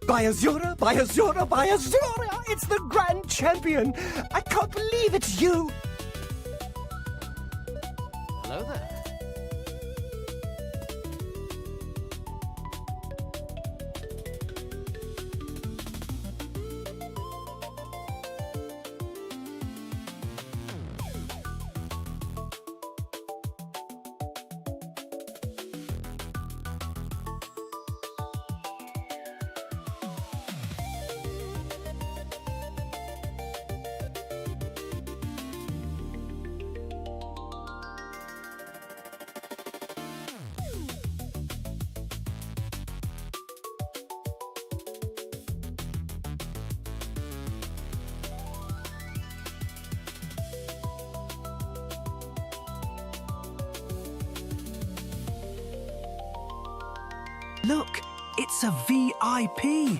By Azura, by Azura, by Azura! It's the Grand Champion! I can't believe it's you! Hello there. Look, it's a VIP.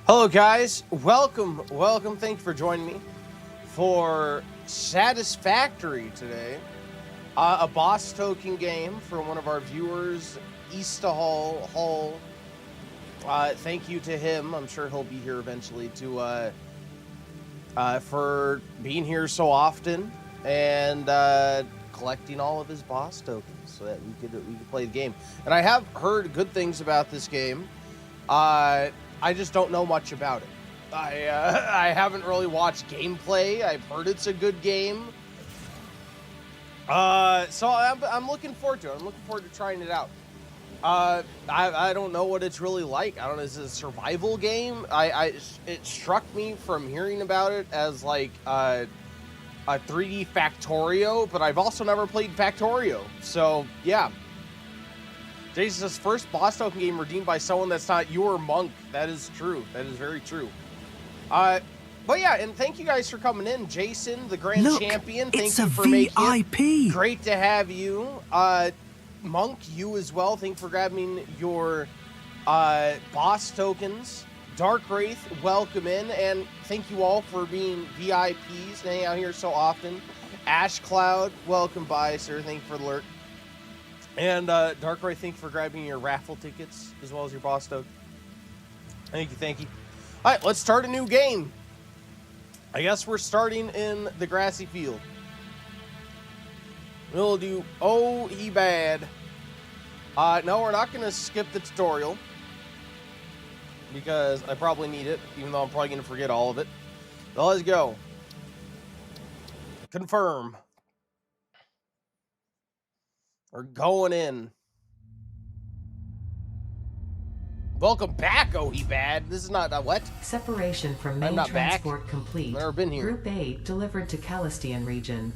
Hello guys, welcome, thank you for joining me for Satisfactory today. A boss token game for one of our viewers, Easta Hall. Thank you to him, I'm sure he'll be here eventually, to for being here so often and collecting all of his boss tokens so that we could play the game. And I have heard good things about this game. I just don't know much about it. I haven't really watched gameplay. I've heard it's a good game. So I'm looking forward to it. I'm looking forward to trying it out. I don't know what it's really like. I don't know. Is it a survival game? It struck me from hearing about it as like a 3D Factorio, but I've also never played Factorio. So yeah. Jason's first boss token game redeemed by someone that's not your monk. That is true. That is very true. But yeah, and thank you guys for coming in. Jason, the Grand Look, Champion, it's thank you a for making it. VIP. Great to have you. Monk, you as well. Thank you for grabbing your boss tokens. Dark Wraith, welcome in, and thank you all for being VIPs and hanging out here so often. Ash Cloud, welcome by, sir. Thank you for the lurk. And Dark Wraith, thank you for grabbing your raffle tickets as well as your boss token. Thank you, thank you. All right, let's start a new game. I guess we're starting in the grassy field. We'll do Oh He Bad. No, we're not going to skip the tutorial because I probably need it, even though I'm probably going to forget all of it. So let's go. Confirm. We're going in. Welcome back, Oh He Bad. This is not what? Separation from main transport complete. I've never been here. Group 8 delivered to Calistian region.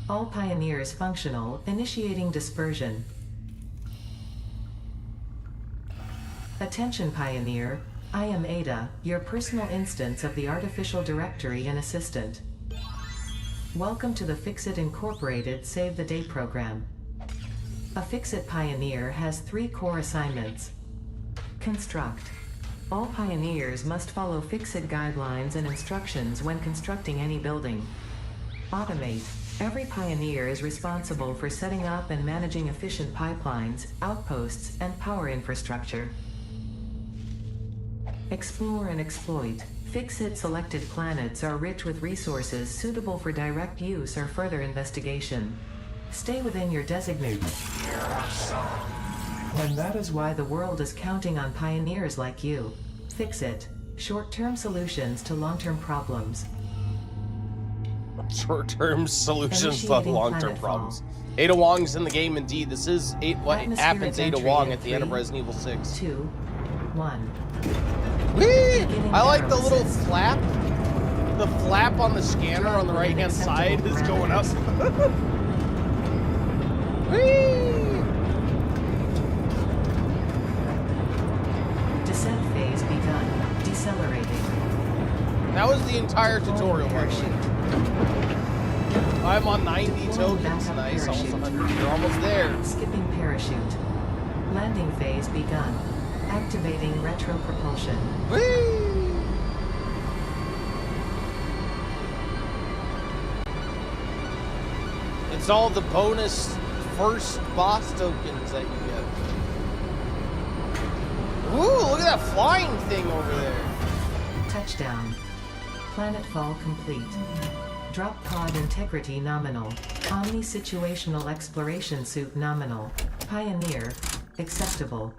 All pioneers functional, initiating dispersion. Attention Pioneer, I am Ada, your personal instance of the Artificial Directory and Assistant. Welcome to the Fixit Incorporated Save the Day program. A Fixit Pioneer has 3 core assignments. Construct. All pioneers must follow Fixit guidelines and instructions when constructing any building. Automate. Every pioneer is responsible for setting up and managing efficient pipelines, outposts, and power infrastructure. Explore and exploit. Fixit selected planets are rich with resources suitable for direct use or further investigation. Stay within your designated. And that is why the world is counting on pioneers like you. Fixit. Short-term solutions to long-term problems. Short-term solutions to Initiating long-term planetfall. problems. Ada Wong's in the game indeed. This is what Atmospheric happens Ada entry Wong in at the end of 3, Resident Evil 6. 2, 1. Whee! Beginning I like the barrel little assist. flap. The flap on the scanner on the right-hand side is going up. Whee! Descent phase begun. Decelerating. That was the entire tutorial, by the way. Parachute. I'm on 90 Deploying tokens. backup Nice, almost parachute. 100. You're almost there. Skipping parachute. Landing phase begun. Activating retro propulsion. Whee! It's all the bonus first boss tokens that you get. Ooh, look at that flying thing over there. Touchdown. Planetfall complete. Drop pod integrity nominal. Omni situational exploration suit nominal. Pioneer. Acceptable.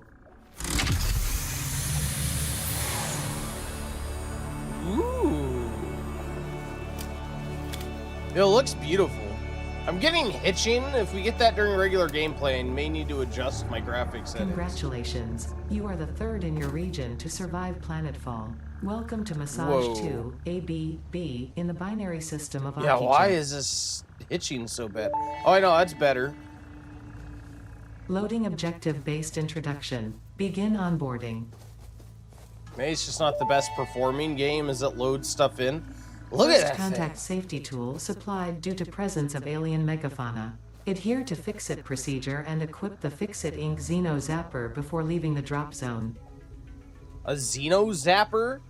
Ooh. It looks beautiful. I'm getting hitching. If we get that during regular gameplay, I may need to adjust my graphics settings. Congratulations. You are the 3rd in your region to survive planetfall. Welcome to Massage Whoa. 2, AB, in the binary system of Yeah, Architect. why is this hitching so bad? Oh, I know, that's better. Loading objective-based introduction. Begin onboarding. Maybe it's just not the best performing game as it loads stuff in. Look First at that contact thing. safety tool supplied due to presence of alien megafauna. Adhere to Fixit procedure and equip the Fixit Inc. Xeno Zapper before leaving the drop zone. A Xeno Zapper?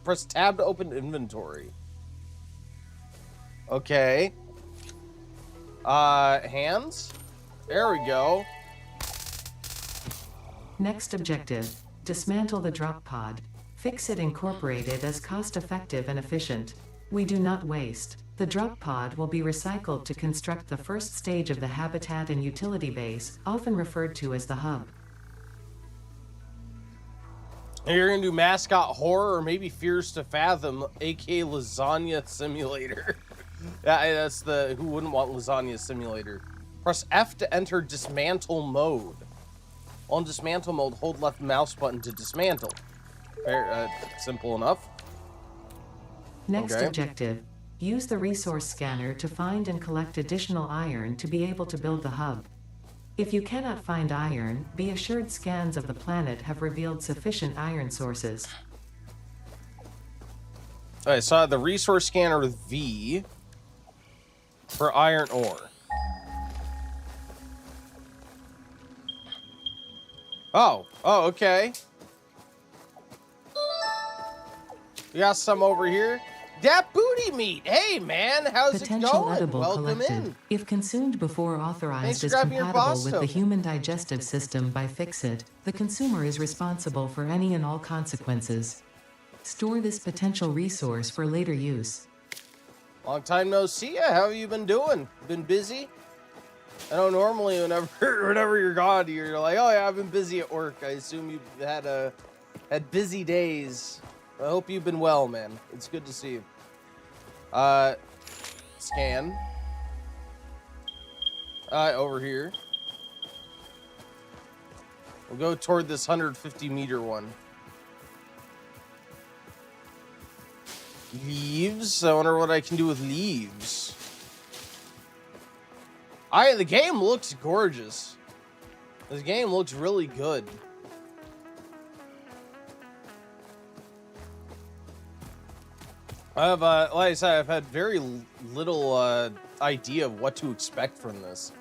Press tab to open inventory. Okay. Hands? There we go. Next objective. Dismantle the drop pod. Fixit Incorporated is cost-effective and efficient. We do not waste. The drop pod will be recycled to construct the first stage of the habitat and utility base, often referred to as the hub. You're gonna do Mascot Horror or maybe Fears to Fathom, aka Lasagna Simulator. Yeah, that's the who wouldn't want Lasagna Simulator. Press F to enter Dismantle mode. On Dismantle mode, hold left mouse button to dismantle. Very, simple enough. Next Okay. objective. Use the resource scanner to find and collect additional iron to be able to build the hub. If you cannot find iron, be assured scans of the planet have revealed sufficient iron sources. All right, so I have the resource scanner with V for iron ore. Oh, okay. We got some over here. That booty meat. Hey, man, how's Potential it going? edible Welcome collected. in. If consumed before authorized for is grabbing your compatible boss with the token. human digestive system by Fixit, the consumer is responsible for any and all consequences. Store this potential resource for later use. Long time no see ya. How have you been doing? Been busy? I know normally whenever you're gone, you're like, oh yeah, I've been busy at work. I assume you've had busy days. I hope you've been well, man. It's good to see you. Scan. Over here. We'll go toward this 150-meter one. Leaves. I wonder what I can do with leaves. The game looks gorgeous. This game looks really good. I have, like I said, I've had very little idea of what to expect from this.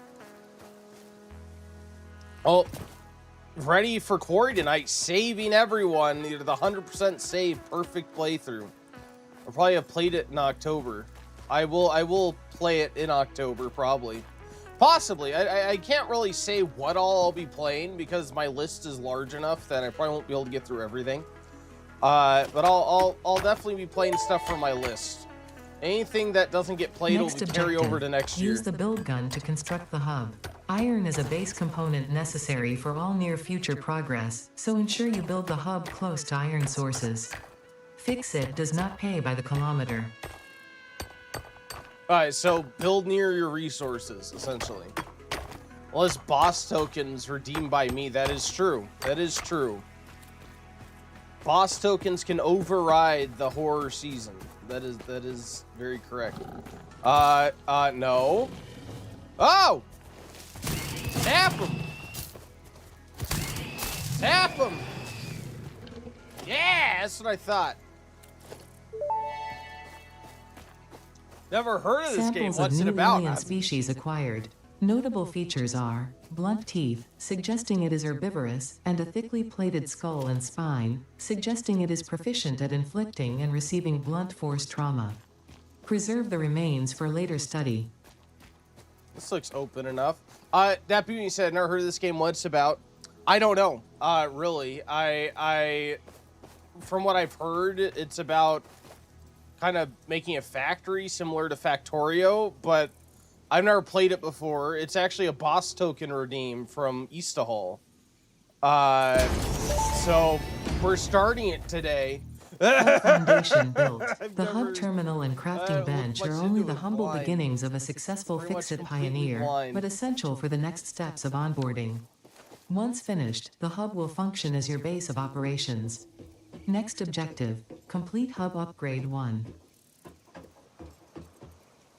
Oh, ready for quarry tonight, saving everyone. The 100% save, perfect playthrough. I'll probably have played it in October. I will play it in October, probably. Possibly. I can't really say what all I'll be playing because my list is large enough that I probably won't be able to get through everything. But I'll definitely be playing stuff from my list. Anything that doesn't get played will be carry over to next year. Use the build gun to construct the hub. Iron is a base component necessary for all near future progress, so ensure you build the hub close to iron sources. Fixit does not pay by the kilometer. Alright, so build near your resources, essentially. Unless boss tokens redeemed by me, that is true. That is true. Boss tokens can override the horror season. That is very correct. No. Oh! Zap him! Zap him! Yeah, that's what I thought. Never heard of this game. What's it about? Alien species acquired. Notable features are blunt teeth, suggesting it is herbivorous, and a thickly plated skull and spine, suggesting it is proficient at inflicting and receiving blunt force trauma. Preserve the remains for later study. This looks open enough. That being said, never heard of this game. What's it about? I don't know. Really. I from what I've heard, it's about kind of making a factory similar to Factorio, but I've never played it before. It's actually a boss token redeem from Eastahall. So we're starting it today. Hub foundation built. The hub terminal and crafting bench are only the humble beginnings of a successful Fixit pioneer, but essential for the next steps of onboarding. Once finished, the hub will function as your base of operations. Next objective, complete hub upgrade 1.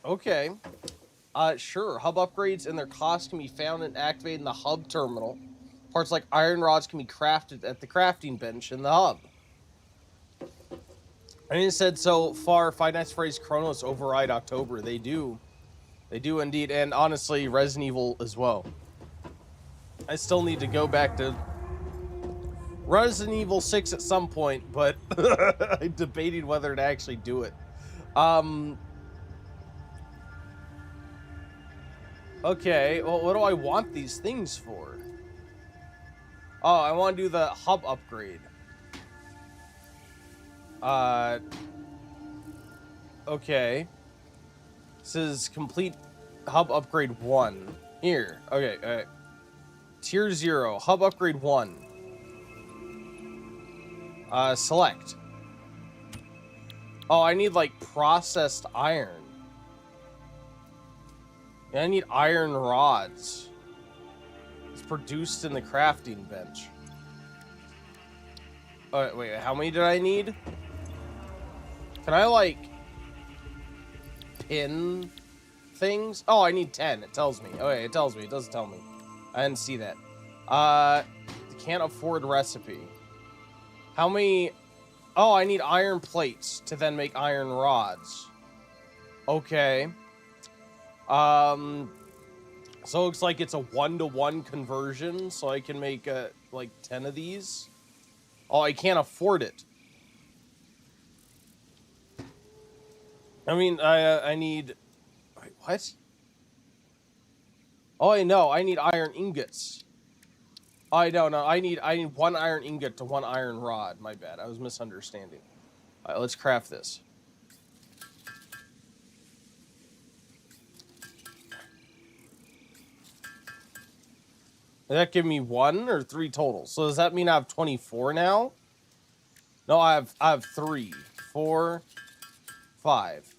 Okay. Sure. Hub upgrades and their cost can be found and activated in the hub terminal. Parts like iron rods can be crafted at the crafting bench in the hub. And it said so far, Five Nights at Freddy's Chronos override October. They do. They do indeed. And honestly, Resident Evil as well. I still need to go back to Resident Evil 6 at some point, but I'm debating whether to actually do it. Okay, well, what do I want these things for? Oh, I want to do the hub upgrade. Okay. This is complete hub upgrade 1. Here. Okay, alright. Tier 0, hub upgrade 1. Select. Oh, I need, like, processed iron. I need iron rods. It's produced in the crafting bench. Alright, wait, how many did I need? Can I, like, pin things? Oh, I need 10. It tells me. Okay, it tells me. It doesn't tell me. I didn't see that. Can't afford recipe. How many Oh, I need iron plates to then make iron rods. Okay. So it looks like it's a 1-to-1 conversion, so I can make like 10 of these. Oh, I can't afford it. I mean, I need... Wait, what? Oh, I know. I need iron ingots. Oh, I don't know. I need 1 iron ingot to 1 iron rod. My bad. I was misunderstanding. All right, let's craft this. Does that give me 1 or 3 total? So does that mean I have 24 now? No, I have 3, 4, 5.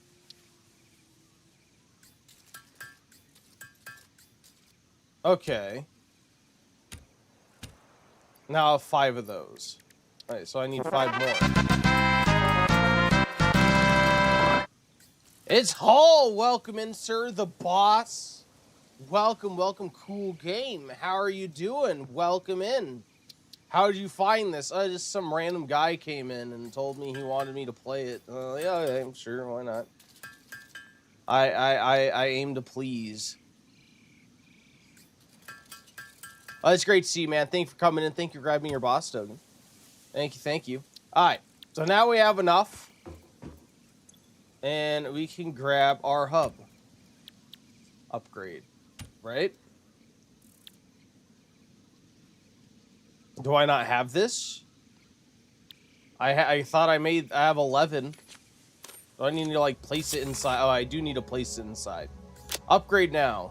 Okay. Now I have 5 of those. All right, so I need 5 more. It's Hall. Welcome in, sir. The boss. Welcome, welcome. Cool game. How are you doing? Welcome in. How did you find this? Just some random guy came in and told me he wanted me to play it. Yeah, I'm sure. Why not? I aim to please. Oh, it's great to see you, man. Thank you for coming in. Thank you for grabbing your boss token. Thank you, thank you. All right, so now we have enough. And we can grab our hub. Upgrade, right? Do I not have this? I thought I have 11. Do I need to, like, place it inside? Oh, I do need to place it inside. Upgrade now.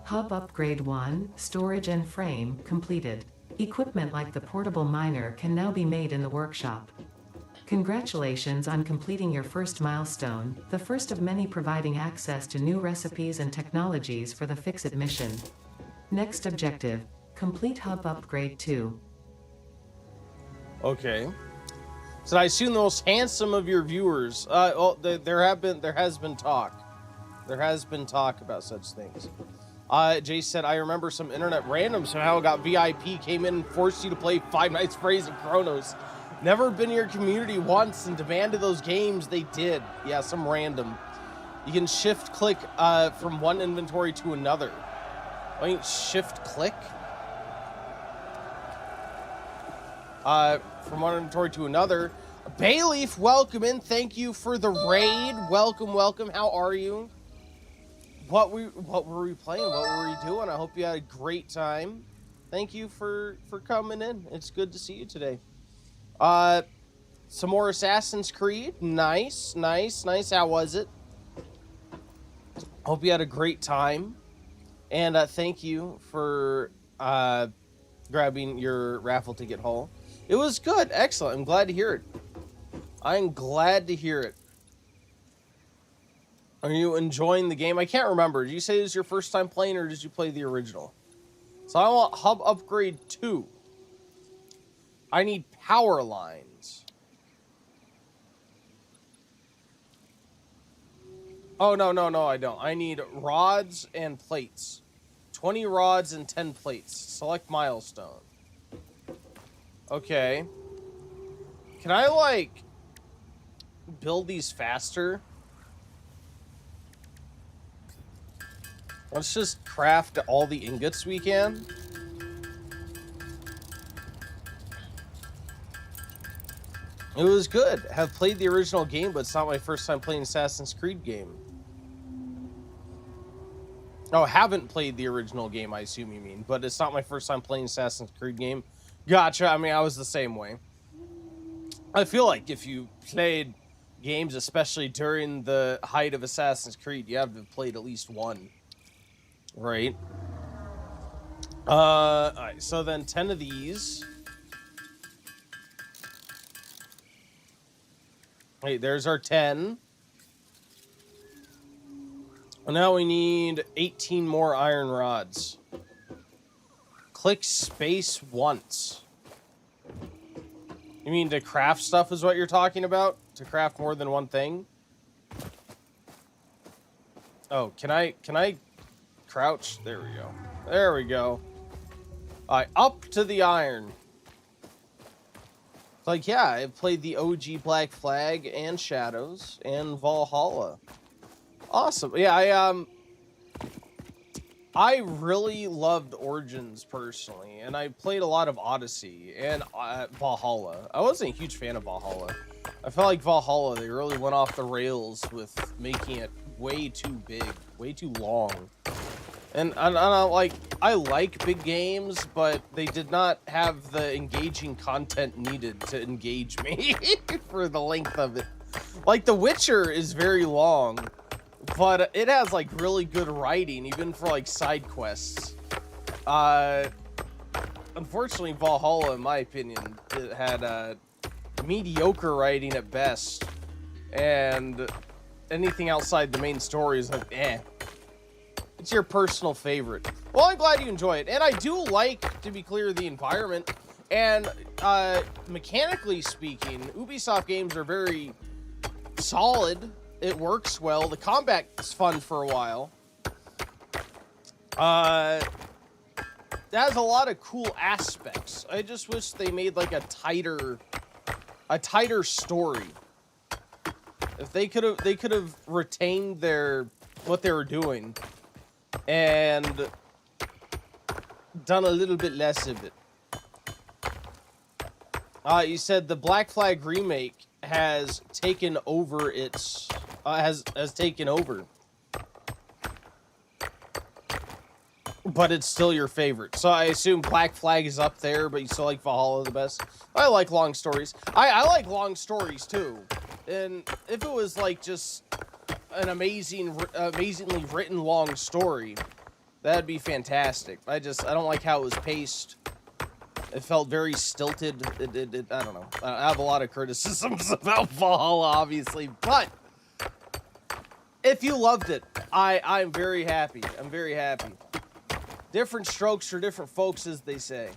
Hub Upgrade 1, Storage and Frame, completed. Equipment like the portable miner can now be made in the workshop. Congratulations on completing your first milestone, the first of many providing access to new recipes and technologies for the Fix-It mission. Next objective, complete Hub Upgrade 2. Okay. So I assume the most handsome of your viewers. Well, there has been talk. There has been talk about such things. Jay said, I remember some internet random somehow got VIP, came in and forced you to play Five Nights at Freddy's and Chronos. Never been in your community once and demanded those games. They did. Yeah, some random. You can shift click from one inventory to another. I mean, shift click? From one inventory to another. Bayleaf, welcome in. Thank you for the raid. Welcome, welcome. How are you? What were we playing? What were we doing? I hope you had a great time. Thank you for coming in. It's good to see you today. Some more Assassin's Creed. Nice, nice, nice. How was it? Hope you had a great time. And thank you for grabbing your raffle ticket haul. It was good. Excellent. I'm glad to hear it. I'm glad to hear it. Are you enjoying the game? I can't remember. Did you say this is your first time playing, or did you play the original? So I want Hub Upgrade 2. I need power lines. Oh, no, I don't. I need rods and plates. 20 rods and 10 plates. Select milestone. Okay. Can I, like, build these faster? Let's just craft all the ingots we can. It was good. Have played the original game, but it's not my first time playing Assassin's Creed game. Oh, haven't played the original game, I assume you mean. But it's not my first time playing Assassin's Creed game. Gotcha. I mean, I was the same way. I feel like if you played games, especially during the height of Assassin's Creed, you have to have played at least one. Right. Alright, so then 10 of these. Wait, there's our 10. And now we need 18 more iron rods. Click space once. You mean to craft stuff is what you're talking about? To craft more than one thing? Oh, can I crouch? There we go. There we go. Alright, up to the iron. Like, yeah, I've played the OG Black Flag and Shadows and Valhalla. Awesome. Yeah, I really loved Origins personally, and I played a lot of Odyssey and Valhalla. I wasn't a huge fan of Valhalla. I felt like Valhalla, they really went off the rails with making it way too big, way too long. And I like big games, but they did not have the engaging content needed to engage me for the length of it. Like, The Witcher is very long, but it has, like, really good writing, even for, like, side quests. Unfortunately, Valhalla, in my opinion, it had mediocre writing at best, and anything outside the main story is like, eh. It's your personal favorite. Well, I'm glad you enjoy it. And I do like, to be clear, the environment. And mechanically speaking, Ubisoft games are very solid. It works well. The combat is fun for a while. That has a lot of cool aspects. I just wish they made like a tighter story. If they could have retained what they were doing and done a little bit less of it. You said the Black Flag remake has taken over has taken over. But it's still your favorite. So I assume Black Flag is up there, but you still like Valhalla the best. I like long stories. I like long stories too. And if it was like just an amazingly written long story, that'd be fantastic. I don't like how it was paced. It felt very stilted. I don't know. I have a lot of criticisms about Valhalla, obviously, but if you loved it, I'm very happy. I'm very happy. Different strokes for different folks, as they say.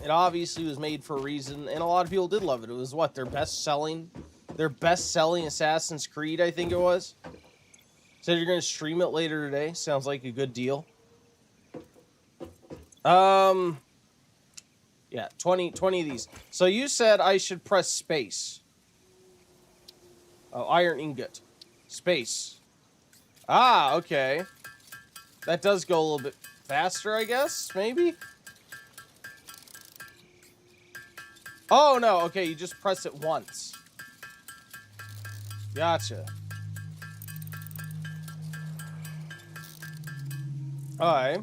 It obviously was made for a reason, and a lot of people did love it. It was what, their best-selling Assassin's Creed, I think it was. Said you're going to stream it later today. Sounds like a good deal. Yeah, 20 of these. So you said I should press space. Oh, iron ingot. Space. Ah, okay. That does go a little bit faster, I guess, maybe? Oh, no, okay, you just press it once. Gotcha. Alright.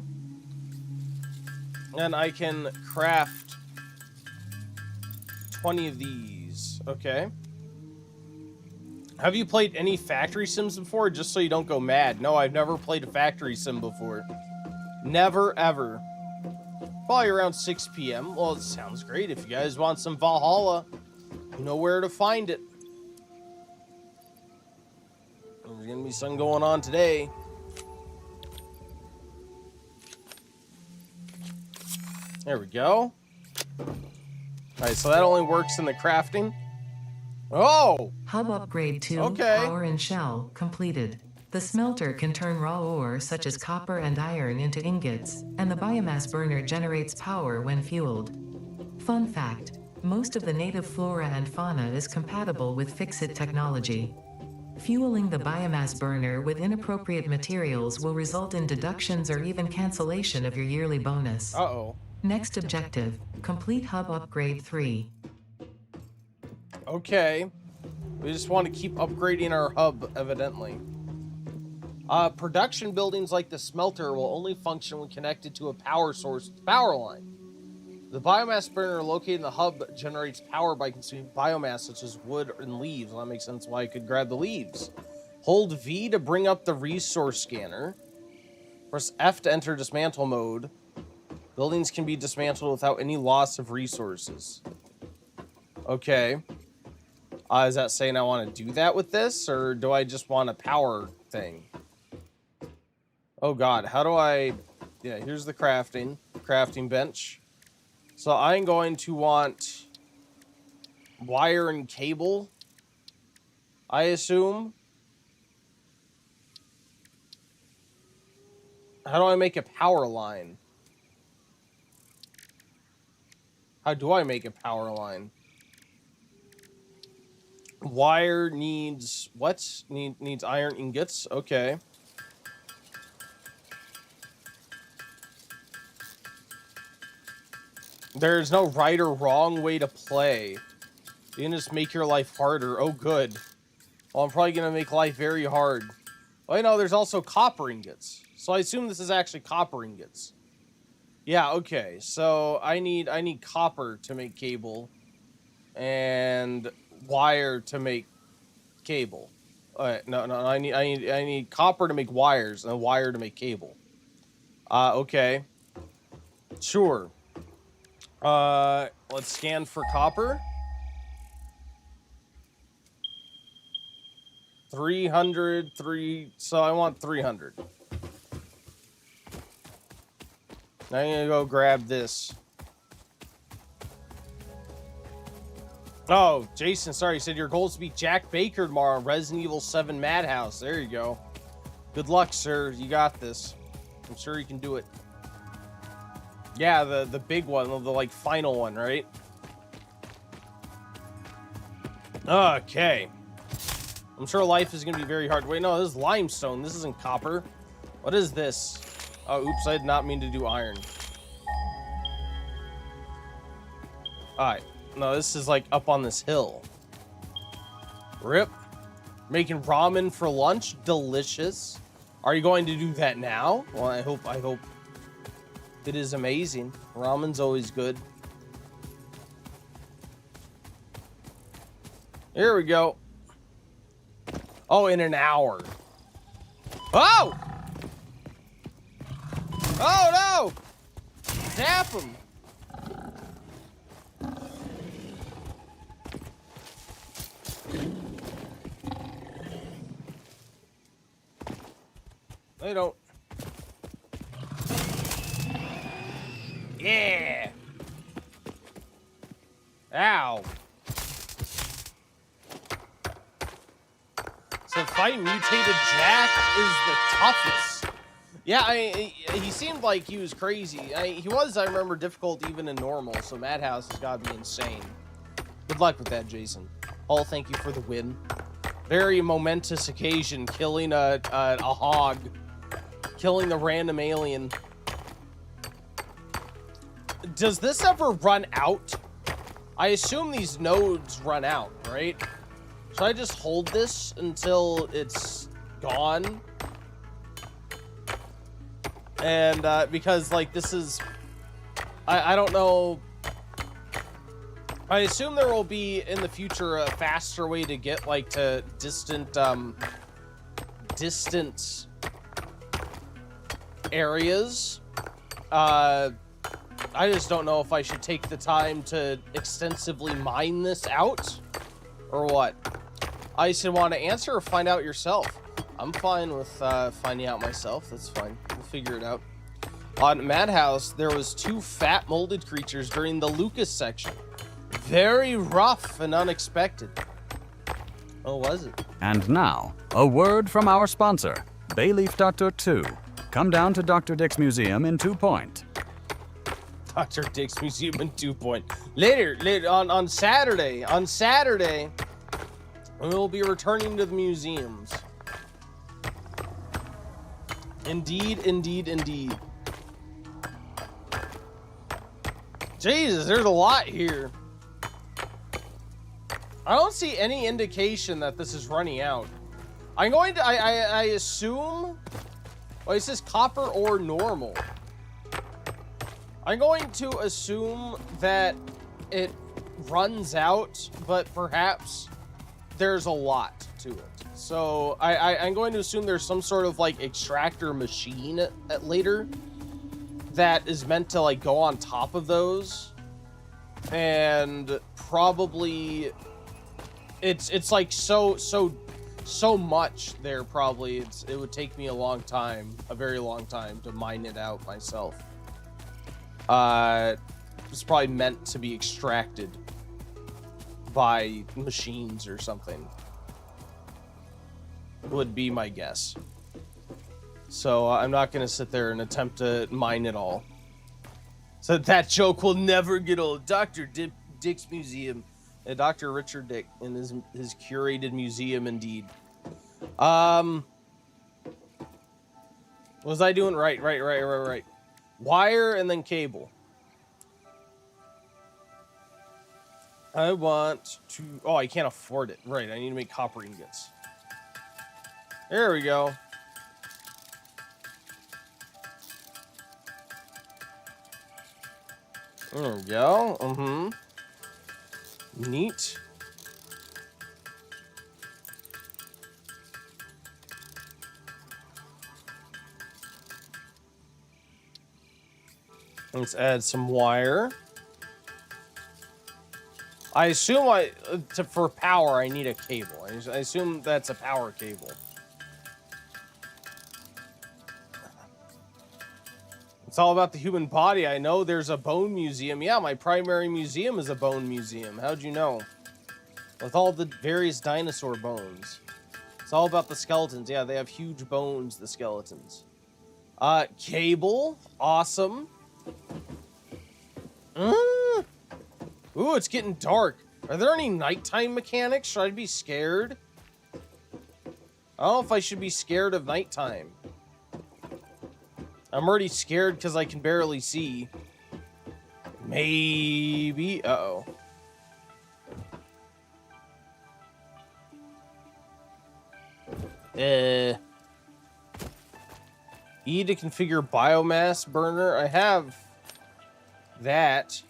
And I can craft 20 of these. Okay. Have you played any factory sims before, just so you don't go mad? No, I've never played a factory sim before. Never, ever. Probably around 6 p.m. Well, it sounds great. If you guys want some Valhalla, you know where to find it. There's going to be some going on today. There we go. Alright, so that only works in the crafting. Oh! Hub upgrade 2, okay. Power and shell, completed. The smelter can turn raw ore such as copper and iron into ingots, and the biomass burner generates power when fueled. Fun fact, most of the native flora and fauna is compatible with Fixit technology. Fueling the biomass burner with inappropriate materials will result in deductions or even cancellation of your yearly bonus. Uh-oh. Next objective, complete hub upgrade 3. Okay. We just want to keep upgrading our hub, evidently. Production buildings like the smelter will only function when connected to a power line. The biomass burner located in the hub generates power by consuming biomass such as wood and leaves. Well, that makes sense why I could grab the leaves. Hold V to bring up the resource scanner. Press F to enter dismantle mode. Buildings can be dismantled without any loss of resources. Okay. Is that saying I want to do that with this, or do I just want a power thing? Oh god, how do I... Yeah, here's the crafting bench. So I'm going to want wire and cable, I assume. How do I make a power line? How do I make a power line? Wire needs what? Needs iron ingots. Okay. There's no right or wrong way to play. You can just make your life harder. Oh, good. Well, I'm probably gonna make life very hard. Oh, you know, there's also copper ingots. So I assume this is actually copper ingots. Yeah, okay. So I need copper to make cable. And wire to make cable. No, I need copper to make wires and a wire to make cable. Okay. Sure. Let's scan for copper. 300, so I want 300. Now I'm gonna go grab this. Oh, Jason, sorry, you said your goal is to be Jack Baker tomorrow on Resident Evil 7 Madhouse. There you go. Good luck, sir. You got this. I'm sure you can do it. Yeah, the big one, the like final one, right? Okay. I'm sure life is gonna be very hard. Wait, no, this is limestone. This isn't copper. What is this? Oh, oops, I did not mean to do iron. Alright. No, this is like up on this hill. Rip. Making ramen for lunch. Delicious. Are you going to do that now? Well, I hope it is amazing. Ramen's always good. Here we go. Oh, in an hour. Oh! Oh, no! Zap him! They don't. Yeah! Ow. So fighting mutated Jack is the toughest. Yeah, he seemed like he was crazy. He was, I remember, difficult even in normal, so Madhouse has got to be insane. Good luck with that, Jason. Paul, thank you for the win. Very momentous occasion, killing a hog. Killing the random alien. Does this ever run out? I assume these nodes run out, right? Should I just hold this until it's gone? And because like this is, I don't know. I assume there will be in the future a faster way to get like to distant areas. I just don't know if I should take the time to extensively mine this out or what. I should want to answer or find out yourself. I'm fine with finding out myself. That's fine. We'll figure it out. On Madhouse, there was 2 fat molded creatures during the Lucas section. Very rough and unexpected. Oh, was it? And now, a word from our sponsor, Bayleaf Doctor 2. Come down to Dr. Dick's Museum in 2 Point. Dr. Dick's Museum in 2 Point. Later on Saturday. On Saturday, we will be returning to the museums. Indeed, indeed, indeed. Jesus, there's a lot here. I don't see any indication that this is running out. I'm going to, I assume, well, it says copper or normal. I'm going to assume that it runs out, but perhaps there's a lot to it. So I'm going to assume there's some sort of like extractor machine at later that is meant to like go on top of those, and probably it's like so much there. Probably it would take me a very long time to mine it out myself. It's probably meant to be extracted by machines or something, would be my guess. So I'm not going to sit there and attempt to mine it all. So that joke will never get old. Dick's museum. Dr. Richard Dick in his curated museum, indeed. Was I doing right? Wire and then cable. I want to... Oh, I can't afford it. Right, I need to make copper ingots. There we go. There we go. Neat. Let's add some wire. I assume for power I need a cable. I assume that's a power cable. It's all about the human body. I know there's a bone museum. Yeah, my primary museum is a bone museum. How'd you know? With all the various dinosaur bones. It's all about the skeletons. Yeah, they have huge bones, the skeletons. Cable. Awesome. Ooh, it's getting dark. Are there any nighttime mechanics? Should I be scared? I don't know if I should be scared of nighttime. I'm already scared because I can barely see. Maybe. Uh-oh. E to configure biomass burner. I have that.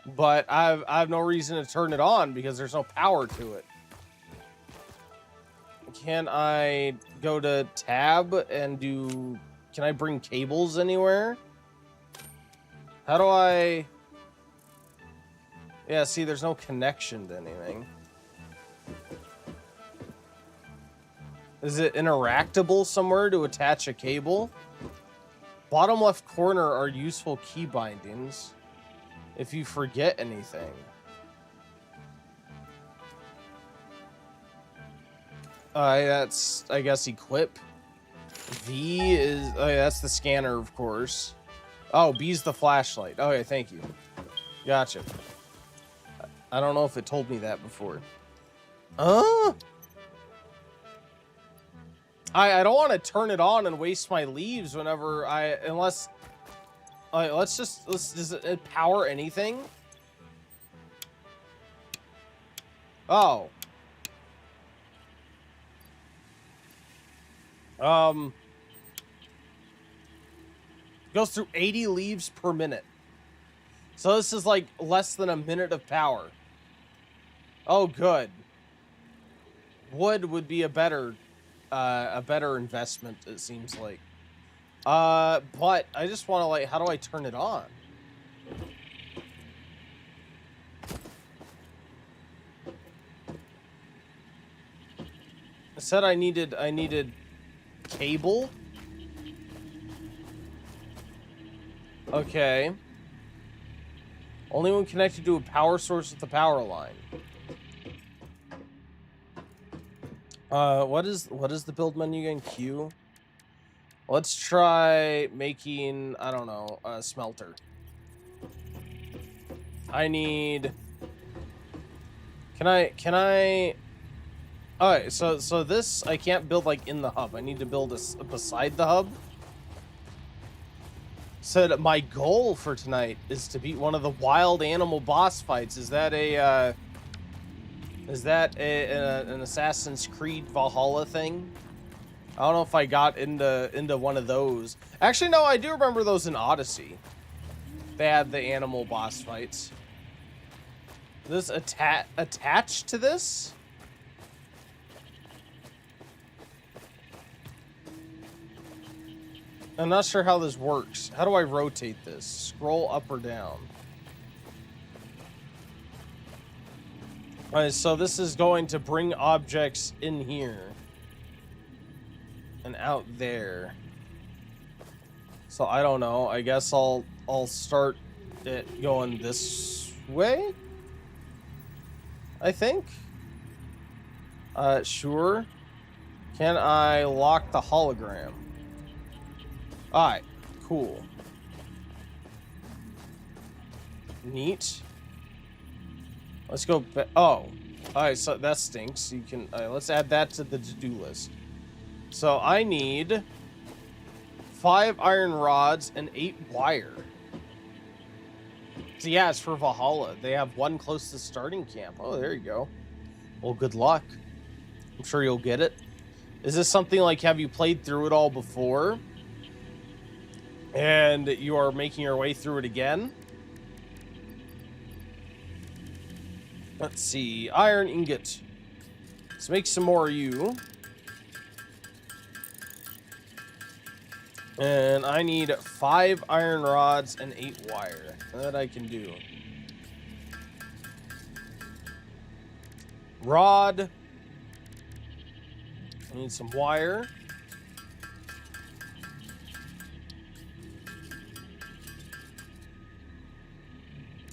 But I have no reason to turn it on because there's no power to it. Can I go to tab and do... Can I bring cables anywhere? How do I... Yeah, see, there's no connection to anything. Is it interactable somewhere to attach a cable? Bottom left corner are useful key bindings. If you forget anything. That's, I guess, equip. V is, oh yeah, that's the scanner, of course. Oh, B's the flashlight. Okay, thank you. Gotcha. I don't know if it told me that before. I don't want to turn it on and waste my leaves whenever unless... does it power anything? Oh. Goes through 80 leaves per minute. So this is like less than a minute of power. Oh, good. Wood would be a better investment, it seems like. But I just want to, like, how do I turn it on? I said I needed cable. Okay. Only when connected to a power source with the power line. What is the build menu again? Q? Let's try making, I don't know, a smelter. I need... Can I... Alright, so this, I can't build, like, in the hub. I need to build a beside the hub. Said my goal for tonight is to beat one of the wild animal boss fights. Is that an Assassin's Creed Valhalla thing? I don't know if I got into one of those. Actually, no, I do remember those in Odyssey. They had the animal boss fights. This attached to this? I'm not sure how this works. How do I rotate this? Scroll up or down? Alright, so this is going to bring objects in here. And out there. So I don't know. I guess I'll start it going this way? I think. Sure. Can I lock the hologram? Alright, cool. Neat. Let's go back. Oh. Alright, so that stinks. You can... let's add that to the to-do list. So I need 5 iron rods and 8 wire. So yeah, it's for Valhalla. They have one close to starting camp. Oh, there you go. Well, good luck. I'm sure you'll get it. Is this something like, have you played through it all before? And you are making your way through it again? Let's see. Iron ingot. Let's make some more of you. And I need 5 iron rods and 8 wire. That I can do. Rod. I need some wire.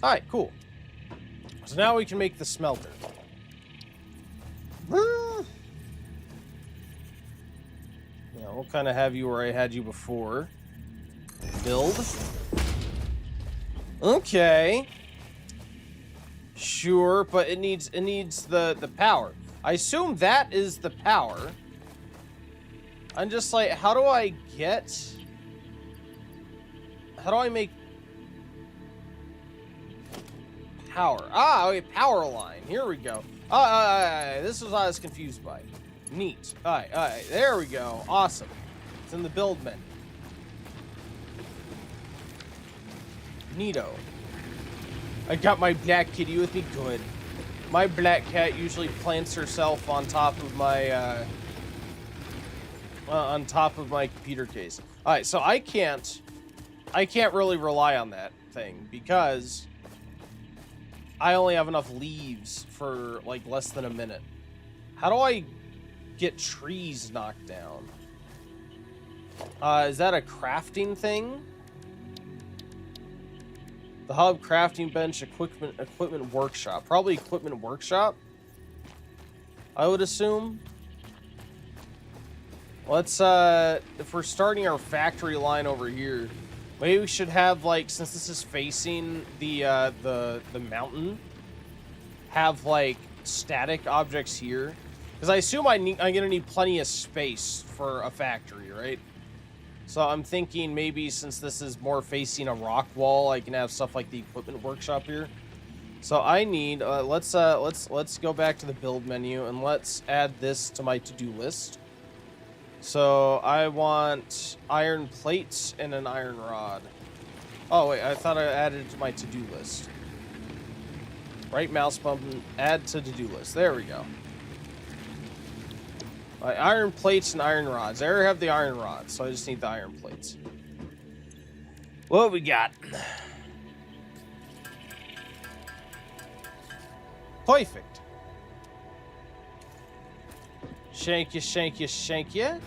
Alright, cool. So now we can make the smelter. Yeah, we'll kind of have you where I had you before. Build. Okay. Sure, but it needs the power. I assume that is the power. I'm just like, how do I make power? Ah, okay, power line. Here we go. This is what I was confused by. Neat. Alright, there we go. Awesome. It's in the build menu. Neato. I got my black kitty with me. Good. My black cat usually plants herself on top of my computer case. All right, so I can't really rely on that thing because I only have enough leaves for like less than a minute. How do I get trees knocked down? Is that a crafting thing? The hub, crafting bench, equipment workshop. Probably equipment workshop, I would assume. Let's, if we're starting our factory line over here, maybe we should have, like, since this is facing the mountain, have, like, static objects here. Because I assume I'm gonna need plenty of space for a factory, right? So I'm thinking maybe since this is more facing a rock wall, I can have stuff like the equipment workshop here. So I need let's go back to the build menu and let's add this to my to-do list. So I want iron plates and an iron rod. Oh wait, I thought I added it to my to-do list. Right mouse button, add to to-do list. There we go. Iron plates and iron rods. I already have the iron rods, so I just need the iron plates. What we got? Perfect. Shank you, shank you, shank you.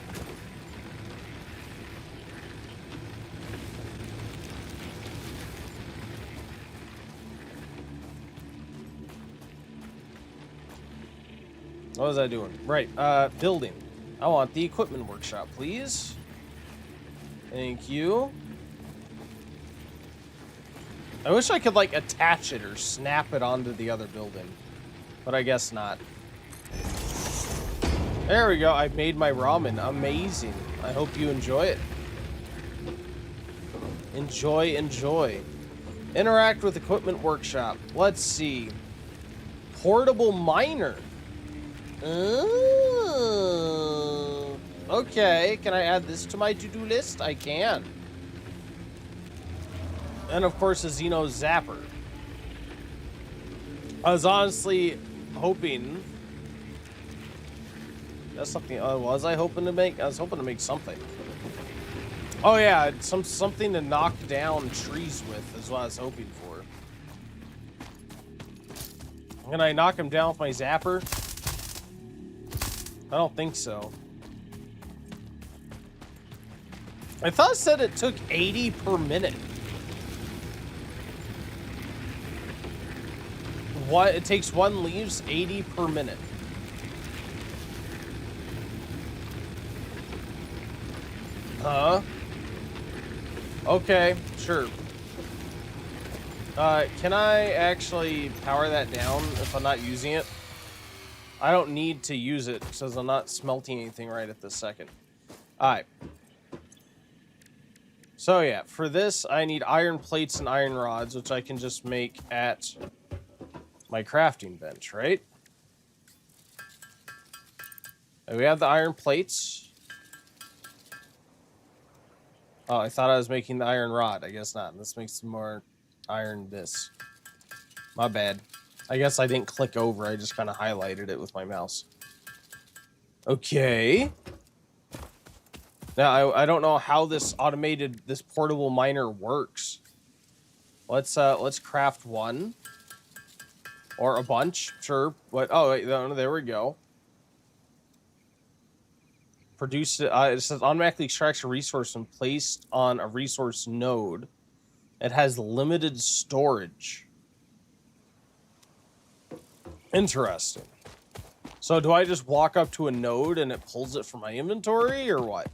What was I doing? Right, building. I want the equipment workshop, please. Thank you. I wish I could, like, attach it or snap it onto the other building. But I guess not. There we go. I made my ramen. Amazing. I hope you enjoy it. Enjoy, enjoy. Interact with equipment workshop. Let's see. Portable miner. Oh, okay. Can I add this to my to-do list? I can. And of course, a Xeno Zapper. I was honestly hoping. That's something. Was I hoping to make? I was hoping to make something. Oh yeah, something to knock down trees with is what I was hoping for. Can I knock him down with my zapper? I don't think so. I thought it said it took 80 per minute. What? It takes 1 leaves 80 per minute. Huh? Okay, sure. Can I actually power that down if I'm not using it? I don't need to use it because I'm not smelting anything right at this second. Alright. So yeah, for this, I need iron plates and iron rods, which I can just make at my crafting bench, right? And we have the iron plates. Oh, I thought I was making the iron rod. I guess not. Let's make some more iron this. My bad. I guess I didn't click over. I just kind of highlighted it with my mouse. Okay. Now, I don't know how this portable miner works. Let's craft one. Or a bunch, sure. But, oh, wait, no, there we go. Produce, it says automatically extracts a resource when placed on a resource node. It has limited storage. Interesting. So do I just walk up to a node and it pulls it from my inventory, or what?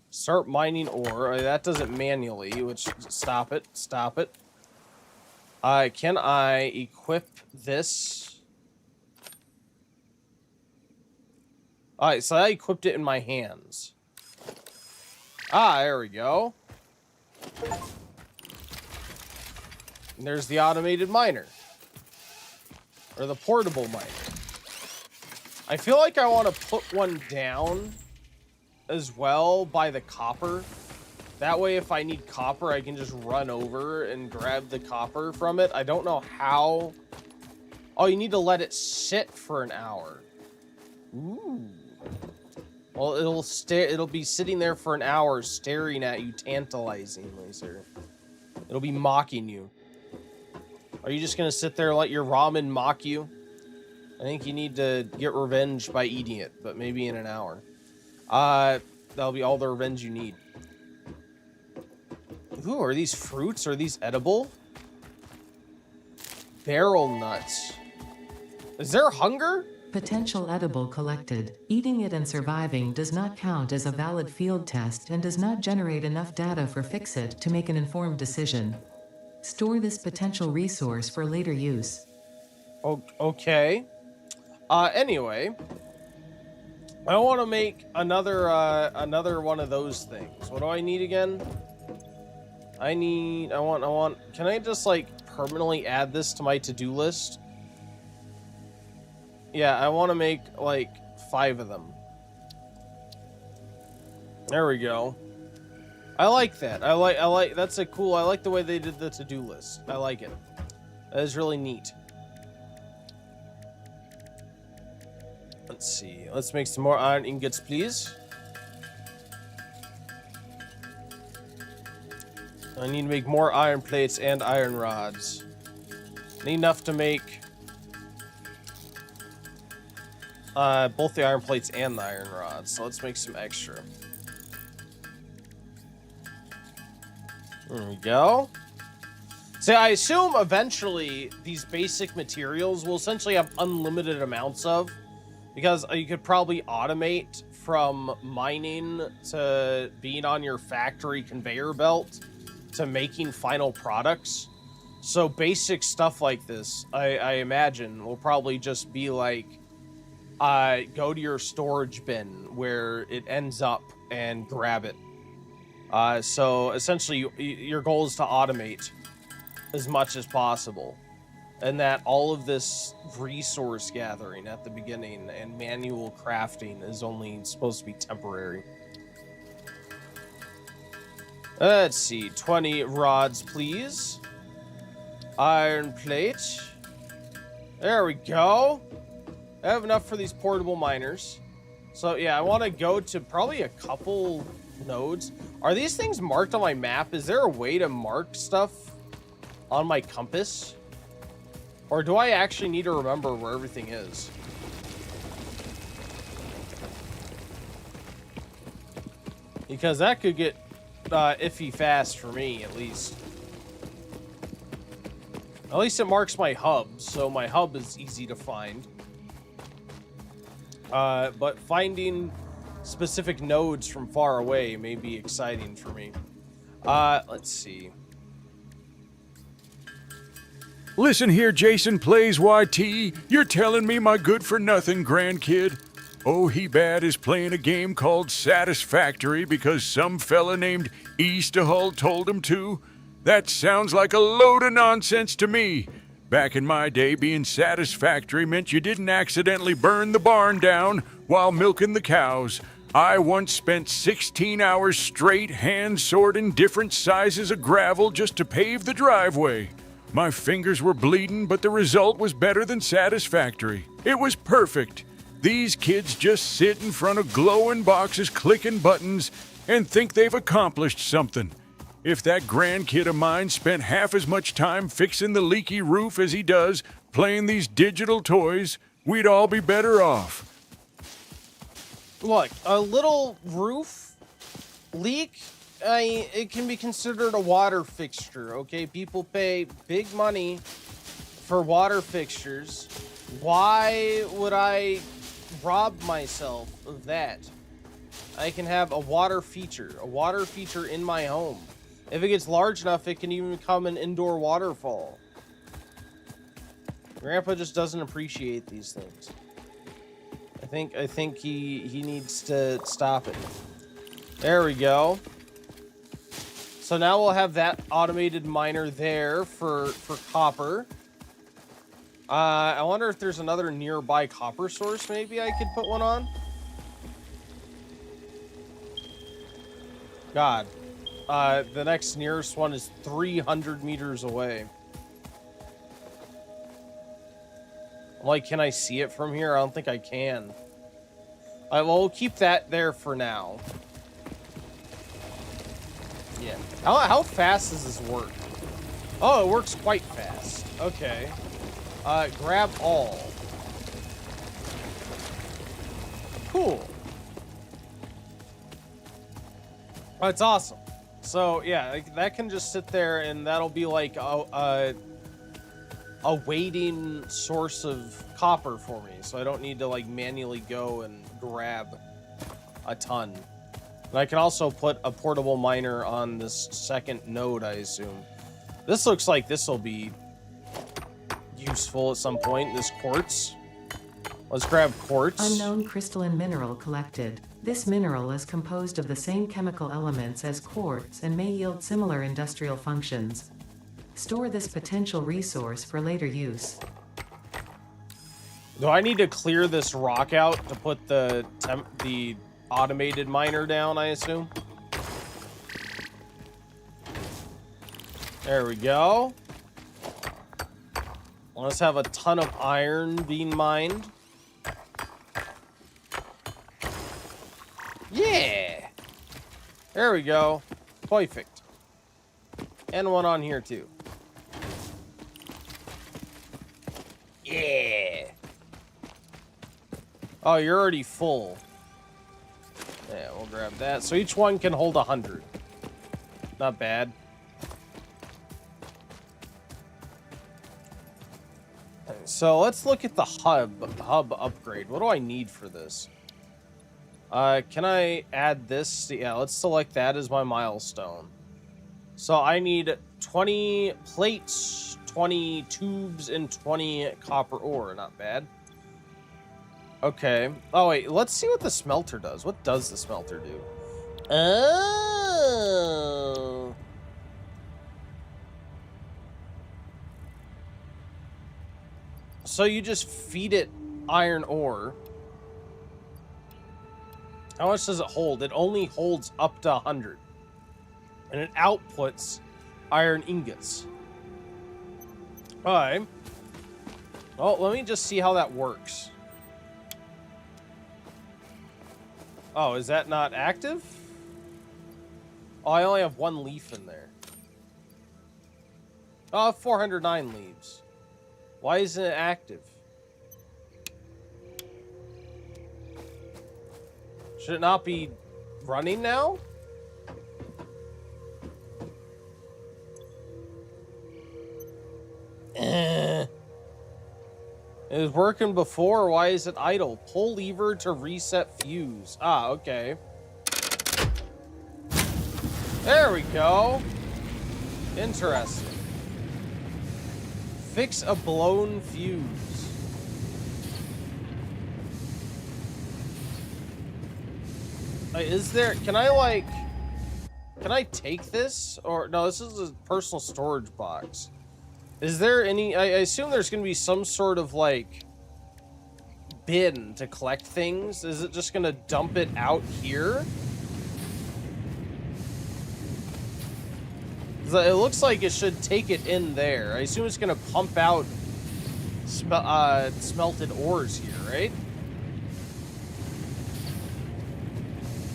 Start mining ore. That does it manually, which, stop it. Can I equip this? Alright, so I equipped it in my hands. Ah, there we go. And there's the automated miner. Or the portable miner. I feel like I want to put one down as well by the copper. That way, if I need copper, I can just run over and grab the copper from it. I don't know how. Oh, you need to let it sit for an hour. Ooh. Well, it'll be sitting there for an hour, staring at you tantalizingly, sir. It'll be mocking you. Are you just gonna sit there and let your ramen mock you? I think you need to get revenge by eating it, but maybe in an hour. That'll be all the revenge you need. Ooh, are these fruits? Are these edible? Barrel nuts. Is there hunger? Potential edible collected. Eating it and surviving does not count as a valid field test and does not generate enough data for Fixit to make an informed decision. Store this potential resource for later use. Okay. Anyway, I want to make another one of those things. What do I need again? Can I just like permanently add this to my to-do list? Yeah, I want to make like 5 of them. There we go. I like that. I like that's a cool. I like the way they did the to-do list. I like it. That is really neat. Let's see. Let's make some more iron ingots, please. I need to make more iron plates and iron rods. Need enough to make both the iron plates and the iron rods. So let's make some extra. There we go. So I assume eventually these basic materials will essentially have unlimited amounts of, because you could probably automate from mining to being on your factory conveyor belt to making final products. So basic stuff like this, I imagine, will probably just be like, go to your storage bin where it ends up and grab it. So essentially, your goal is to automate as much as possible. And that all of this resource gathering at the beginning and manual crafting is only supposed to be temporary. Let's see, 20 rods, please. Iron plate. There we go. I have enough for these portable miners. So yeah, I want to go to probably a couple nodes. Are these things marked on my map? Is there a way to mark stuff on my compass? Or do I actually need to remember where everything is? Because that could get iffy fast for me, at least. At least it marks my hub, so my hub is easy to find. But finding specific nodes from far away may be exciting for me. Let's see. Listen here, Jason Plays YT. You're telling me my good-for-nothing grandkid, Oh He Bad, is playing a game called Satisfactory because some fella named Easterhull told him to? That sounds like a load of nonsense to me. Back in my day, being satisfactory meant you didn't accidentally burn the barn down while milking the cows. I once spent 16 hours straight hand sorting different sizes of gravel just to pave the driveway. My fingers were bleeding, but the result was better than satisfactory. It was perfect. These kids just sit in front of glowing boxes clicking buttons and think they've accomplished something. If that grandkid of mine spent half as much time fixing the leaky roof as he does playing these digital toys, we'd all be better off. Look, a little roof leak, it can be considered a water fixture, okay? People pay big money for water fixtures. Why would I rob myself of that? I can have a water feature in my home. If it gets large enough, it can even become an indoor waterfall. Grandpa just doesn't appreciate these things. I think he needs to stop it. There we go. So now we'll have that automated miner there for copper. I wonder if there's another nearby copper source maybe I could put one on. God. The next nearest one is 300 meters away. Like, can I see it from here? I don't think I can. Well, we'll keep that there for now. Yeah. How fast does this work? Oh, it works quite fast. Okay. Grab all. Cool. That's awesome. So, yeah, that can just sit there, and that'll be like a waiting source of copper for me, so I don't need to like manually go and grab a ton. And I can also put a portable miner on this second node, I assume. This looks like this will be useful at some point, this quartz. Let's grab quartz. Unknown crystalline mineral collected. This mineral is composed of the same chemical elements as quartz and may yield similar industrial functions. Store this potential resource for later use. Do I need to clear this rock out to put the automated miner down, I assume? There we go. Let's have a ton of iron being mined. Yeah! There we go. Perfect. And one on here, too. Yeah! Oh, you're already full. Yeah, we'll grab that. So each one can hold 100. Not bad. So let's look at the hub upgrade. What do I need for this? Can I add this? Yeah, let's select that as my milestone. So I need 20 plates, 20 tubes, and 20 copper ore. Not bad. Okay. Oh, wait. Let's see what the smelter does. What does the smelter do? Oh. So you just feed it iron ore. How much does it hold? It only holds up to 100. And it outputs iron ingots. Alright. Well, let me just see how that works. Oh, is that not active? Oh, I only have one leaf in there. Oh, I have 409 leaves. Why isn't it active? Should it not be running now? It was working before. Why is it idle? Pull lever to reset fuse. Ah, okay. There we go. Interesting. Fix a blown fuse. Is there, can I take this? Or, no, this is a personal storage box. Is there any, I assume there's going to be some sort of, like, bin to collect things. Is it just going to dump it out here? It looks like it should take it in there. I assume it's going to pump out smelted ores here, right?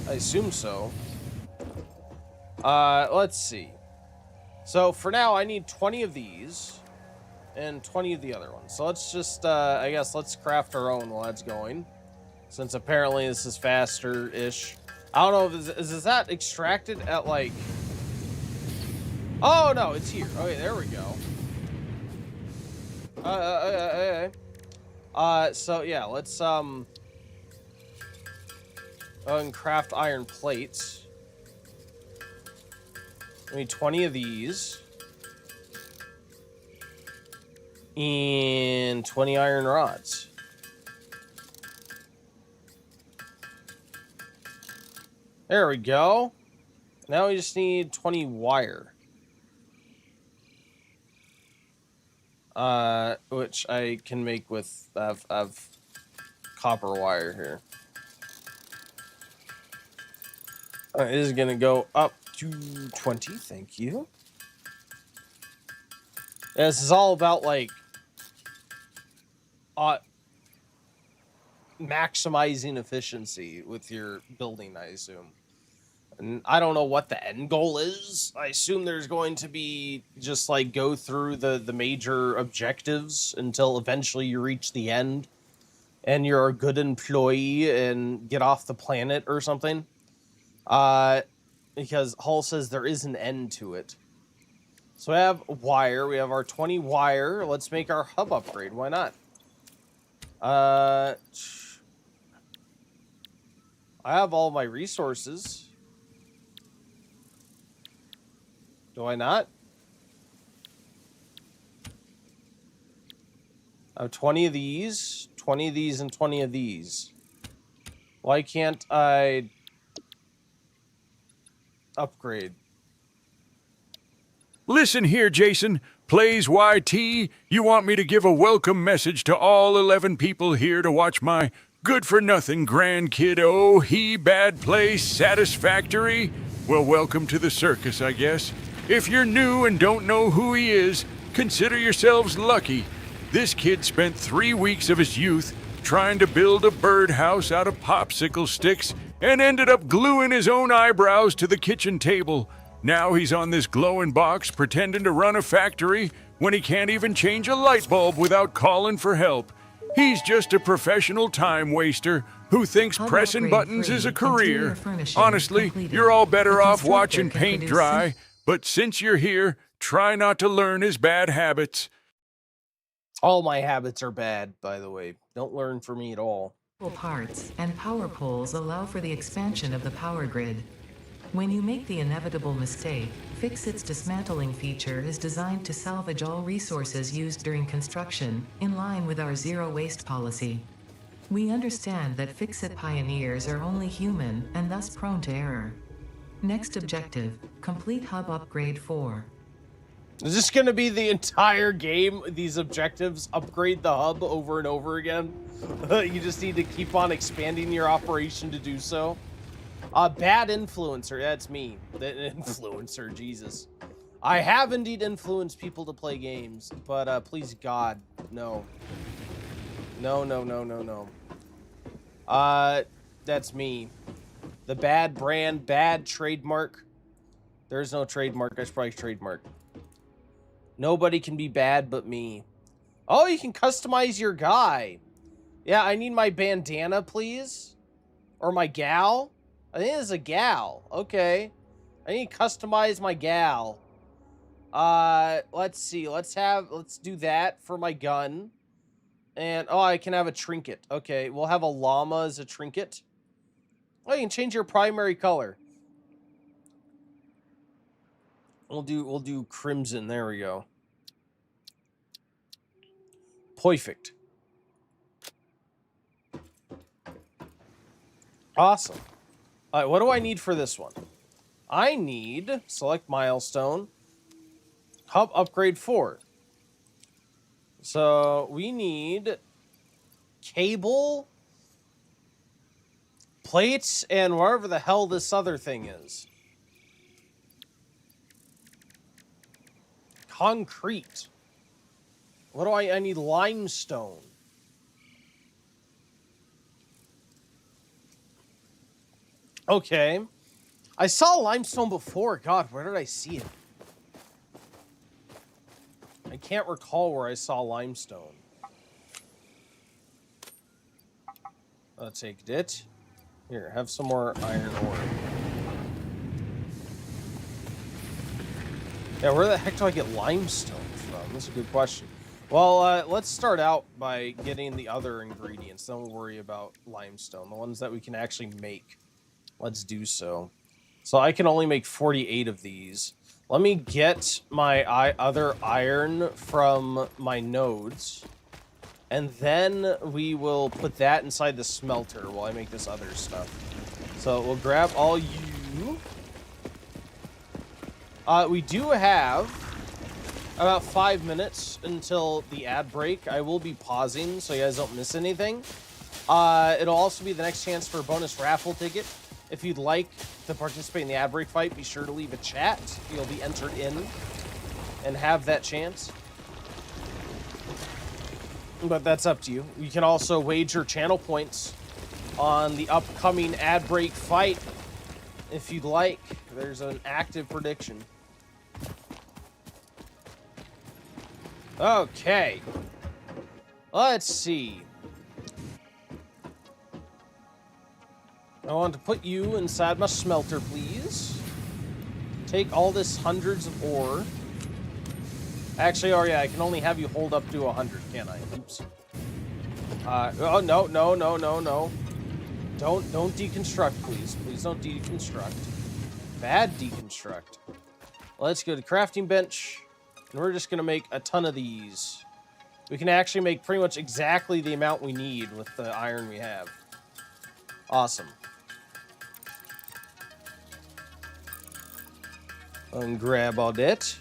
I assume so. Let's see. So for now, I need 20 of these and 20 of the other ones. So let's just, I guess, let's craft our own while that's going. Since apparently this is faster-ish. I don't know, is that extracted at, like... Oh, no, it's here. Okay, there we go. So, yeah, let's, go and craft iron plates. I need 20 of these. And 20 iron rods. There we go. Now we just need 20 wire. Which I can make with, I've copper wire here. It is gonna go up to 20, thank you. Yeah, this is all about, like, maximizing efficiency with your building, I assume. And I don't know what the end goal is. I assume there's going to be just, like, go through the major objectives until eventually you reach the end and you're a good employee and get off the planet or something. Because Hull says there is an end to it. So we have wire. We have our 20 wire. Let's make our hub upgrade. Why not? I have all my resources. Do I not? I have 20 of these, 20 of these, and 20 of these. Why can't I upgrade? Listen here, Jason. Plays YT, you want me to give a welcome message to all 11 people here to watch my good-for-nothing grandkid, oh, he bad play Satisfactory? Well, welcome to the circus, I guess. If you're new and don't know who he is, consider yourselves lucky. This kid spent 3 weeks of his youth trying to build a birdhouse out of popsicle sticks and ended up gluing his own eyebrows to the kitchen table. Now he's on this glowing box pretending to run a factory when he can't even change a light bulb without calling for help. He's just a professional time waster who thinks pressing buttons is a career. Honestly, you're all better off watching paint dry, but since you're here, try not to learn his bad habits. All my habits are bad, by the way. Don't learn from me at all. Parts and power poles allow for the expansion of the power grid. When you make the inevitable mistake, Fix-It's dismantling feature is designed to salvage all resources used during construction, in line with our zero-waste policy. We understand that Fix-It pioneers are only human and thus prone to error. Next objective, complete hub upgrade 4. Is this going to be the entire game, these objectives? Upgrade the hub over and over again? You just need to keep on expanding your operation to do so? Bad influencer. That's me. The influencer, Jesus. I have indeed influenced people to play games, but please God, no. No, no, no, no, no. That's me. The bad brand, bad trademark. There's no trademark. I should probably trademark. Nobody can be bad but me. Oh, you can customize your guy. Yeah, I need my bandana, please. Or my gal. I think it's a gal. Okay. I need to customize my gal. Let's see. Let's do that for my gun. And, oh, I can have a trinket. Okay, we'll have a llama as a trinket. Oh, you can change your primary color. We'll do crimson. There we go. Perfect. Awesome. All right, what do I need for this one? I need, select milestone, hub upgrade 4. So we need cable, plates, and wherever the hell this other thing is. Concrete. What do I need limestone. Okay. I saw limestone before. God, where did I see it? I can't recall where I saw limestone. I'll take it. Here, have some more iron ore. Yeah, where the heck do I get limestone from? That's a good question. Well, let's start out by getting the other ingredients. Don't worry about limestone. The ones that we can actually make. Let's do so. So I can only make 48 of these. Let me get my other iron from my nodes. And then we will put that inside the smelter while I make this other stuff. So we'll grab all you. We do have about 5 minutes until the ad break. I will be pausing so you guys don't miss anything. It'll also be the next chance for a bonus raffle ticket. If you'd like to participate in the ad break fight, be sure to leave a chat. You'll be entered in and have that chance. But that's up to you. You can also wager channel points on the upcoming ad break fight if you'd like. There's an active prediction. Okay. Let's see. I want to put you inside my smelter, please. Take all this hundreds of ore. Actually, oh yeah, I can only have you hold up to 100, can't I? Oops. Oh, no. Don't deconstruct, please. Please don't deconstruct. Bad deconstruct. Let's go to crafting bench. And we're just going to make a ton of these. We can actually make pretty much exactly the amount we need with the iron we have. Awesome. And grab all that.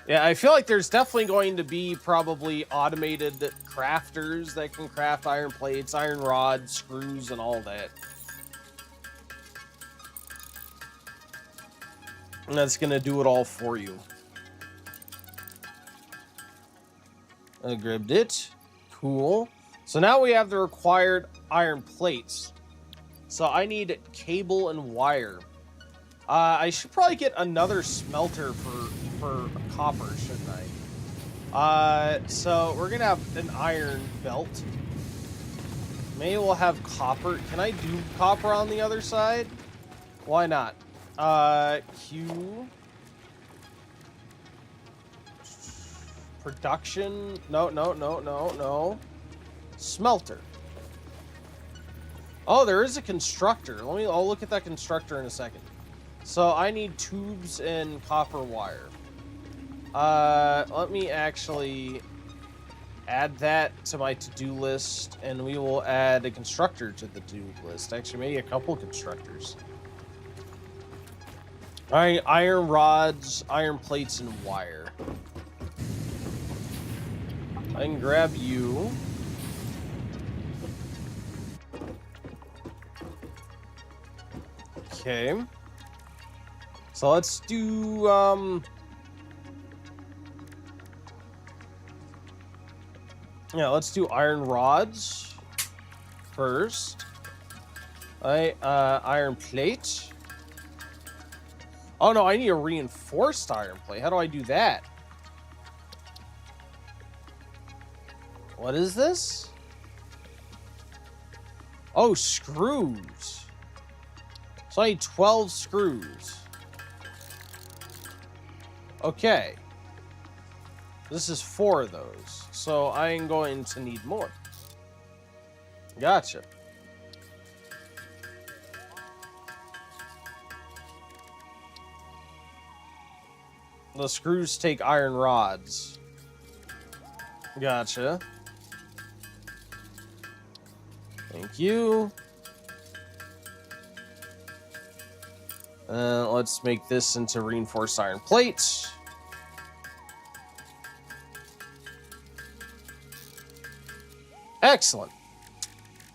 Yeah, I feel like there's definitely going to be probably automated crafters that can craft iron plates, iron rods, screws, and all that. And that's going to do it all for you. I grabbed it. Cool. So now we have the required iron plates. So I need cable and wire. I should probably get another smelter for copper, shouldn't I? So we're gonna have an iron belt. Maybe we'll have copper. Can I do copper on the other side? Why not? Q. Production. No. Smelter. Oh, there is a constructor. I'll look at that constructor in a second. So I need tubes and copper wire. Let me actually add that to my to-do list, and we will add a constructor to the to-do list. Actually, maybe a couple constructors. All right, iron rods, iron plates, and wire. I can grab you. Okay. So let's do, yeah, let's do iron rods first. Iron plate. Oh no, I need a reinforced iron plate. How do I do that? What is this? Oh, screws. So I need 12 screws. Okay. This is 4 of those. So I'm going to need more. Gotcha. The screws take iron rods. Gotcha. Thank you. Let's make this into reinforced iron plates. Excellent.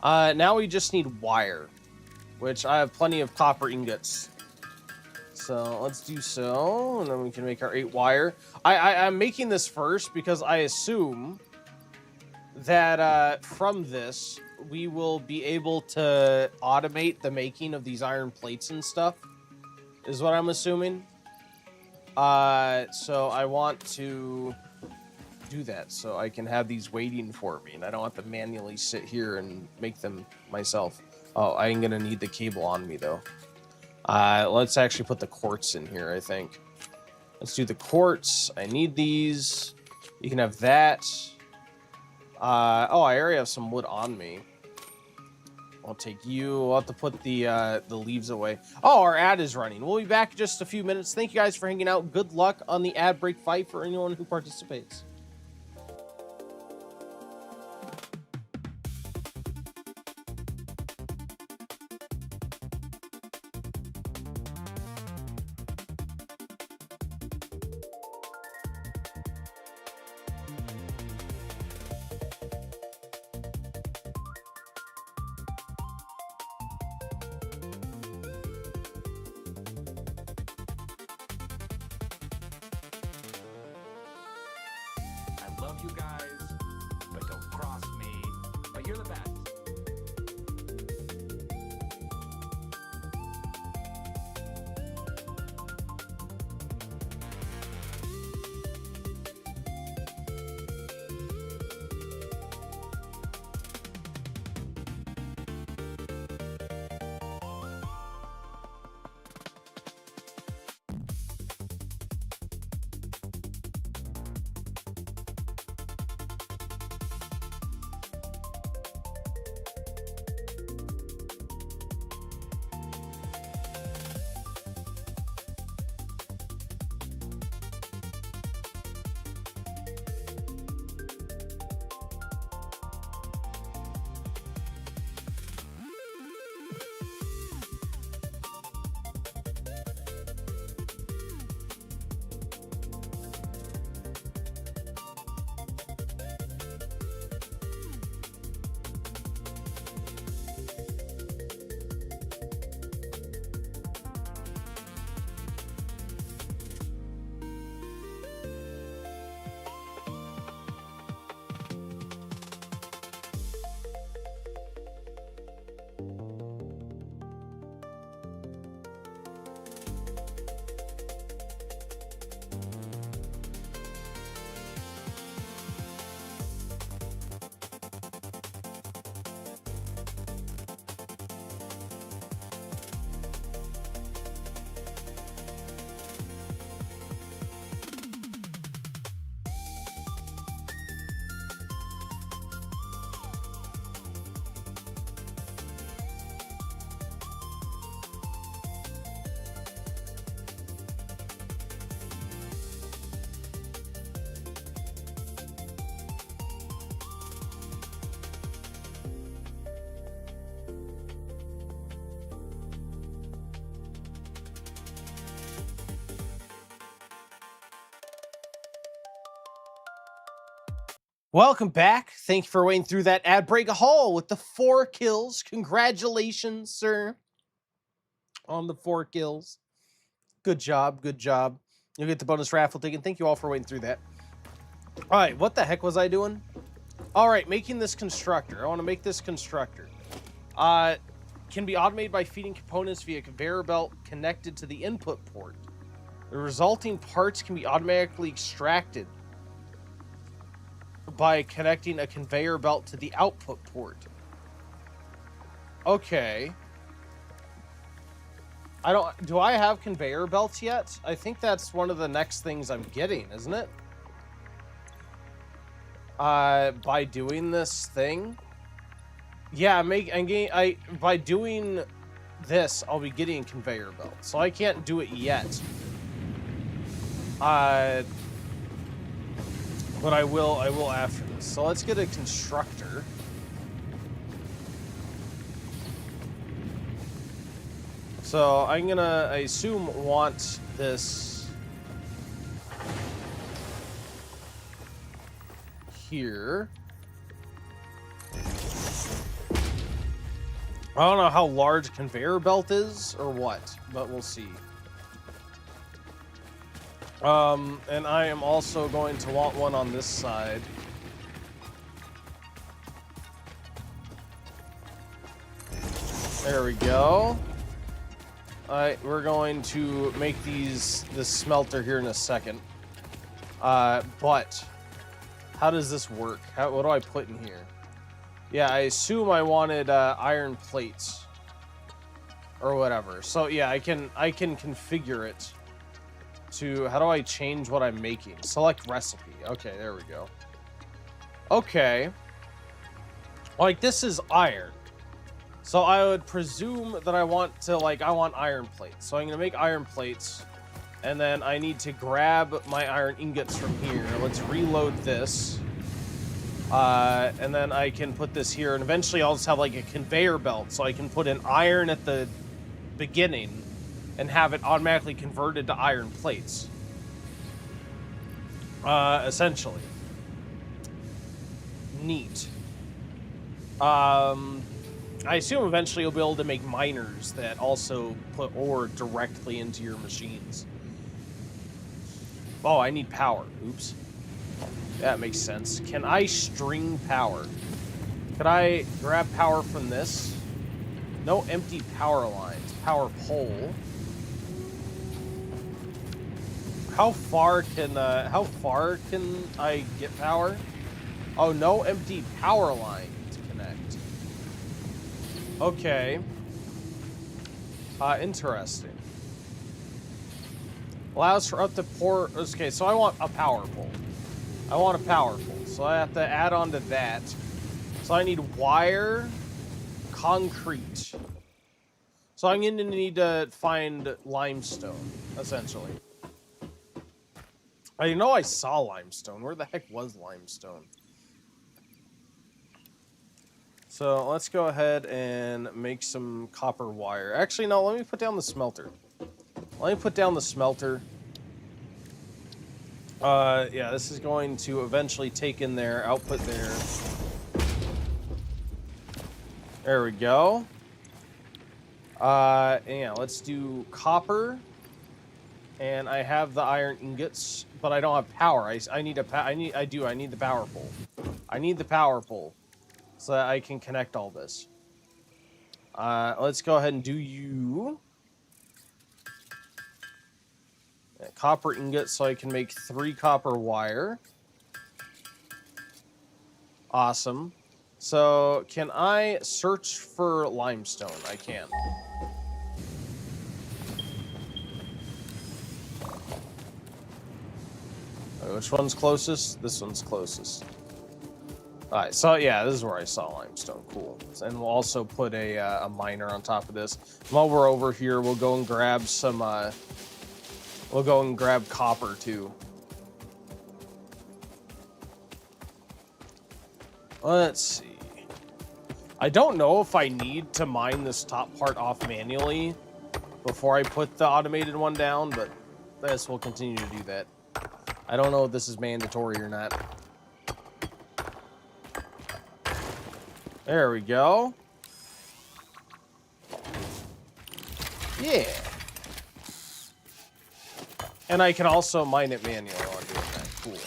Now we just need wire, which I have plenty of copper ingots. So let's do so, and then we can make our 8 wire. I'm making this first because I assume that from this, we will be able to automate the making of these iron plates and stuff, is what I'm assuming. So I want to do that so I can have these waiting for me, and I don't have to manually sit here and make them myself. Oh, I'm gonna need the cable on me though. Let's actually put the quartz in here, I think. Let's do the quartz. I need these. You can have that. Oh, I already have some wood on me. I'll take you. I'll have to put the leaves away. Oh, our ad is running. We'll be back in just a few minutes. Thank you guys for hanging out. Good luck on the ad break fight for anyone who participates. I love you guys, but don't cross me. But you're the best. Welcome back. Thank you for waiting through that ad break haul with the 4 kills. Congratulations, sir, on the 4 kills. Good job. Good job. You'll get the bonus raffle ticket. Thank you all for waiting through that. All right, what the heck was I doing? All right, making this constructor. I want to make this constructor. Can be automated by feeding components via conveyor belt connected to the input port. The resulting parts can be automatically extracted by connecting a conveyor belt to the output port. Okay. Do I have conveyor belts yet? I think that's one of the next things I'm getting, isn't it? By doing this thing? Yeah, by doing this, I'll be getting a conveyor belt. So I can't do it yet. But I will after this. So let's get a constructor. So I'm gonna, I assume, want this here. I don't know how large conveyor belt is or what, but we'll see. And I am also going to want one on this side. There we go. Alright, we're going to make this smelter here in a second. But how does this work? What do I put in here? Yeah, I assume I wanted iron plates or whatever. So yeah, I can configure it to, how do I change what I'm making? Select recipe. Okay, there we go. Okay. Like, this is iron. So I would presume that I want iron plates. So I'm gonna make iron plates, and then I need to grab my iron ingots from here. Let's reload this. And then I can put this here, and eventually I'll just have like a conveyor belt, so I can put an iron at the beginning and have it automatically converted to iron plates. Essentially. Neat. I assume eventually you'll be able to make miners that also put ore directly into your machines. Oh, I need power. Oops. That makes sense. Can I string power? Could I grab power from this? No empty power lines. Power pole. How far can I get power? Oh, no empty power line to connect. Okay. Interesting. Allows for up to 4. Okay, so I want a power pole. I want a power pole, so I have to add on to that. So I need wire, concrete. So I'm going to need to find limestone, essentially. I know I saw limestone. Where the heck was limestone? So let's go ahead and make some copper wire. Actually, no, let me put down the smelter. Let me put down the smelter. Yeah, this is going to eventually take in their output there. There we go. Yeah, let's do copper. And I have the iron ingots, but I don't have power. I need the power pole. I need the power pole so that I can connect all this. Let's go ahead and do you. Copper ingot, so I can make 3 copper wire. Awesome. So, can I search for limestone? I can. Which one's closest? This one's closest. Alright, so yeah, this is where I saw limestone. Cool. And we'll also put a miner on top of this. While we're over here, we'll go and grab some, we'll go and grab copper, too. Let's see. I don't know if I need to mine this top part off manually before I put the automated one down, but I guess we'll continue to do that. I don't know if this is mandatory or not. There we go. Yeah. And I can also mine it manually while I'm doing that. Cool.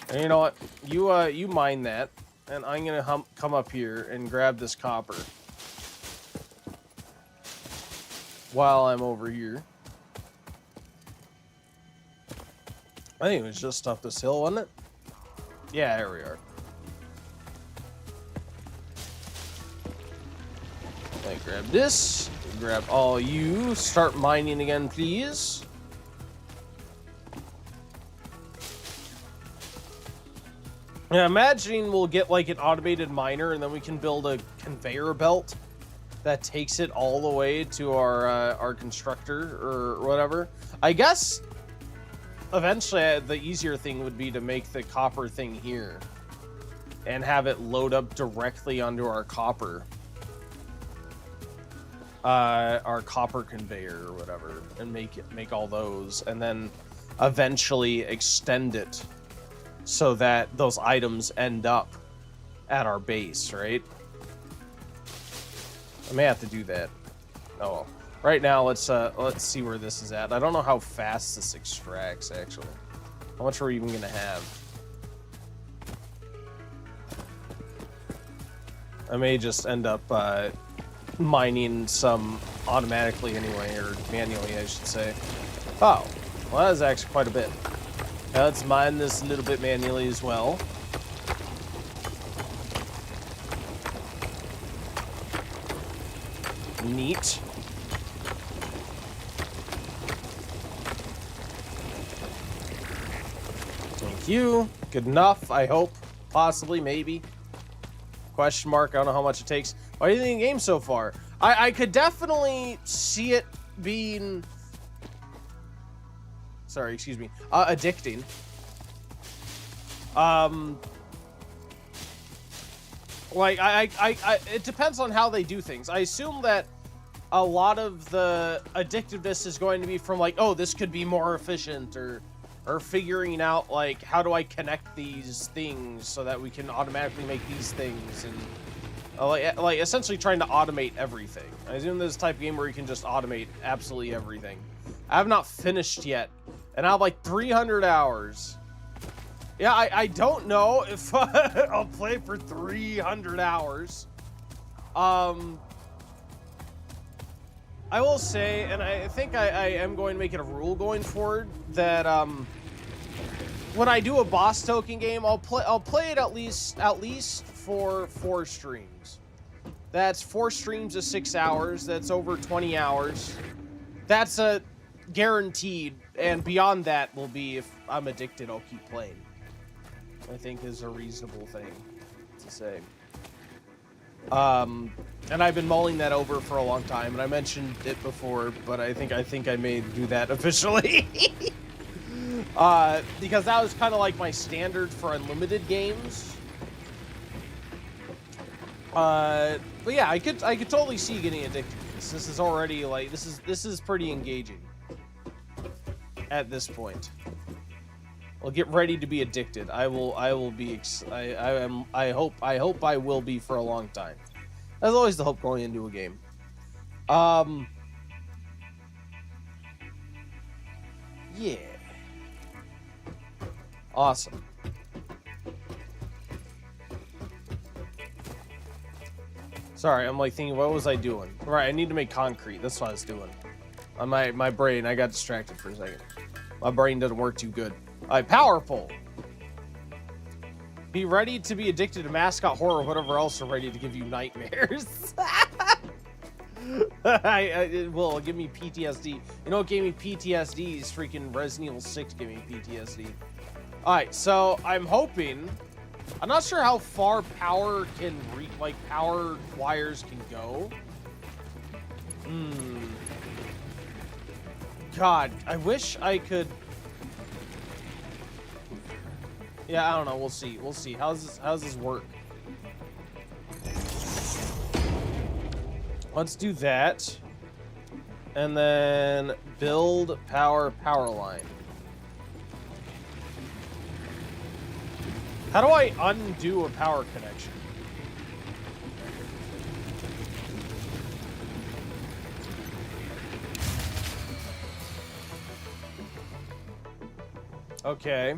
And you know what? You mine that, and I'm gonna come up here and grab this copper while I'm over here. I think it was just up this hill, wasn't it? Yeah, there we are. I grab this. Grab all you. Start mining again, please. Yeah, imagining we'll get like an automated miner, and then we can build a conveyor belt that takes it all the way to our constructor or whatever. I guess eventually, the easier thing would be to make the copper thing here and have it load up directly onto our copper conveyor or whatever, and make all those, and then eventually extend it so that those items end up at our base, right? I may have to do that. Oh well. Right now, let's see where this is at. I don't know how fast this extracts, actually. How much are we even gonna have? I may just end up mining some automatically anyway, or manually, I should say. Oh, well, that is actually quite a bit. Now let's mine this a little bit manually as well. Neat. Thank you. Good enough, I hope. Possibly, maybe. Question mark, I don't know how much it takes. What do you think of the game so far? I could definitely see it being... Sorry, excuse me. Addicting. Like, it depends on how they do things. I assume that a lot of the addictiveness is going to be from, like, oh, this could be more efficient, or figuring out, like, how do I connect these things so that we can automatically make these things, and like essentially trying to automate everything. I assume this is the type of game where you can just automate absolutely everything. I have not finished yet, and I have like 300 hours. Yeah, I don't know if I'll play for 300 hours. I will say, and I think I am going to make it a rule going forward, that when I do a boss token game, I'll play it at least for 4 streams. That's 4 streams of 6 hours. That's over 20 hours. That's a guaranteed, and beyond that will be, if I'm addicted, I'll keep playing. I think is a reasonable thing to say. And I've been mulling that over for a long time, and I mentioned it before, but I think I may do that officially. Because that was kind of like my standard for unlimited games. But yeah, I could totally see getting addicted to this. This is already like this is pretty engaging at this point. Well, get ready to be addicted. I will be. I hope I will be for a long time. That's always the hope going into a game. Yeah. Awesome. Sorry, I'm like thinking, what was I doing? Right, I need to make concrete. That's what I was doing. On my brain, I got distracted for a second. My brain doesn't work too good. Alright, power pole. Be ready to be addicted to mascot horror or whatever else are ready to give you nightmares. It will give me PTSD. You know what gave me PTSD is freaking Resident Evil 6 gave me PTSD. Alright, so I'm hoping... I'm not sure how far power can reach, like power wires can go. God, I wish I could... Yeah, I don't know. We'll see. We'll see. How's this work? Let's do that. And then build power line. How do I undo a power connection? Okay.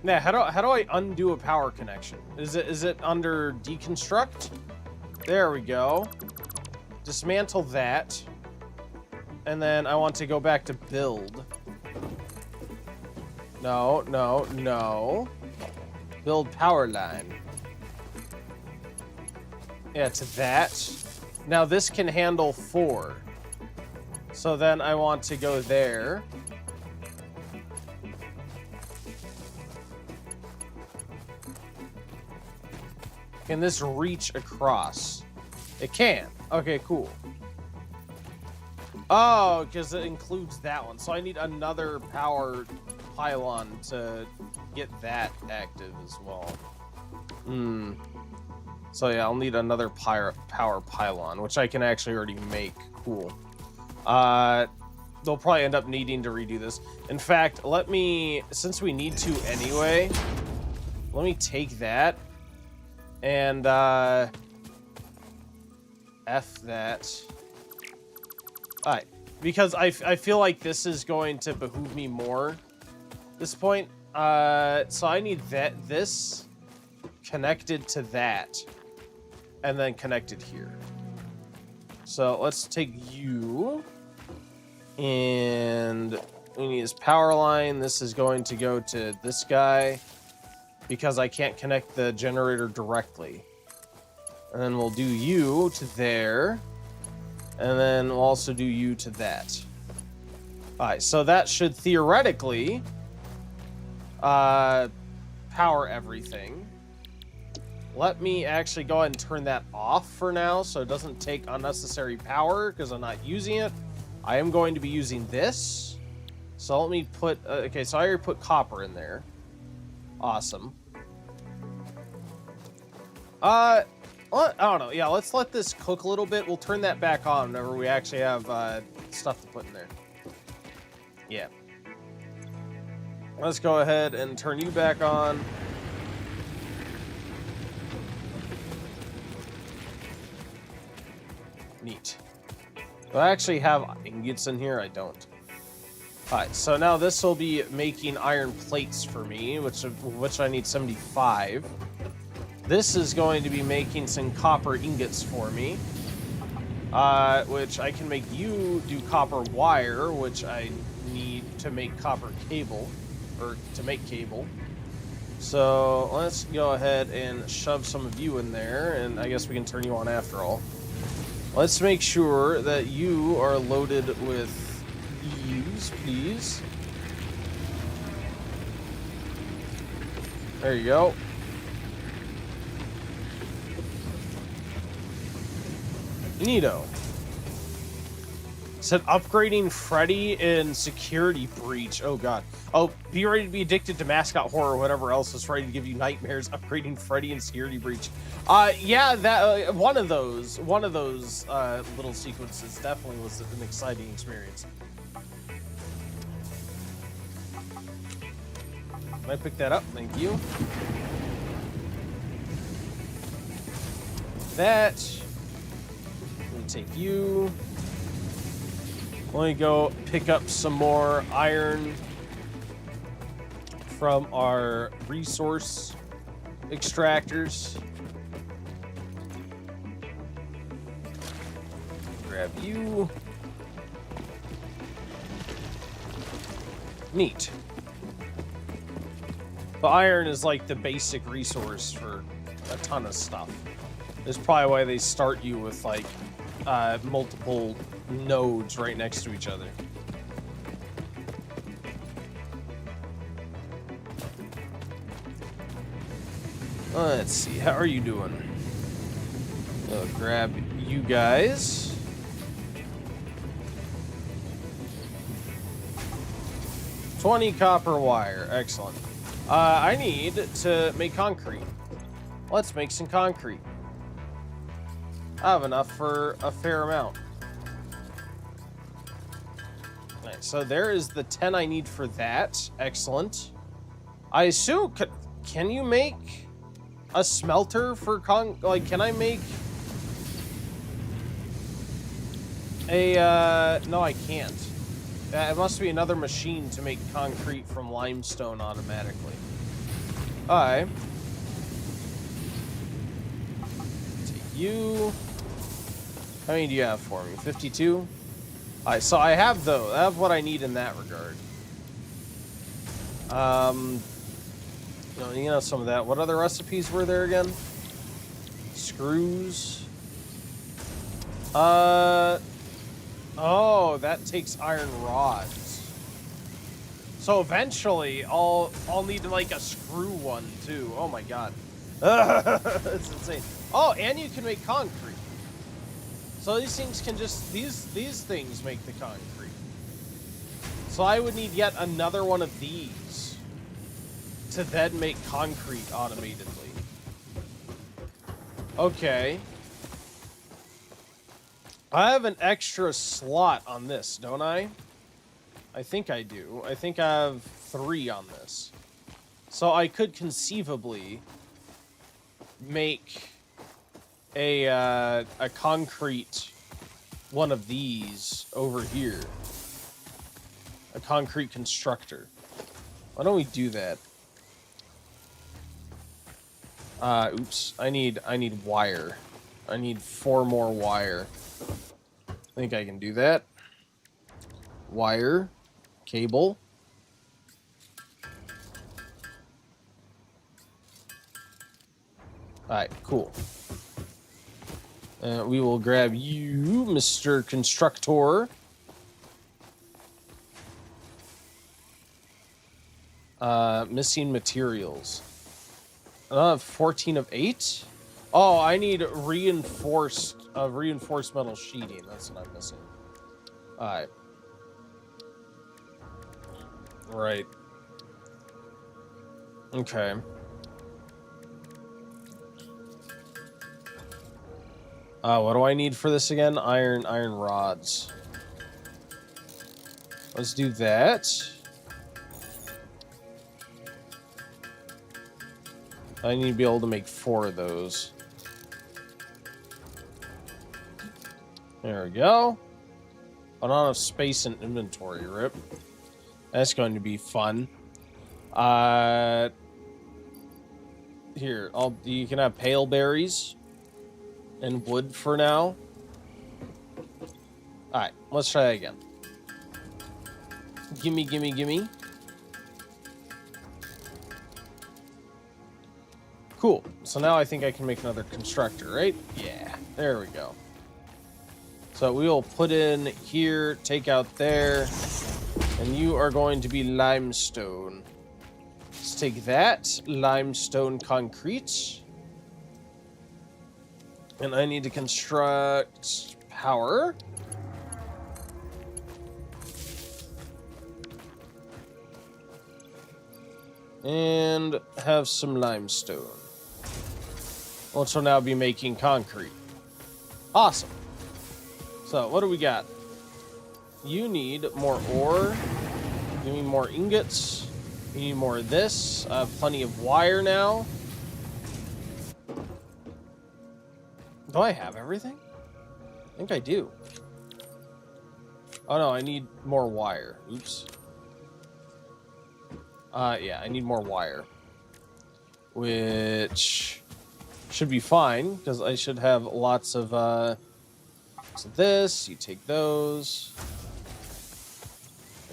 Now, how do I undo a power connection? Is it under deconstruct? There we go. Dismantle that. And then I want to go back to build. No, no, no. Build power line. Yeah, to that. Now this can handle 4. So then I want to go there. Can this reach across? It can. Okay, cool. Oh, because it includes that one. So I need another power pylon to get that active as well. So yeah, I'll need another power pylon, which I can actually already make. Cool. They'll probably end up needing to redo this. In fact, let me, since we need to anyway, let me take that and F that. All right, because I feel like this is going to behoove me more at this point. So I need this connected to that, and then connected here. So let's take you, and we need his power line. This is going to go to this guy because I can't connect the generator directly. And then we'll do you to there. And then we'll also do you to that. All right, so that should theoretically power everything. Let me actually go ahead and turn that off for now so it doesn't take unnecessary power because I'm not using it. I am going to be using this. So let me put, okay, so I already put copper in there. Awesome. I don't know. Yeah, let's let this cook a little bit. We'll turn that back on whenever we actually have stuff to put in there. Yeah. Let's go ahead and turn you back on. Neat. Do I actually have ingots in here? I don't. Alright, so now this will be making iron plates for me, which I need 75. This is going to be making some copper ingots for me, which I can make you do copper wire, which I need to make copper cable, or to make cable. So let's go ahead and shove some of you in there, and I guess we can turn you on after all. Let's make sure that you are loaded with these, please. There you go. Neato. Said upgrading Freddy in Security Breach. Oh god. Oh, be ready to be addicted to mascot horror or whatever else is ready to give you nightmares. Upgrading Freddy in Security Breach. Yeah, that one of those little sequences definitely was an exciting experience. Can I pick that up? Thank you. That. Take you. Let me go pick up some more iron from our resource extractors. Grab you. Neat. The iron is like the basic resource for a ton of stuff. That's probably why they start you with like multiple nodes right next to each other. Let's see, how are you doing? I'll grab you guys. $20 copper wire, excellent. I need to make concrete. Let's make some concrete. I have enough for a fair amount. Alright, so there is the 10 I need for that. Excellent. I assume, can you make a smelter for can I make a, no I can't. It must be another machine to make concrete from limestone automatically. Alright. Take you. How many do you have for me? 52? Alright, so I have what I need in that regard. You know some of that. What other recipes were there again? Screws. Oh, that takes iron rods. So eventually, I'll need like a screw one too. Oh my god, that's insane. Oh, and you can make concrete. So these things can just, these things make the concrete. So I would need yet another one of these to then make concrete automatedly. Okay. I have an extra slot on this, don't I? I think I do. I think I have 3 on this. So I could conceivably make a concrete one of these over here. A concrete constructor. Why don't we do that? Oops. I need wire. I need 4 more wire. I think I can do that. Wire. Cable. Alright, cool. We will grab you, Mr. Constructor. Missing materials. 14 of 8? Oh, I need reinforced metal sheeting. That's what I'm missing. Alright. Right. Okay. What do I need for this again? Iron rods. Let's do that. I need to be able to make 4 of those. There we go. I don't have space in inventory, rip. That's going to be fun. Here, you can have pale berries and wood for now. Alright, let's try that again. Gimme, gimme, gimme. Cool. So now I think I can make another constructor, right? Yeah, there we go. So we will put in here, take out there, and you are going to be limestone. Let's take that, limestone concrete. And I need to construct power. And have some limestone. Which will now be making concrete. Awesome. So, what do we got? You need more ore. You need more ingots. You need more of this. I have plenty of wire now. Do I have everything? I think I do. Oh no, I need more wire. Oops. Yeah, I need more wire. Which should be fine, because I should have lots of, so this, you take those.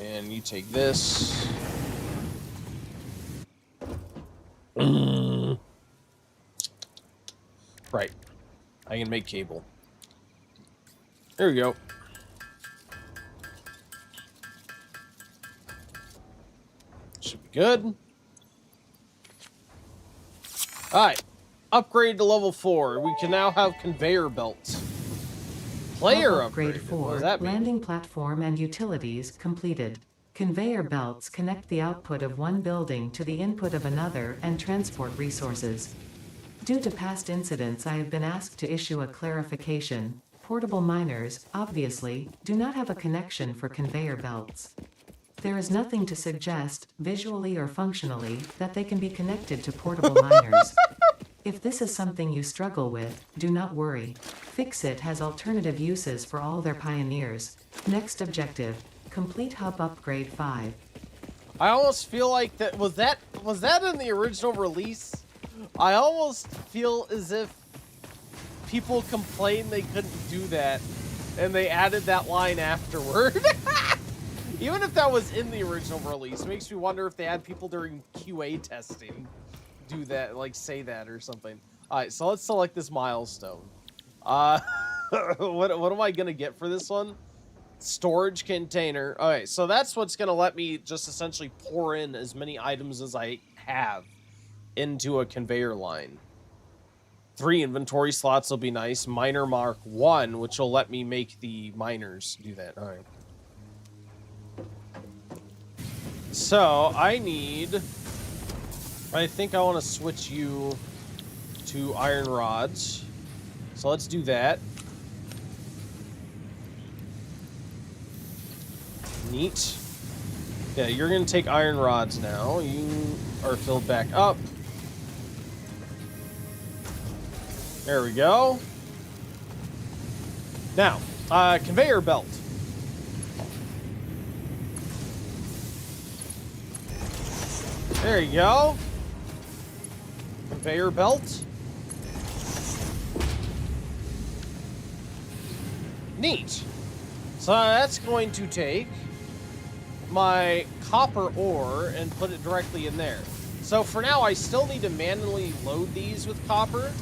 And you take this. Right. I can make cable. There we go. Should be good. Alright. Upgrade to level 4. We can now have conveyor belts. Player upgrade. Upgrade 4. What does that mean? Landing platform and utilities completed. Conveyor belts connect the output of one building to the input of another and transport resources. Due to past incidents, I have been asked to issue a clarification. Portable miners, obviously, do not have a connection for conveyor belts. There is nothing to suggest, visually or functionally, that they can be connected to portable miners. If this is something you struggle with, do not worry. Fixit has alternative uses for all their pioneers. Next objective, complete hub upgrade 5. I almost feel like that was that in the original release? I almost feel as if people complained they couldn't do that, and they added that line afterward. Even if that was in the original release, it makes me wonder if they had people during QA testing do that, like say that or something. All right, so let's select this milestone. What am I gonna get for this one? Storage container. Okay, so that's what's gonna let me just essentially pour in as many items as I have into a conveyor line. 3 inventory slots will be nice. Miner mark 1, which will let me make the miners do that. All right. So I think I want to switch you to iron rods. So let's do that. Neat. Yeah, you're going to take iron rods now. You are filled back up. There we go. Now, conveyor belt. There you go. Conveyor belt. Neat. So that's going to take my copper ore and put it directly in there. So for now, I still need to manually load these with copper.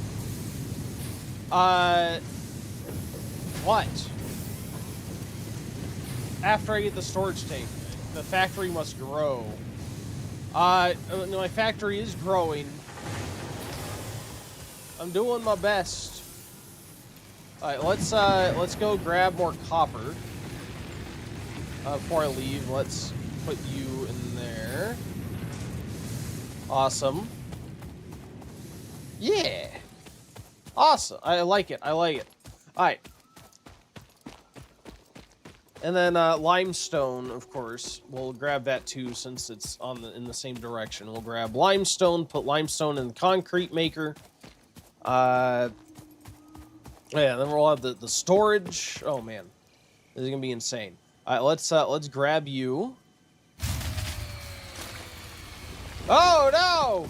What? After I get the storage tank, the factory must grow. My factory is growing. I'm doing my best. All right, let's go grab more copper. Before I leave, let's put you in there. Awesome. Yeah. Awesome. I like it. I like it. All right. And then limestone, of course. We'll grab that too, since it's in the same direction. We'll grab limestone, put limestone in the concrete maker. Yeah, then we'll have the storage. Oh man, this is gonna be insane. All right, let's grab you. Oh no,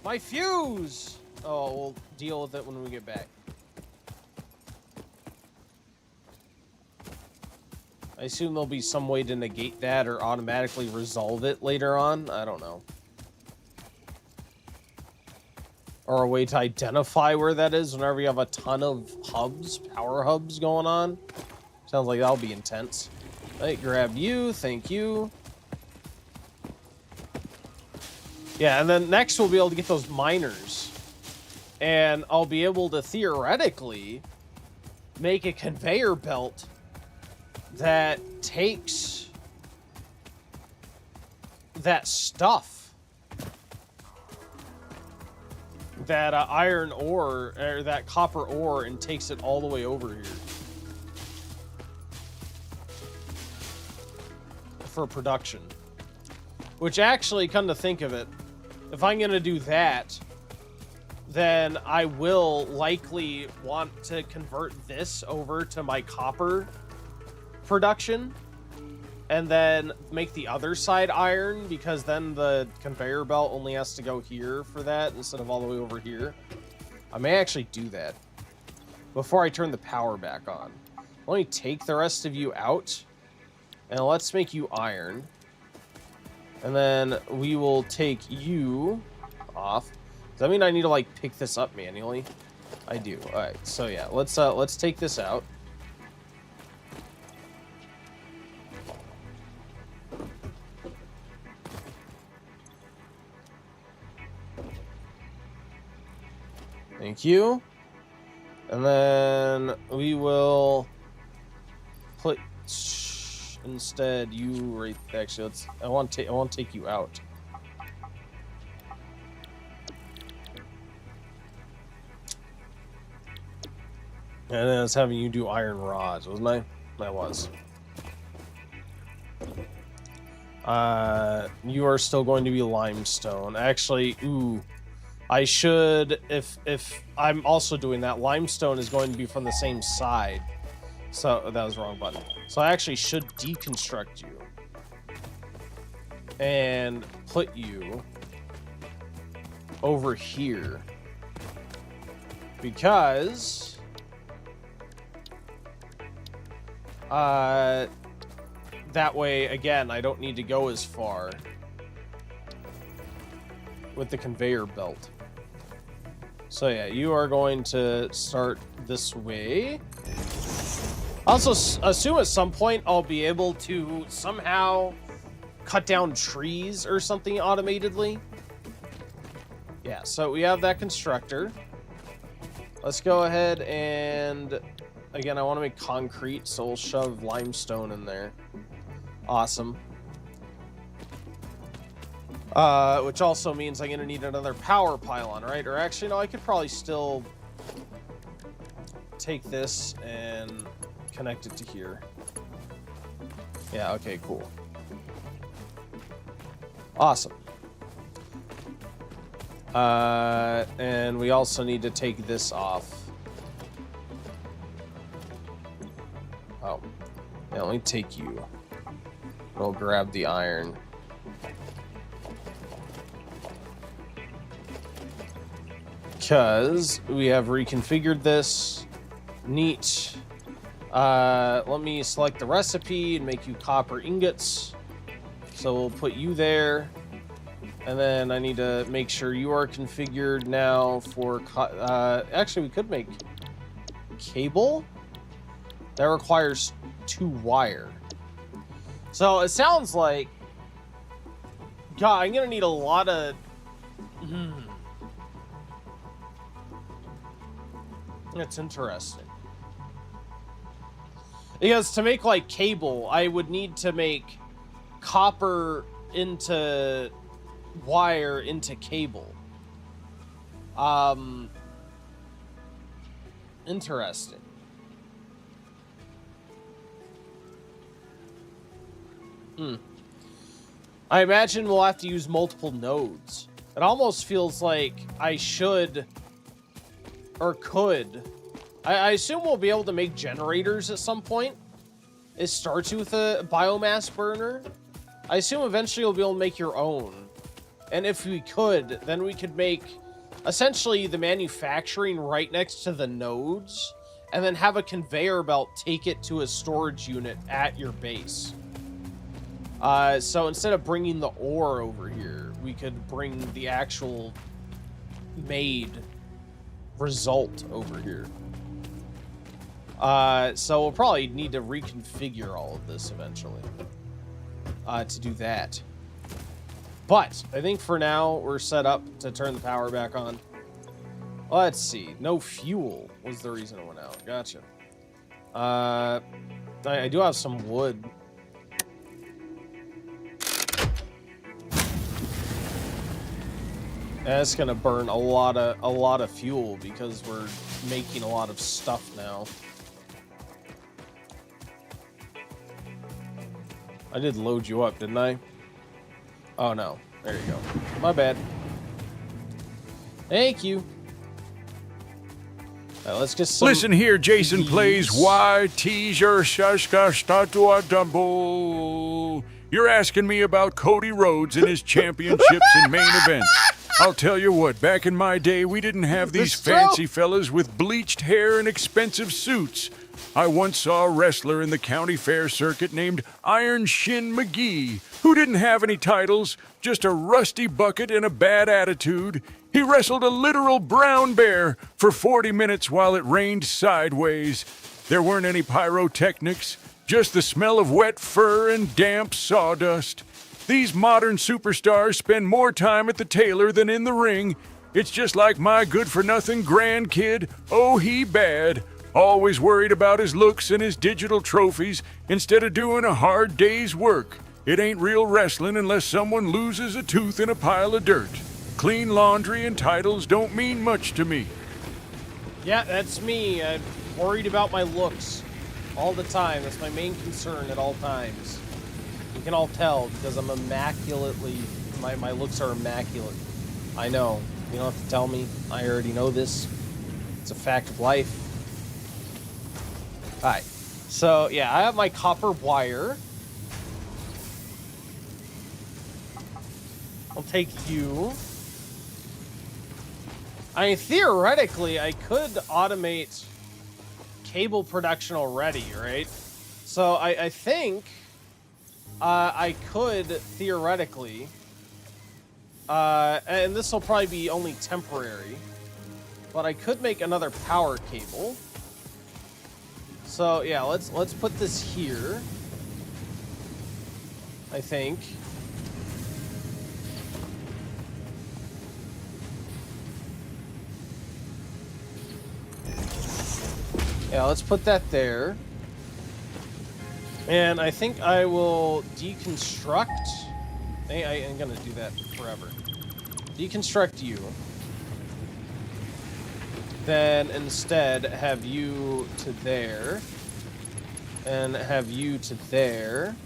my fuse. Oh, we'll deal with it when we get back. I assume there'll be some way to negate that or automatically resolve it later on. I don't know. Or a way to identify where that is whenever you have a ton of hubs, power hubs going on. Sounds like that'll be intense. Right, grab you. Thank you. Yeah, and then next we'll be able to get those miners. And I'll be able to theoretically make a conveyor belt that takes that stuff, that iron ore, or that copper ore, and takes it all the way over here for production. Which actually, come to think of it, if I'm gonna do that, then I will likely want to convert this over to my copper production and then make the other side iron, because then the conveyor belt only has to go here for that instead of all the way over here. I may actually do that before I turn the power back on. Let me take the rest of you out and let's make you iron, and then we will take you off. Does that mean I need to like pick this up manually? I do. All right, so yeah, let's take this out. Thank you. And then we will put instead you right. Actually, I want to take you out. And then I was having you do iron rods, wasn't I? I was. You are still going to be limestone. Actually, ooh. I should, if I'm also doing that, limestone is going to be from the same side. So, that was the wrong button. So I actually should deconstruct you. And put you over here. Because that way, again, I don't need to go as far with the conveyor belt. So yeah, you are going to start this way. Also, assume at some point I'll be able to somehow cut down trees or something automatedly. Yeah, so we have that constructor. Let's go ahead and, again, I want to make concrete, so we'll shove limestone in there. Awesome. Which also means I'm going to need another power pylon, right? Or actually, no, I could probably still take this and connect it to here. Yeah, okay, cool. Awesome. And we also need to take this off. Oh. Yeah, let me take you. We'll grab the iron. Because we have reconfigured this. Neat. Let me select the recipe and make you copper ingots. So we'll put you there. And then I need to make sure you are configured now for... actually, we could make cable. That requires 2 wire. So it sounds like... God, I'm going to need a lot of... That's interesting. Because to make, like, cable, I would need to make copper into wire into cable. Interesting. I imagine we'll have to use multiple nodes. It almost feels like I should... or could. I assume we'll be able to make generators at some point. It starts with a biomass burner. I assume eventually you'll be able to make your own. And if we could, then we could make essentially the manufacturing right next to the nodes, and then have a conveyor belt take it to a storage unit at your base. So instead of bringing the ore over here, we could bring the actual made result over here. So we'll probably need to reconfigure all of this eventually to do that. But I think for now we're set up to turn the power back on. Let's see. No fuel was the reason it went out. Gotcha. I do have some wood. And it's gonna burn a lot of fuel because we're making a lot of stuff now. I did load you up, didn't I? Oh no, there you go. My bad. Thank you. All right, let's get some. Listen here, Jason these. plays YT Shashka Statua Dumbo. You're asking me about Cody Rhodes and his championships and main events. I'll tell you what, back in my day, we didn't have these fancy fellas with bleached hair and expensive suits. I once saw a wrestler in the county fair circuit named Iron Shin McGee, who didn't have any titles, just a rusty bucket and a bad attitude. He wrestled a literal brown bear for 40 minutes while it rained sideways. There weren't any pyrotechnics, just the smell of wet fur and damp sawdust. These modern superstars spend more time at the tailor than in the ring. It's just like my good-for-nothing grandkid, oh he bad, always worried about his looks and his digital trophies instead of doing a hard day's work. It ain't real wrestling unless someone loses a tooth in a pile of dirt. Clean laundry and titles don't mean much to me. Yeah, that's me. I'm worried about my looks all the time. That's my main concern at all times. You can all tell because I'm immaculately, my looks are immaculate. I know. You don't have to tell me. I already know this. It's a fact of life. Alright. So, yeah, I have my copper wire. I'll take you. I mean, theoretically, I could automate cable production already, right? So, I think... I could, theoretically, and this will probably be only temporary, but I could make another power cable. So, yeah, let's put this here, I think. Yeah, let's put that there. And I think I will deconstruct. I'm gonna do that forever. Deconstruct you. Then instead have you to there. And have you to there.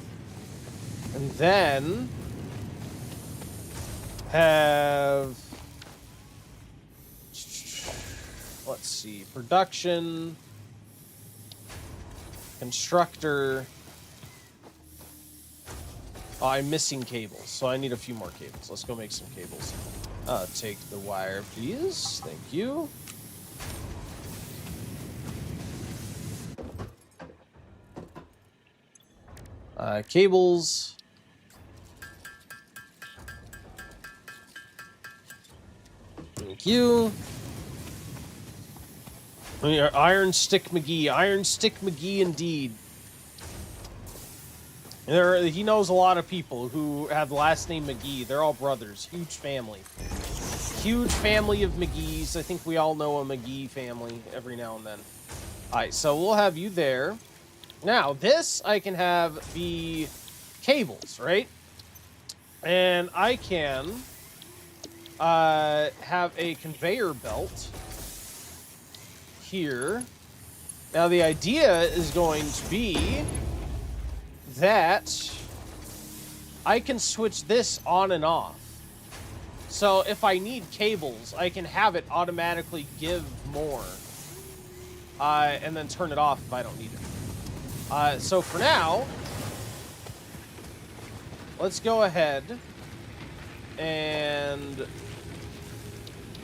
And then have, let's see, production, constructor. Oh, I'm missing cables, so I need a few more cables. Let's go make some cables. Take the wire, please. Thank you. Cables. Thank you. Iron Stick McGee. Iron Stick McGee indeed. He knows a lot of people who have the last name McGee. They're all brothers. Huge family. Huge family of McGees. I think we all know a McGee family every now and then. Alright, so we'll have you there. Now, this I can have be cables, right? And I can have a conveyor belt here. Now, the idea is going to be that I can switch this on and off. So if I need cables, I can have it automatically give more. And then turn it off if I don't need it. So for now, let's go ahead and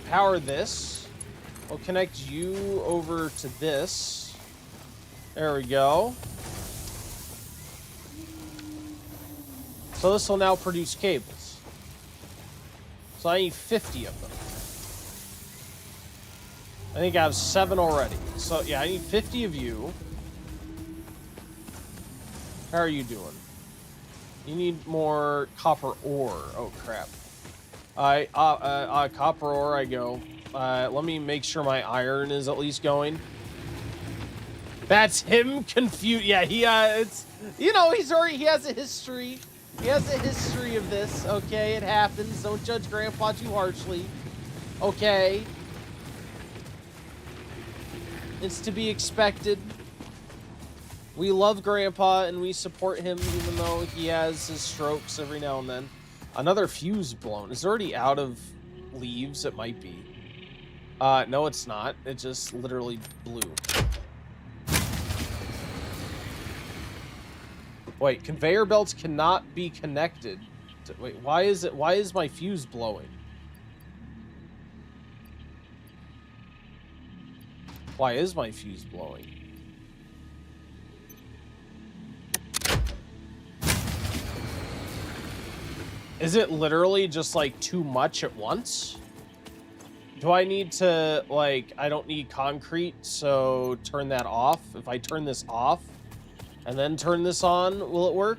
power this. We'll connect you over to this. There we go. So this will now produce cables. So I need 50 of them. I think I have 7 already. So yeah, I need 50 of you. How are you doing? You need more copper ore. Oh crap. Copper ore I go. Let me make sure my iron is at least going. That's him confused. Yeah, it's, you know, he has a history. He has a history of this, okay? It happens. Don't judge Grandpa too harshly. Okay. It's to be expected. We love Grandpa and we support him even though he has his strokes every now and then. Another fuse blown. Is it already out of leaves? It might be. No, it's not. It just literally blew. Wait, conveyor belts cannot be connected. Wait, why is my fuse blowing? Why is my fuse blowing? Is it literally just like too much at once? Do I need to, like, I don't need concrete, so turn that off? If I turn this off and then turn this on, will it work?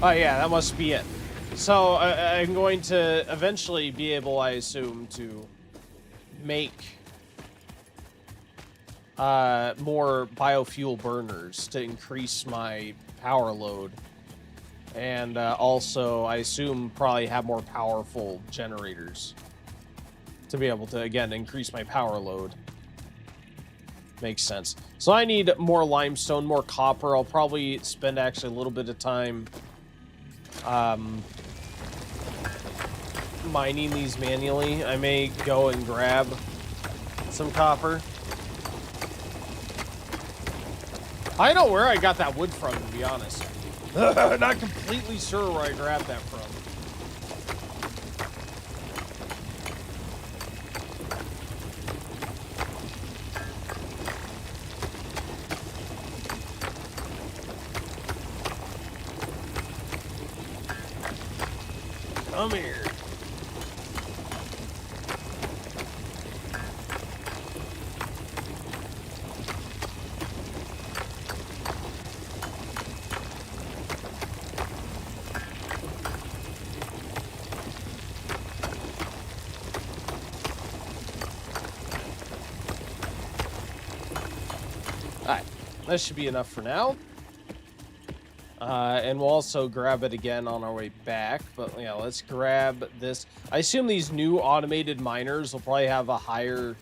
Oh yeah, that must be it. So I'm going to eventually be able, I assume, to make more biofuel burners to increase my power load. And also, I assume, probably have more powerful generators to be able to, again, increase my power load. Makes sense. So I need more limestone, more copper. I'll probably spend actually a little bit of time mining these manually. I may go and grab some copper. I know where I got that wood from, to be honest. Not completely sure where I grabbed that from. Come here. Alright, that should be enough for now. And we'll also grab it again on our way back. But yeah, let's grab this. I assume these new automated miners will probably have a higher...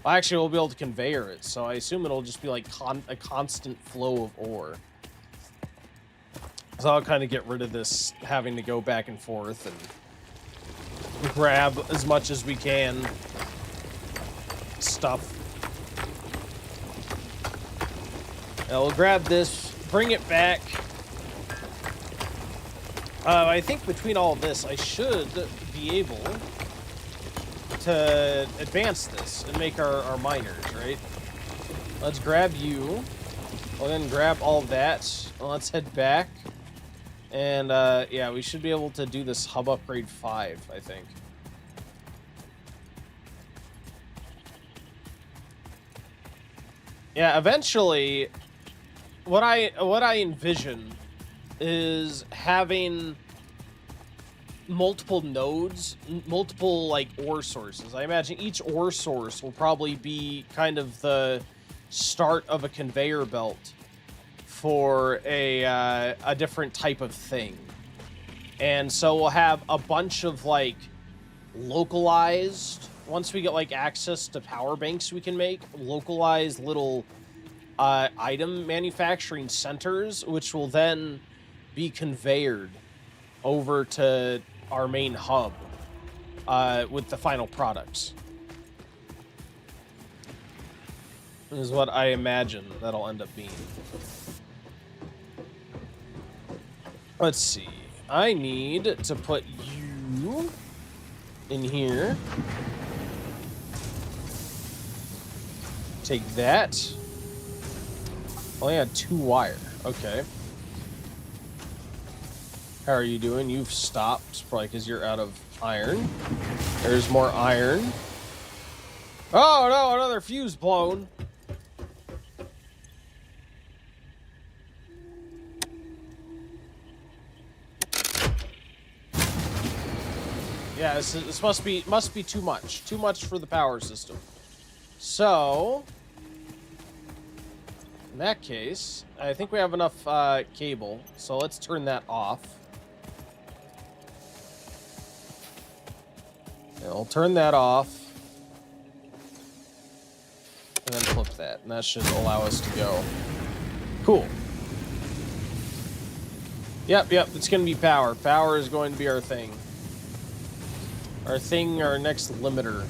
Well, actually, we'll be able to conveyor it. So I assume it'll just be like a constant flow of ore. So I'll kind of get rid of this having to go back and forth and grab as much as we can stuff. Now we'll grab this, bring it back. I think between all of this, I should be able to advance this and make our miners, right? Let's grab you. We'll then grab all of that. Let's head back. And, yeah, we should be able to do this hub upgrade 5, I think. Yeah, eventually, what I envision is having multiple nodes, multiple, like, ore sources. I imagine each ore source will probably be kind of the start of a conveyor belt for a different type of thing. And so we'll have a bunch of, like, localized, once we get, like, access to power banks we can make, localized little item manufacturing centers, which will then be conveyed over to our main hub with the final products. Is what I imagine that'll end up being. Let's see. I need to put you in here. Take that. Only had 2 wire. Okay. How are you doing? You've stopped, probably because you're out of iron. There's more iron. Oh no, another fuse blown. Yeah, this must be too much. Too much for the power system. So, in that case, I think we have enough cable. So let's turn that off. And we'll turn that off. And then flip that. And that should allow us to go. Cool. Yep, it's going to be power. Power is going to be our thing. Our next limiter.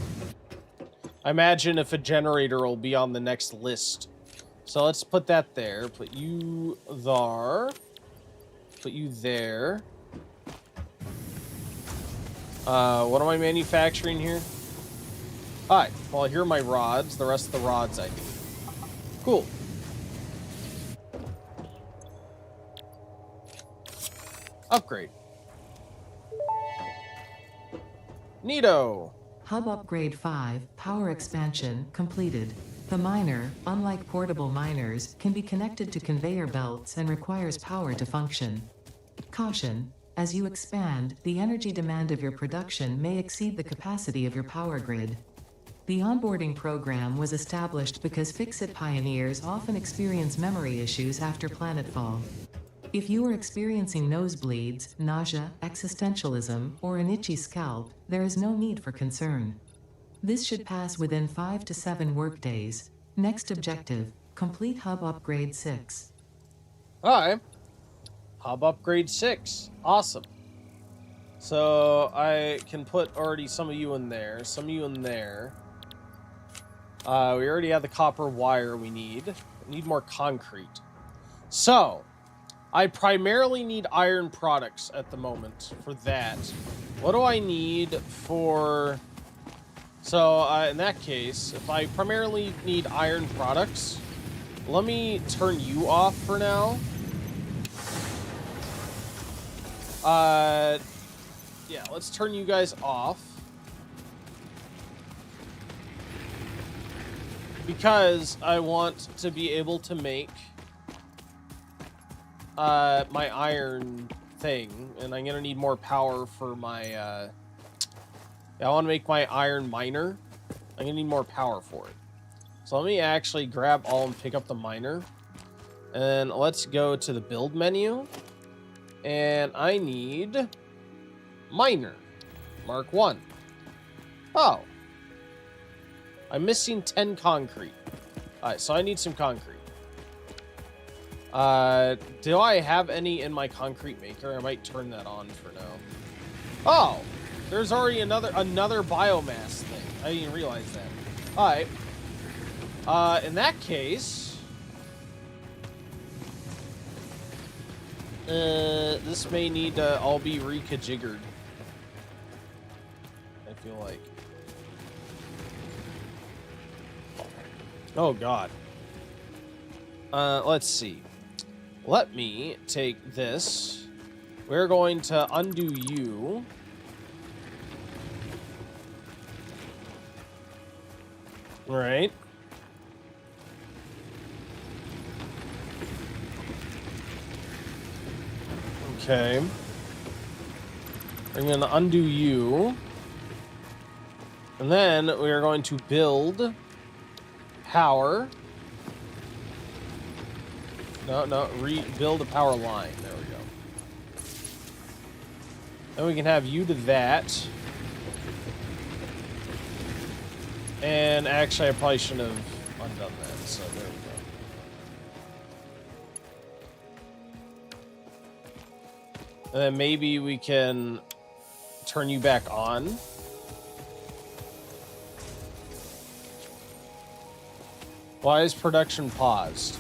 I imagine if a generator will be on the next list. So let's put that there. Put you there. Put you there. What am I manufacturing here? Alright, well, here are my rods. The rest of the rods I need. Cool. Upgrade. Neato. Hub Upgrade 5, Power Expansion, completed. The miner, unlike portable miners, can be connected to conveyor belts and requires power to function. Caution: as you expand, the energy demand of your production may exceed the capacity of your power grid. The onboarding program was established because Fix-It pioneers often experience memory issues after planetfall. If you are experiencing nosebleeds, nausea, existentialism, or an itchy scalp, there is no need for concern. This should pass within 5 to 7 workdays. Next objective: complete Hub Upgrade 6. Alright. Hub Upgrade 6. Awesome. So I can put already some of you in there, some of you in there. We already have the copper wire we need. We need more concrete. So, I primarily need iron products at the moment for that. What do I need for... So, in that case, if I primarily need iron products, let me turn you off for now. Yeah, let's turn you guys off. Because I want to be able to make my iron thing, and I'm gonna need more power for my yeah, I want to make my iron miner. I'm gonna need more power for it. So let me actually grab all and pick up the miner. And let's go to the build menu. And I need miner. Mark 1. Oh. I'm missing 10 concrete. Alright, so I need some concrete. Do I have any in my concrete maker? I might turn that on for now. Oh! There's already another biomass thing. I didn't realize that. Alright. In that case... this may need to all be reconfigured. I feel like. Oh, God. Let's see. Let me take this. We're going to undo you. Right. Okay. I'm going to undo you. And then we are going to build power. No, rebuild a power line. There we go. Then we can have you to that. And actually, I probably shouldn't have undone that, so there we go. And then maybe we can turn you back on. Why is production paused?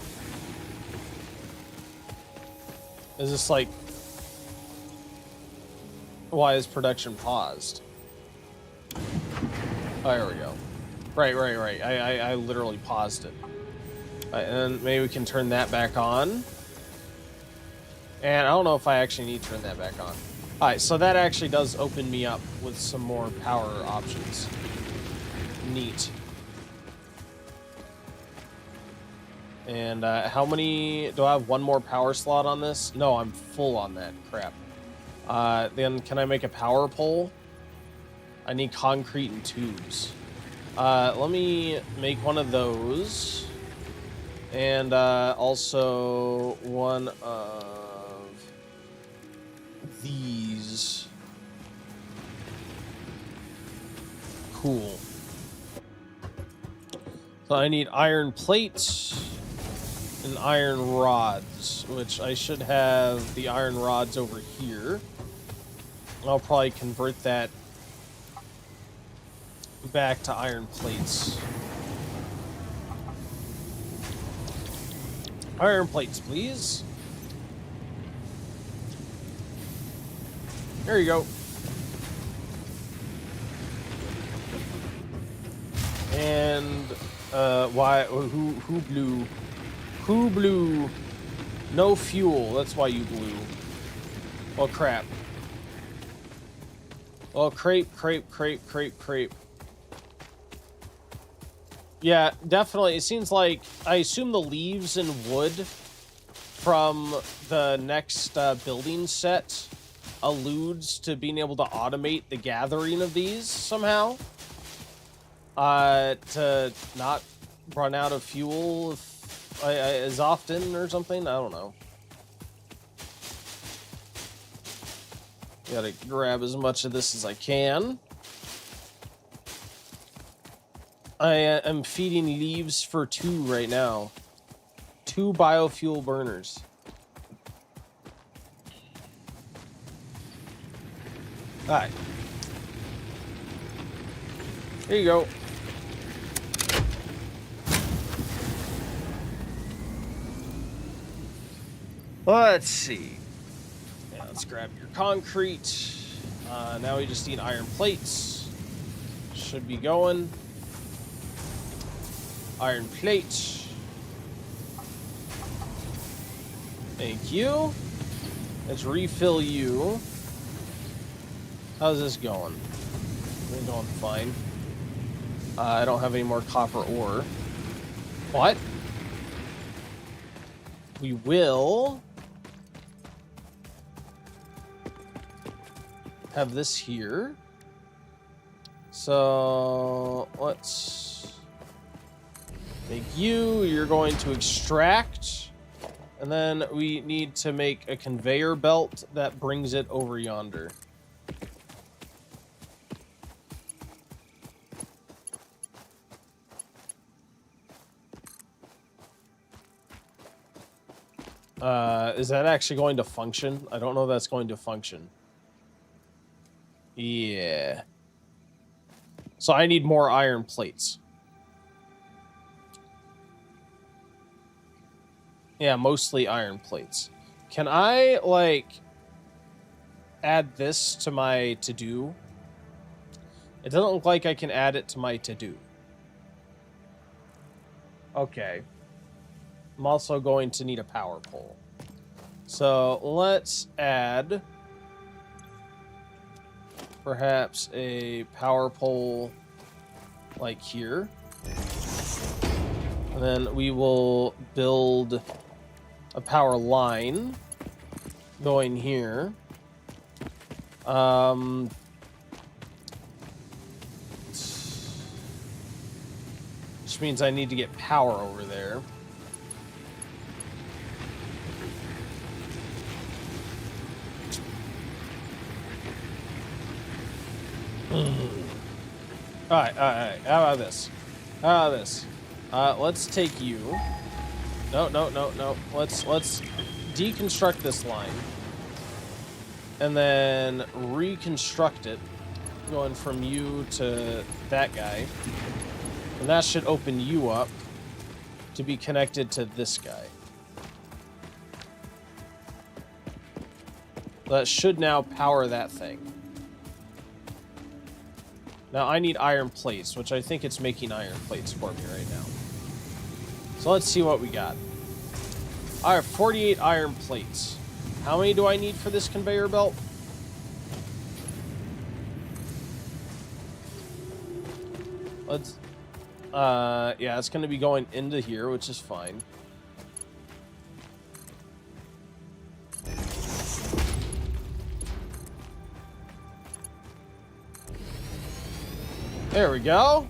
Is this like... Why is production paused? Oh, there we go. Right. I literally paused it. And maybe we can turn that back on. And I don't know if I actually need to turn that back on. Alright, so that actually does open me up with some more power options. Neat. And how many... Do I have one more power slot on this? No, I'm full on that. Crap. Then can I make a power pole? I need concrete and tubes. Let me make one of those. And also one of these. Cool. So I need iron plates and iron rods, which I should have the iron rods over here. I'll probably convert that back to iron plates. Iron plates, please. There you go. And why? Who blew? Who blew? No fuel. That's why you blew. Oh crap. Oh crepe. Yeah, definitely. It seems like, I assume the leaves and wood from the next building set alludes to being able to automate the gathering of these somehow. To not run out of fuel as often or something. I don't know. Gotta grab as much of this as I can. I am feeding leaves for 2 right now. 2 biofuel burners. Alright. Here you go. Let's see. Yeah, let's grab your concrete. Now we just need iron plates. Should be going. Iron plate. Thank you. Let's refill you. How's this going? It's going fine. I don't have any more copper ore. But we will have this here. So let's Make you. You're going to extract. And then we need to make a conveyor belt that brings it over yonder. Is that actually going to function? I don't know if that's going to function. Yeah. So I need more iron plates. Yeah, mostly iron plates. Can I, like, add this to my to-do? It doesn't look like I can add it to my to-do. Okay. I'm also going to need a power pole. So let's add perhaps a power pole like here. And then we will build a power line going here. Which means I need to get power over there. Alright. How about this? Let's take you. No. Let's deconstruct this line. And then reconstruct it. Going from you to that guy. And that should open you up to be connected to this guy. That should now power that thing. Now I need iron plates, which I think it's making iron plates for me right now. So let's see what we got. I have 48 iron plates. How many do I need for this conveyor belt? Let's... yeah, it's going to be going into here, which is fine. There we go.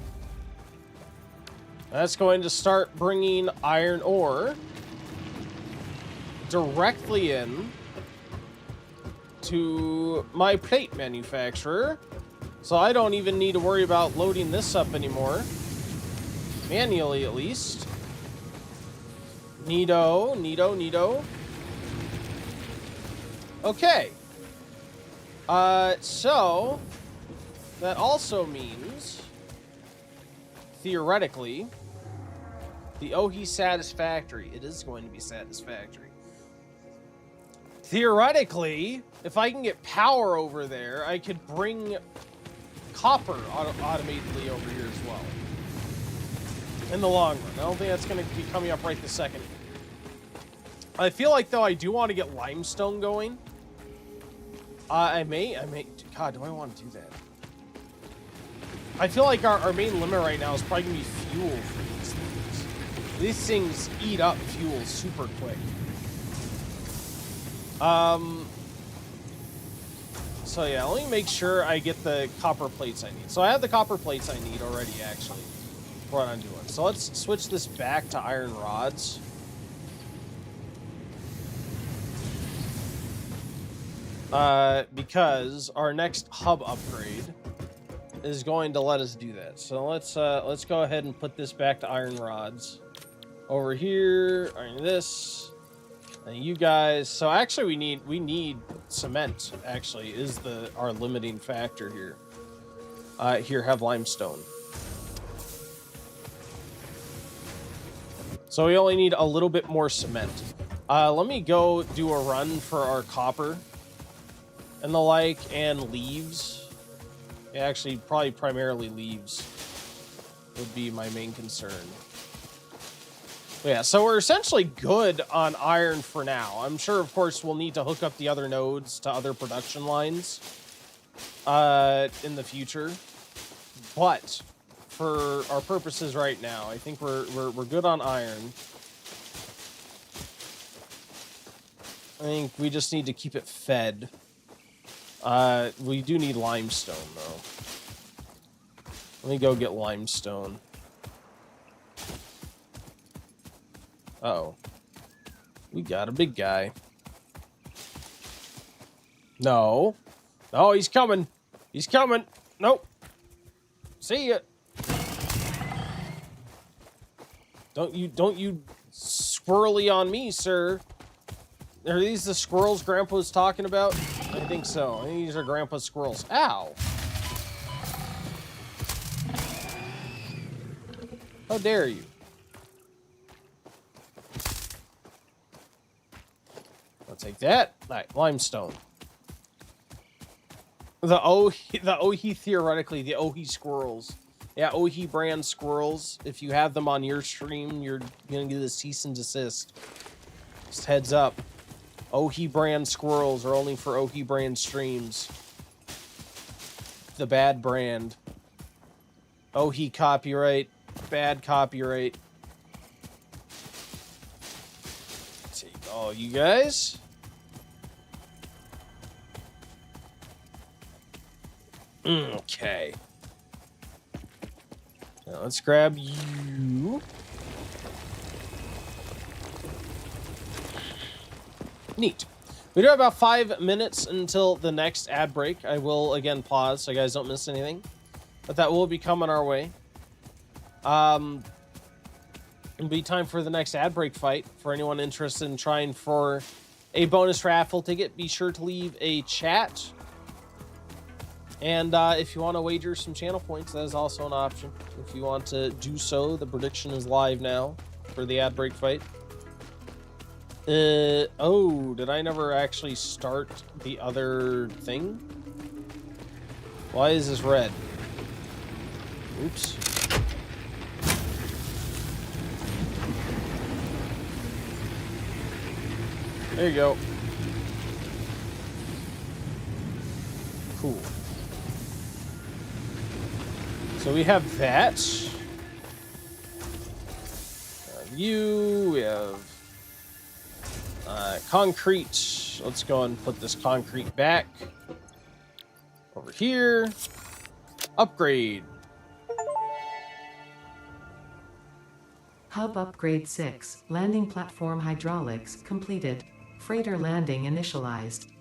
That's going to start bringing iron ore directly in to my plate manufacturer. So I don't even need to worry about loading this up anymore. Manually, at least. Neato. Okay. So that also means, theoretically, the Satisfactory. It is going to be satisfactory. Theoretically, if I can get power over there, I could bring copper automatedly over here as well. In the long run. I don't think that's going to be coming up right this second. I feel like, though, I do want to get limestone going. I may... God, do I want to do that? I feel like our main limit right now is probably going to be fuel for these things. These things eat up fuel super quick. So yeah, let me make sure I get the copper plates I need. So I have the copper plates I need already, actually, for what I'm doing. So let's switch this back to iron rods. Because our next hub upgrade is going to let us do that. So let's go ahead and put this back to iron rods. Over here, iron this, and you guys. So actually, we need cement. Actually, is our limiting factor here. Here, have limestone. So we only need a little bit more cement. Let me go do a run for our copper and the like, and leaves. Yeah, actually, probably primarily leaves would be my main concern. But yeah, so we're essentially good on iron for now. I'm sure, of course, we'll need to hook up the other nodes to other production lines in the future. But for our purposes right now, I think we're good on iron. I think we just need to keep it fed. We do need limestone, though. Let me go get limestone. Uh-oh. We got a big guy. No. Oh, he's coming. He's coming. Nope. See ya. Don't you squirrely on me, sir. Are these the squirrels Grandpa was talking about? I think so. I think these are Grandpa's squirrels. Ow. How dare you? I'll take that. Alright, limestone. The Ohi theoretically, the Ohi squirrels. Yeah, Ohi brand squirrels. If you have them on your stream, you're gonna get a cease and desist. Just heads up. Ohi brand squirrels are only for Ohi brand streams. The bad brand. Ohi copyright. Bad copyright. Take all you guys. Okay. Now let's grab you. Neat. We do have about 5 minutes until the next ad break. I will again pause so you guys don't miss anything, but that will be coming our way. It'll be time for the next ad break fight. For anyone interested in trying for a bonus raffle ticket, be sure to leave a chat. And if you want to wager some channel points, that is also an option. If you want to do so, the prediction is live now for the ad break fight. Oh, did I never actually start the other thing? Why is this red? Oops. There you go. Cool. So we have that. We have concrete. Let's go and put this concrete back over here. Upgrade. Hub Upgrade 6, Landing Platform Hydraulics, completed. Freighter landing initialized.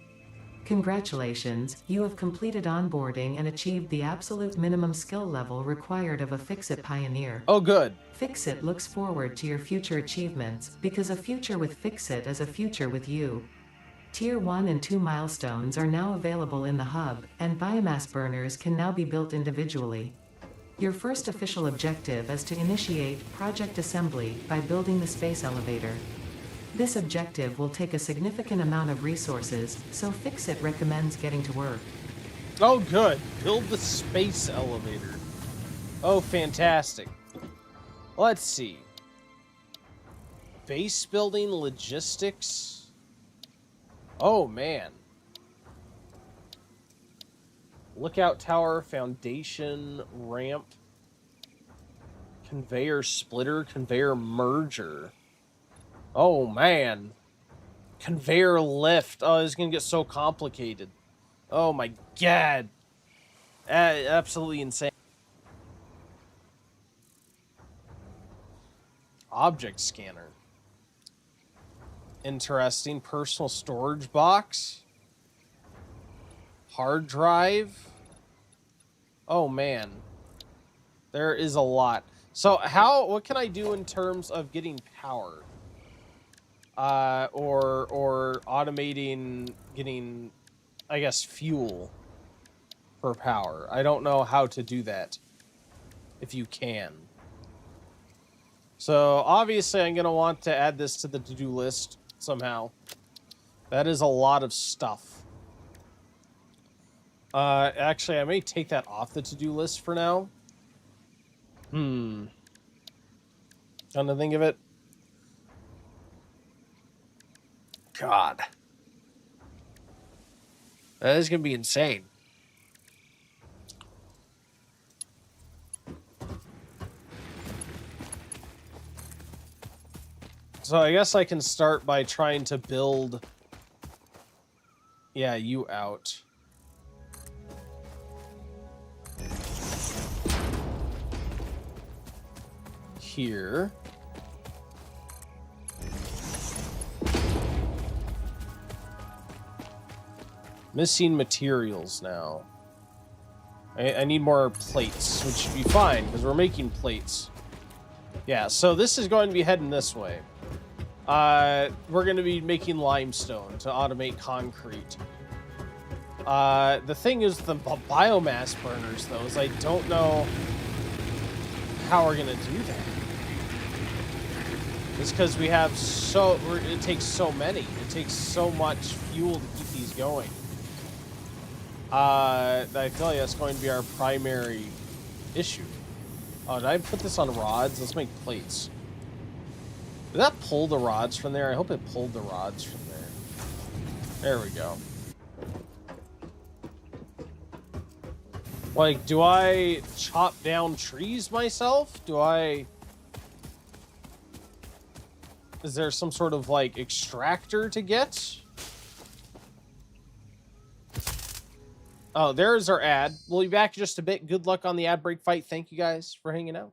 Congratulations, you have completed onboarding and achieved the absolute minimum skill level required of a Fix-It pioneer. Oh, good. Fix-It looks forward to your future achievements, because a future with Fix-It is a future with you. Tier 1 and 2 milestones are now available in the hub, and biomass burners can now be built individually. Your first official objective is to initiate Project Assembly by building the space elevator. This objective will take a significant amount of resources, so Fix-It recommends getting to work. Oh, good. Build the space elevator. Oh, fantastic. Let's see. Base building logistics. Oh, man. Lookout tower, foundation, ramp, conveyor splitter, conveyor merger. Oh, man. Conveyor lift. Oh, this is going to get so complicated. Oh, my God. Absolutely insane. Object scanner. Interesting. Personal storage box. Hard drive. Oh, man. There is a lot. So, what can I do in terms of getting power? Or automating getting, I guess, fuel for power. I don't know how to do that, if you can. So, obviously, I'm going to want to add this to the to-do list somehow. That is a lot of stuff. Actually, I may take that off the to-do list for now. Come to think of it. God. That is going to be insane. So I guess I can start by trying to build... Yeah, you out. Here. Missing materials now. I need more plates, which should be fine, because we're making plates. Yeah, so this is going to be heading this way. We're going to be making limestone to automate concrete. The thing is, the biomass burners, though, is I don't know how we're going to do that. It's because we have it takes so many. It takes so much fuel to keep these going. I feel like that's going to be our primary issue. Oh, did I put this on rods? Let's make plates. Did that pull the rods from there? I hope it pulled the rods from there. There we go. Like, do I chop down trees myself? Is there some sort of, like, extractor to get? Oh, there's our ad. We'll be back in just a bit. Good luck on the ad break fight. Thank you guys for hanging out.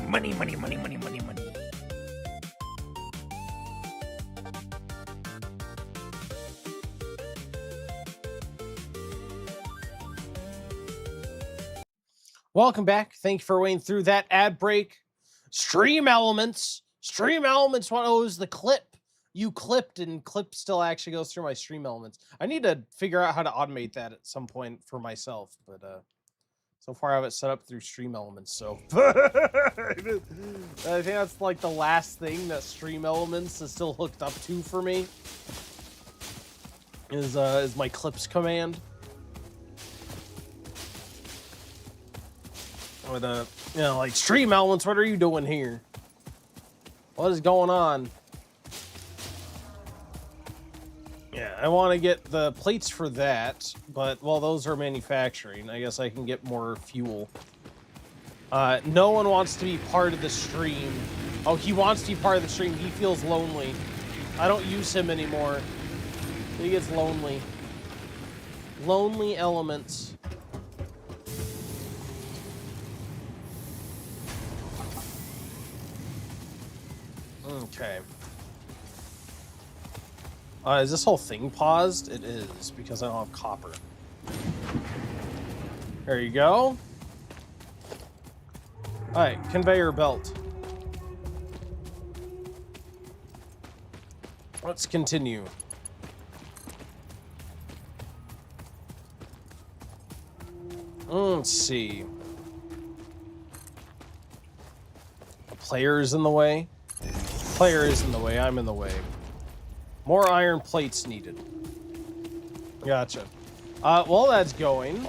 Money, money, money, money, money, money. Welcome back. Thank you for waiting through that ad break. Stream Elements. Stream Elements. What was the clip? You clipped, and clip still actually goes through my Stream Elements. I need to figure out how to automate that at some point for myself, but so far I have it set up through Stream Elements, so I think that's like the last thing that Stream Elements is still hooked up to for me. Is my clips command. But you know, like, Stream Elements, what are you doing here? What is going on? Yeah, I want to get the plates for that, but, well, those are manufacturing. I guess I can get more fuel. No one wants to be part of the stream. Oh, he wants to be part of the stream. He feels lonely. I don't use him anymore. He gets lonely. Lonely elements. Okay. Is this whole thing paused? It is, because I don't have copper. There you go. Alright, conveyor belt. Let's continue. Let's see. A player is in the way. Player is in the way. I'm in the way. More iron plates needed. Gotcha. While that's going,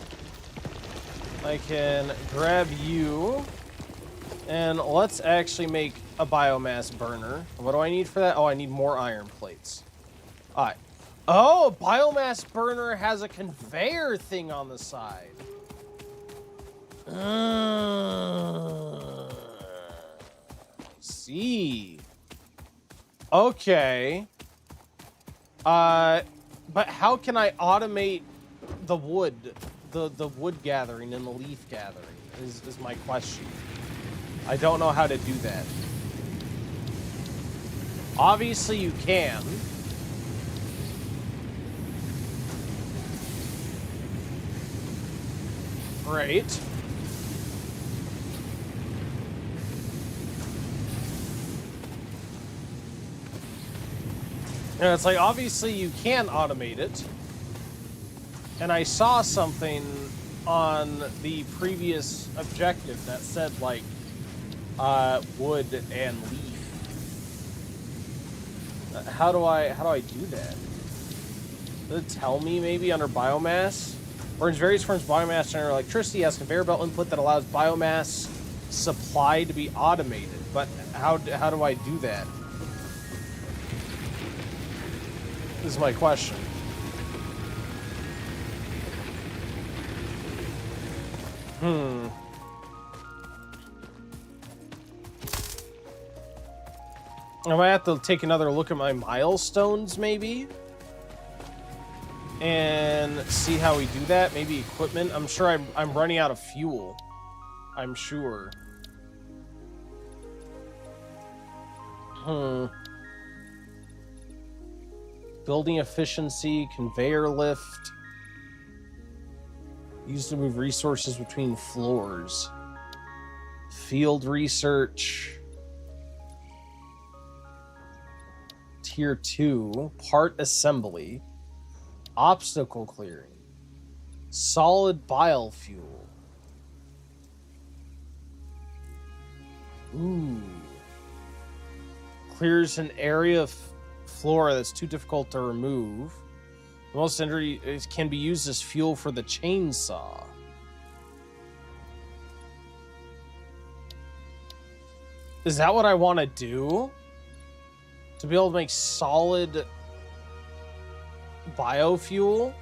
I can grab you, and let's actually make a biomass burner. What do I need for that? Oh, I need more iron plates. All right. Oh, a biomass burner has a conveyor thing on the side. See. Okay. But how can I automate the wood, the wood gathering and the leaf gathering is my question. I don't know how to do that. Obviously you can. Great. And it's like, obviously you can automate it. And I saw something on the previous objective that said, like, wood and leaf. How do I do that? Does it tell me maybe under biomass? Burns various forms of biomass to generate electricity, has conveyor belt input that allows biomass supply to be automated. But how do I do that? This is my question. I might have to take another look at my milestones, maybe? And see how we do that. Maybe equipment. I'm sure I'm running out of fuel. I'm sure. Building efficiency, conveyor lift. Used to move resources between floors. Field research. Tier 2. Part assembly. Obstacle clearing. Solid biofuel. Ooh. Clears an area of floor that's too difficult to remove. Most injury can be used as fuel for the chainsaw. Is that what I want to do? To be able to make solid biofuel?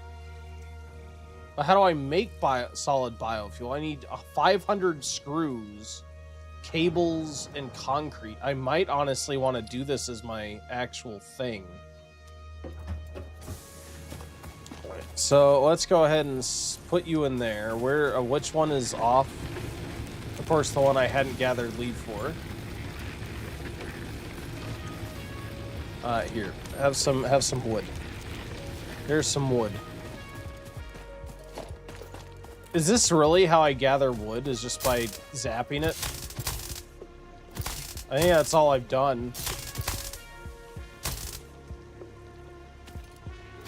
But how do I make solid biofuel? I need 500 screws, cables, and concrete. I might honestly want to do this as my actual thing. So let's go ahead and put you in there. Which one is off? Of course, the one I hadn't gathered lead for. Here, have some wood. Here's some wood. Is this really how I gather wood? Is just by zapping it? I think that's all I've done.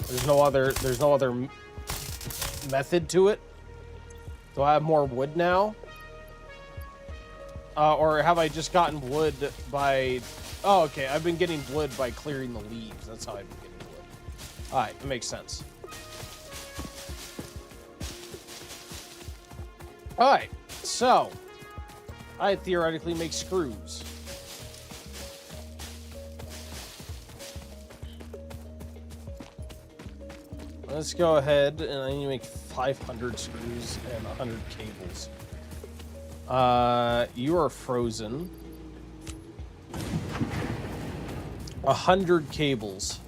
There's no other method to it. Do I have more wood now? Or have I just gotten wood by... Oh, okay. I've been getting wood by clearing the leaves. That's how I've been getting wood. Alright, that makes sense. Alright, so... I theoretically make screws. Let's go ahead, and I need to make 500 screws and 100 cables. You are frozen. 100 cables.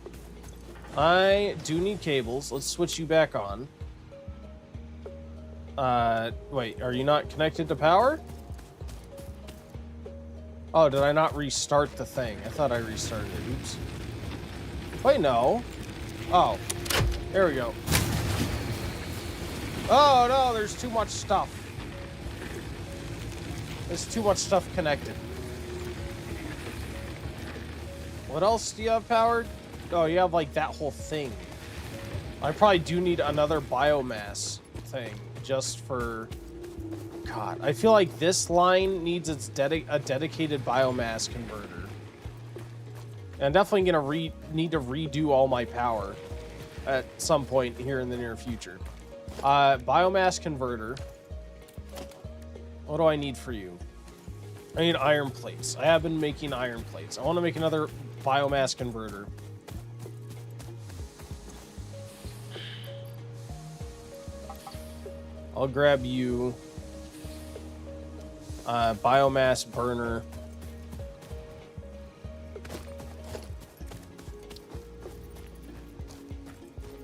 I do need cables. Let's switch you back on. Wait, are you not connected to power? Oh, did I not restart the thing? I thought I restarted it. Oops. Wait, no. Oh, there we go. Oh, no, there's too much stuff. There's too much stuff connected. What else do you have powered? Oh, you have, like, that whole thing. I probably do need another biomass thing just for... God, I feel like this line needs its a dedicated biomass converter. And I'm definitely going to need to redo all my power at some point here in the near future. Biomass converter. What do I need for you? I need iron plates. I have been making iron plates. I want to make another biomass converter. I'll grab you. Biomass burner.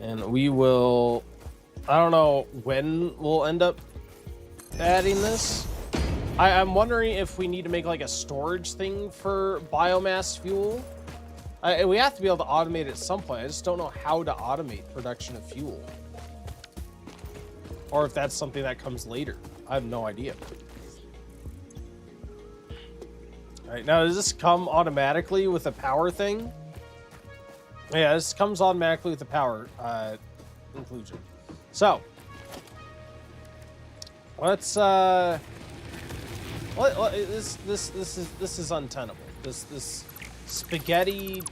And we will... I don't know when we'll end up adding this. I'm wondering if we need to make like a storage thing for biomass fuel. We have to be able to automate it at some point. I just don't know how to automate production of fuel. Or if that's something that comes later. I have no idea. All right, now does this come automatically with a power thing? Yeah, this comes automatically with the power inclusion. So, let's this is untenable. This spaghetti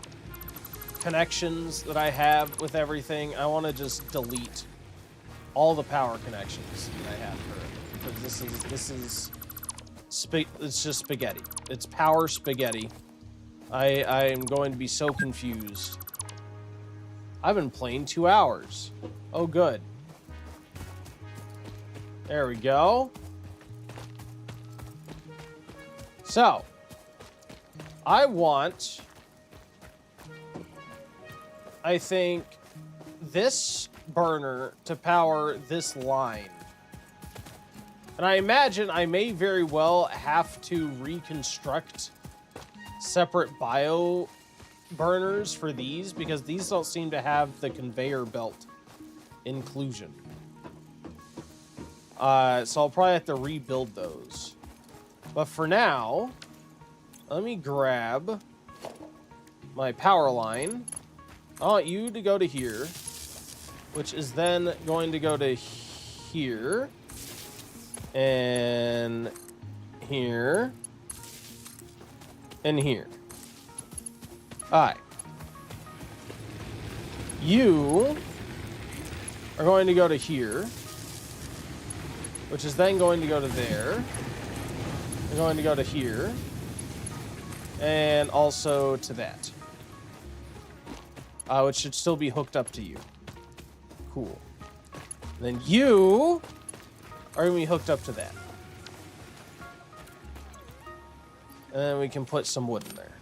connections that I have with everything, I want to just delete all the power connections that I have for it, because it's just spaghetti. It's power spaghetti. I am going to be so confused. I've been playing 2 hours. Oh, good. There we go. So, I think, this burner to power this line. And I imagine I may very well have to reconstruct separate bio burners for these, because these don't seem to have the conveyor belt inclusion. So I'll probably have to rebuild those. But for now, let me grab my power line. I want you to go to here, which is then going to go to here, and here, and here. Alright. You are going to go to here, which is then going to go to there. You're going to go to here, and also to that, which should still be hooked up to you. Cool. Then you are going to be hooked up to that. And then we can put some wood in there,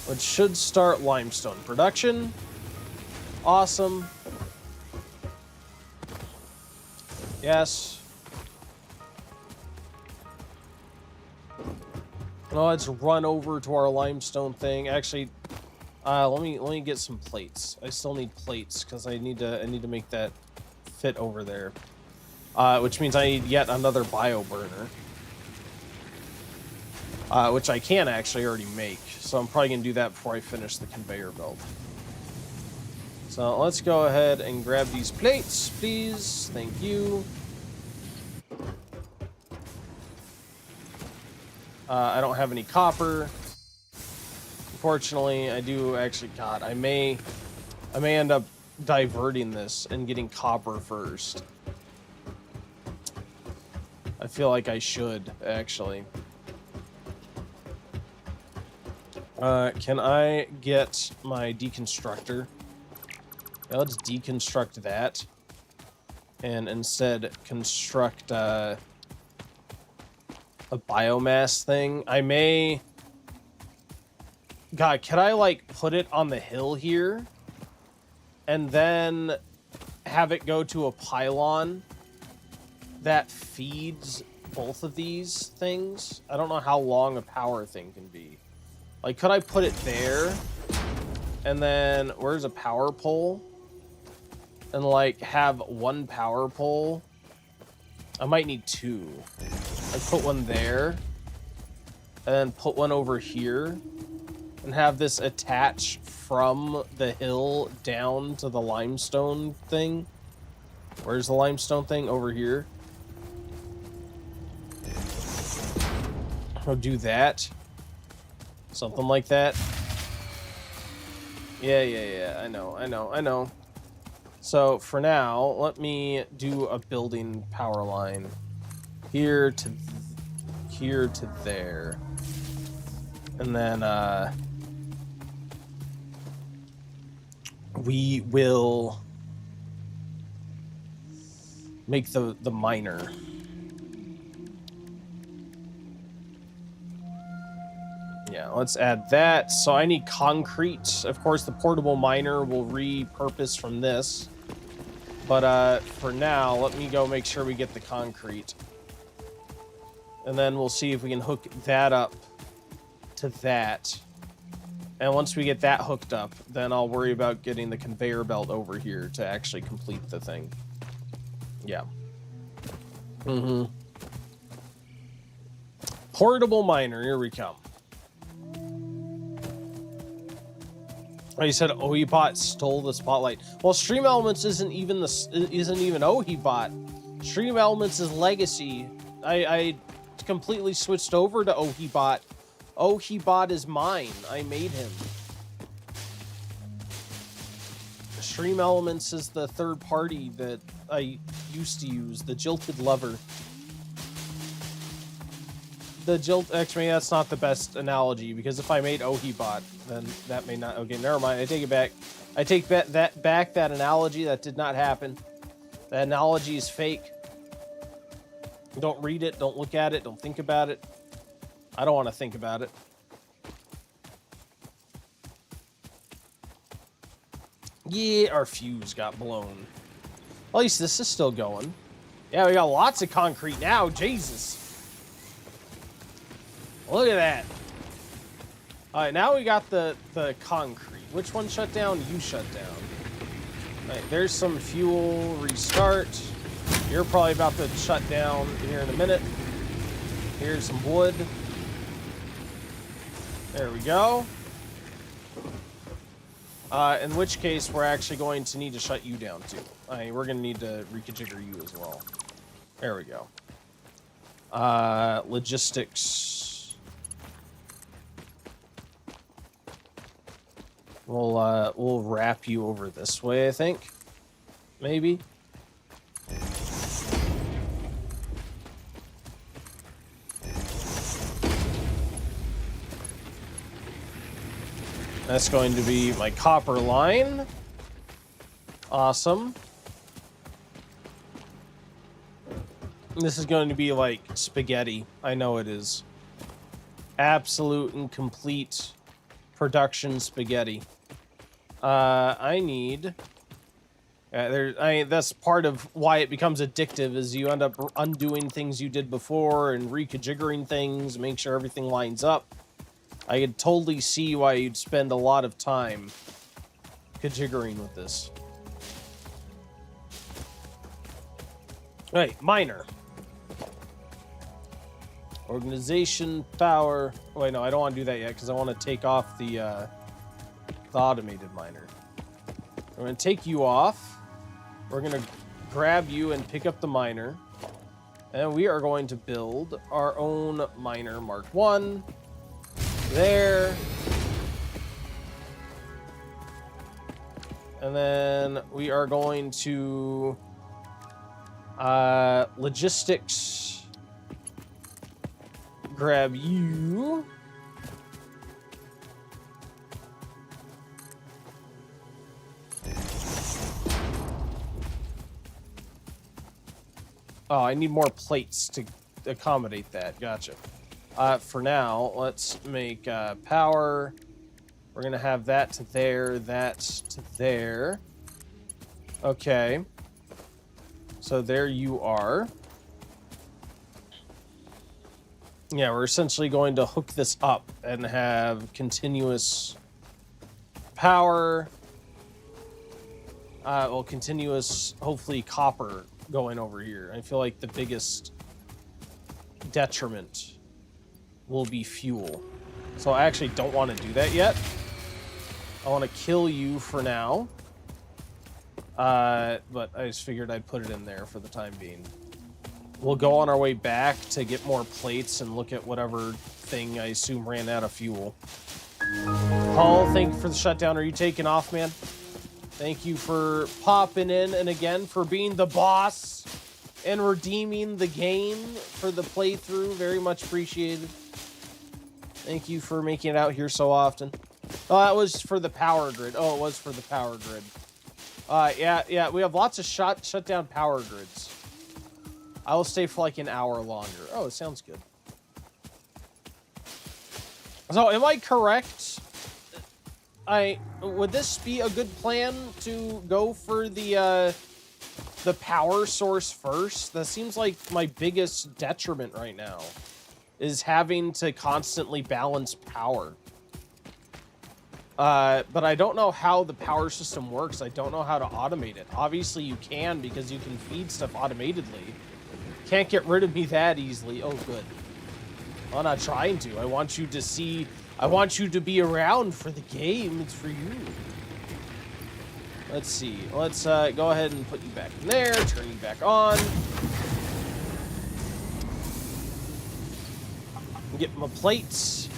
which should start limestone production. Awesome. Yes. Well, let's run over to our limestone thing. Actually, let me get some plates. I still need plates because I need to make that fit over there. Which means I need yet another bio burner. Which I can actually already make. So I'm probably gonna do that before I finish the conveyor belt. So let's go ahead and grab these plates, please. Thank you. I don't have any copper. Unfortunately, I do actually. God, I may end up diverting this and getting copper first. I feel like I should actually. Can I get my deconstructor? Yeah, let's deconstruct that, and instead construct a biomass thing. I may God, could I, like, put it on the hill here? And then have it go to a pylon that feeds both of these things? I don't know how long a power thing can be. Like, could I put it there? And then, where's a power pole? And, like, have one power pole? I might need two. Like, put one there. And then put one over here. And have this attach from the hill down to the limestone thing. Where's the limestone thing? Over here. I'll do that. Something like that. Yeah. I know. So for now, let me do a building power line. Here to there. And then we will make the miner. Yeah, let's add that. So I need concrete. Of course, the portable miner will repurpose from this. But for now, let me go make sure we get the concrete. And then we'll see if we can hook that up to that. And once we get that hooked up, then I'll worry about getting the conveyor belt over here to actually complete the thing. Yeah. Portable miner, here we come. Oh, you said Ohibot stole the spotlight. Well, Stream Elements isn't even Ohibot. Stream Elements is legacy. I completely switched over to Ohibot. Ohibot is mine. I made him. Stream Elements is the third party that I used to use. The Jilted Lover. Actually, that's not the best analogy, because if I made Ohibot, then that may not... Okay, never mind. I take it back. I take back that analogy. That did not happen. That analogy is fake. Don't read it. Don't look at it. Don't think about it. I don't want to think about it. Yeah, our fuse got blown. At least this is still going. Yeah, we got lots of concrete now. Jesus. Look at that. All right, now we got the concrete. Which one shut down? You shut down. All right, there's some fuel. Restart. You're probably about to shut down here in a minute. Here's some wood. There we go. In which case, we're actually going to need to shut you down, too. I mean, we're going to need to reconfigure you as well. There we go. Logistics. We'll wrap you over this way, I think. Maybe. That's going to be my copper line. Awesome. This is going to be like spaghetti. I know it is. Absolute and complete production spaghetti. I need... that's part of why it becomes addictive, is you end up undoing things you did before and reconfiguring things, make sure everything lines up. I could totally see why you'd spend a lot of time configuring with this. Right, miner. Organization, power. Wait, no, I don't want to do that yet because I want to take off the automated miner. We're going to take you off. We're going to grab you and pick up the miner. And we are going to build our own miner Mark 1. There. And then we are going to logistics, grab you. Oh, I need more plates to accommodate that. Gotcha. For now, let's make power We're gonna have that to there, that to there. Okay. So there you are. Yeah, we're essentially going to hook this up and have continuous power. Well, continuous, hopefully, copper going over here. I feel like the biggest detriment will be fuel. So I actually don't want to do that yet. I want to kill you for now. But I just figured I'd put it in there for the time being. We'll go on our way back to get more plates and look at whatever thing I assume ran out of fuel. Paul, thank you for the shutdown. Are you taking off, man? Thank you for popping in, and again, for being the boss and redeeming the game for the playthrough. Very much appreciated. Thank you for making it out here so often. Oh, that was for the power grid. Oh, it was for the power grid. Yeah, we have lots of shut down power grids. I will stay for like an hour longer. Oh, it sounds good. So, am I correct? Would this be a good plan to go for the power source first? That seems like my biggest detriment right now, is having to constantly balance power. But I don't know how the power system works. I don't know how to automate it. Obviously you can, because you can feed stuff automatedly. Can't get rid of me that easily. Oh, good. I'm not trying to. I want you to see... I want you to be around for the game. It's for you. Let's see. Let's go ahead and put you back in there. Turn you back on. Get my plates.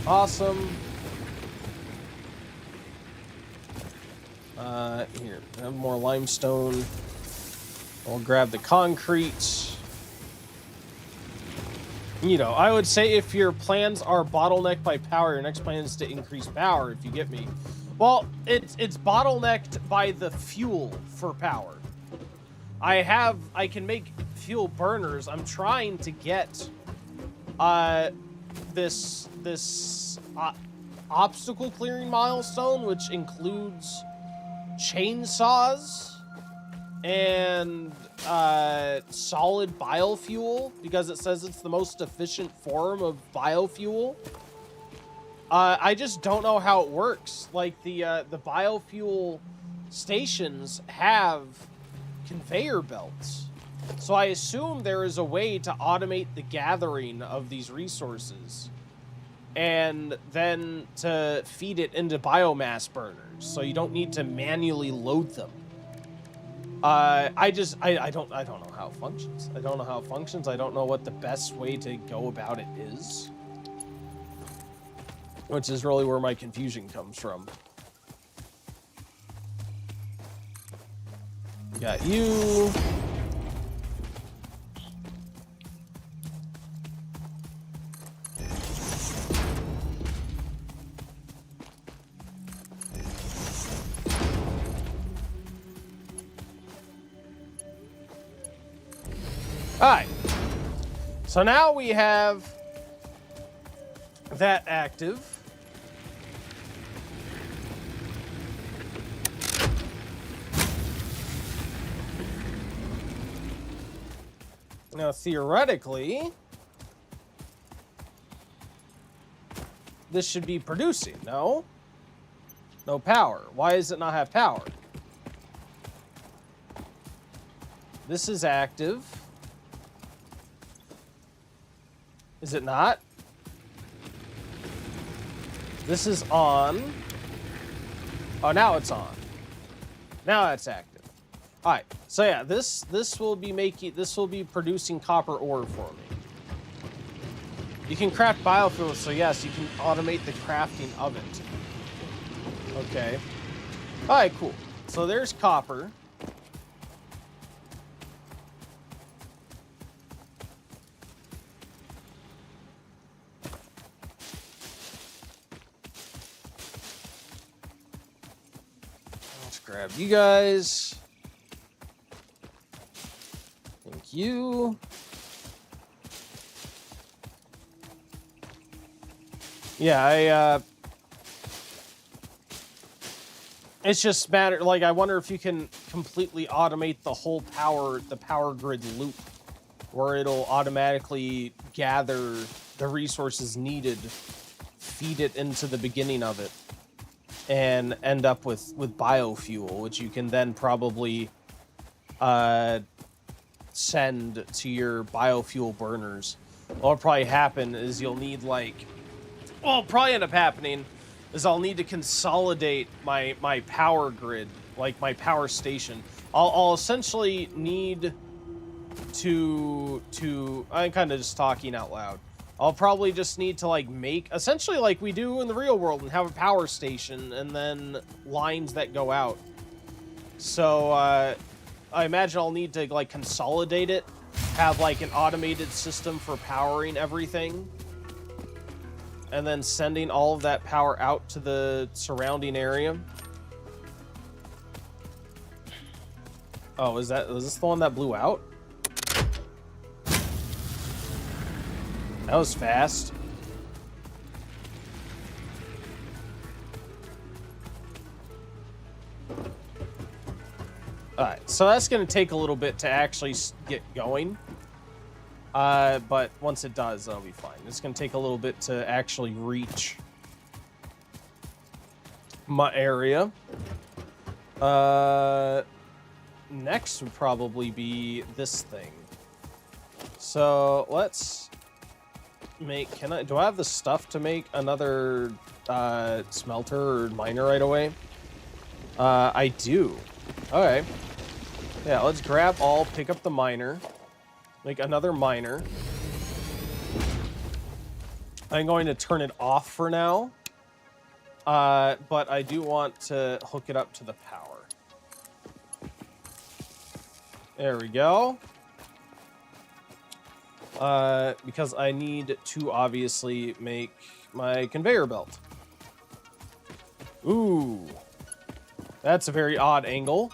Awesome. Here. Have more limestone. I'll grab the concrete. You know, I would say if your plans are bottlenecked by power, your next plan is to increase power, if you get me. Well, it's bottlenecked by the fuel for power. I can make fuel burners. I'm trying to get this obstacle clearing milestone, which includes chainsaws and solid biofuel, because it says it's the most efficient form of biofuel. I just don't know how it works. Like the biofuel stations have conveyor belts, so I assume there is a way to automate the gathering of these resources and then to feed it into biomass burners, so you don't need to manually load them. I don't know how it functions. I don't know how it functions. I don't know what the best way to go about it is, which is really where my confusion comes from. Got you. Alright, so now we have that active. Now, theoretically, this should be producing, no? No power. Why does it not have power? This is active. Is it not? This is on. Oh, now it's on. Now it's active. All right. So yeah, this will be producing copper ore for me. You can craft biofuels, so yes, you can automate the crafting of it. Okay. All right, cool. So there's copper. Grab you guys. Thank you. Yeah, it's just matter, like, I wonder if you can completely automate the whole the power grid loop, where it'll automatically gather the resources needed, feed it into the beginning of it, and end up with biofuel, which you can then probably send to your biofuel burners. What'll probably happen is you'll need, like, what'll probably end up happening is I'll need to consolidate my power grid, like my power station. I'll essentially need to I'm kind of just talking out loud. I'll probably just need to, like, make essentially like we do in the real world and have a power station and then lines that go out. So I imagine I'll need to, like, consolidate it, have, like, an automated system for powering everything, and then sending all of that power out to the surrounding area. Oh, was this the one that blew out? That was fast. Alright, so that's going to take a little bit to actually get going. But once it does, that'll be fine. It's going to take a little bit to actually reach my area. Next would probably be this thing. So let's make, do I have the stuff to make another smelter or miner right away? I do. Okay. Yeah, let's grab all, pick up the miner, make another miner. I'm going to turn it off for now, but I do want to hook it up to the power. There we go. Because I need to obviously make my conveyor belt. Ooh. That's a very odd angle.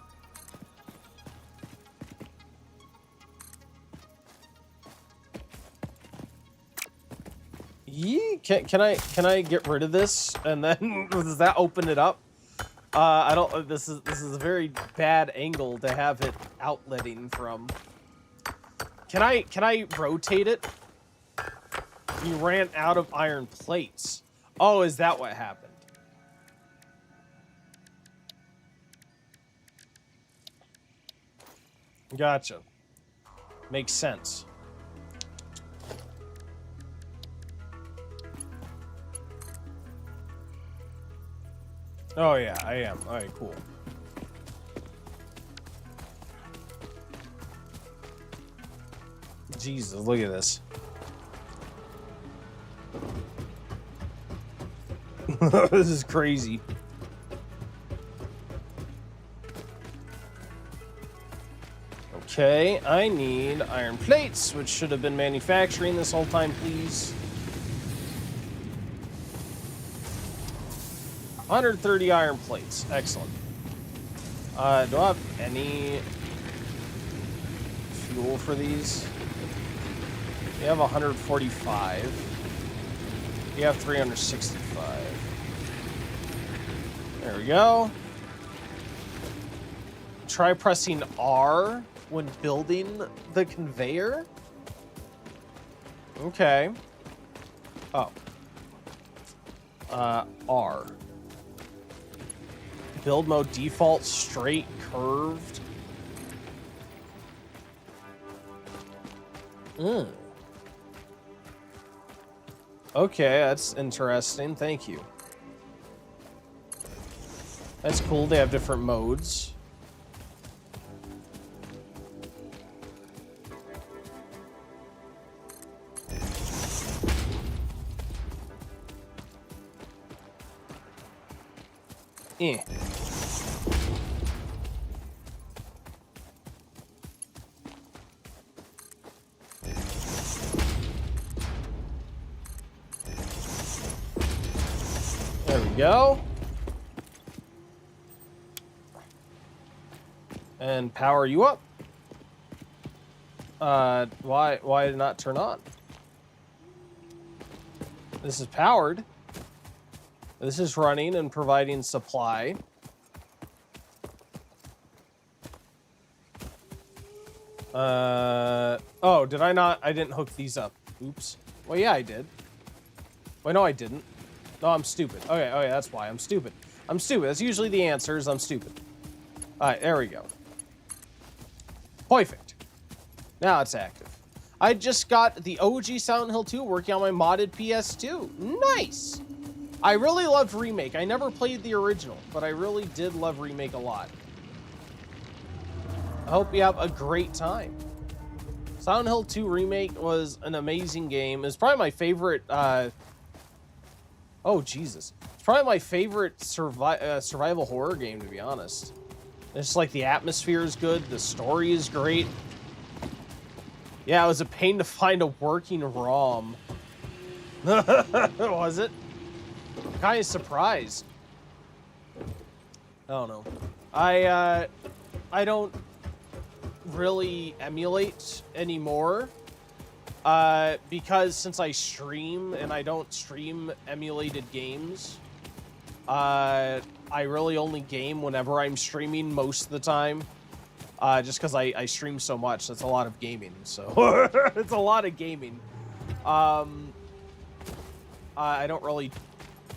Yee, can I get rid of this and then does that open it up? I don't. This is a very bad angle to have it outletting from. Can I rotate it? You ran out of iron plates. Oh, is that what happened? Gotcha. Makes sense. Oh yeah, I am. All right, cool. Jesus, look at this. This is crazy. Okay, I need iron plates, which should have been manufacturing this whole time, please. 130 iron plates. Excellent. Do I have any fuel for these? We have 145. We have 365. There we go. Try pressing R when building the conveyor. Okay. Oh. R. Build mode default straight curved. Okay, that's interesting. Thank you. That's cool. They have different modes. Eh. There we go. And power you up. Why did it not turn on? This is powered. This is running and providing supply. Oh, did I not? I didn't hook these up. Oops. Well, yeah, I did. Wait, no, I didn't. No, I'm stupid. Okay, that's why. I'm stupid. I'm stupid. That's usually the answer is I'm stupid. Alright, there we go. Perfect. Now it's active. I just got the OG Silent Hill 2 working on my modded PS2. Nice! I really loved Remake. I never played the original, but I really did love Remake a lot. I hope you have a great time. Silent Hill 2 Remake was an amazing game. It's probably my favorite, oh, Jesus. It's probably my favorite survival horror game, to be honest. It's just like the atmosphere is good. The story is great. Yeah, it was a pain to find a working ROM. Was it? I'm kind of surprised. I don't know. I don't really emulate anymore. Because since I stream and I don't stream emulated games, I really only game whenever I'm streaming most of the time. Just because I stream so much, that's a lot of gaming. So it's a lot of gaming. I don't really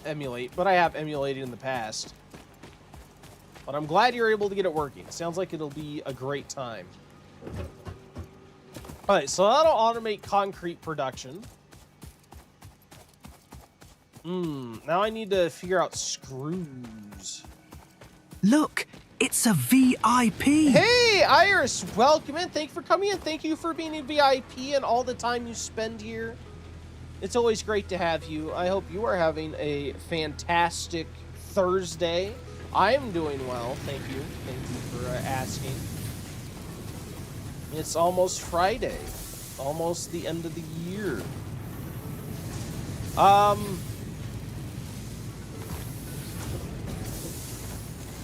emulate, but I have emulated in the past. But I'm glad you're able to get it working. Sounds like it'll be a great time. Alright, so that'll automate concrete production. Now I need to figure out screws. Look, it's a VIP. Hey, Iris, welcome in. Thank you for coming in. Thank you for being a VIP and all the time you spend here. It's always great to have you. I hope you are having a fantastic Thursday. I'm doing well, thank you. Thank you for asking. It's almost Friday. Almost the end of the year.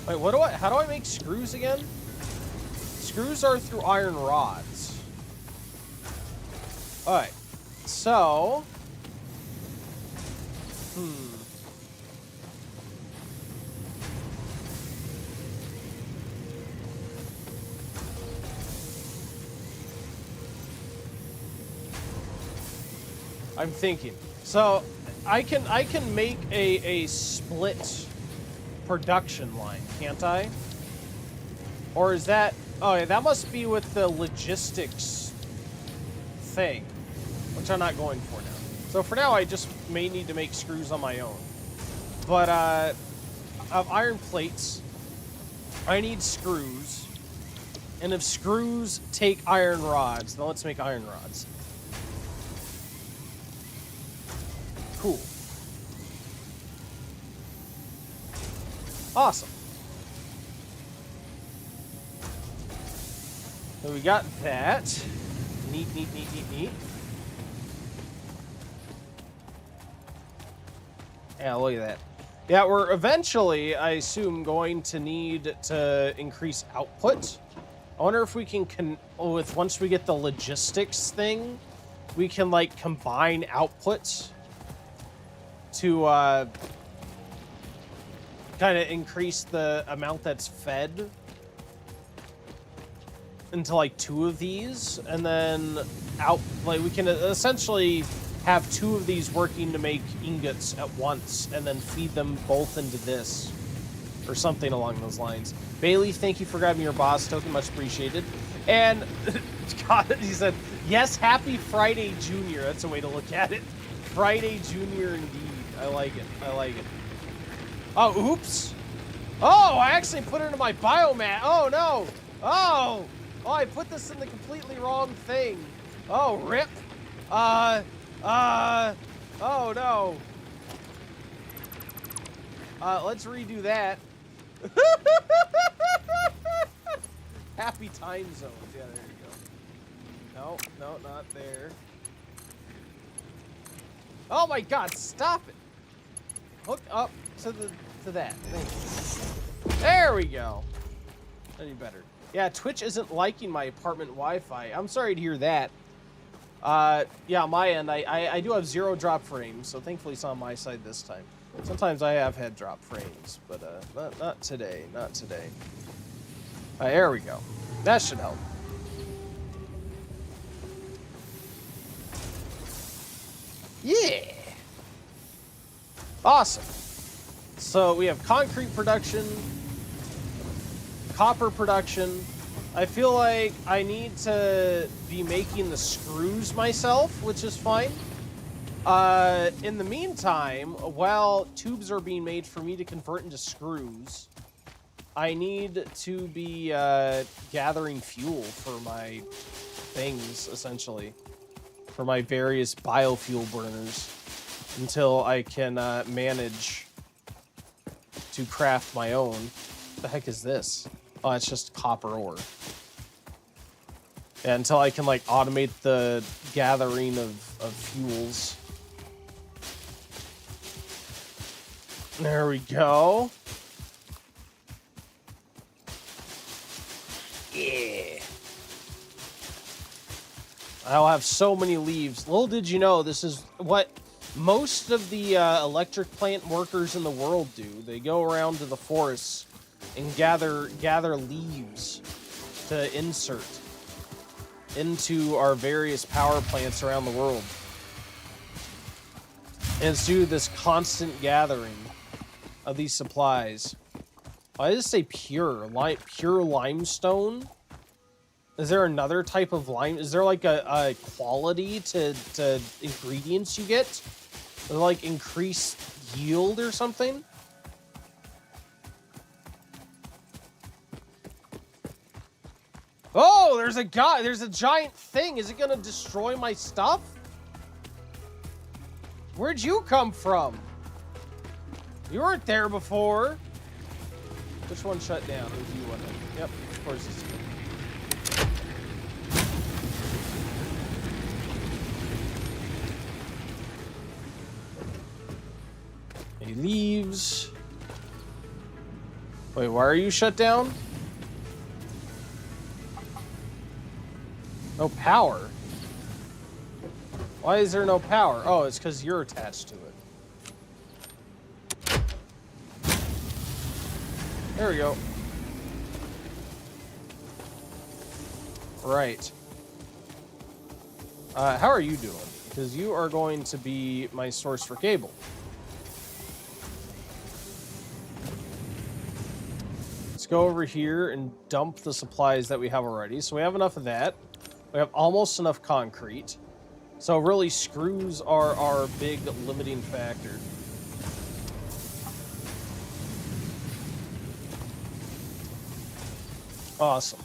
Wait, how do I make screws again? Screws are through iron rods. Alright, so... I'm thinking. So, I can make a split production line, can't I? Or is that... Oh, yeah, that must be with the logistics thing, which I'm not going for now. So for now, I just may need to make screws on my own. But, of iron plates, I need screws. And if screws take iron rods, then let's make iron rods. Cool. Awesome. So we got that. Neat. Yeah, look at that. Yeah, we're eventually, I assume, going to need to increase output. I wonder if we can once we get the logistics thing, we can, like, combine outputs to kind of increase the amount that's fed into like 2 of these, and then we can essentially have 2 of these working to make ingots at once, and then feed them both into this, or something along those lines. Bailey, thank you for grabbing your boss token, much appreciated. And God, he said, yes, happy Friday, Junior. That's a way to look at it. Friday, Junior, indeed. I like it. Oh, oops. Oh, I actually put it into my biomat. Oh, no. Oh, I put this in the completely wrong thing. Oh, rip. Oh, no. Let's redo that. Happy time zones. Yeah, there you go. No, not there. Oh my God, stop it. Hook up to that. Thank you. There we go. Any better. Yeah, Twitch isn't liking my apartment Wi-Fi. I'm sorry to hear that. Yeah, on my end, I do have 0 drop frames, so thankfully it's on my side this time. Sometimes I have head drop frames, but not today. Not today. There we go. That should help. Yeah. Awesome. So we have concrete production, copper production. I feel like I need to be making the screws myself, which is fine. In the meantime, while tubes are being made for me to convert into screws, I need to be gathering fuel for my things, essentially. For my various biofuel burners. Until I can manage to craft my own. What the heck is this? Oh, it's just copper ore. Yeah, until I can, like, automate the gathering of fuels. There we go. Yeah. I'll have so many leaves. Little did you know, this is what most of the electric plant workers in the world do. They go around to the forests and gather leaves to insert into our various power plants around the world. And it's due to this constant gathering of these supplies. Why does it say pure? Pure limestone? Is there another type of lime? Is there like a quality to ingredients you get? Or like increased yield or something? Oh, there's a guy. There's a giant thing. Is it gonna destroy my stuff? Where'd you come from? You weren't there before. Which one shut down? It was you, wasn't it? Yep, of course it's you. He leaves. Wait, why are you shut down? No power. Why is there no power? Oh, it's because you're attached to it. There we go. Right. How are you doing? Because you are going to be my source for cable. Let's go over here and dump the supplies that we have already. So we have enough of that. We have almost enough concrete. So really, screws are our big limiting factor. Awesome.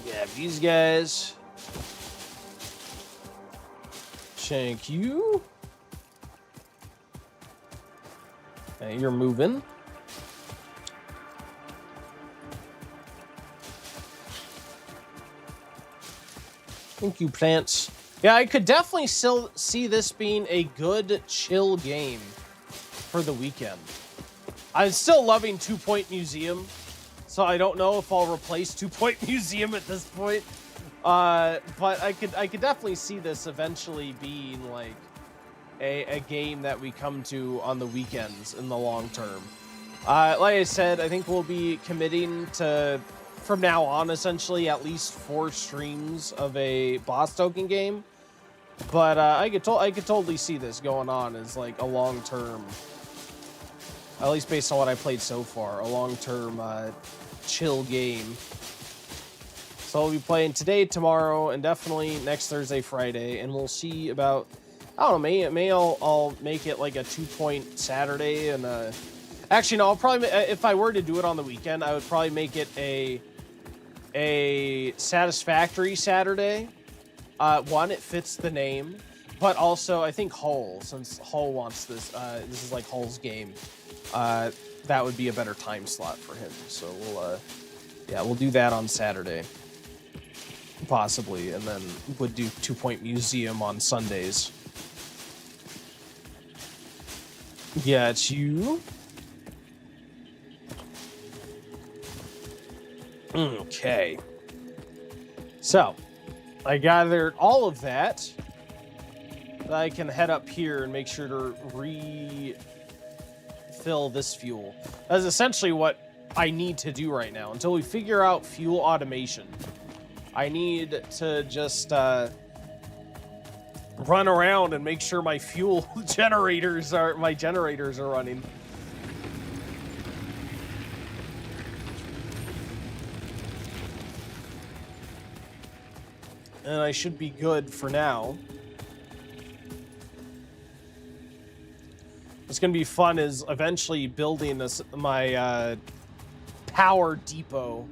We have these guys. Thank you. Okay, you're moving. Thank you, plants. Yeah, I could definitely still see this being a good chill game for the weekend. I'm still loving 2 Point Museum, so I don't know if I'll replace 2 Point Museum at this point. But I could definitely see this eventually being like a game that we come to on the weekends in the long term. Like I said, I think we'll be committing to, from now on, essentially at least 4 streams of a boss token game. But I could totally see this going on as like a long term, at least based on what I played so far, a long term chill game. So we'll be playing today, tomorrow, and definitely next Thursday, Friday, and we'll see about, I don't know, maybe I'll make it like a 2 Point Saturday, and actually no, I'll probably, if I were to do it on the weekend, I would probably make it a Satisfactory Saturday. One, it fits the name, but also I think Hull, since Hull wants this, this is like Hull's game, that would be a better time slot for him. So we'll do that on Saturday, possibly, and then would do 2 Point Museum on Sundays. Yeah, it's you. Okay. So, I gathered all of that. I can head up here and make sure to refill this fuel. That's essentially what I need to do right now. Until we figure out fuel automation, I need to just run around and make sure my fuel generators are running. And I should be good for now. What's going to be fun is eventually building my power depot.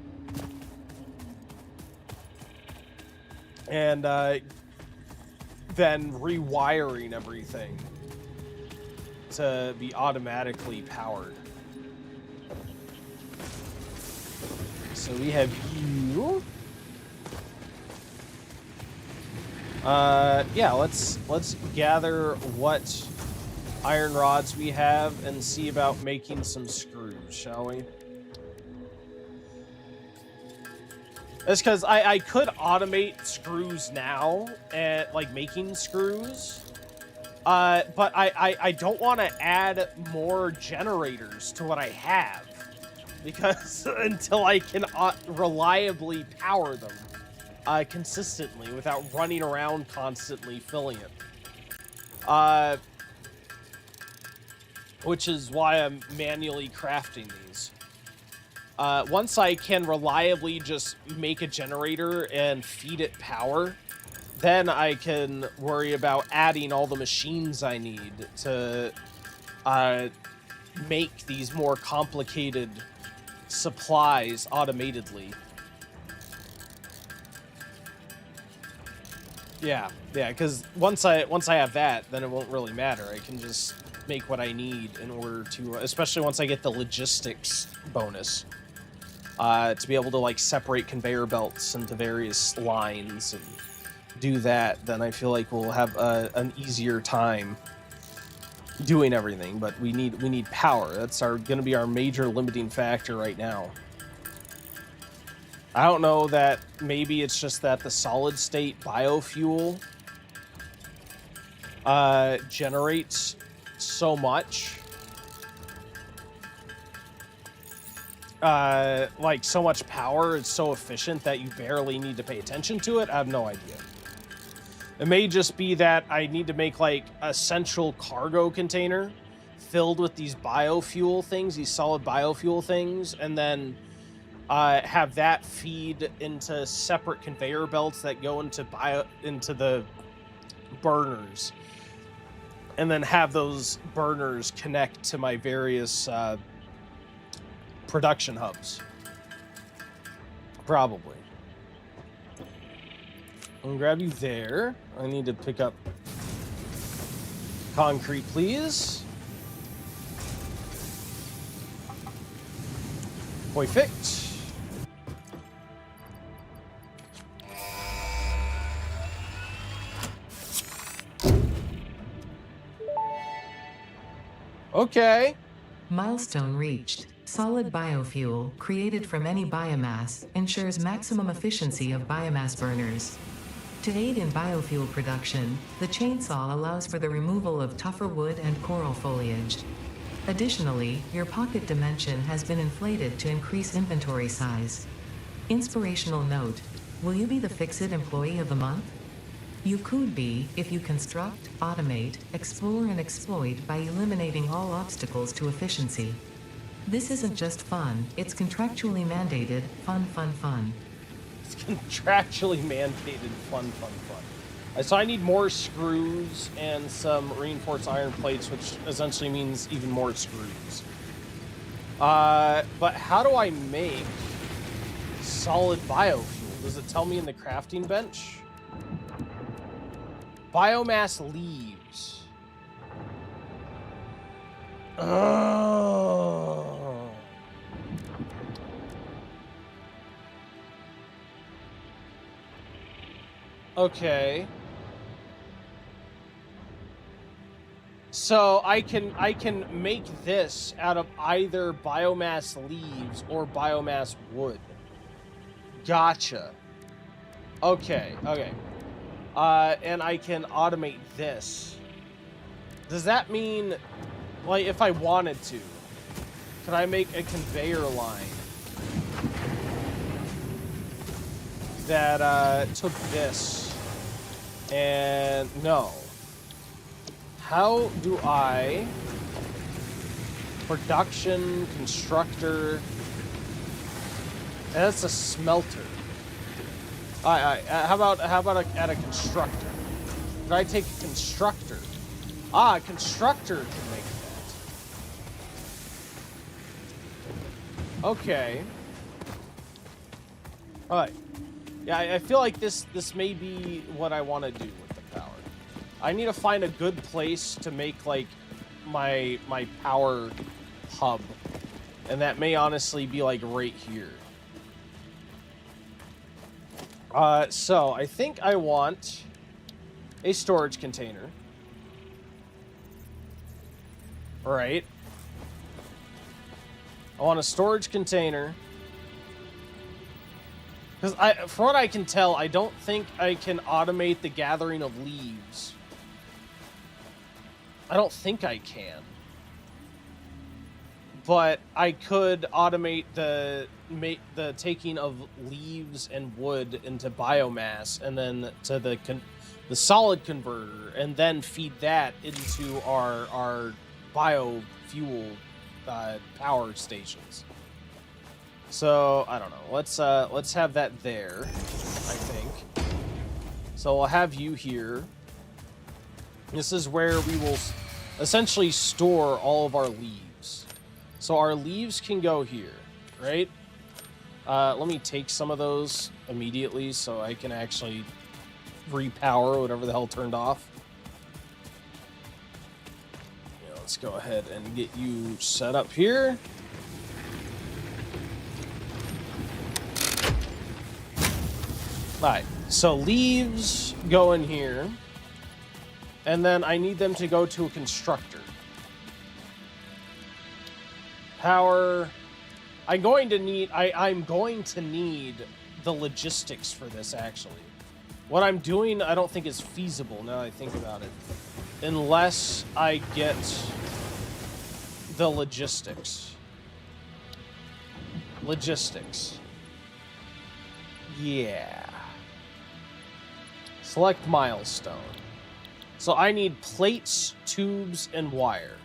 And then rewiring everything to be automatically powered. So we have you. Yeah, let's gather what iron rods we have and see about making some screws, shall we? That's because I could automate screws now and like making screws, but I don't want to add more generators to what I have, because until I can reliably power them consistently without running around constantly filling it. Which is why I'm manually crafting these. Once I can reliably just make a generator and feed it power, then I can worry about adding all the machines I need to make these more complicated supplies automatedly. Yeah, because once I have that, then it won't really matter. I can just make what I need in order to, especially once I get the logistics bonus, to be able to like separate conveyor belts into various lines and do that. Then I feel like we'll have an easier time doing everything. But we need power. That's going to be our major limiting factor right now. I don't know, that maybe it's just that the solid state biofuel generates so much, like so much power, it's so efficient that you barely need to pay attention to it. I have no idea. It may just be that I need to make like a central cargo container filled with these biofuel things, these solid biofuel things, and then have that feed into separate conveyor belts that go into the burners, and then have those burners connect to my various production hubs. Probably. I'll grab you there. I need to pick up concrete, please. Perfect. Okay. Milestone reached. Solid biofuel, created from any biomass, ensures maximum efficiency of biomass burners. To aid in biofuel production, the chainsaw allows for the removal of tougher wood and coral foliage. Additionally, your pocket dimension has been inflated to increase inventory size. Inspirational note: will you be the Fix-It Employee of the Month? You could be, if you construct, automate, explore and exploit by eliminating all obstacles to efficiency. This isn't just fun, it's contractually mandated, fun. It's contractually mandated, fun. So I need more screws and some reinforced iron plates, which essentially means even more screws. But how do I make solid biofuel? Does it tell me in the crafting bench? Biomass leaves. Oh. Okay. So I can make this out of either biomass leaves or biomass wood. Gotcha. Okay. and I can automate this. Does that mean, like, if I wanted to, could I make a conveyor line that took this and no? How do I production constructor? That's a smelter. How about at a constructor? Could I take a constructor? Ah, a constructor can make that. Okay. All right. Yeah, I feel like this may be what I want to do with the power. I need to find a good place to make like my power hub, and that may honestly be like right here. So I think I want a storage container. All right. I want a storage container. Because from what I can tell, I don't think I can automate the gathering of leaves. I don't think I can. But I could automate the taking of leaves and wood into biomass, and then to the solid converter, and then feed that into our biofuel power stations. So I don't know. Let's have that there, I think. So we'll have you here. This is where we will essentially store all of our leaves. So our leaves can go here, right? Let me take some of those immediately so I can actually repower whatever the hell turned off. Yeah, let's go ahead and get you set up here. Alright, so leaves go in here. And then I need them to go to a constructor. Power. I'm going to need the logistics for this, actually. What I'm doing, I don't think is feasible now that I think about it. Unless I get the logistics. Logistics. Yeah. Select milestone. So I need plates, tubes, and wire.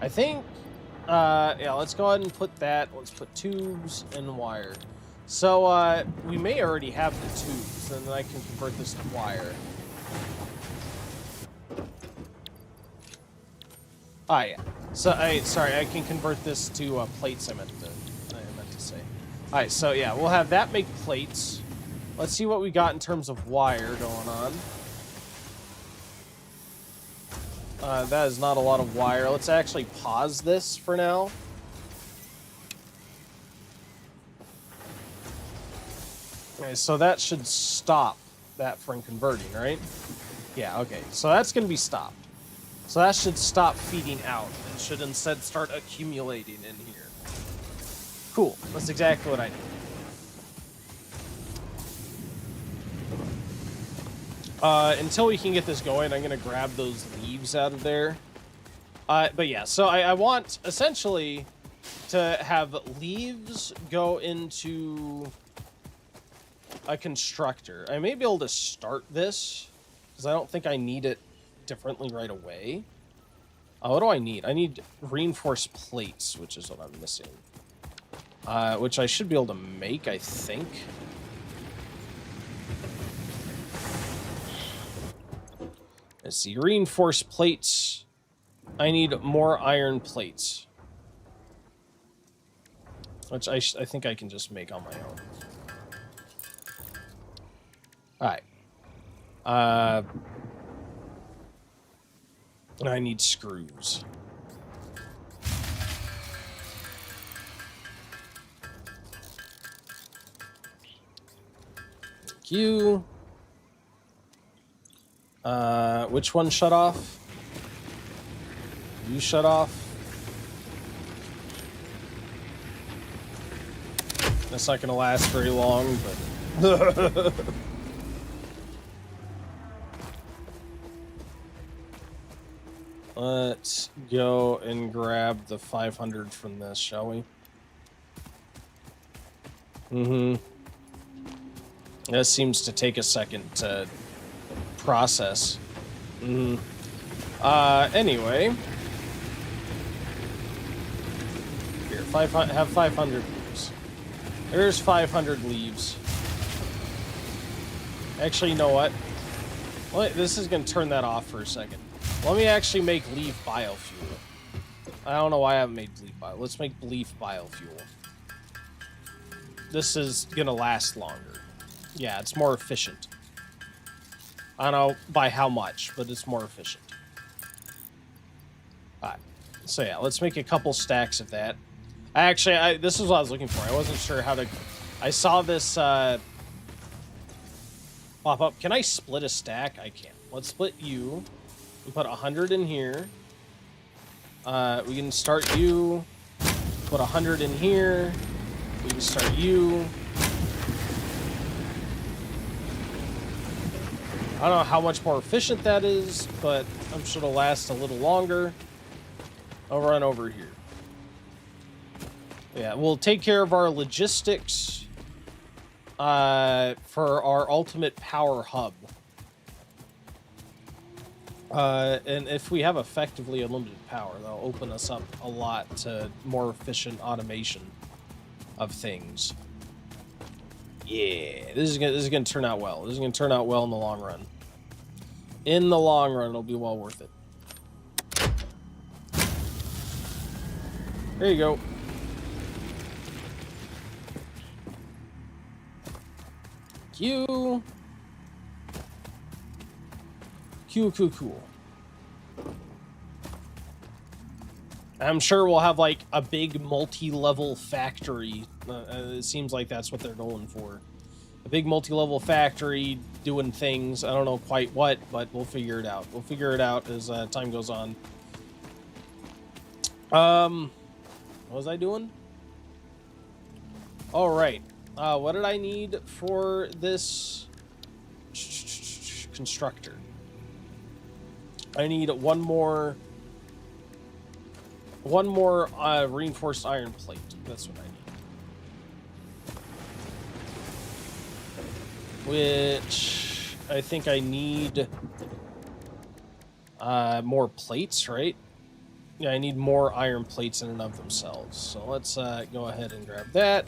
I think, yeah, let's go ahead and put that. Let's put tubes and wire. So, we may already have the tubes, and then I can convert this to wire. Ah, yeah. So, sorry, I can convert this to plates, I meant to say. Alright, so yeah, we'll have that make plates. Let's see what we got in terms of wire going on. That is not a lot of wire. Let's actually pause this for now. Okay, so that should stop that from converting, right? Yeah, okay. So that's going to be stopped. So that should stop feeding out and should instead start accumulating in here. Cool. That's exactly what I need. Until we can get this going, I'm going to grab those leaves out of there. But yeah, so I want essentially to have leaves go into a constructor. I may be able to start this because I don't think I need it differently right away. What do I need? I need reinforced plates, which is what I'm missing. Which I should be able to make, I think. Let's see, reinforced plates. I need more iron plates. Which I think I can just make on my own. Alright. I need screws. Thank you. Which one shut off? You shut off. That's not gonna last very long, but Let's go and grab the 500 from this, shall we? That seems to take a second to process. Anyway. Here, have 500 leaves. There's 500 leaves. Actually, you know what? Well, this is going to turn that off for a second. Let me actually make leaf biofuel. I don't know why I haven't made leaf bio. Let's make leaf biofuel. This is going to last longer. Yeah, it's more efficient. I don't know by how much, but it's more efficient. Alright. So yeah, let's make a couple stacks of that. This is what I was looking for. I wasn't sure how to... I saw this pop up. Can I split a stack? I can. Let's split you. We put 100 in here. We can start you. Put 100 in here. We can start you. I don't know how much more efficient that is, but I'm sure it'll last a little longer. I'll run over here. Yeah, we'll take care of our logistics for our ultimate power hub. And if we have effectively unlimited power, that'll open us up a lot to more efficient automation of things. Yeah, this is gonna turn out well. This is gonna turn out well in the long run. In the long run, it'll be well worth it. There you go. Q. Cool. I'm sure we'll have like a big multi-level factory. It seems like that's what they're going for. A big multi-level factory doing things. I don't know quite what, but we'll figure it out. We'll figure it out as time goes on. What was I doing? All right. What did I need for this constructor? I need one more reinforced iron plate. That's what I need. Which I think I need more plates, right? Yeah, I need more iron plates in and of themselves. So let's go ahead and grab that.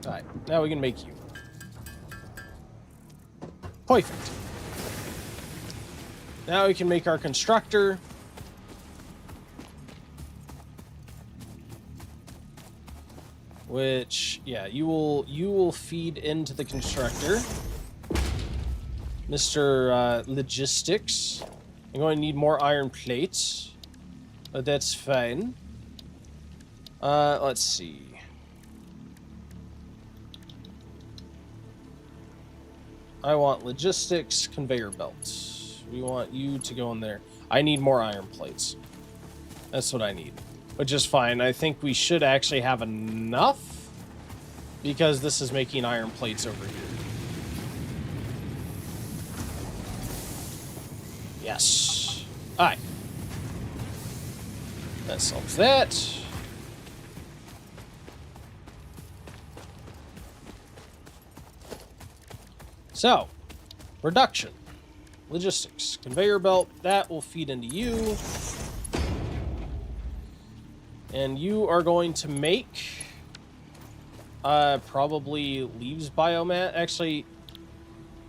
All right, now we can make you. Perfect. Now we can make our constructor. Which, yeah, you will feed into the constructor, Mr. Logistics. I'm going to need more iron plates, but that's fine. Let's see. I want logistics, conveyor belts. We want you to go in there. I need more iron plates. That's what I need. Which is fine. I think we should actually have enough, because this is making iron plates over here. Yes. Alright. That solves that. So, production, logistics, conveyor belt, that will feed into you. And you are going to make probably leaves biomass. Actually,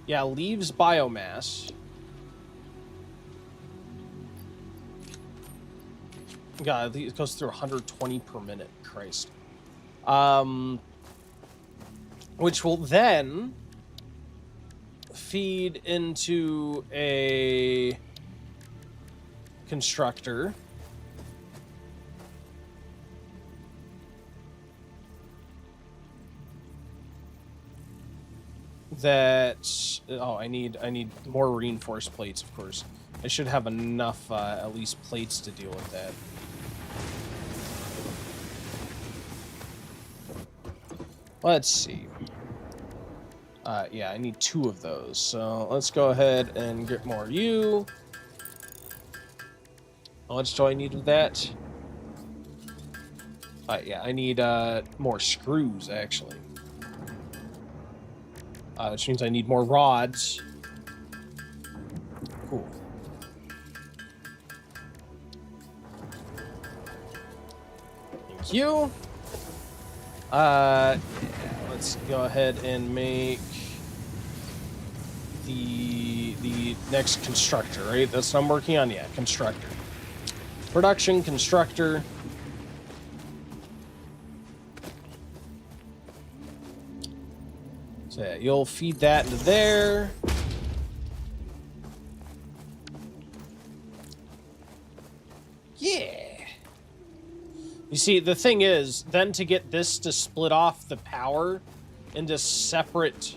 yeah, leaves biomass. God, it goes through 120 per minute. Christ. Which will then feed into a constructor. That, oh, I need more reinforced plates, of course. I should have enough at least plates to deal with that. Let's see. Yeah, I need 2 of those. So let's go ahead and get more you. How much do I need of that? Yeah, I need more screws, actually. Which means I need more rods. Cool. Thank you. Yeah, let's go ahead and make the next constructor, right? That's what I'm working on. Yeah, constructor. Production constructor. So yeah, you'll feed that into there. Yeah. You see, the thing is, then to get this to split off the power into separate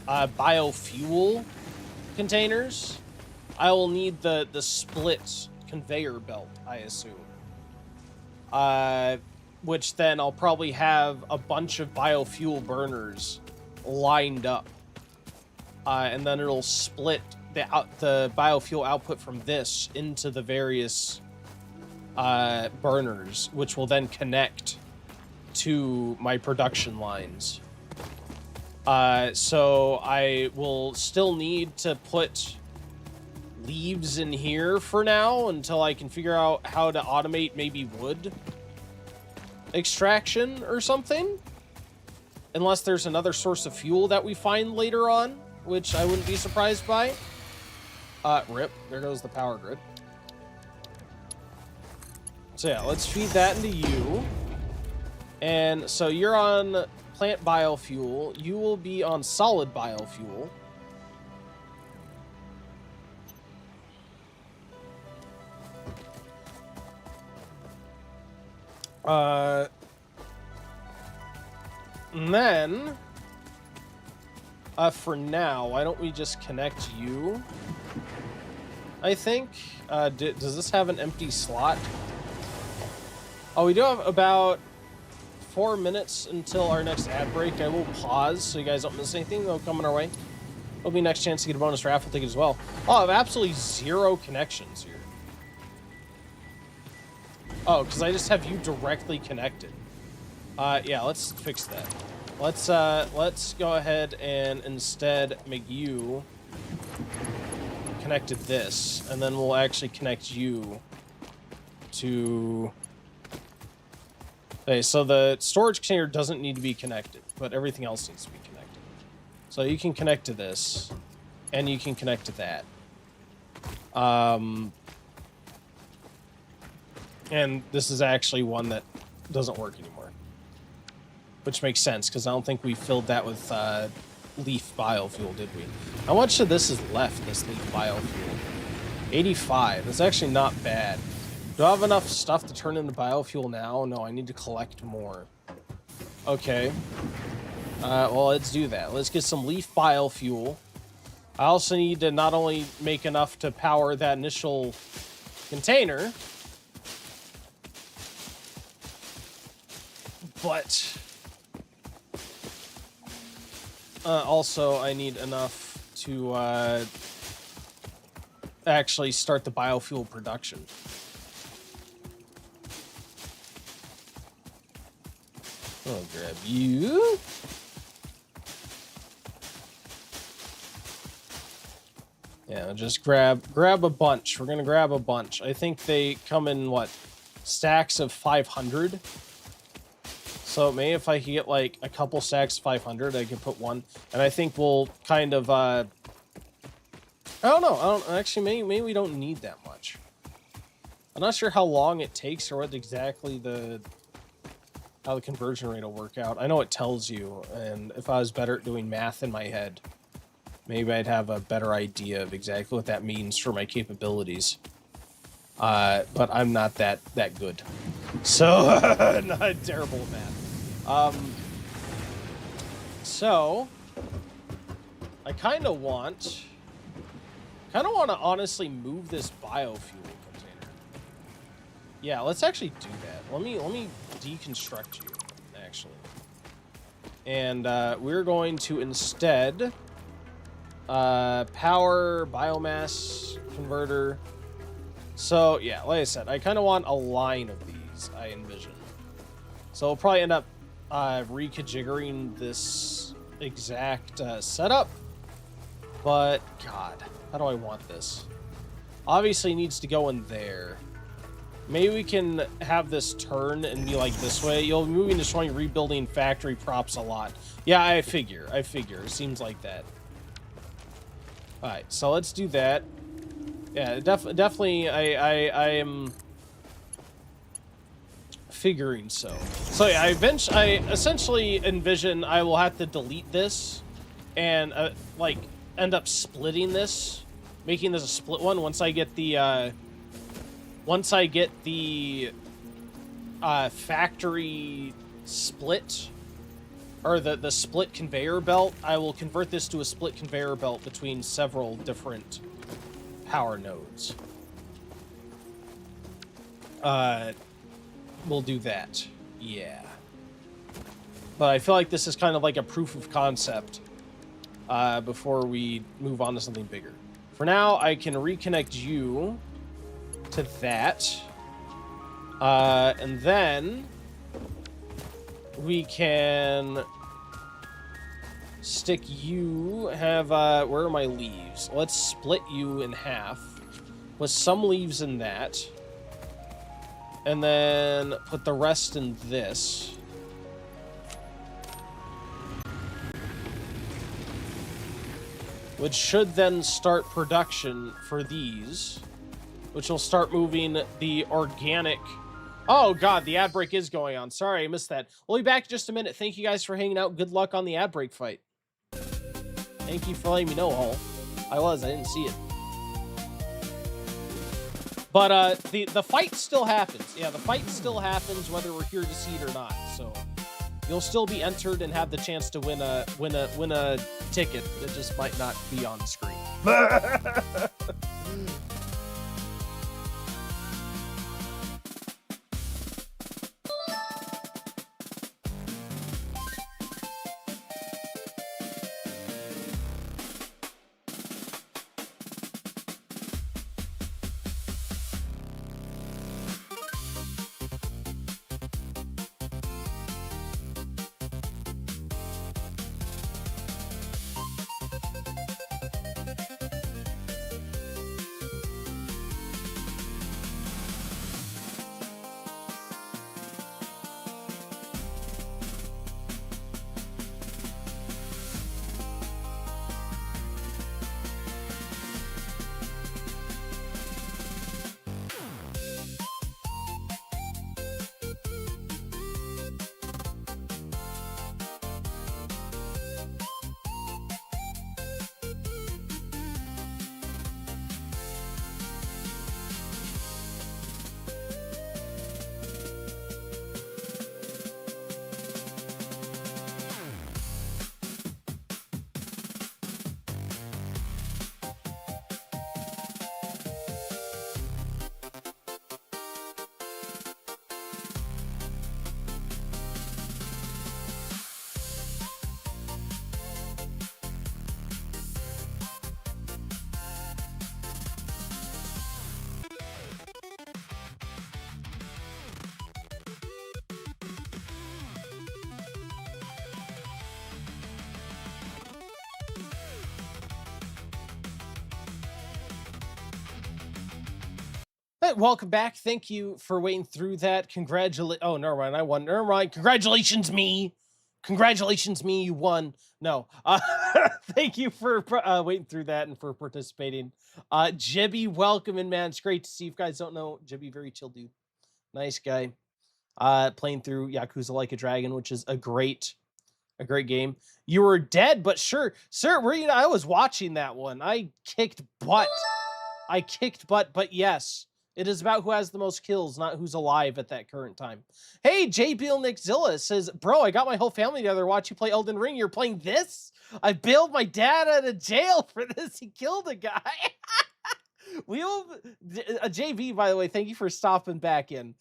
biofuel containers, I will need the split conveyor belt, I assume. Which then I'll probably have a bunch of biofuel burners lined up. And then it'll split the biofuel output from this into the various burners, which will then connect to my production lines. So I will still need to put leaves in here for now until I can figure out how to automate maybe wood extraction or something. Unless there's another source of fuel that we find later on, which I wouldn't be surprised by. Rip. There goes the power grid. So yeah, let's feed that into you. And so you're on plant biofuel. You will be on solid biofuel. And then, for now, why don't we just connect you? I think. Does this have an empty slot? Oh, we do have about 4 minutes until our next ad break. I will pause so you guys don't miss anything. They'll come in our way. It'll be next chance to get a bonus raffle ticket as well. Oh, I have absolutely 0 connections here. Oh, because I just have you directly connected. Yeah, let's fix that. Let's go ahead and instead make you connected this, and then we'll actually connect you to... Okay, so the storage container doesn't need to be connected, but everything else needs to be connected. So you can connect to this, and you can connect to that. And this is actually one that doesn't work anymore. Which makes sense, because I don't think we filled that with leaf biofuel, did we? How much of this is left, this leaf biofuel? 85. That's actually not bad. Do I have enough stuff to turn into biofuel now? No, I need to collect more. Okay. Well, let's do that. Let's get some leaf biofuel. I also need to not only make enough to power that initial container, but also I need enough to actually start the biofuel production. I'll grab you. Yeah, just grab a bunch. We're gonna grab a bunch. I think they come in what, stacks of 500. So maybe if I could get like a couple stacks of 500, I can put one. And I think we'll kind of I don't know. Actually, maybe we don't need that much. I'm not sure how long it takes or what exactly how the conversion rate will work out. I know it tells you, and if I was better at doing math in my head, maybe I'd have a better idea of exactly what that means for my capabilities. But I'm not that good. So, not terrible at math. So, I kind of want to honestly move this biofuel container. Yeah, let's actually do that. Let me deconstruct you, actually. And we're going to instead power biomass converter So, yeah, like I said, I kind of want a line of these, I envision. So we'll probably end up reconfiguring this exact setup. But, God, how do I want this? Obviously, it needs to go in there. Maybe we can have this turn and be like this way. You'll be moving, destroying, rebuilding factory props a lot. Yeah, I figure. It seems like that. Alright, so let's do that. Yeah, definitely, I am figuring so. So yeah, I essentially envision I will have to delete this and like end up splitting this, making this a split one once I get the factory split, or the split conveyor belt. I will convert this to a split conveyor belt between several different power nodes. We'll do that. Yeah. But I feel like this is kind of like a proof of concept before we move on to something bigger. For now, I can reconnect you to that. And then we can stick you, have, where are my leaves? Let's split you in half with some leaves in that. And then put the rest in this. Which should then start production for these. Which will start moving the organic... Oh, God, the ad break is going on. Sorry, I missed that. We'll be back in just a minute. Thank you guys for hanging out. Good luck on the ad break fight. Thank you for letting me know, Hall. I didn't see it. But the fight still happens. Yeah, the fight still happens whether we're here to see it or not. So you'll still be entered and have the chance to win a ticket that just might not be on screen. Hey, welcome back. Thank you for waiting through that. Oh, never mind. I won. Never mind. Congratulations, me. Congratulations, me. You won. No. Thank you for waiting through that and for participating. Jibby, welcome in, man. It's great to see you. If you guys don't know, Jibby, very chill dude. Nice guy. Playing through Yakuza Like a Dragon, which is a great game. You were dead, but sure. Sir, I was watching that one. I kicked butt. But yes. It is about who has the most kills, not who's alive at that current time. Hey, J. Beal Nickzilla says, bro, I got my whole family together to watch you play Elden Ring. You're playing this? I bailed my dad out of jail for this. He killed a guy. JV, by the way, thank you for stopping back in.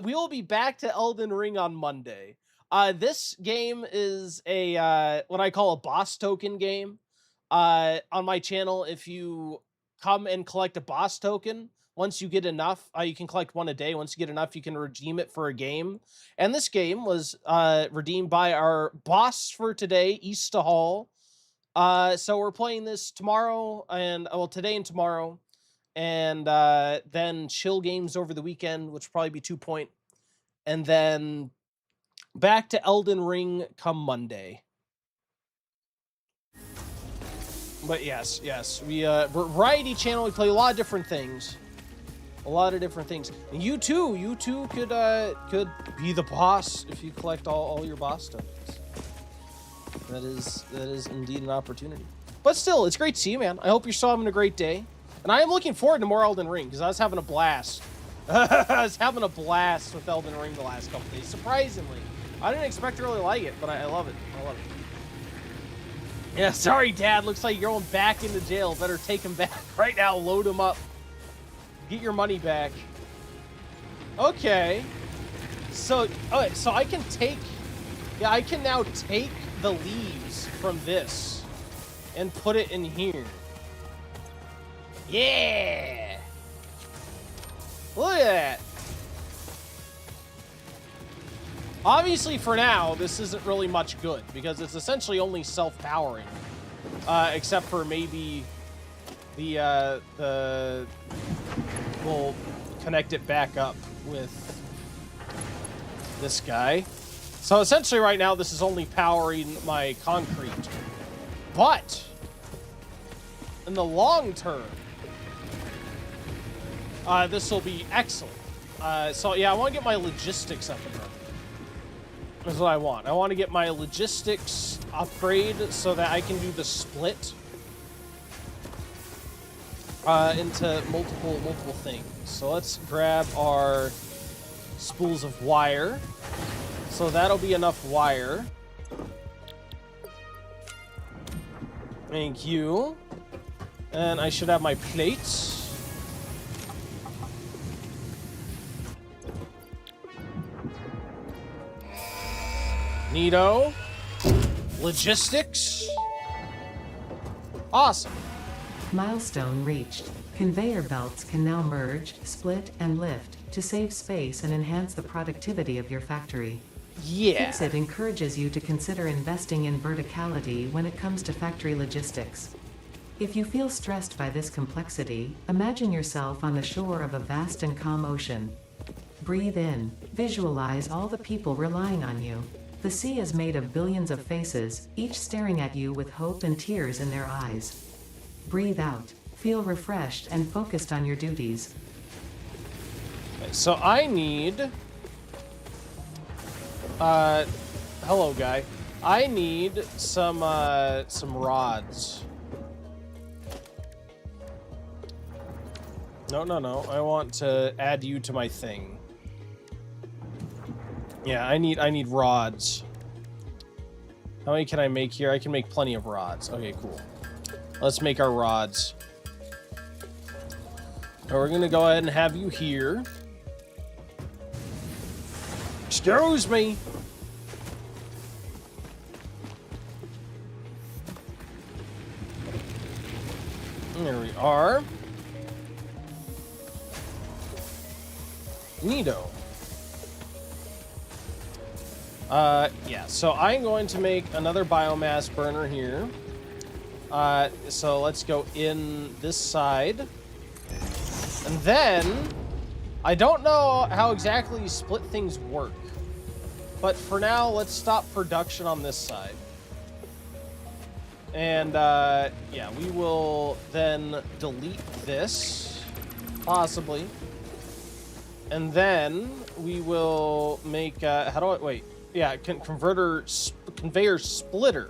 We will be back to Elden Ring on Monday. This game is a what I call a boss token game. On my channel, if you come and collect a boss token, once you get enough, you can collect one a day. Once you get enough, you can redeem it for a game. And this game was redeemed by our boss for today, Easter Hall. So we're playing this tomorrow today and tomorrow, and then chill games over the weekend, which will probably be 2 Point, and then back to Elden Ring come Monday. But yes, we variety channel. We play a lot of different things. And you too could be the boss if you collect all your boss tokens. That is indeed an opportunity. But still, it's great to see you, man. I hope you're still having a great day. And I am looking forward to more Elden Ring, because I was having a blast. I was having a blast with Elden Ring the last couple days. Surprisingly. I didn't expect to really like it, but I love it. I love it. Yeah, sorry, Dad. Looks like you're going back into jail. Better take him back right now. Load him up. Get your money back. Okay. So I can take... Yeah, I can now take the leaves from this and put it in here. Yeah! Look at that. Obviously, for now, this isn't really much good because it's essentially only self-powering, except for maybe the we'll connect it back up with this guy. So essentially, right now, this is only powering my concrete, but in the long term, this will be excellent. So yeah, I want to get my logistics up and running. That's what I want. I want to get my logistics upgrade so that I can do the split into multiple things. So let's grab our spools of wire. So that'll be enough wire. Thank you. And I should have my plates. Neato. Logistics. Awesome. Milestone reached. Conveyor belts can now merge, split, and lift to save space and enhance the productivity of your factory. Yeah. Fixit encourages you to consider investing in verticality when it comes to factory logistics. If you feel stressed by this complexity, imagine yourself on the shore of a vast and calm ocean. Breathe in. Visualize all the people relying on you. The sea is made of billions of faces, each staring at you with hope and tears in their eyes. Breathe out. Feel refreshed and focused on your duties. So I need... hello, guy. I need some rods. No. I want to add you to my thing. Yeah, I need rods. How many can I make here? I can make plenty of rods. Okay, cool. Let's make our rods. Now we're gonna go ahead and have you here. Excuse me. There we are. Neato. Yeah, so I'm going to make another biomass burner here. So let's go in this side. And then, I don't know how exactly split things work. But for now, let's stop production on this side. And, yeah, we will then delete this, possibly. And then we will make, how do I, wait. Yeah, conveyor splitter.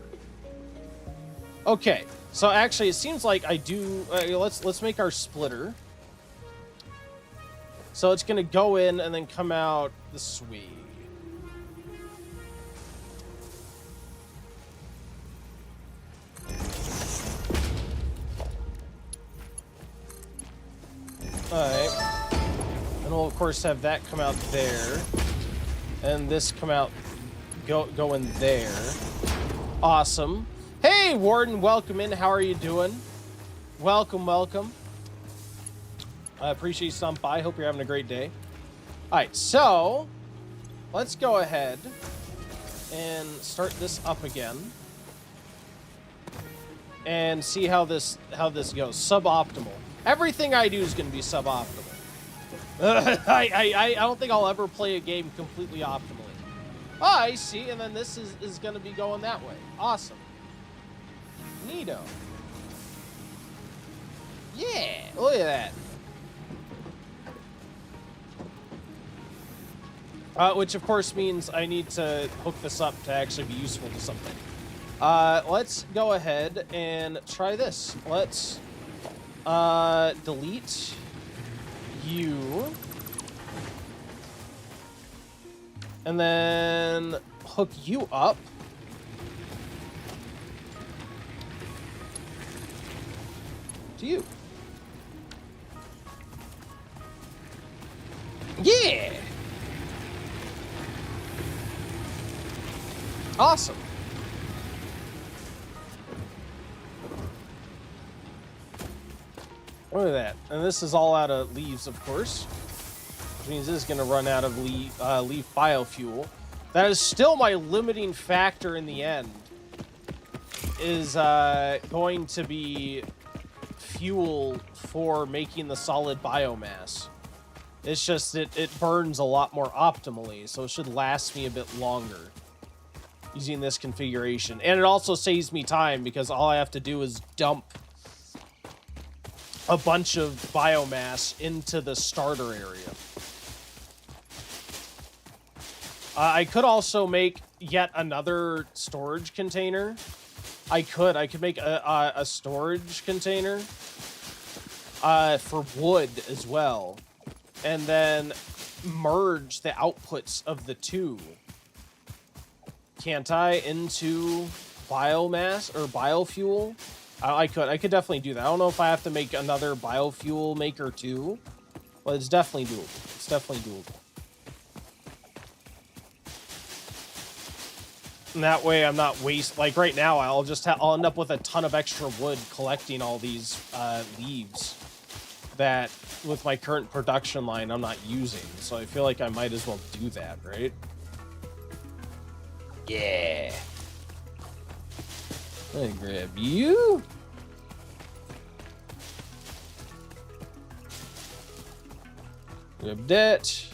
Okay, so actually it seems like I do, let's make our splitter. So it's gonna go in and then come out this way. Alright. And we'll of course have that come out there. And this come out, go in there. Awesome. Hey, Warden, welcome in. How are you doing? Welcome. I appreciate you stopping by. Hope you're having a great day. All right, so let's go ahead and start this up again and see how this goes. Suboptimal. Everything I do is going to be suboptimal. I don't think I'll ever play a game completely optimally. Oh, I see, and then this is going to be going that way. Awesome. Neato. Yeah, look at that. Which, of course, means I need to hook this up to actually be useful to something. Let's go ahead and try this. Let's delete you. And then hook you up. To you. Yeah! Awesome. Look at that. And this is all out of leaves, of course. Which means this is going to run out of leaf biofuel. That is still my limiting factor in the end. Is going to be fuel for making the solid biomass. It's just it burns a lot more optimally, so it should last me a bit longer using this configuration. And it also saves me time because all I have to do is dump a bunch of biomass into the starter area. I could also make yet another storage container. I could make a storage container for wood as well, and then merge the outputs of the two. Can't I into biomass or biofuel? I could definitely do that. I don't know if I have to make another biofuel maker too, but it's definitely doable. It's definitely doable. And that way I'm not like right now I'll end up with a ton of extra wood collecting all these leaves that with my current production line I'm not using. So I feel like I might as well do that, right? Yeah. Let me grab you. Grab that.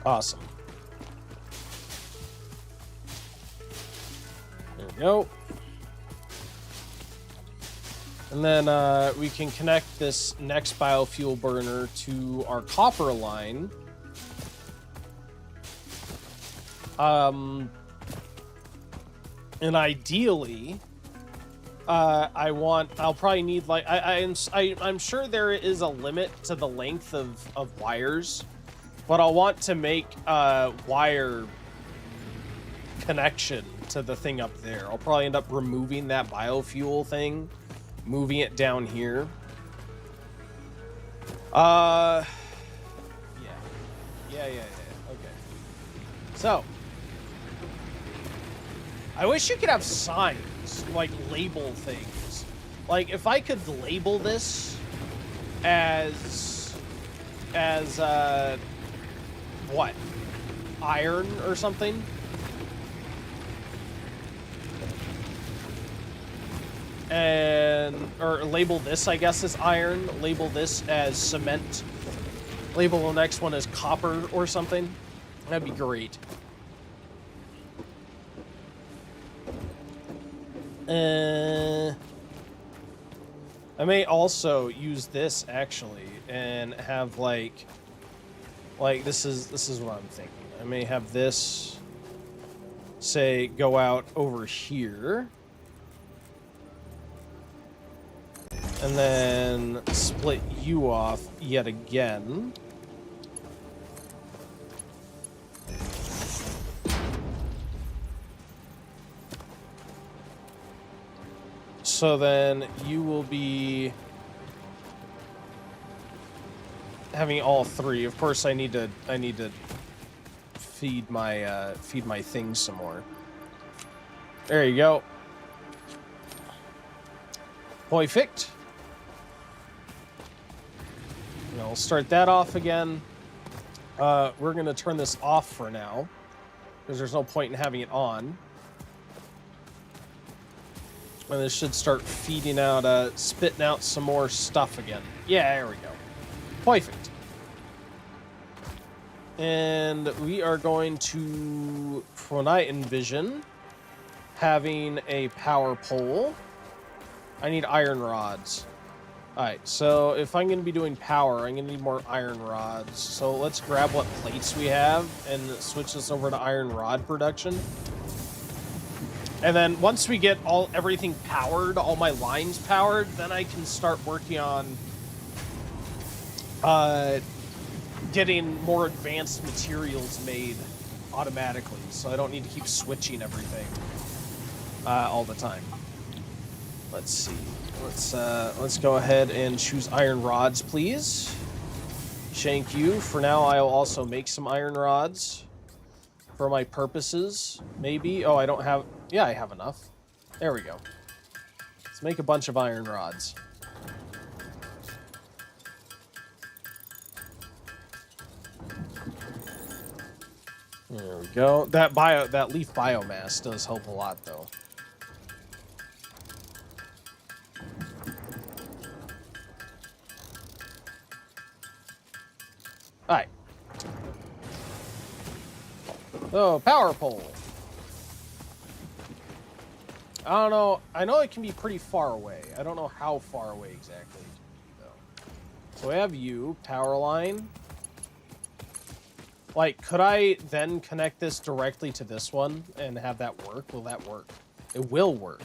Awesome. There we go. And then we can connect this next biofuel burner to our copper line. And ideally, I'll probably need like I'm sure there is a limit to the length of wires, but I'll want to make a wire connection to the thing up there. I'll probably end up removing that biofuel thing, moving it down here. Yeah. Okay. So, I wish you could have signs, like label things. Like if I could label this as what? Iron or something? Or label this, I guess, as iron. Label this as cement. Label the next one as copper or something. That'd be great. I may also use this actually and have like this is what I'm thinking. I may have this say go out over here and then split you off yet again. So then you will be having all three. Of course, I need to feed my things some more. There you go. Perfect. And I'll start that off again. We're going to turn this off for now, because there's no point in having it on. And this should start feeding out, spitting out some more stuff again. Yeah, there we go. Perfect. And we are going to, from what I envision, having a power pole. I need iron rods. Alright, so if I'm going to be doing power, I'm going to need more iron rods. So let's grab what plates we have and switch this over to iron rod production. And then once we get everything powered, all my lines powered, then I can start working on getting more advanced materials made automatically, so I don't need to keep switching everything all the time. Let's see. Let's go ahead and choose iron rods, please. Thank you. For now, I'll also make some iron rods for my purposes. Maybe. Oh, I don't have. Yeah, I have enough. There we go. Let's make a bunch of iron rods. There we go. That leaf biomass does help a lot, though. All right. Oh, power pole. I don't know. I know it can be pretty far away. I don't know how far away exactly, though. So we have you, power line. Like, could I then connect this directly to this one and have that work? Will that work? It will work.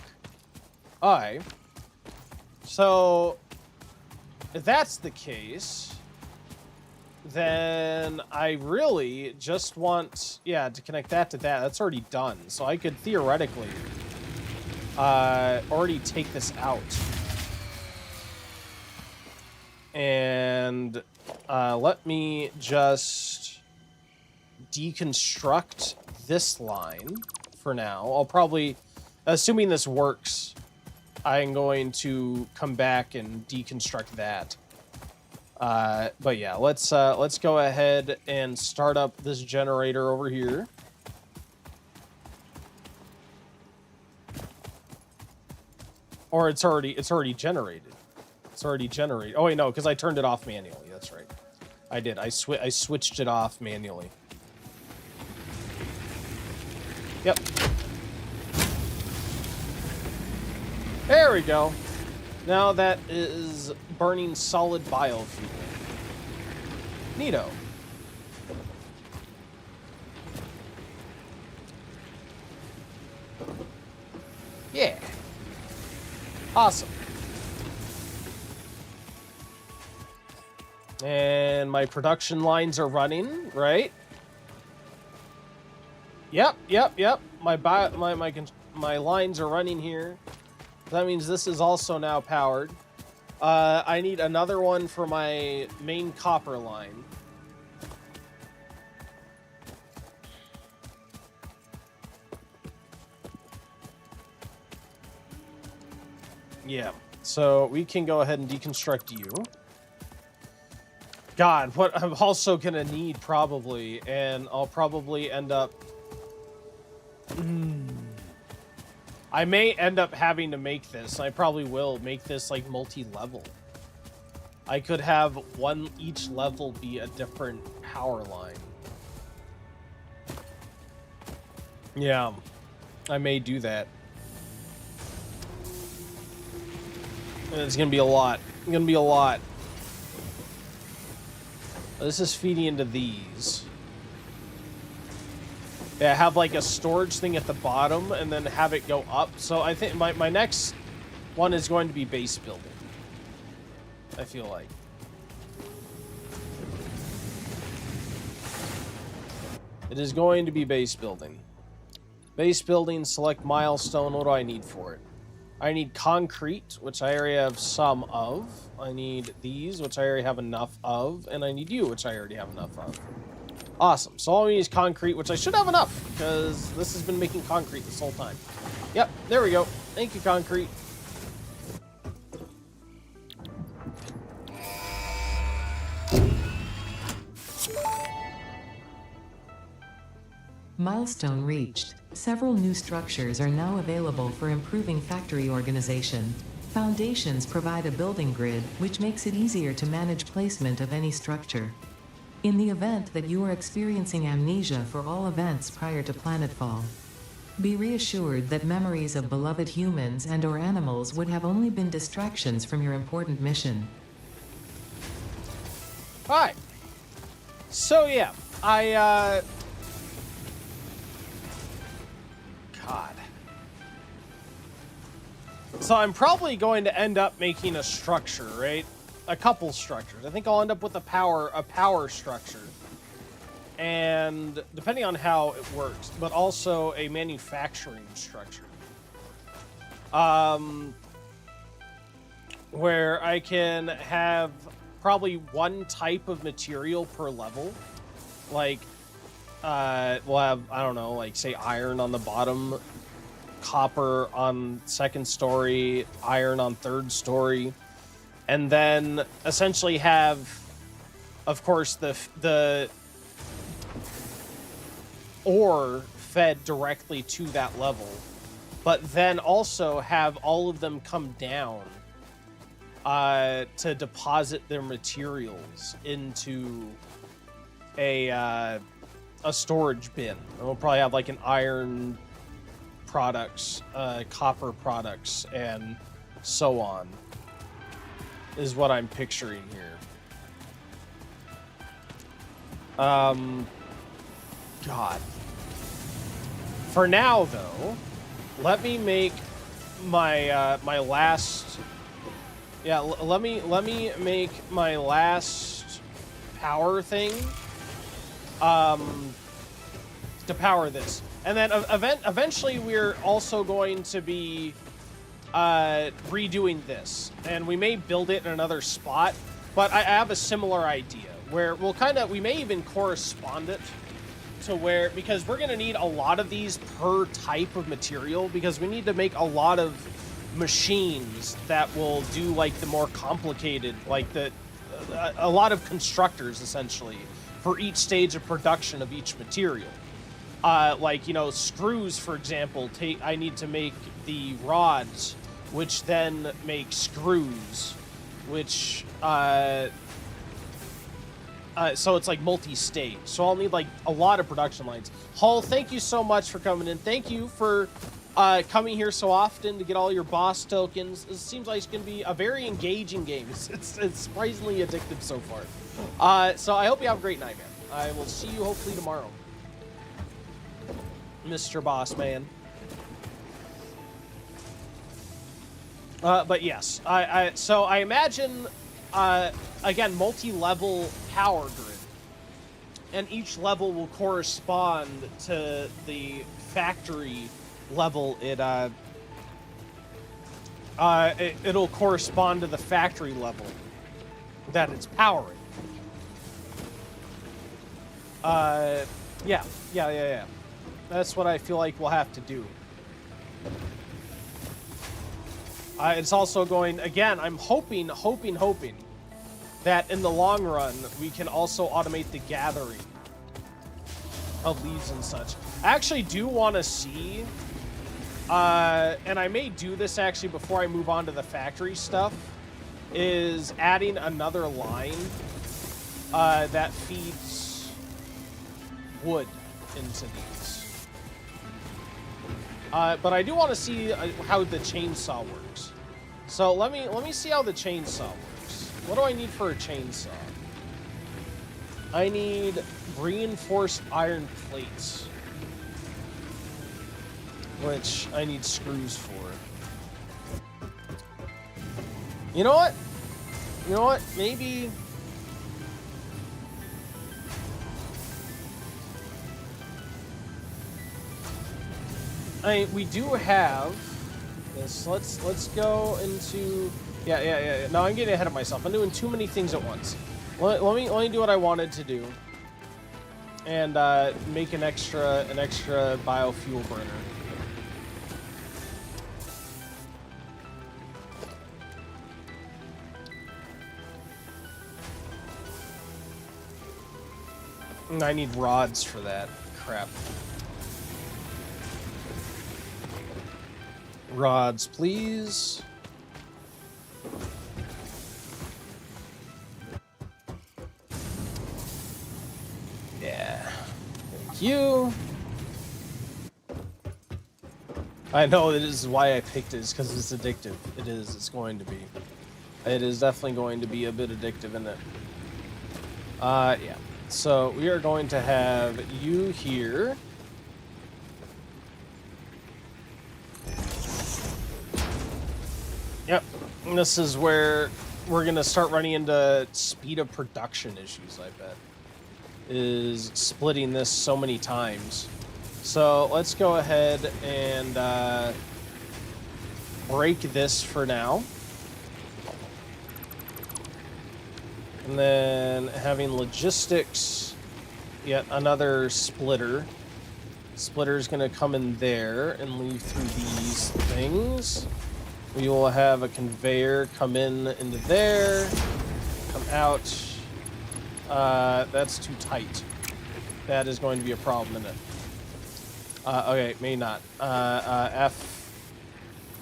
Alright. So, if that's the case, then I really just want, yeah, to connect that to that. That's already done. So I could theoretically already take this out. And let me just deconstruct this line for now. I'll probably, assuming this works, I'm going to come back and deconstruct that. But yeah, let's go ahead and start up this generator over here. Or it's already generated. It's already generated. Oh wait, no, because I turned it off manually. That's right. I did. I switched it off manually. Yep. There we go. Now that is burning solid biofuel. Neato. Yeah. Awesome. And my production lines are running, right? Yep. My lines are running here. That means this is also now powered. I need another one for my main copper line. Yeah, so we can go ahead and deconstruct you. God, what I'm also gonna need probably, and I'll probably end up... I may end up having to make this. I probably will make this like multi-level. I could have each level be a different power line. Yeah, I may do that. And it's gonna be a lot. It's gonna be a lot. This is feeding into these. Yeah, have like a storage thing at the bottom and then have it go up. So I think my next one is going to be base building. I feel like. It is going to be base building. Base building, select milestone. What do I need for it? I need concrete, which I already have some of. I need these, which I already have enough of. And I need you, which I already have enough of. Awesome. So all we need is concrete, which I should have enough, because this has been making concrete this whole time. Yep, there we go. Thank you, concrete. Milestone reached. Several new structures are now available for improving factory organization. Foundations provide a building grid, which makes it easier to manage placement of any structure. In the event that you are experiencing amnesia for all events prior to planetfall, be reassured that memories of beloved humans and/or animals would have only been distractions from your important mission. Alright. So yeah, God. So I'm probably going to end up making a structure, right? A couple structures. I think I'll end up with a power structure. And depending on how it works, but also a manufacturing structure. Where I can have probably one type of material per level. Like, we'll have, I don't know, like, say iron on the bottom, copper on second story, iron on third story, and then essentially have, of course, the ore fed directly to that level, but then also have all of them come down to deposit their materials into a storage bin. And we'll probably have like an iron products, copper products, and so on, is what I'm picturing here. God. For now, though, let me make my my last. Yeah, let me make my last power thing. To power this, and then eventually we're also going to be redoing this, and we may build it in another spot. But I have a similar idea where we may even correspond it to where, because we're going to need a lot of these per type of material, because we need to make a lot of machines that will do like the more complicated, like a lot of constructors essentially for each stage of production of each material. Like, you know, screws, for example, I need to make the rods, which then make screws, which so it's like multi-stage. So I'll need like a lot of production lines. Hull, thank you so much for coming in. Thank you for coming here so often to get all your boss tokens. It seems like it's going to be a very engaging game. It's surprisingly addictive so far. So I hope you have a great night, man. I will see you hopefully tomorrow, Mr. Boss Man. But yes, so I imagine, again, multi-level power grid, and each level will correspond to the factory level. It'll correspond to the factory level that it's powering. Yeah. That's what I feel like we'll have to do. It's also going, again, I'm hoping that in the long run, we can also automate the gathering of leaves and such. I actually do want to see, and I may do this actually before I move on to the factory stuff, is adding another line that feeds wood into these. But I do want to see how the chainsaw works. So let me see how the chainsaw works. What do I need for a chainsaw? I need reinforced iron plates, which I need screws for. You know what? Maybe. We do have this. Let's go into yeah. No, I'm getting ahead of myself. I'm doing too many things at once. Let me do what I wanted to do, and make an extra biofuel burner. And I need rods for that crap. rods, please. Yeah. Thank you. I know this is why I picked it, is because it's addictive. It is. It's going to be. It is definitely going to be a bit addictive, isn't it? Yeah. So we are going to have you here. Yep. And this is where we're going to start running into speed of production issues, I bet. Is splitting this so many times. So let's go ahead and break this for now. And then having logistics, yet another splitter. Splitter's going to come in there and leave through these things. We will have a conveyor come in into there, come out. That's too tight. That is going to be a problem, isn't it? Okay, may not. F,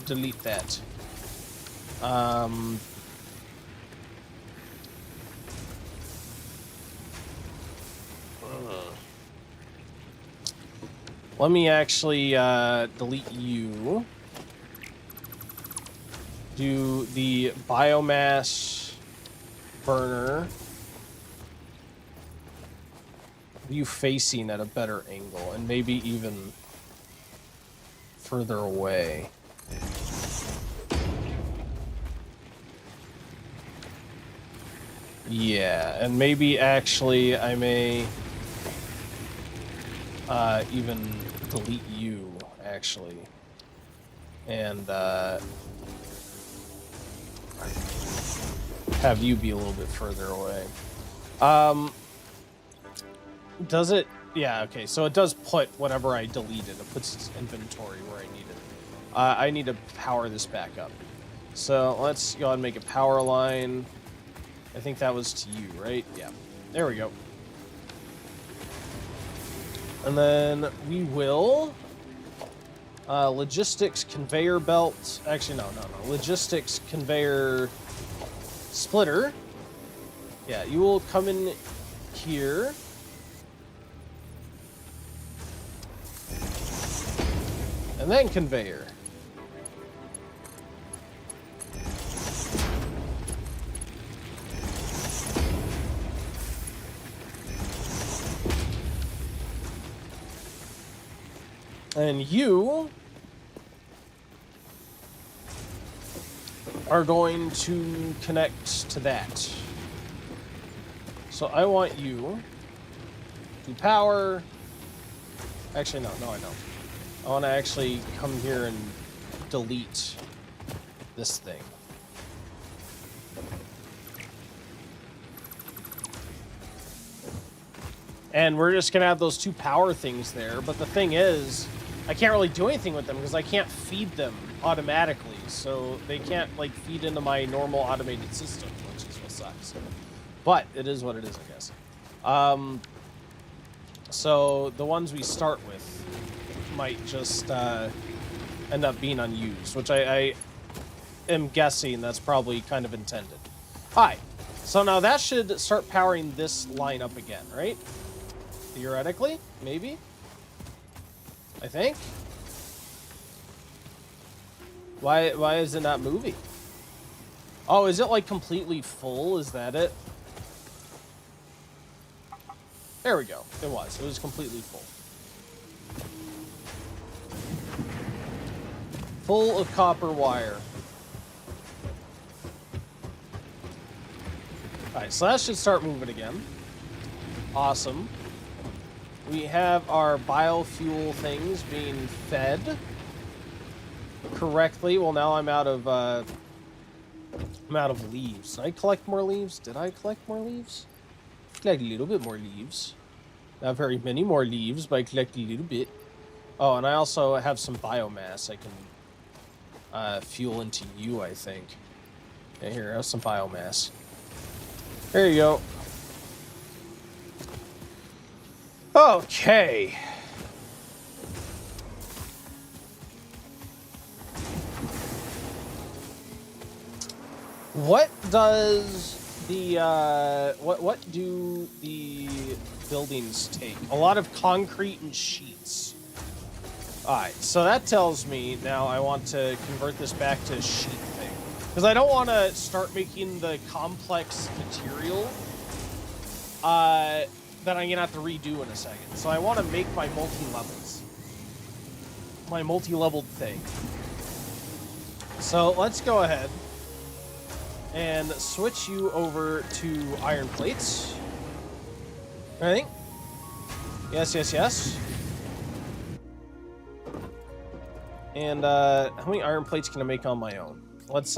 delete that. Let me actually delete you. Do the biomass burner. You facing at a better angle and maybe even further away. Yeah, and maybe actually I may even delete you actually and have you be a little bit further away. Does it? Yeah, okay. So it does put whatever I deleted. It puts its inventory where I need it. I need to power this back up. So let's go ahead and make a power line. I think that was to you, right? Yeah. There we go. And then we will... logistics conveyor belt. Actually, no. Logistics conveyor splitter. Yeah, you will come in here. And then conveyor. And you are going to connect to that. So I want you to power... Actually, no, I don't. I want to actually come here and delete this thing. And we're just going to have those two power things there. But the thing is, I can't really do anything with them because I can't feed them automatically. So they can't, like, feed into my normal automated system, which is what sucks. But it is what it is, I guess. So the ones we start with might just end up being unused, which I am guessing that's probably kind of intended. Hi. So now that should start powering this line up again, right? Theoretically, maybe? I think? Why is it not moving? Oh, is it like completely full? Is that it? There we go. It was completely full. Full of copper wire. Alright, so that should start moving again. Awesome. We have our biofuel things being fed correctly. Well, now I'm out of leaves. Did I collect more leaves? Did I collect more leaves? Collect a little bit more leaves. Not very many more leaves, but I collect a little bit. Oh, and I also have some biomass I can fuel into you, I think. Okay, here, have some biomass. There you go. Okay. What does the what do the buildings take? A lot of concrete and sheets. Alright, so that tells me now I want to convert this back to a sheet thing. Because I don't want to start making the complex material that I'm gonna have to redo in a second. So I want to make my multi-levels. My multi-leveled thing. So let's go ahead and switch you over to iron plates. I think. Yes, yes, yes. And how many iron plates can I make on my own? Let's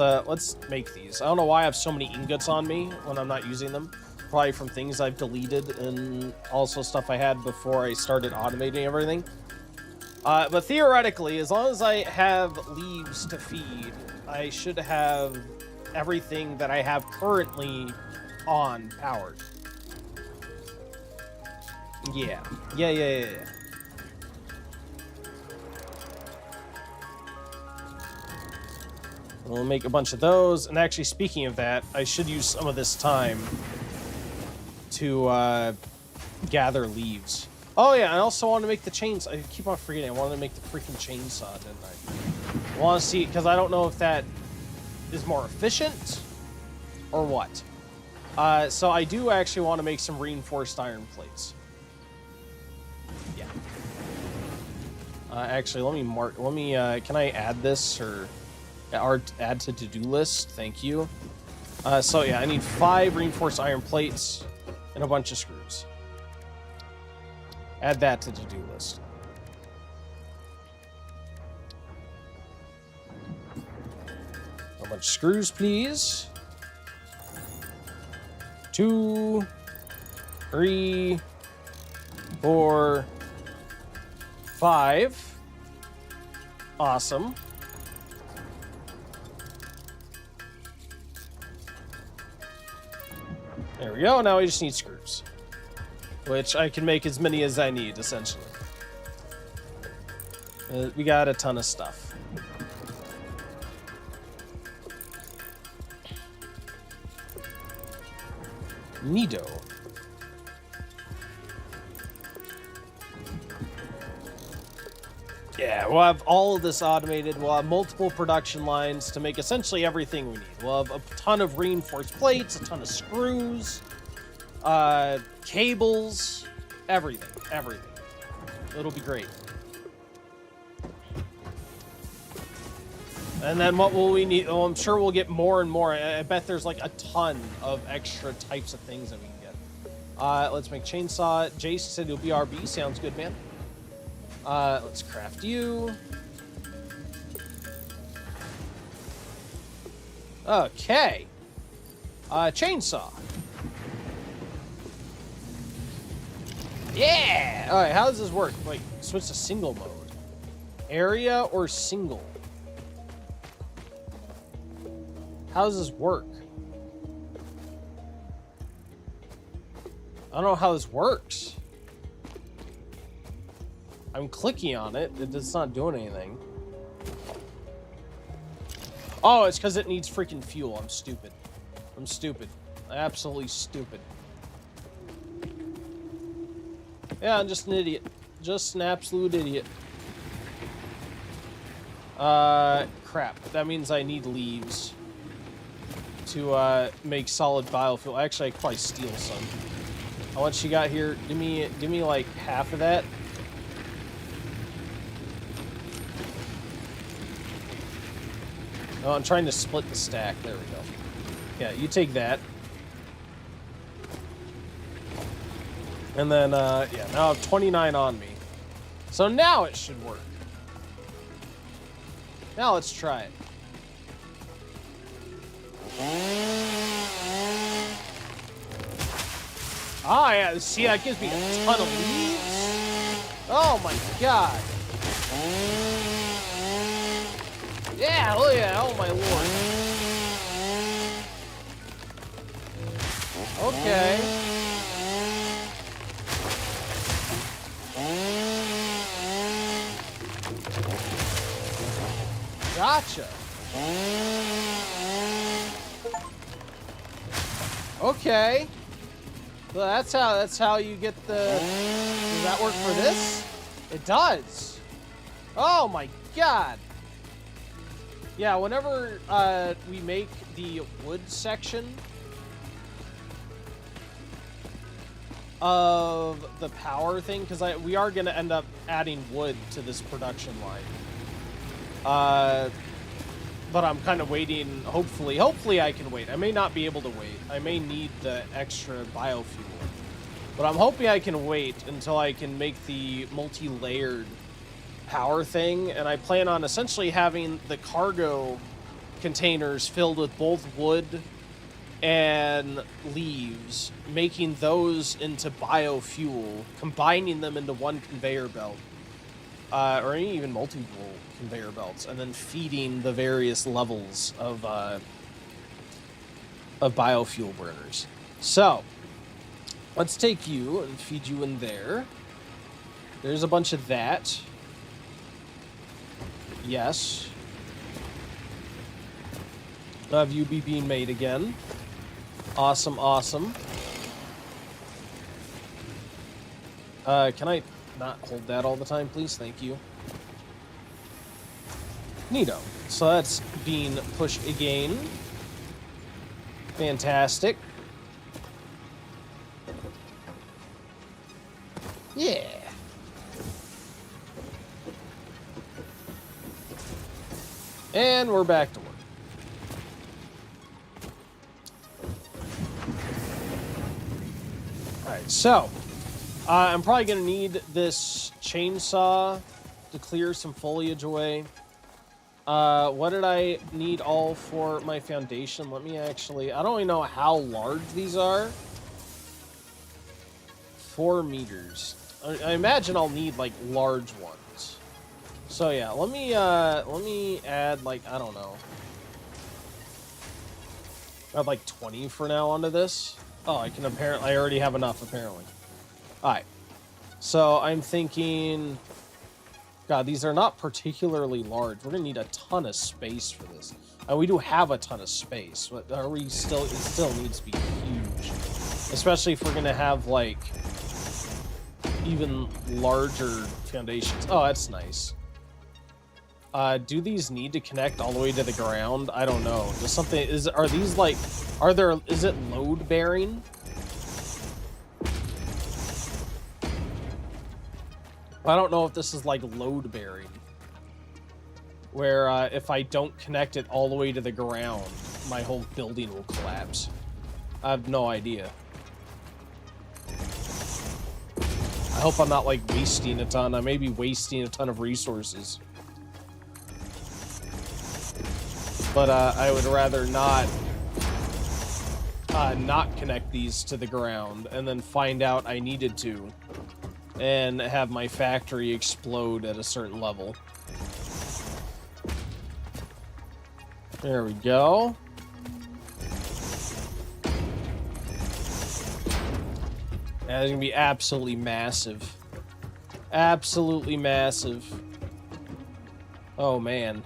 make these. I don't know why I have so many ingots on me when I'm not using them. Probably from things I've deleted and also stuff I had before I started automating everything. But theoretically, as long as I have leaves to feed, I should have everything that I have currently on powered. Yeah. Yeah. We'll make a bunch of those. And actually, speaking of that, I should use some of this time to gather leaves. Oh, yeah, I also want to make the chains. I keep on forgetting. I wanted to make the freaking chainsaw, didn't I? I want to see, because I don't know if that is more efficient or what. So I do actually want to make some reinforced iron plates. Yeah. Actually, can I add this or add to to-do list? Thank you. So yeah, I need 5 reinforced iron plates and a bunch of screws. Add that to to-do list. A bunch of screws, please. 2, 3, 4, 5. Awesome. There we go. Now we just need screws, which I can make as many as I need, essentially. We got a ton of stuff. Neato. Yeah, we'll have all of this automated. We'll have multiple production lines to make essentially everything we need. We'll have a ton of reinforced plates, a ton of screws, cables, everything. It'll be great. And then what will we need? Oh, I'm sure we'll get more and more. I bet there's like a ton of extra types of things that we can get. Let's make chainsaw. Jace said it'll be RB. Sounds good, man. Let's craft you. Okay. Chainsaw. Yeah! Alright, how does this work? Wait, switch to single mode. Area or single? How does this work? I don't know how this works. I'm clicking on it. It's not doing anything. Oh, it's because it needs freaking fuel. I'm stupid. I'm stupid. Absolutely stupid. Yeah, I'm just an idiot. Just an absolute idiot. Crap. That means I need leaves to make solid biofuel. Actually, I could probably steal some. How much you got here? Give me like half of that. Oh, I'm trying to split the stack. There we go. Yeah, you take that. And then, yeah, now I have 29 on me. So now it should work. Now let's try it. Ah, yeah, see, that gives me a ton of leaves. Oh my god. Yeah, oh yeah, oh my lord. Okay. Gotcha. Okay. So that's how you get the... Does that work for this? It does. Oh my god. Yeah, whenever we make the wood section of the power thing, because we are going to end up adding wood to this production line. But I'm kind of waiting. Hopefully I can wait. I may not be able to wait. I may need the extra biofuel. But I'm hoping I can wait until I can make the multi-layered power thing. And I plan on essentially having the cargo containers filled with both wood and leaves, making those into biofuel, combining them into one conveyor belt. Or even multiple conveyor belts, and then feeding the various levels of biofuel burners. So, let's take you and feed you in there. There's a bunch of that. Yes. Have you be being made again. Awesome, awesome. Can I not hold that all the time, please? Thank you. Neato. So that's being pushed again. Fantastic. Yeah. And we're back to work. Alright, so I'm probably going to need this chainsaw to clear some foliage away. What did I need all for my foundation? Let me actually... I don't even know how large these are. 4 meters. I imagine I'll need, like, large ones. So, yeah, let me add, like, I don't know. Add, like, 20 for now onto this. Oh, I already have enough, apparently. Alright, so I'm thinking, God, these are not particularly large. We're gonna need a ton of space for this. And we do have a ton of space, but it still needs to be huge. Especially if we're gonna have, like, even larger foundations. Oh, that's nice. Do these need to connect all the way to the ground? I don't know. Is it load bearing? I don't know if this is like load bearing, where if I don't connect it all the way to the ground, my whole building will collapse. I have no idea. I hope I'm not like wasting a ton. I may be wasting a ton of resources. But I would rather not connect these to the ground and then find out I needed to and have my factory explode at a certain level. There we go. That's gonna be absolutely massive. Absolutely massive. Oh man.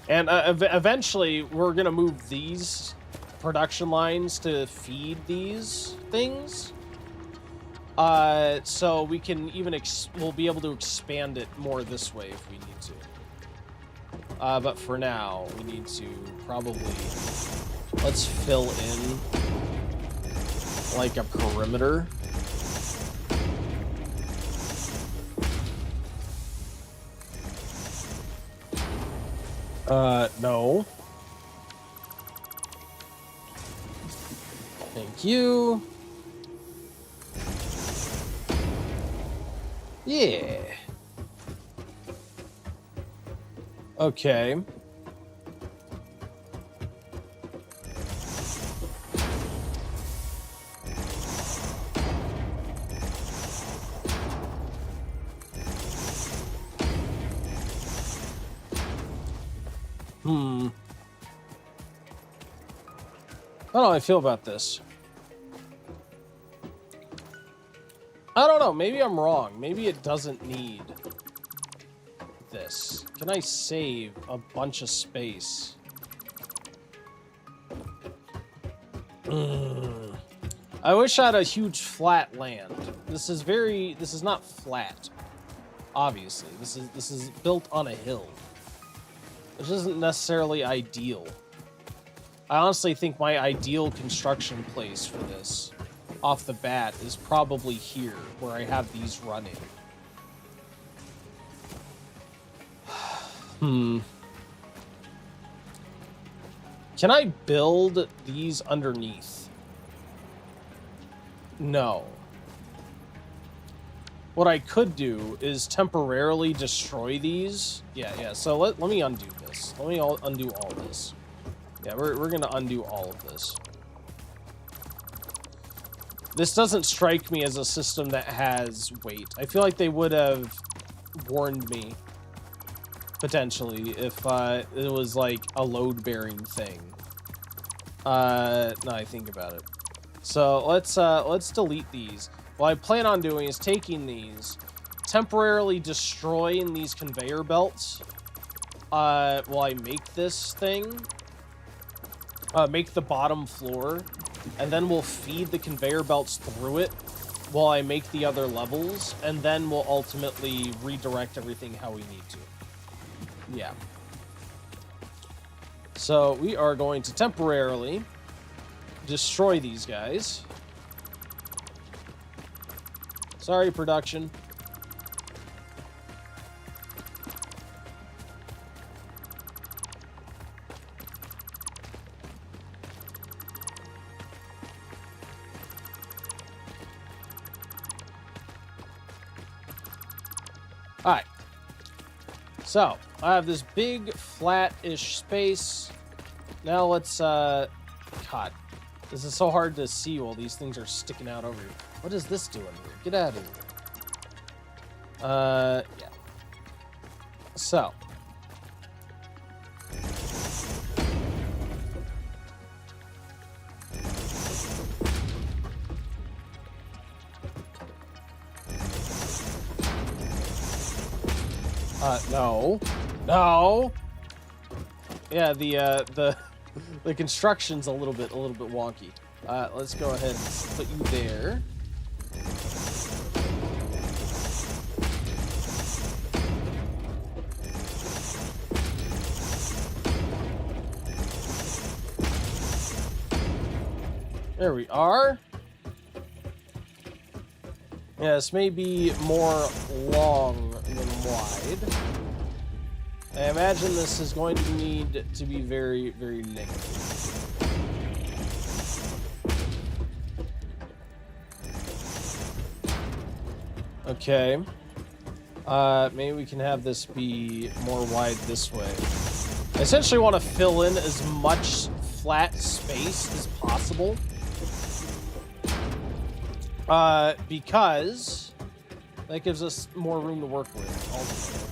And eventually, we're gonna move these production lines to feed these things. So we can even we'll be able to expand it more this way if we need to. But for now, we need to probably let's fill in like a perimeter. No. Thank you. Yeah. Okay. How do I feel about this? I don't know. Maybe I'm wrong. Maybe it doesn't need this. Can I save a bunch of space? I wish I had a huge flat land. This is not flat. Obviously, this is built on a hill, which isn't necessarily ideal. I honestly think my ideal construction place for this, off the bat, is probably here, where I have these running. Can I build these underneath? No. What I could do is temporarily destroy these. Yeah, so let me undo this. Let me undo all this. Yeah, we're going to undo all of this. This doesn't strike me as a system that has weight. I feel like they would have warned me, potentially, if it was like a load-bearing thing. Now I think about it. So let's delete these. What I plan on doing is taking these, temporarily destroying these conveyor belts while I make this thing. Make the bottom floor, and then we'll feed the conveyor belts through it while I make the other levels, and then we'll ultimately redirect everything how we need to. Yeah. So we are going to temporarily destroy these guys. Sorry, production. Alright. So, I have this big, flat-ish space. Now let's, God. This is so hard to see while these things are sticking out over here. What is this doing here? Get out of here. Yeah. So. No. No! Yeah, the construction's a little bit wonky. Let's go ahead and put you there. There we are. Yeah, this may be more long than wide. I imagine this is going to need to be very, very lengthy. Okay. Maybe we can have this be more wide this way. I essentially want to fill in as much flat space as possible. Because that gives us more room to work with ultimately.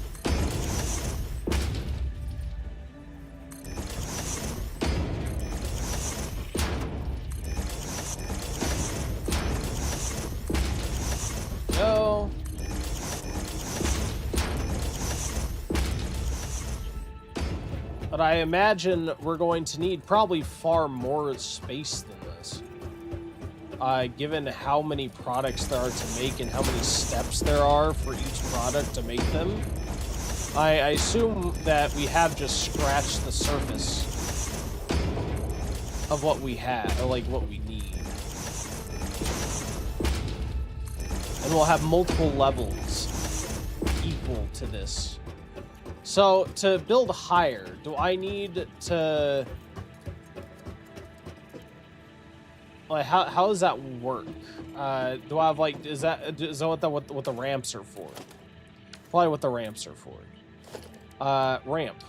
Go. But I imagine we're going to need probably far more space than this. Given how many products there are to make and how many steps there are for each product to make them, I assume that we have just scratched the surface of what we have, or like what we need. And we'll have multiple levels equal to this. So, to build higher, do I need to... Like, how does that work? Do I have, like, is that what the ramps are for? Probably what the ramps are for. Ramp.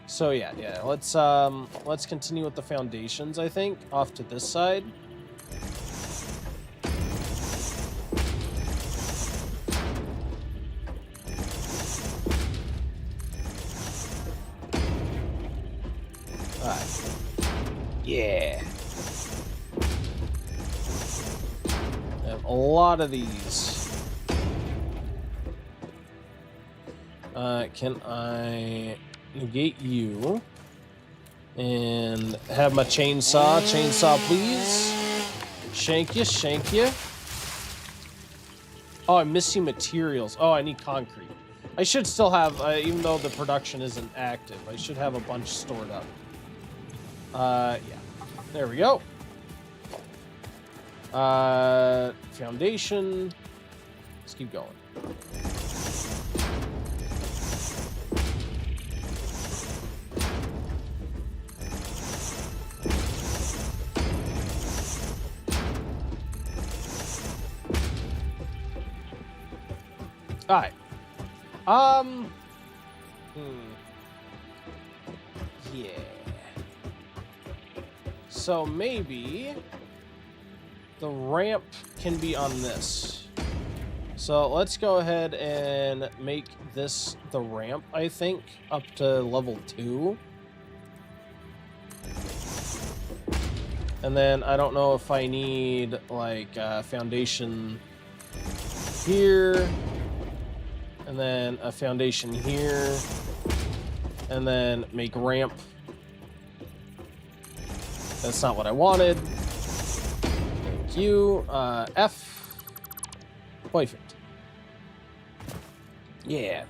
So yeah, let's continue with the foundations, I think, off to this side. Alright. Yeah. I have a lot of these. Can I negate you. And have my chainsaw. Chainsaw, please. Shank you, shank you. Oh, I'm missing materials. Oh, I need concrete. I should still have, even though the production isn't active, I should have a bunch stored up. Yeah. There we go. Foundation. Let's keep going. All right. Yeah. So maybe the ramp can be on this. So let's go ahead and make this the ramp, I think, up to level 2. And then I don't know if I need like foundation here. And then a foundation here. And then make ramp. That's not what I wanted. Thank you. F. Perfect. Yeah.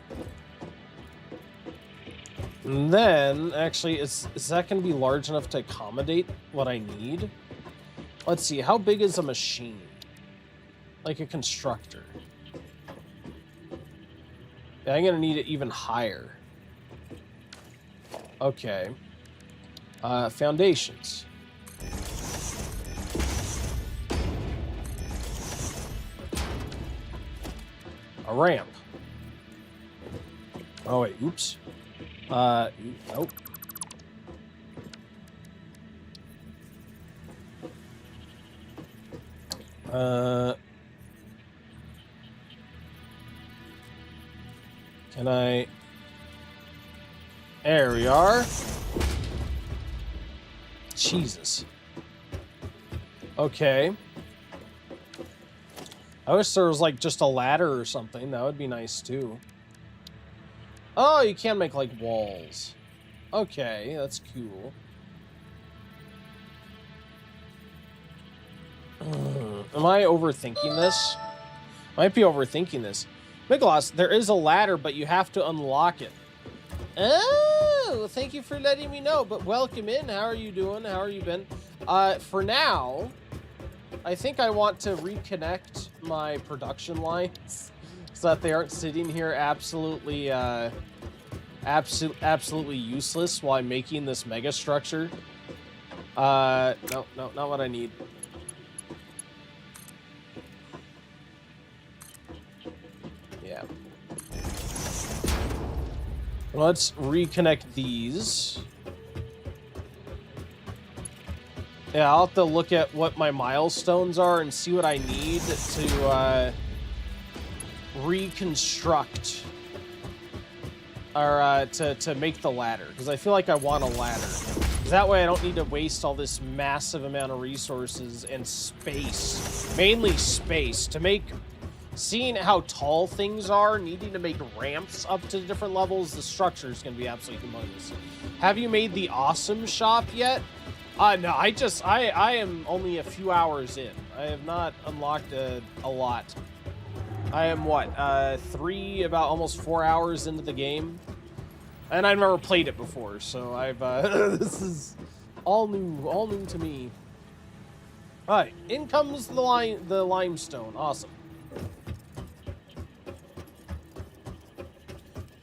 And then, actually, is that going to be large enough to accommodate what I need? Let's see. How big is a machine? Like a constructor. Yeah, I'm going to need it even higher. Okay. Foundations. A ramp. Oh, wait. Oops. Nope. Can I... There we are. Jesus. Okay. I wish there was like just a ladder or something. That would be nice too. Oh, you can make like walls. Okay, that's cool. Am I overthinking this? Might be overthinking this. Nicholas, there is a ladder, but you have to unlock it. Oh, thank you for letting me know. But welcome in. How are you doing? How are you been? For now, I think I want to reconnect my production lines so that they aren't sitting here absolutely, absolutely useless while I'm making this mega structure. No, not what I need. Yeah. Let's reconnect these. Yeah, I'll have to look at what my milestones are and see what I need to reconstruct or to make the ladder, because I feel like I want a ladder. That way I don't need to waste all this massive amount of resources and space, mainly space, to make... Seeing how tall things are, needing to make ramps up to different levels, the structure is going to be absolutely humongous. Have you made the awesome shop yet? No, I am only a few hours in. I have not unlocked a lot. I am, what, about almost 4 hours into the game? And I've never played it before, so I've, this is all new to me. Alright, in comes the limestone. Awesome.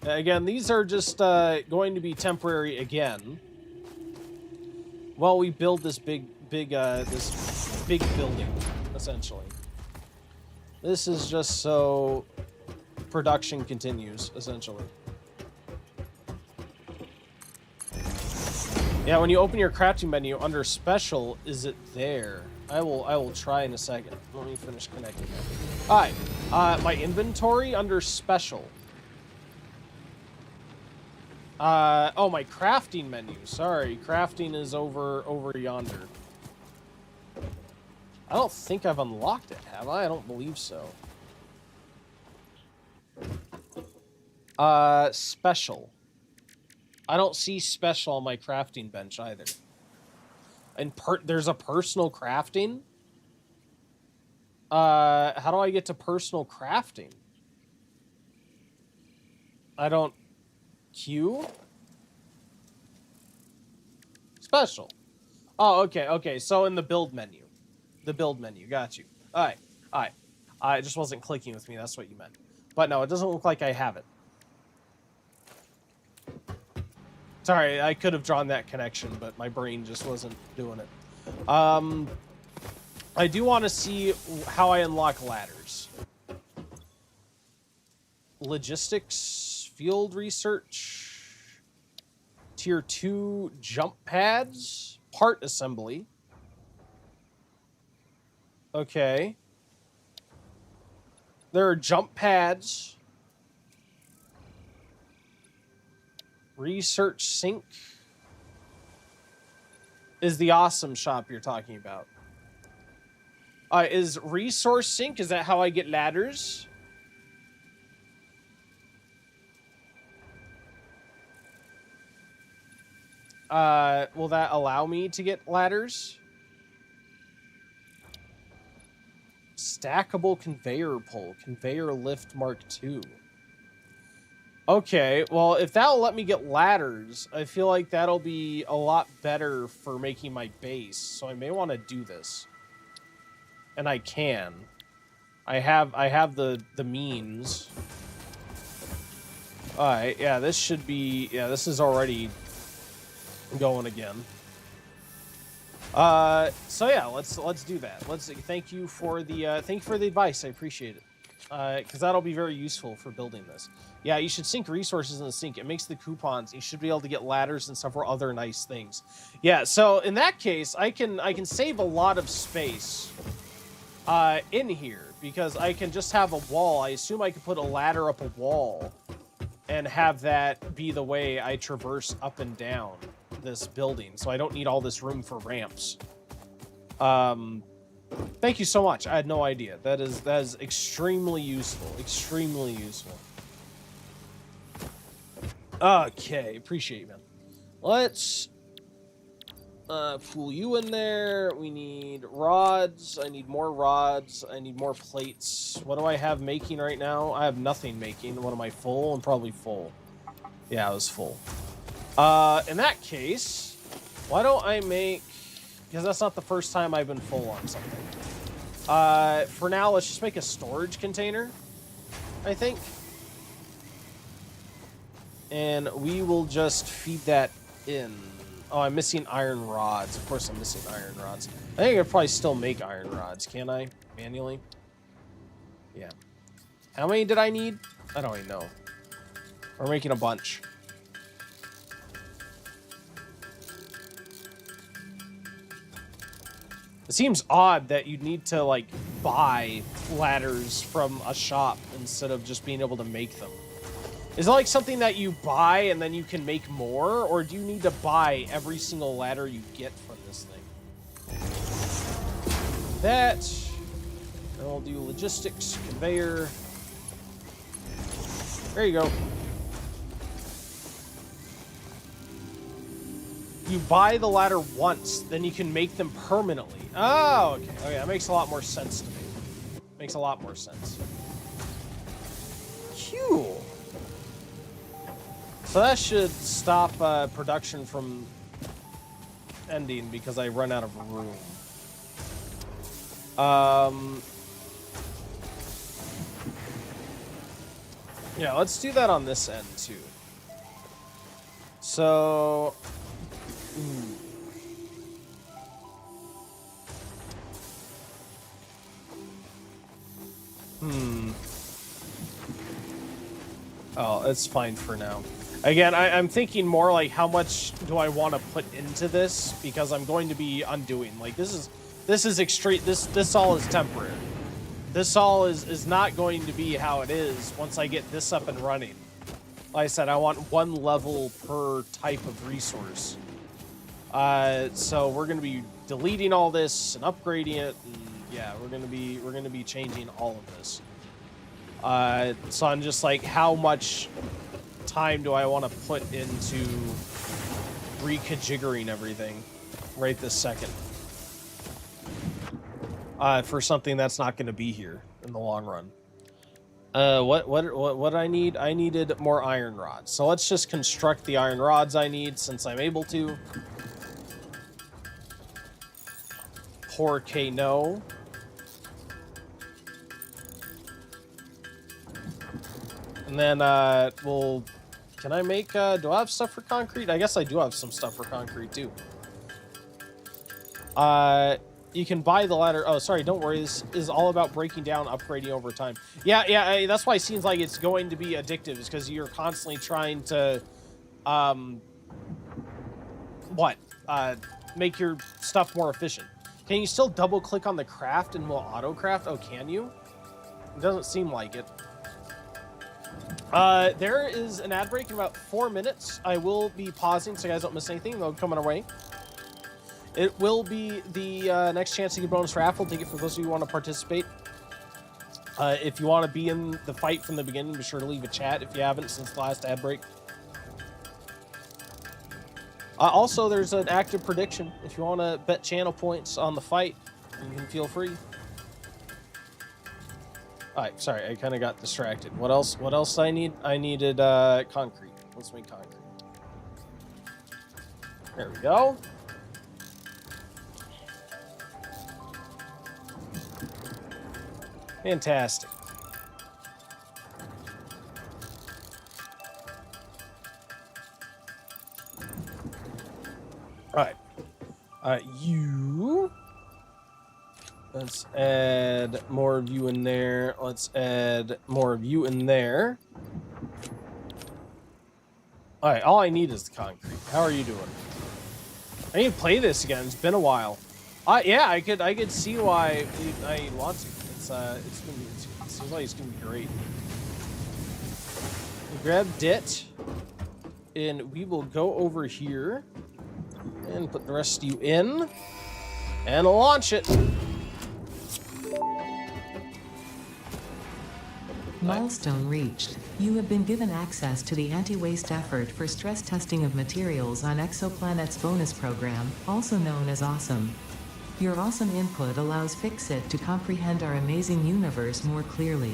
Again, these are just going to be temporary again. While we build this big building, essentially. This is just so production continues, essentially. Yeah, when you open your crafting menu under special, is it there? I will try in a second. Let me finish connecting it. Alright, my inventory under special. Oh, my crafting menu. Sorry, crafting is over yonder. I don't think I've unlocked it, have I? I don't believe so. Special. I don't see special on my crafting bench either. And there's a personal crafting? How do I get to personal crafting? I don't... Q? Special. Oh, okay, okay. So in the build menu. The build menu. Got you. Alright, alright. It just wasn't clicking with me. That's what you meant. But no, it doesn't look like I have it. Sorry, I could have drawn that connection, but my brain just wasn't doing it. I do want to see how I unlock ladders. Logistics, field research, tier 2 jump pads, part assembly. Okay. There are jump pads. Research sync is the awesome shop you're talking about. Is resource sync, is that how I get ladders? Will that allow me to get ladders? Stackable conveyor pole, conveyor lift Mark II. Okay, well, if that'll let me get ladders, I feel like that'll be a lot better for making my base. So I may want to do this. And I can. I have the means. Alright, yeah, this should be... Yeah, this is already going again. So yeah, let's do that. Thank you for the advice. I appreciate it. Because that'll be very useful for building this. Yeah, you should sync resources in the sink. It makes the coupons. You should be able to get ladders and several other nice things. Yeah, so in that case, I can save a lot of space in here because I can just have a wall. I assume I could put a ladder up a wall and have that be the way I traverse up and down this building. So I don't need all this room for ramps. Thank you so much. I had no idea. That is extremely useful. Extremely useful. Okay, appreciate it, man. Let's pull you in there. We need rods. I need more rods. I need more plates. What do I have making right now? I have nothing making. What am I, full? I'm probably full. Yeah, I was full. In that case, why don't I make... Because that's not the first time I've been full on something. For now, let's just make a storage container, I think. And we will just feed that in. Oh, I'm missing iron rods. Of course I'm missing iron rods. I think I could probably still make iron rods, can I? Manually? Yeah. How many did I need? I don't even know. We're making a bunch. It seems odd that you'd need to, like, buy ladders from a shop instead of just being able to make them. Is it like something that you buy and then you can make more? Or do you need to buy every single ladder you get from this thing? That. Then we'll do logistics, conveyor. There you go. You buy the ladder once, then you can make them permanently. Oh, okay. Okay, that makes a lot more sense to me. Makes a lot more sense. Cool. So that should stop production from ending because I run out of room. Yeah, let's do that on this end too. So... Oh, it's fine for now. Again, I'm thinking more like how much do I want to put into this because I'm going to be undoing. Like this is extreme. This all is temporary. This all is not going to be how it is once I get this up and running. Like I said, I want one level per type of resource. So we're gonna be deleting all this and upgrading it, and yeah, we're gonna be changing all of this. So I'm just like, how much time do I want to put into reconfiguring everything right this second? For something that's not going to be here in the long run. What I need? I needed more iron rods. So let's just construct the iron rods I need since I'm able to. Poor Kano. And then we'll. Can I make? Do I have stuff for concrete? I guess I do have some stuff for concrete too. You can buy the ladder. Oh, sorry, don't worry. This is all about breaking down, upgrading over time. Yeah, that's why it seems like it's going to be addictive, is because you're constantly trying to, make your stuff more efficient. Can you still double click on the craft and will auto craft? Oh, can you? It doesn't seem like it. There is an ad break in about 4 minutes. I will be pausing so you guys don't miss anything. They'll come our way. It will be the next chance to get bonus raffle ticket for those of you who want to participate. If you want to be in the fight from the beginning, be sure to leave a chat if you haven't since the last ad break. Also, there's an active prediction. If you want to bet channel points on the fight, you can feel free. Alright, sorry, I kind of got distracted. What else did I need? I needed concrete. Let's make concrete. There we go. Fantastic. All right. You. Let's add more of you in there. Let's add more of you in there. All right. All I need is the concrete. How are you doing? I need to play this again. It's been a while. Yeah, I could see why I want to. It seems like it's gonna be great. Grab dit, and we will go over here and put the rest of you in and launch it. Milestone reached. You have been given access to the anti-waste effort for stress testing of materials on Exoplanet's bonus program, also known as Awesome. Your awesome input allows Fixit to comprehend our amazing universe more clearly.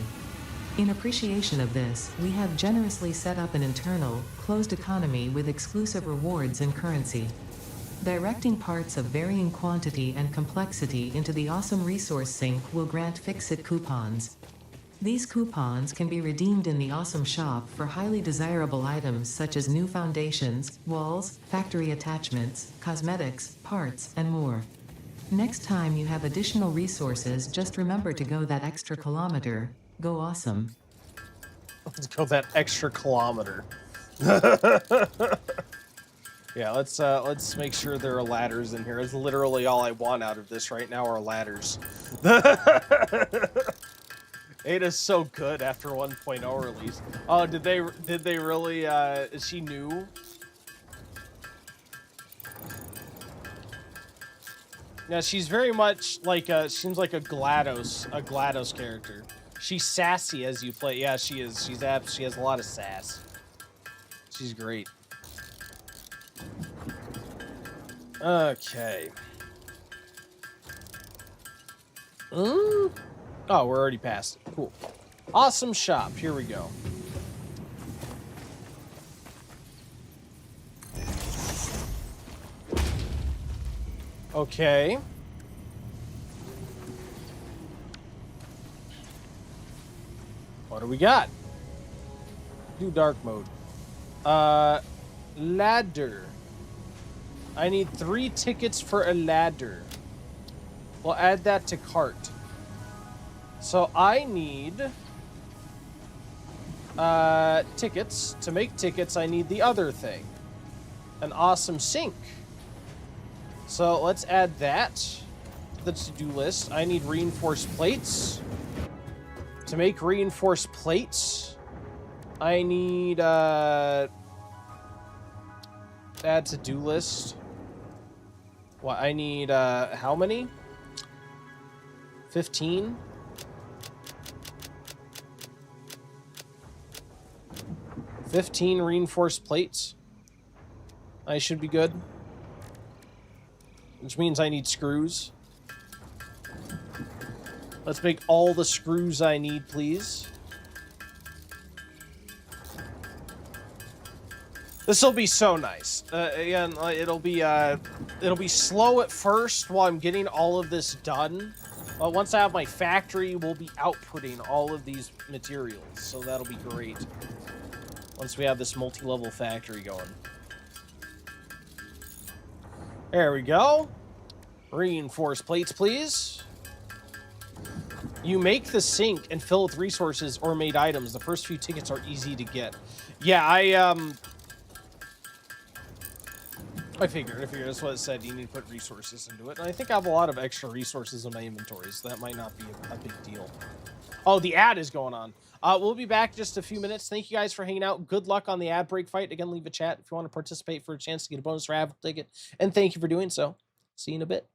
In appreciation of this, we have generously set up an internal, closed economy with exclusive rewards and currency. Directing parts of varying quantity and complexity into the awesome resource sink will grant Fixit coupons. These coupons can be redeemed in the Awesome Shop for highly desirable items such as new foundations, walls, factory attachments, cosmetics, parts, and more. Next time you have additional resources, just remember to go that extra kilometer. Go awesome. Let's go that extra kilometer. Yeah, let's make sure there are ladders in here. It's literally all I want out of this right now are ladders. Ada's so good after 1.0 release. Oh, did they really is she new? Yeah, she's very much like seems like a GLaDOS character. She's sassy as you play. Yeah, she is. She has a lot of sass. She's great. Okay. Oh, we're already past it. Cool. Awesome shop. Here we go. Okay. What do we got? Do dark mode. Ladder. I need 3 tickets for a ladder. We'll add that to cart. So I need tickets. To make tickets, I need the other thing. An awesome sink. So let's add that to the to-do list. I need reinforced plates. To make reinforced plates, I need add to-do list. What I need how many? 15. 15 reinforced plates. I should be good. Which means I need screws. Let's make all the screws I need, please. This will be so nice. Again, it'll be slow at first while I'm getting all of this done. But once I have my factory, we'll be outputting all of these materials. So that'll be great. Once we have this multi-level factory going. There we go. Reinforced plates, please. You make the sink and fill with resources or made items. The first few tickets are easy to get. Yeah, I figured that's what it said. You need to put resources into it. And I think I have a lot of extra resources in my inventory, so that might not be a big deal. Oh, the ad is going on. We'll be back in just a few minutes. Thank you guys for hanging out. Good luck on the ad break fight. Again, leave a chat if you want to participate for a chance to get a bonus raffle ticket. And thank you for doing so. See you in a bit.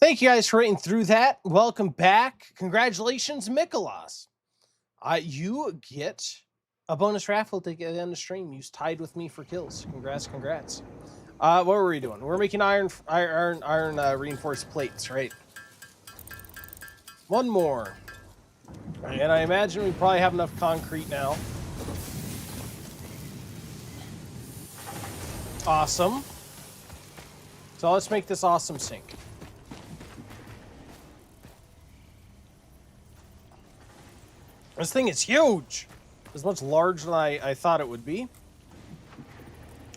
Thank you guys for waiting through that. Welcome back. Congratulations, Mikolas. You get a bonus raffle to get on the stream. You tied with me for kills. Congrats. What were we doing? We're making iron reinforced plates, right? One more. And I imagine we probably have enough concrete now. Awesome. So let's make this awesome sink. This thing is huge. It's much larger than I thought it would be.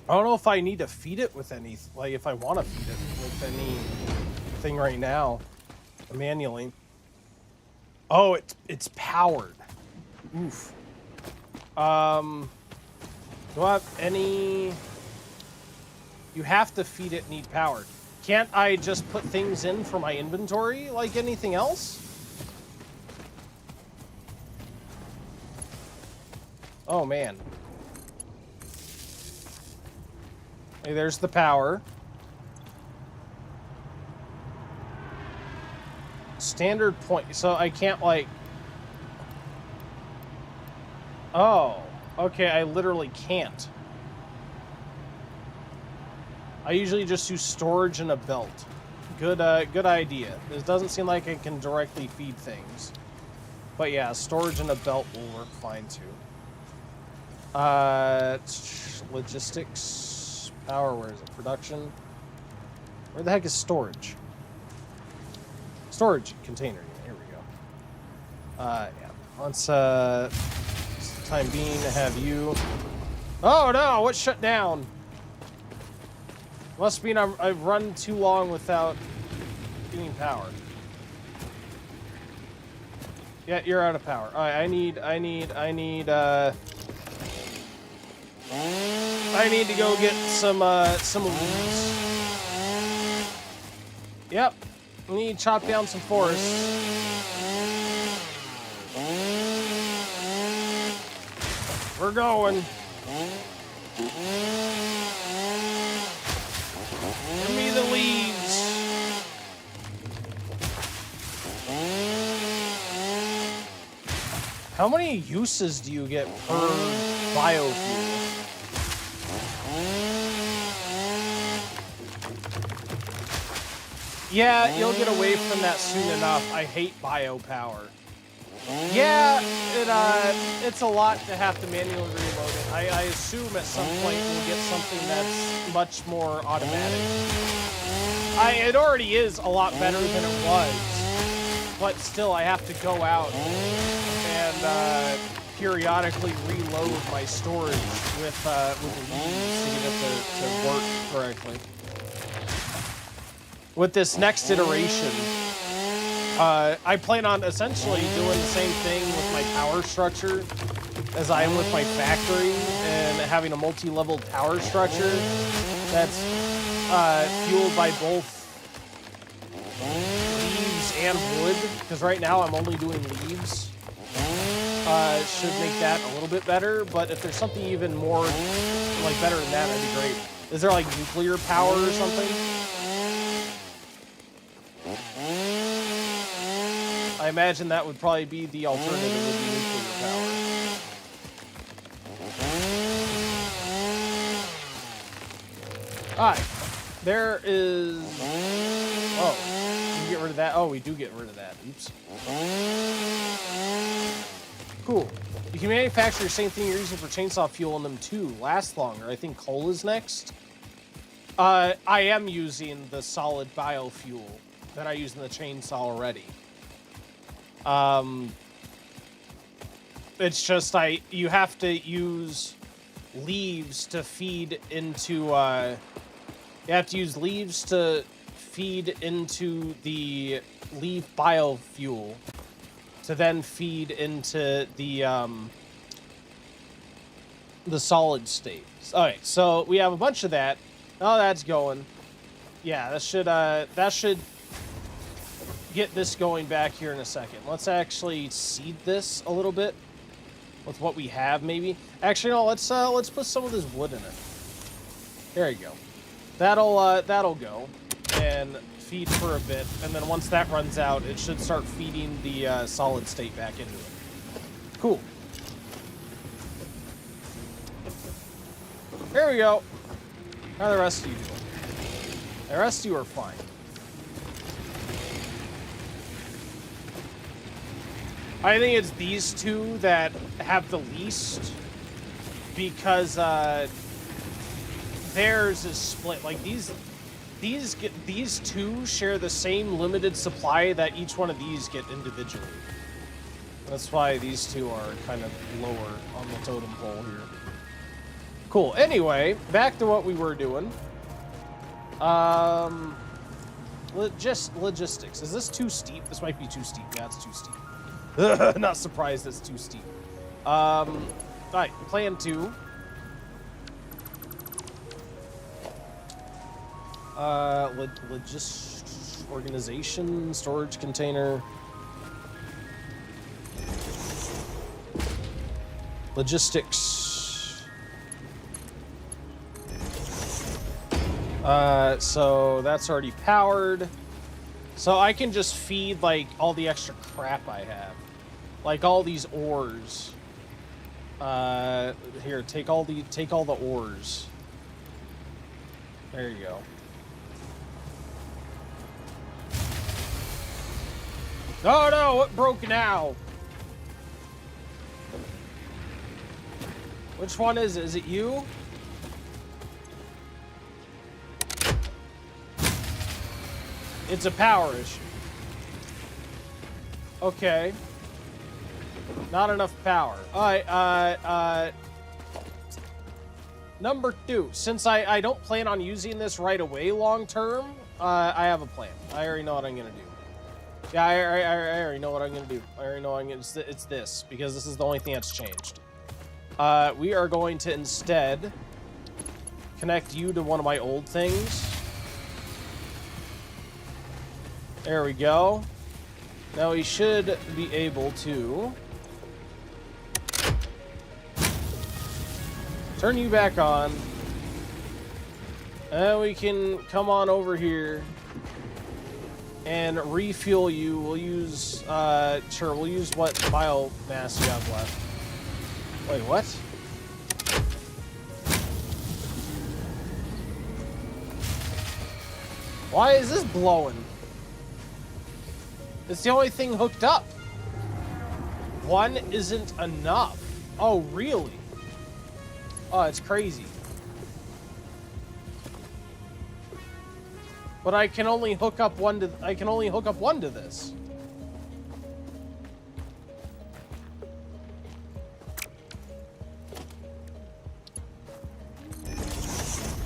I don't know if I need to feed it with any, like if I want to feed it with anything right now, manually. Oh, it's powered. Oof. Do I have any? You have to feed it need powered. Can't I just put things in for my inventory like anything else? Oh, man. Hey, there's the power. Standard point. So I can't, like... Oh. Okay, I literally can't. I usually just use storage and a belt. Good idea. It doesn't seem like I can directly feed things. But yeah, storage and a belt will work fine too. Logistics, power, where is it? Production. Where the heck is storage? Storage container. Here we go. Yeah. Let's time being have you. Oh no! What shut down? Must mean I've run too long without getting power. Yeah, you're out of power. All right, I need to go get some leaves. Yep, we need to chop down some forests. We're going. Give me the leaves. How many uses do you get per biofuel? Yeah, you'll get away from that soon enough. I hate biopower. Yeah, it's a lot to have to manually reload it. I assume at some point we'll get something that's much more automatic. It already is a lot better than it was, but still I have to go out and periodically reload my storage with leaves to get it to work correctly. With this next iteration, I plan on essentially doing the same thing with my power structure as I am with my factory, and having a multi-level power structure that's fueled by both leaves and wood, because right now I'm only doing leaves. Should make that a little bit better, but if there's something even more, like, better than that, that'd be great. Is there, like, nuclear power or something? I imagine that would probably be the alternative, would be nuclear power. Alright. There is... Oh. Can we get rid of that? Oh, we do get rid of that. Oops. Cool. You can manufacture the same thing you're using for chainsaw fuel in them too. Last longer. I think coal is next. I am using the solid biofuel that I use in the chainsaw already. It's just you have to use leaves to feed into, you have to use leaves to feed into the leaf biofuel to then feed into the solid state. Alright, so we have a bunch of that. Oh, that's going. Yeah, that should get this going back here in a second. Let's actually seed this a little bit with what we have, maybe. Actually, no, let's put some of this wood in it. There you go. That'll go and feed for a bit, and then once that runs out, it should start feeding the solid state back into it. Cool. There we go. How are the rest of you doing? The rest of you are fine. I think it's these two that have the least, because theirs is split. Like these two share the same limited supply that each one of these get individually. That's why these two are kind of lower on the totem pole here. Cool. Anyway, back to what we were doing. Logistics. Is this too steep? This might be too steep. Yeah, it's too steep. Not surprised it's too steep. Alright, plan 2. Organization, storage container. Logistics. So that's already powered. So I can just feed, like, all the extra crap I have. Like, all these ores. Here, take all the ores. There you go. Oh no, what broke now? Which one is it? Is it you? It's a power issue. Okay. Not enough power. Alright, number 2. Since I don't plan on using this right away long term, I have a plan. I already know what I'm gonna do. Yeah, I already know what I'm gonna do. I already know it's this, because this is the only thing that's changed. We are going to instead connect you to one of my old things. There we go. Now we should be able to turn you back on. And we can come on over here and refuel you. We'll use, sure, we'll use what biomass you have left. Wait, what? Why is this blowing? It's the only thing hooked up. One isn't enough. Oh, really? Oh, it's crazy. But I can only hook up one to this.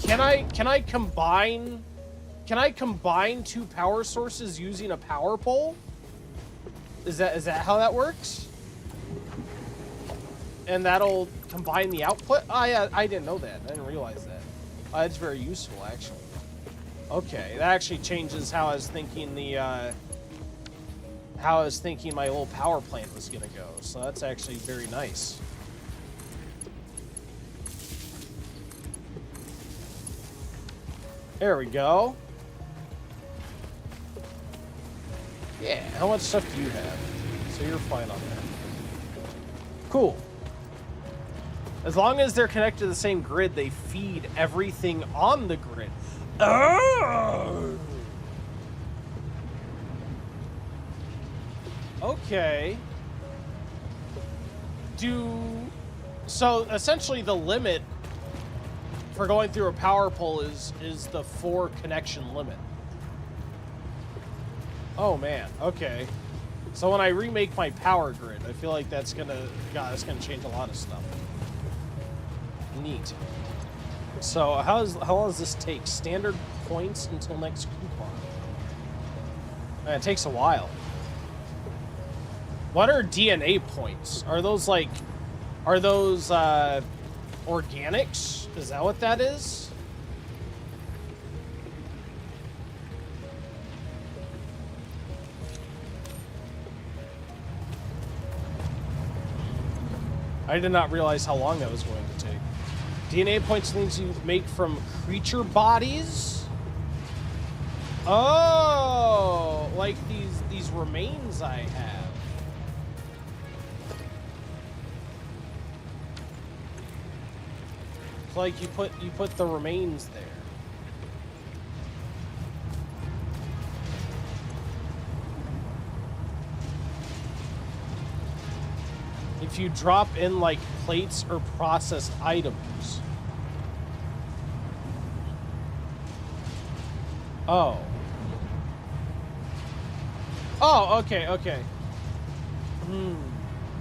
Can I combine 2 power sources using a power pole? Is that how that works? And that'll combine the output? Oh, yeah, I didn't know that. I didn't realize that. It's very useful, actually. Okay, that actually changes how I was thinking my little power plant was gonna go. So that's actually very nice. There we go. Yeah, how much stuff do you have? So you're fine on that. Cool. As long as they're connected to the same grid, they feed everything on the grid. Oh! Okay. So essentially the limit for going through a power pole is the 4 connection limit. Oh man, okay. So when I remake my power grid, I feel like that's gonna change a lot of stuff. Neat. So how long does this take? Standard points until next coupon. Man, it takes a while. What are DNA points? Are those organics? Is that what that is? I did not realize how long that was going to take. DNA points things you make from creature bodies? Oh, like these remains I have. It's like you put the remains there. If you drop in like plates or processed items. Oh. Oh, okay.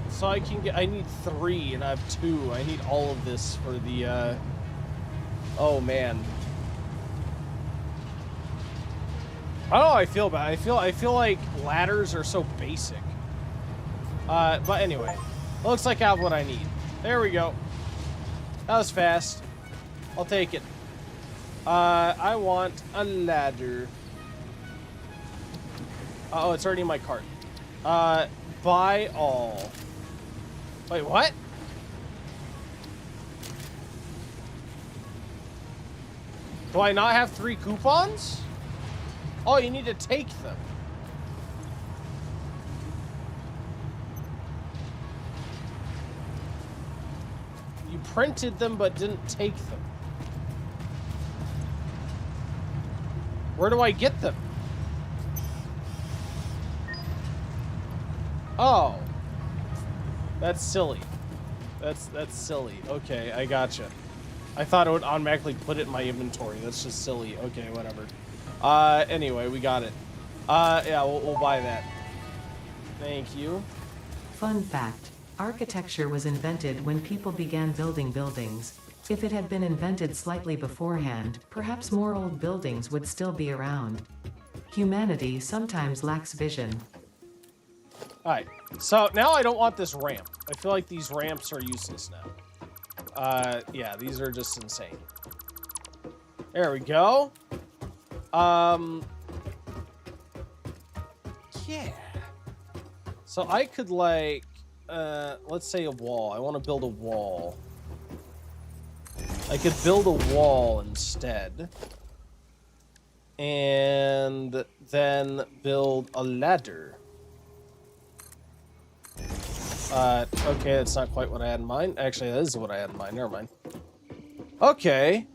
So I need 3 and I have 2. I need all of this for the, oh man. I don't know how I feel about it. I feel like ladders are so basic. But anyway. Looks like I have what I need. There we go. That was fast. I'll take it. I want a ladder. Oh, it's already in my cart. Buy all. Wait, what? Do I not have 3 coupons? Oh, you need to take them. You printed them but didn't take them. Where do I get them? Oh. That's silly. That's silly. Okay, I gotcha. I thought it would automatically put it in my inventory. That's just silly. Okay, whatever. Anyway, we got it. Yeah, we'll buy that. Thank you. Fun fact. Architecture was invented when people began building buildings. If it had been invented slightly beforehand, perhaps more old buildings would still be around. Humanity sometimes lacks vision. Alright, so now I don't want this ramp. I feel like these ramps are useless now. Yeah, these are just insane. There we go. Yeah. So I could like, let's say a wall. I want to build a wall. I could build a wall instead. And then build a ladder. Okay, that's not quite what I had in mind. Actually, that is what I had in mind. Never mind. Okay.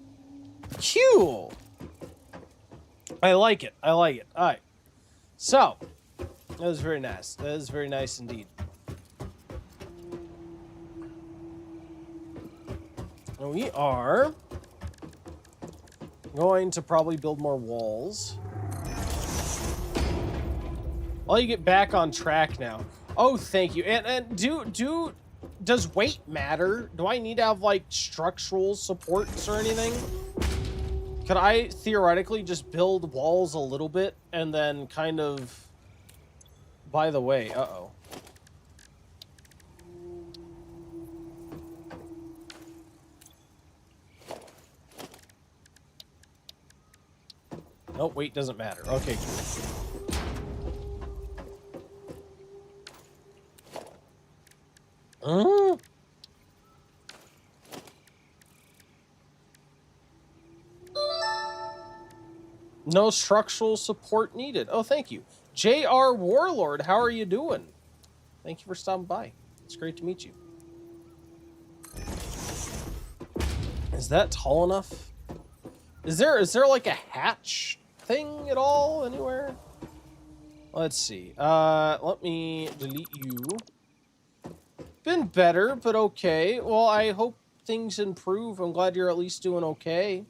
Cool. I like it. I like it. All right. So, that was very nice. That is very nice indeed. And we are going to probably build more walls. Well, you get back on track now. Oh, thank you. And does weight matter? Do I need to have like structural supports or anything? Could I theoretically just build walls a little bit and then kind of, by the way, uh-oh. Nope, weight doesn't matter. Okay, cool. No structural support needed. Oh, thank you. J.R. Warlord, how are you doing? Thank you for stopping by. It's great to meet you. Is that tall enough? Is there like a hatch thing at all anywhere? Let's see. Let me delete you. Been better, but okay. Well, I hope things improve. I'm glad you're at least doing okay.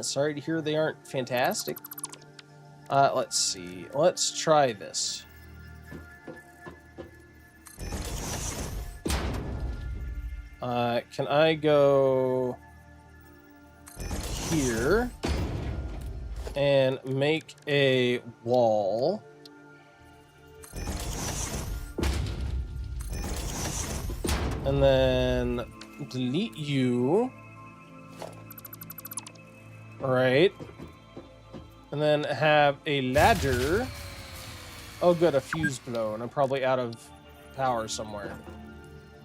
Sorry to hear they aren't fantastic. Let's see. Let's try this. Can I go here and make a wall? And then delete you. Right. And then have a ladder. Oh, good, a fuse blown. I'm probably out of power somewhere.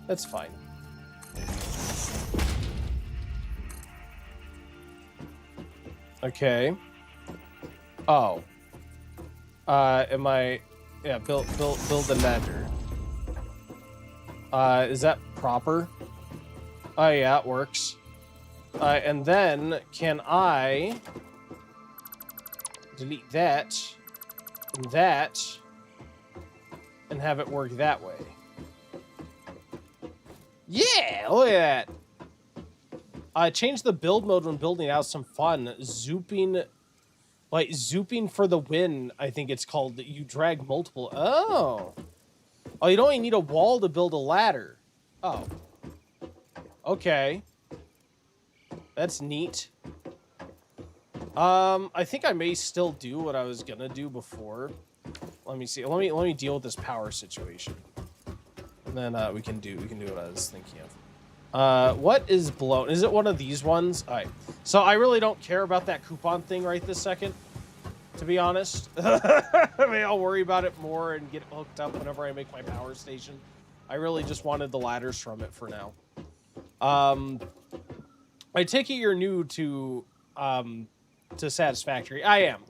That's fine. Okay. Oh. Am I... Yeah, build the ladder. Is that proper? Oh, yeah, it works. And then, can I delete that, and have it work that way? Yeah, look at that. Change the build mode when building out some fun. Zooping, like zooping for the win, I think it's called. That you drag multiple. Oh, you don't even need a wall to build a ladder. Oh, okay. That's neat. I think I may still do what I was gonna do before. Let me see. Let me deal with this power situation, and then we can do what I was thinking of. What is blown? Is it one of these ones? All right. So I really don't care about that coupon thing right this second, to be honest. I mean, I'll worry about it more and get hooked up whenever I make my power station. I really just wanted the ladders from it for now. I take it you're new to Satisfactory. I am.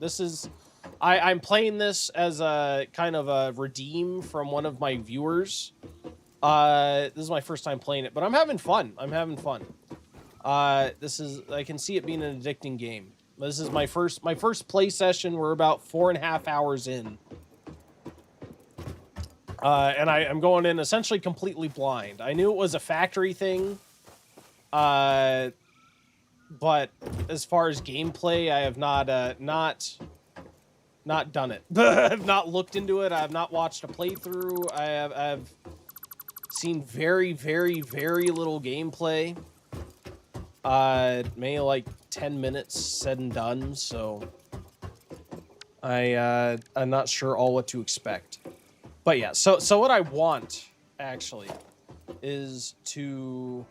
I'm playing this as a kind of a redeem from one of my viewers. This is my first time playing it, but I'm having fun. I can see it being an addicting game. This is my first play session. We're about 4.5 hours in. And I'm going in essentially completely blind. I knew it was a factory thing. But as far as gameplay, I have not done it. I've not looked into it. I have not watched a playthrough. I've seen very, very, very little gameplay. Maybe like 10 minutes said and done. So I'm not sure all what to expect. But yeah, so what I want actually is to.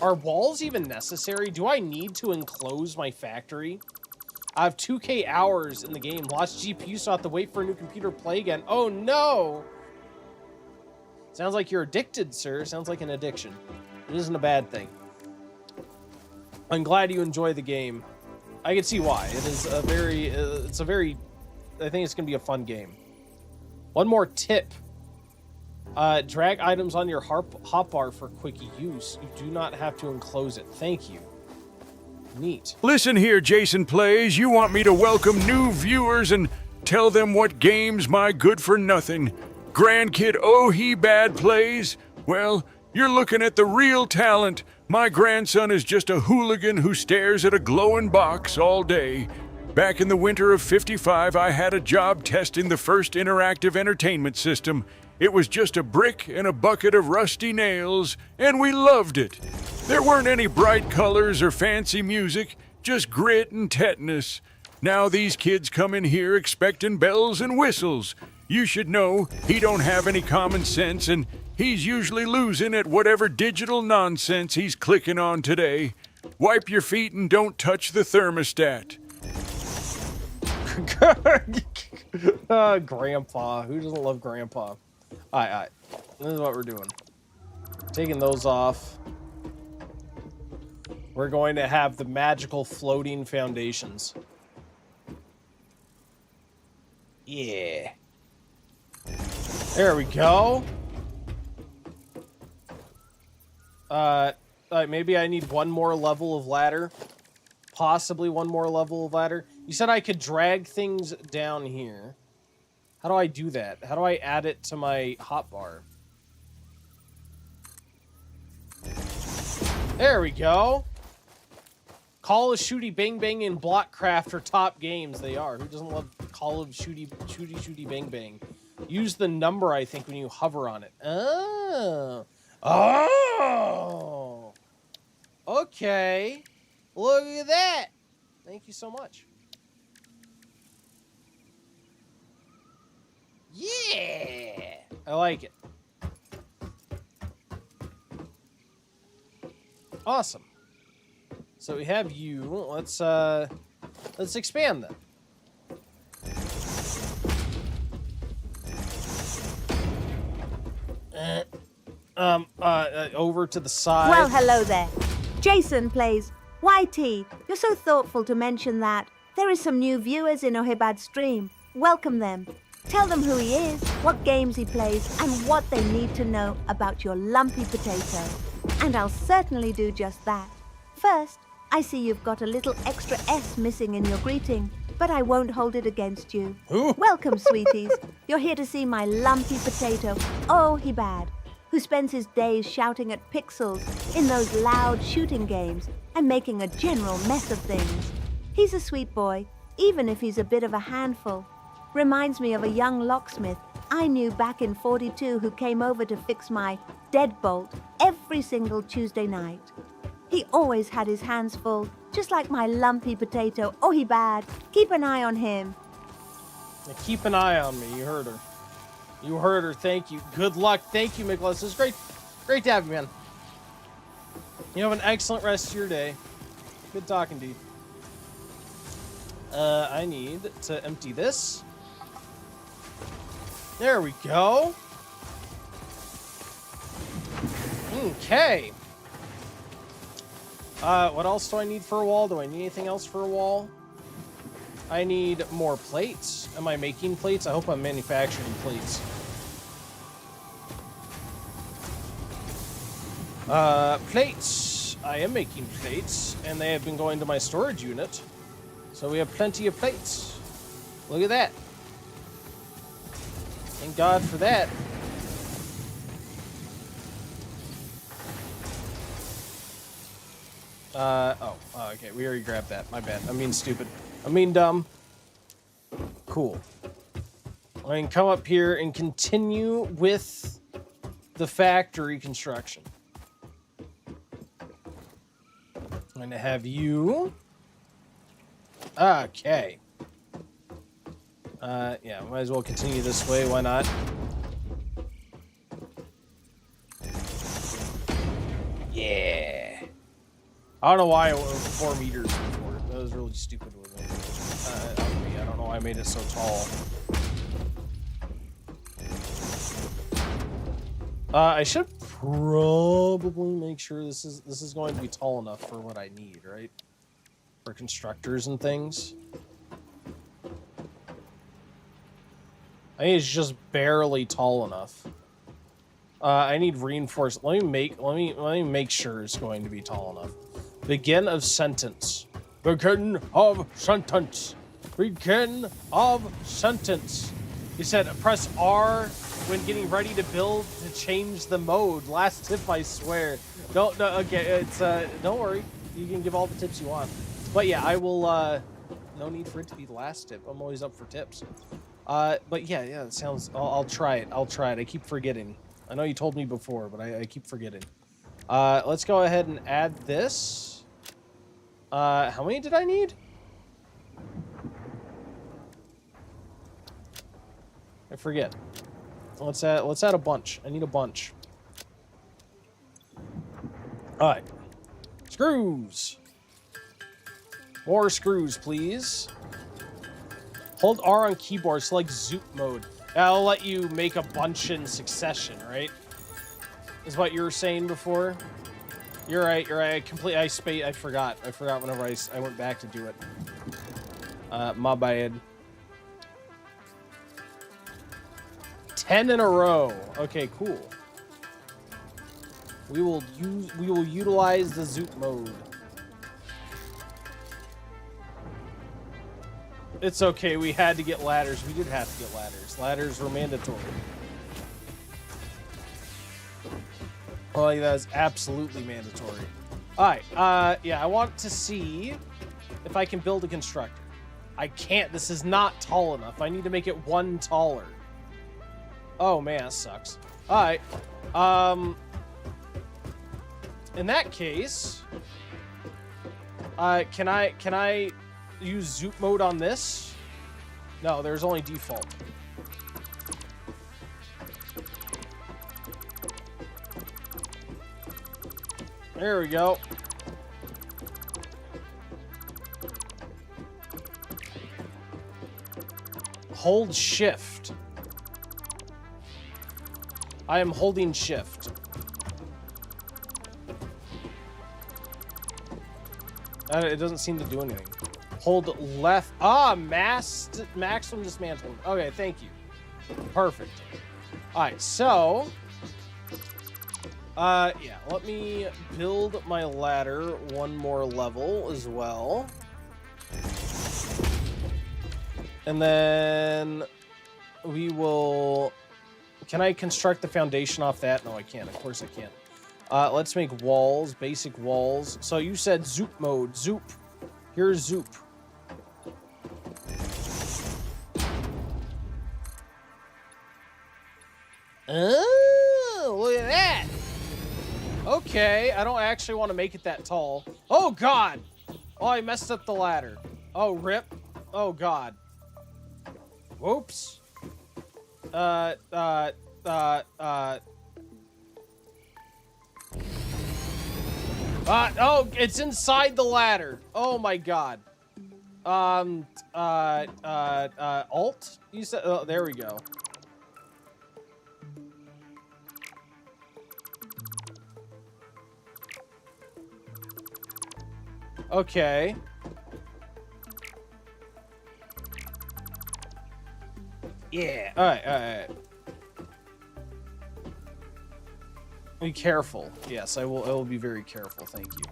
Are walls even necessary? Do I need to enclose my factory? I have 2K hours in the game. Lost GPU, so I have to wait for a new computer to play again. Oh no! Sounds like you're addicted, sir. Sounds like an addiction. It isn't a bad thing. I'm glad you enjoy the game. I can see why. It is a very, I think it's going to be a fun game. One more tip. Drag items on your hotbar for quick use. You do not have to enclose it. Thank you. Neat. Listen here, Jason Plays. You want me to welcome new viewers and tell them what games my good-for-nothing grandkid Oh He Bad plays? Well, you're looking at the real talent. My grandson is just a hooligan who stares at a glowing box all day. Back in the winter of '55, I had a job testing the first interactive entertainment system. It was just a brick and a bucket of rusty nails, and we loved it. There weren't any bright colors or fancy music, just grit and tetanus. Now these kids come in here expecting bells and whistles. You should know he don't have any common sense, and he's usually losing at whatever digital nonsense he's clicking on today. Wipe your feet and don't touch the thermostat. Grandpa. Who doesn't love Grandpa? Alright. This is what we're doing. Taking those off. We're going to have the magical floating foundations. Yeah. There we go. Maybe I need one more level of ladder. Possibly one more level of ladder. You said I could drag things down here. How do I do that? How do I add it to my hotbar? There we go. Call of Shooty Bang Bang and Blockcraft are top games. They are. Who doesn't love Call of Shooty Bang Bang? Use the number, I think, when you hover on it. Oh. Oh. Okay. Look at that. Thank you so much. Yeah. I like it. Awesome. So we have you. Let's expand them. Over to the side. Well, hello there. Jason Plays. YT, you're so thoughtful to mention that. There is some new viewers in Ohibad's stream. Welcome them. Tell them who he is, what games he plays, and what they need to know about your lumpy potato. And I'll certainly do just that. First, I see you've got a little extra S missing in your greeting, but I won't hold it against you. Ooh. Welcome, sweeties. You're here to see my lumpy potato, Ohibad, who spends his days shouting at pixels in those loud shooting games and making a general mess of things. He's a sweet boy, even if he's a bit of a handful. Reminds me of a young locksmith I knew back in '42 who came over to fix my deadbolt every single Tuesday night. He always had his hands full, just like my lumpy potato. Ohibad, keep an eye on him. Now keep an eye on me. You heard her. You heard her. Thank you. Good luck. Thank you, Nicholas. It's great to have you, man. You have an excellent rest of your day. Good talking to you. I need to empty this. There we go. Okay. What else do I need for a wall? Do I need anything else for a wall? I need more plates. Am I making plates? I hope I'm manufacturing plates. Plates. I am making plates, and they have been going to my storage unit. So we have plenty of plates. Look at that. Thank God for that. Okay, we already grabbed that. My bad. I mean stupid. I mean dumb. Cool. I can come up here and continue with the factory construction. I'm gonna have you. Okay. Yeah, might as well continue this way. Why not? Yeah. I don't know why I went 4 meters before. That was really stupid with me. I don't know why I made it so tall. I should probably make sure this is going to be tall enough for what I need, right? For constructors and things. I think it's just barely tall enough. I need reinforced. Let me make sure it's going to be tall enough. Begin of sentence. Begin of sentence. Begin of sentence. He said, press R when getting ready to build to change the mode. Last tip, I swear. No, okay, it's, don't worry. You can give all the tips you want. But yeah, I will, no need for it to be the last tip. I'm always up for tips. But yeah, it sounds, I'll try it. I keep forgetting. I know you told me before, but I keep forgetting. Let's go ahead and add this. How many did I need? I forget. Let's add a bunch. I need a bunch. All right. Screws. More screws, please. Hold R on keyboard, select Zoop mode. That'll let you make a bunch in succession, right? Is what you were saying before? You're right. I forgot whenever I went back to do it. My bad. 10 in a row. Okay, cool. We will utilize the Zoop mode. It's okay, we had to get ladders. We did have to get ladders. Ladders were mandatory. Oh, that is absolutely mandatory. Alright, yeah, I want to see if I can build a constructor. I can't. This is not tall enough. I need to make it 1 taller. Oh, man, that sucks. Alright. In that case, can I use Zoop mode on this? No, there's only default. There we go. Hold shift. I am holding shift. It doesn't seem to do anything. Hold left. Maximum dismantling. Okay, thank you. Perfect. All right, so yeah, let me build my ladder 1 more level as well. And then we will... Can I construct the foundation off that? No, I can't. Of course I can't. Let's make walls, basic walls. So you said Zoop mode. Zoop. Here's Zoop. Oh, look at that. Okay, I don't actually want to make it that tall. Oh, God. Oh, I messed up the ladder. Oh, rip. Oh, God. Whoops. Oh, it's inside the ladder. Oh my God. Alt? You said, oh, there we go. Okay. Yeah. All right. All right. Be careful. Yes, I will. I will be very careful. Thank you.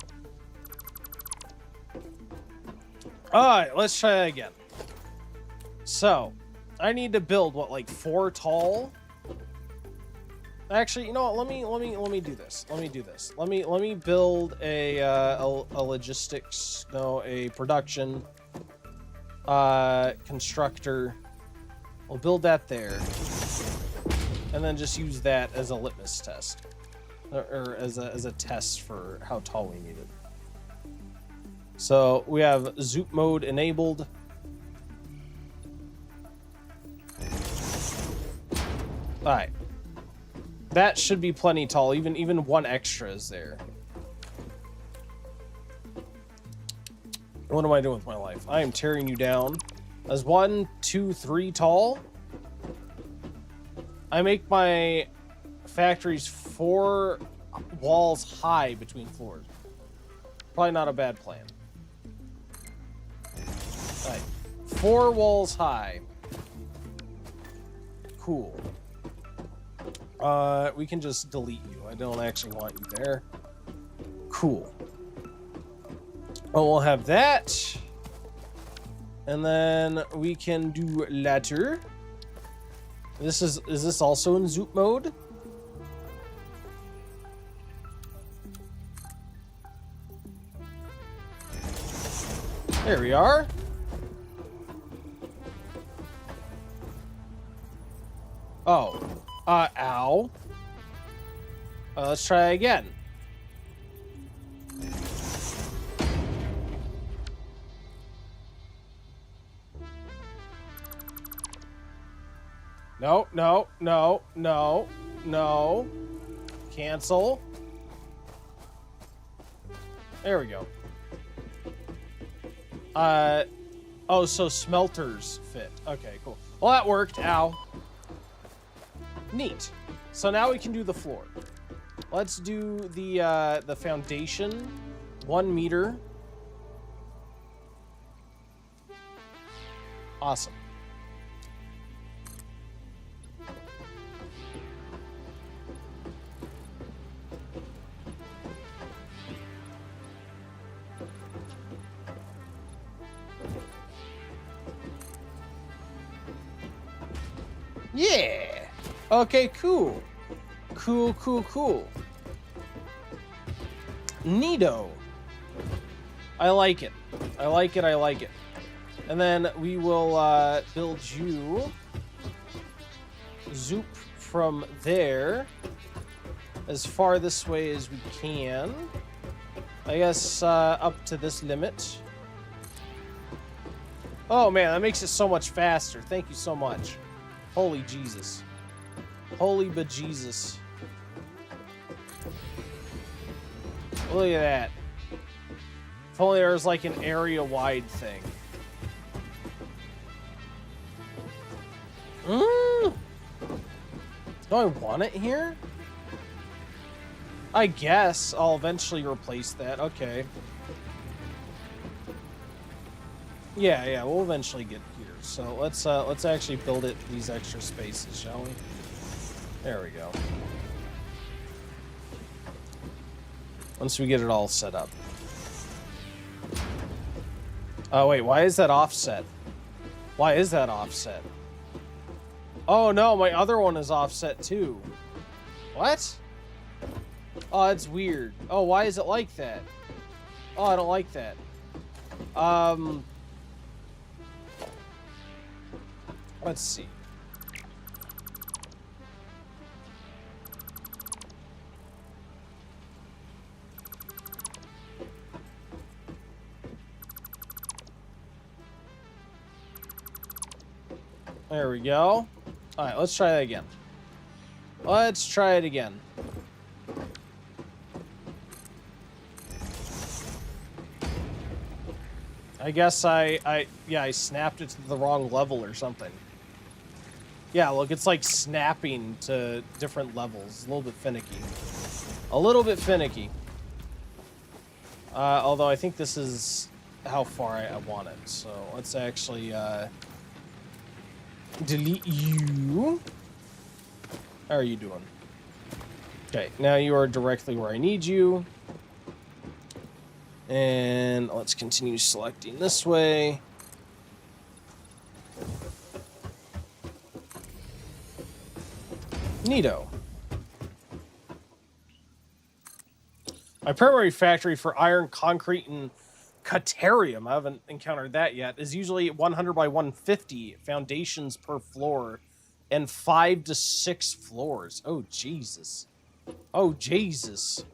All right. Let's try that again. So, I need to build what, like 4 tall? Actually, you know what? Let me do this. Let me do this. Let me build a logistics, no, a production constructor. We'll build that there, and then just use that as a litmus test, or as a test for how tall we need it. So we have zoop mode enabled. All right. That should be plenty tall. Even 1 extra is there. What am I doing with my life? I am tearing you down. As 1, 2, 3 tall. I make my factories 4 walls high between floors. Probably not a bad plan. All right. 4 walls high. Cool. We can just delete you. I don't actually want you there. Cool. Oh, we'll have that. And then we can do ladder. Is this also in zoop mode? There we are. Oh. Ow. Let's try again. No, no, no, no, no. Cancel. There we go. Oh, so smelters fit. Okay, cool. Well, that worked. Ow. Neat. So now we can do the floor. Let's do the foundation. 1 meter. Awesome. Yeah. Okay, cool. Cool, cool, cool. Neato. I like it. I like it, I like it. And then we will build you. Zoop from there. As far this way as we can. I guess up to this limit. Oh man, that makes it so much faster. Thank you so much. Holy Jesus. Holy bejesus. Look at that. If only there was like an area-wide thing. Do I want it here? I guess I'll eventually replace that. Okay. Yeah, we'll eventually get here. So let's actually build it these extra spaces, shall we? There we go. Once we get it all set up. Oh wait, why is that offset? Why is that offset? Oh no, my other one is offset too. What? Oh, that's weird. Oh, why is it like that? Oh, I don't like that. Let's see. There we go. All right, let's try that again. Let's try it again. I guess I snapped it to the wrong level or something. Yeah, look, it's like snapping to different levels. A little bit finicky. A little bit finicky. Although I think this is how far I want it. So let's actually delete you. How are you doing? Okay, now you are directly where I need you. And let's continue selecting this way. Neato. My primary factory for iron, concrete, and Caterium, I haven't encountered that yet, is usually 100 by 150 foundations per floor and 5 to 6 floors. Oh, Jesus. Oh, Jesus.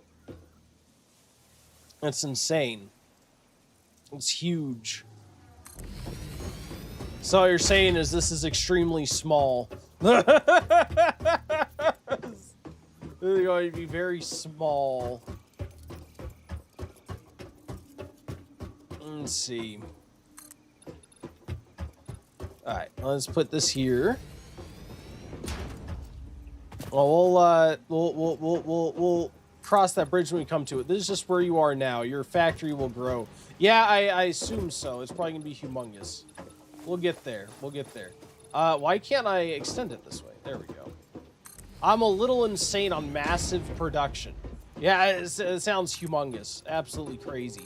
That's insane. It's huge. So all you're saying is this is extremely small. This is going to be very small. Let's see. All right, let's put this here. Well, we'll cross that bridge when we come to it. This is just where you are now. Your factory will grow. Yeah, I assume so. It's probably gonna be humongous. We'll get there. We'll get there. Why can't I extend it this way? There we go. I'm a little insane on massive production. Yeah, it sounds humongous. Absolutely crazy.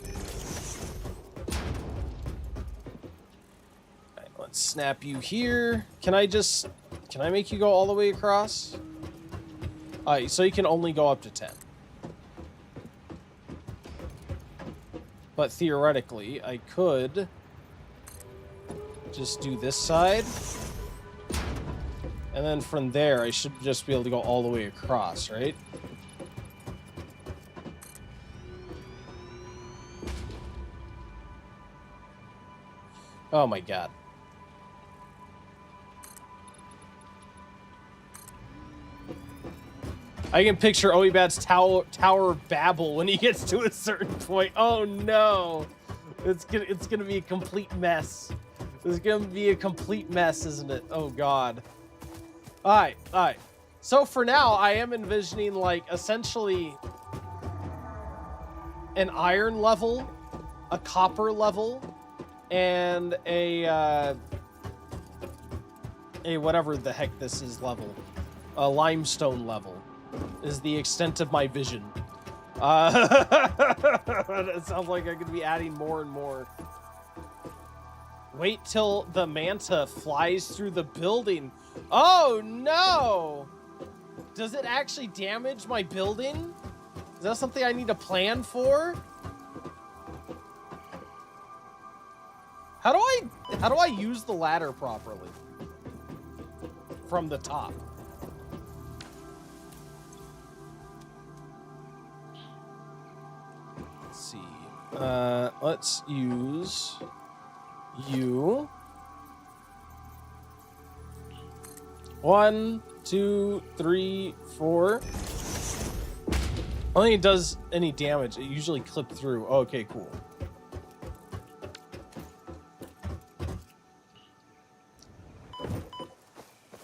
Right, let's snap you here. Can I make you go all the way across? Alright, so you can only go up to 10. But theoretically, I could just do this side. And then from there, I should just be able to go all the way across, right? Oh my god. I can picture Oibad's Tower of Babel when he gets to a certain point. Oh no. It's gonna be a complete mess. It's gonna be a complete mess, isn't it? Oh god. Alright. So for now, I am envisioning like essentially an iron level, a copper level, and a whatever the heck this is level. A limestone level is the extent of my vision. It sounds like I'm gonna be adding more and more. Wait till the manta flies through the building. Oh no! Does it actually damage my building? Is that something I need to plan for? How do I use the ladder properly? From the top. Let's see. Let's use you. 1, 2, 3, 4. I don't think it does any damage. It usually clipped through. Okay, cool.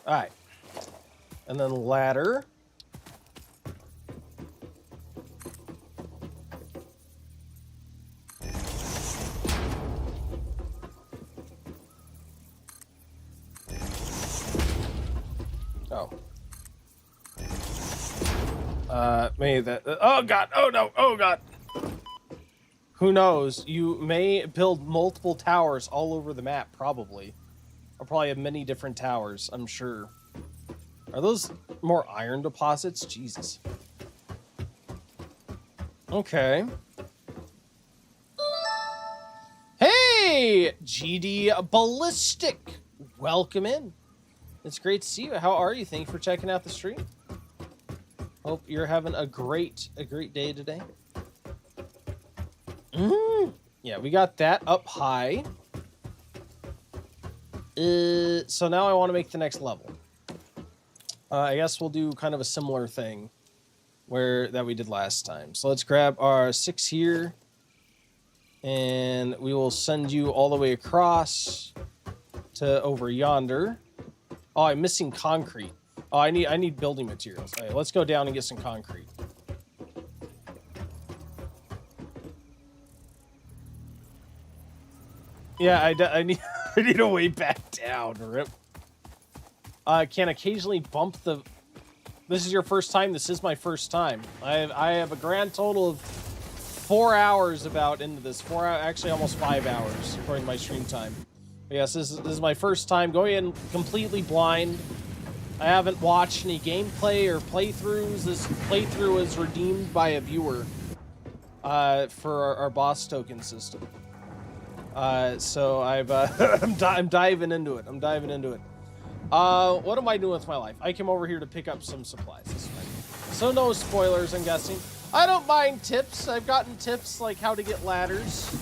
Alright. And then ladder. Oh. Maybe that. Oh god! Oh no! Oh god! Who knows? You may build multiple towers all over the map, probably. I'll probably have many different towers, I'm sure. Are those more iron deposits? Jesus. Okay. Hey! GD Ballistic! Welcome in. It's great to see you. How are you? Thank you for checking out the stream. Hope you're having a great day today. Yeah, we got that up high. So now I want to make the next level. I guess we'll do kind of a similar thing that we did last time. So let's grab our 6 here, and we will send you all the way across to over yonder. Oh, I'm missing concrete. Oh, I need building materials. All right, let's go down and get some concrete. Yeah, I need I need to way back down. Rip. Can occasionally bump the. This is your first time. This is my first time. I have a grand total of 4 hours about into this. 4 hours, actually almost 5 hours according to my stream time. But yes, this is my first time going in completely blind. I haven't watched any gameplay or playthroughs. This playthrough is redeemed by a viewer for our boss token system. So I'm diving into it. What am I doing with my life? I came over here to pick up some supplies. This way. So no spoilers, I'm guessing. I don't mind tips. I've gotten tips like how to get ladders.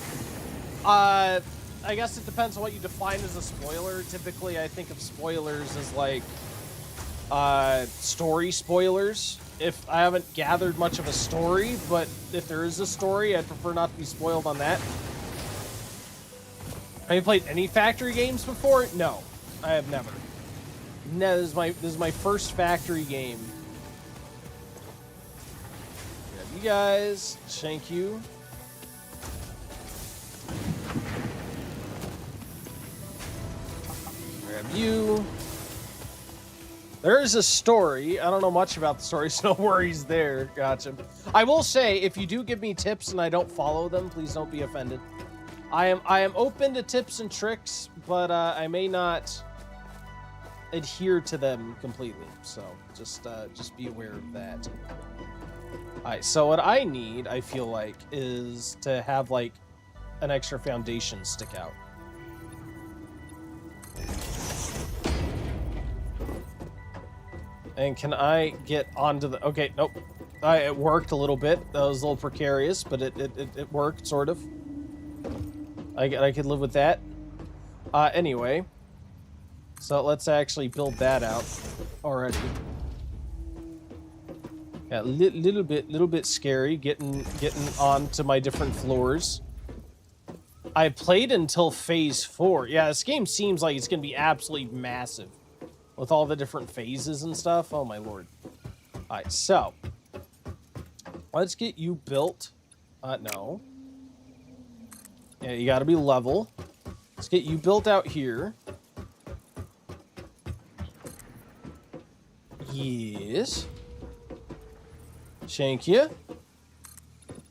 I guess it depends on what you define as a spoiler. Typically, I think of spoilers as like story spoilers. If I haven't gathered much of a story, but if there is a story, I'd prefer not to be spoiled on that. Have you played any factory games before? No, I have never. No, this is my first factory game. Grab you guys. Thank you. Grab you. There is a story. I don't know much about the story, so no worries there. Gotcha. I will say, if you do give me tips and I don't follow them, please don't be offended. I am open to tips and tricks, but I may not adhere to them completely. So just be aware of that. All right. So what I need, I feel like, is to have like an extra foundation stick out. And can I get onto the... Okay, nope. It worked a little bit. That was a little precarious, but it worked, sort of. I could live with that. Anyway. So let's actually build that out already. Yeah, little bit scary getting onto my different floors. I played until phase 4. Yeah, this game seems like it's going to be absolutely massive. With all the different phases and stuff. Oh, my lord. All right, so. Let's get you built. No. Yeah, you got to be level. Let's get you built out here. Yes. Thank you.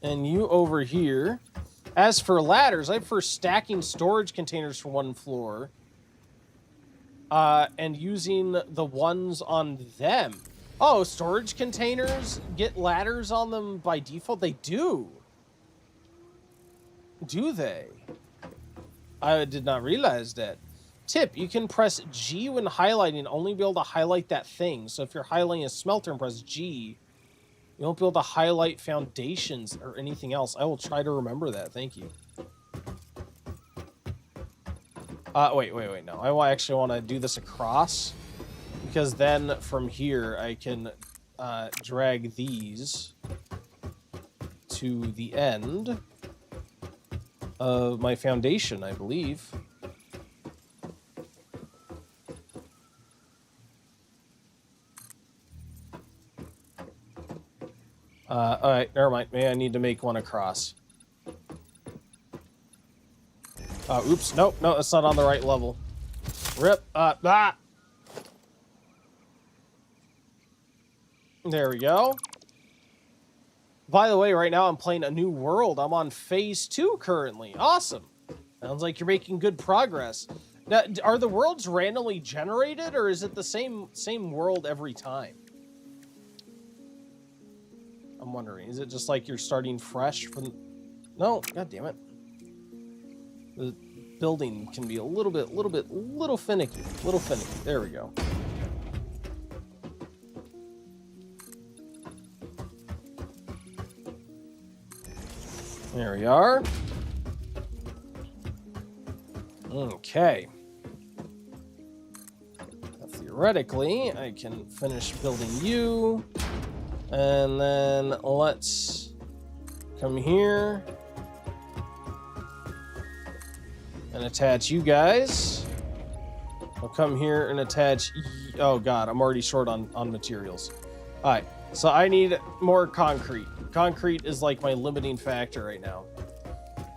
And you over here. As for ladders, I prefer stacking storage containers for one floor. And using the ones on them. Oh, storage containers get ladders on them by default? They do. Do they? I did not realize that. Tip, you can press G when highlighting, only be able to highlight that thing. So if you're highlighting a smelter and press G, you won't be able to highlight foundations or anything else. I will try to remember that. Thank you. Wait, no. I actually want to do this across, because then from here I can drag these to the end of my foundation, I believe. Alright, never mind. Maybe I need to make one across. Oops. Nope. No, that's not on the right level. Rip. There we go. By the way, right now I'm playing a new world. I'm on phase 2 currently. Awesome. Sounds like you're making good progress. Now, are the worlds randomly generated, or is it the same world every time? I'm wondering. Is it just like you're starting fresh from... No. God damn it. The building can be a little finicky. There we go. There we are. Okay. Now, theoretically, I can finish building you. And then let's come here and attach you guys. I'll come here and attach... Oh, God, I'm already short on materials. All right, so I need more concrete. Concrete is like my limiting factor right now.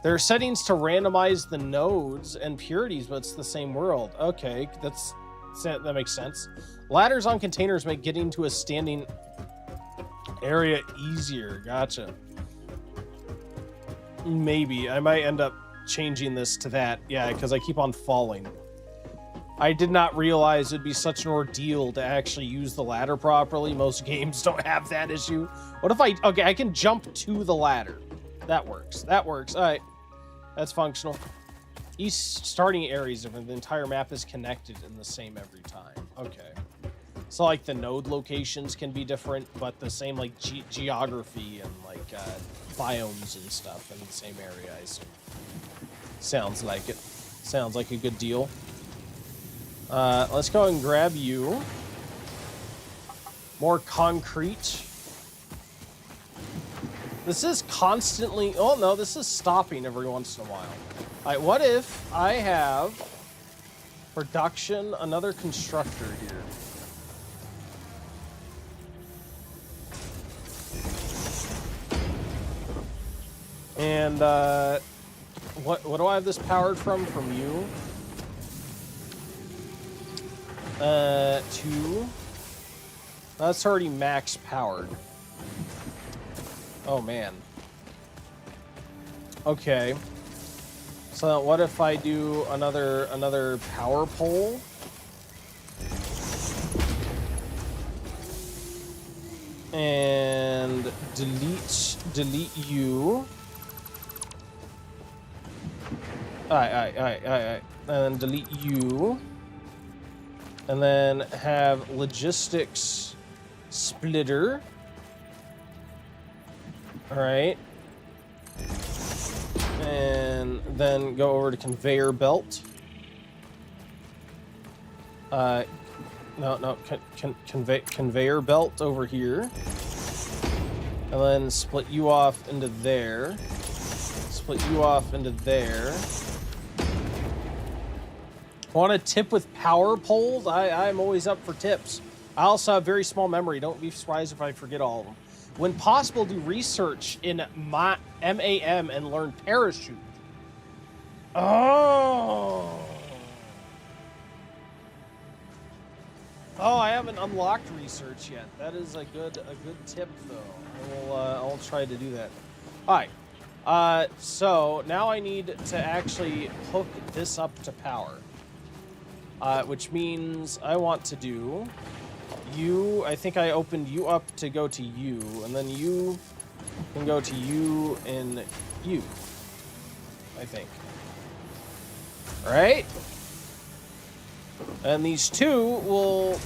There are settings to randomize the nodes and purities, but it's the same world. Okay, that makes sense. Ladders on containers make getting to a standing area easier. Gotcha. Maybe. I might end up changing this to that. Yeah, because I keep on falling. I did not realize it'd be such an ordeal to actually use the ladder properly. Most games don't have that issue. What if I... Okay, I can jump to the ladder. That works. That works. All right. That's functional. Each starting area is different. The entire map is connected in the same every time. Okay. So, like, the node locations can be different, but the same, like, geography and, like, biomes and stuff in the same area, I assume. Sounds like it. Sounds like a good deal. Let's go and grab you. More concrete. This is constantly... Oh, no, this is stopping every once in a while. All right, what if I have production, another constructor here? And, what do I have this powered from? From you? 2. That's already max powered. Oh, man. Okay. So what if I do another power pole? And delete you. Alright. And delete you. And then have logistics splitter. Alright. And then go over to conveyor belt. Conveyor belt over here. And then split you off into there. Split you off into there. Want a tip with power poles? I'm always up for tips. I also have very small memory. Don't be surprised if I forget all of them. When possible, do research in MAM and learn parachute. Oh, I haven't unlocked research yet. That is a good tip, though. I'll try to do that. All right. So now I need to actually hook this up to power. Which means I want to do you. I think I opened you up to go to you, and then you can go to you and you. I think. Right? And these two will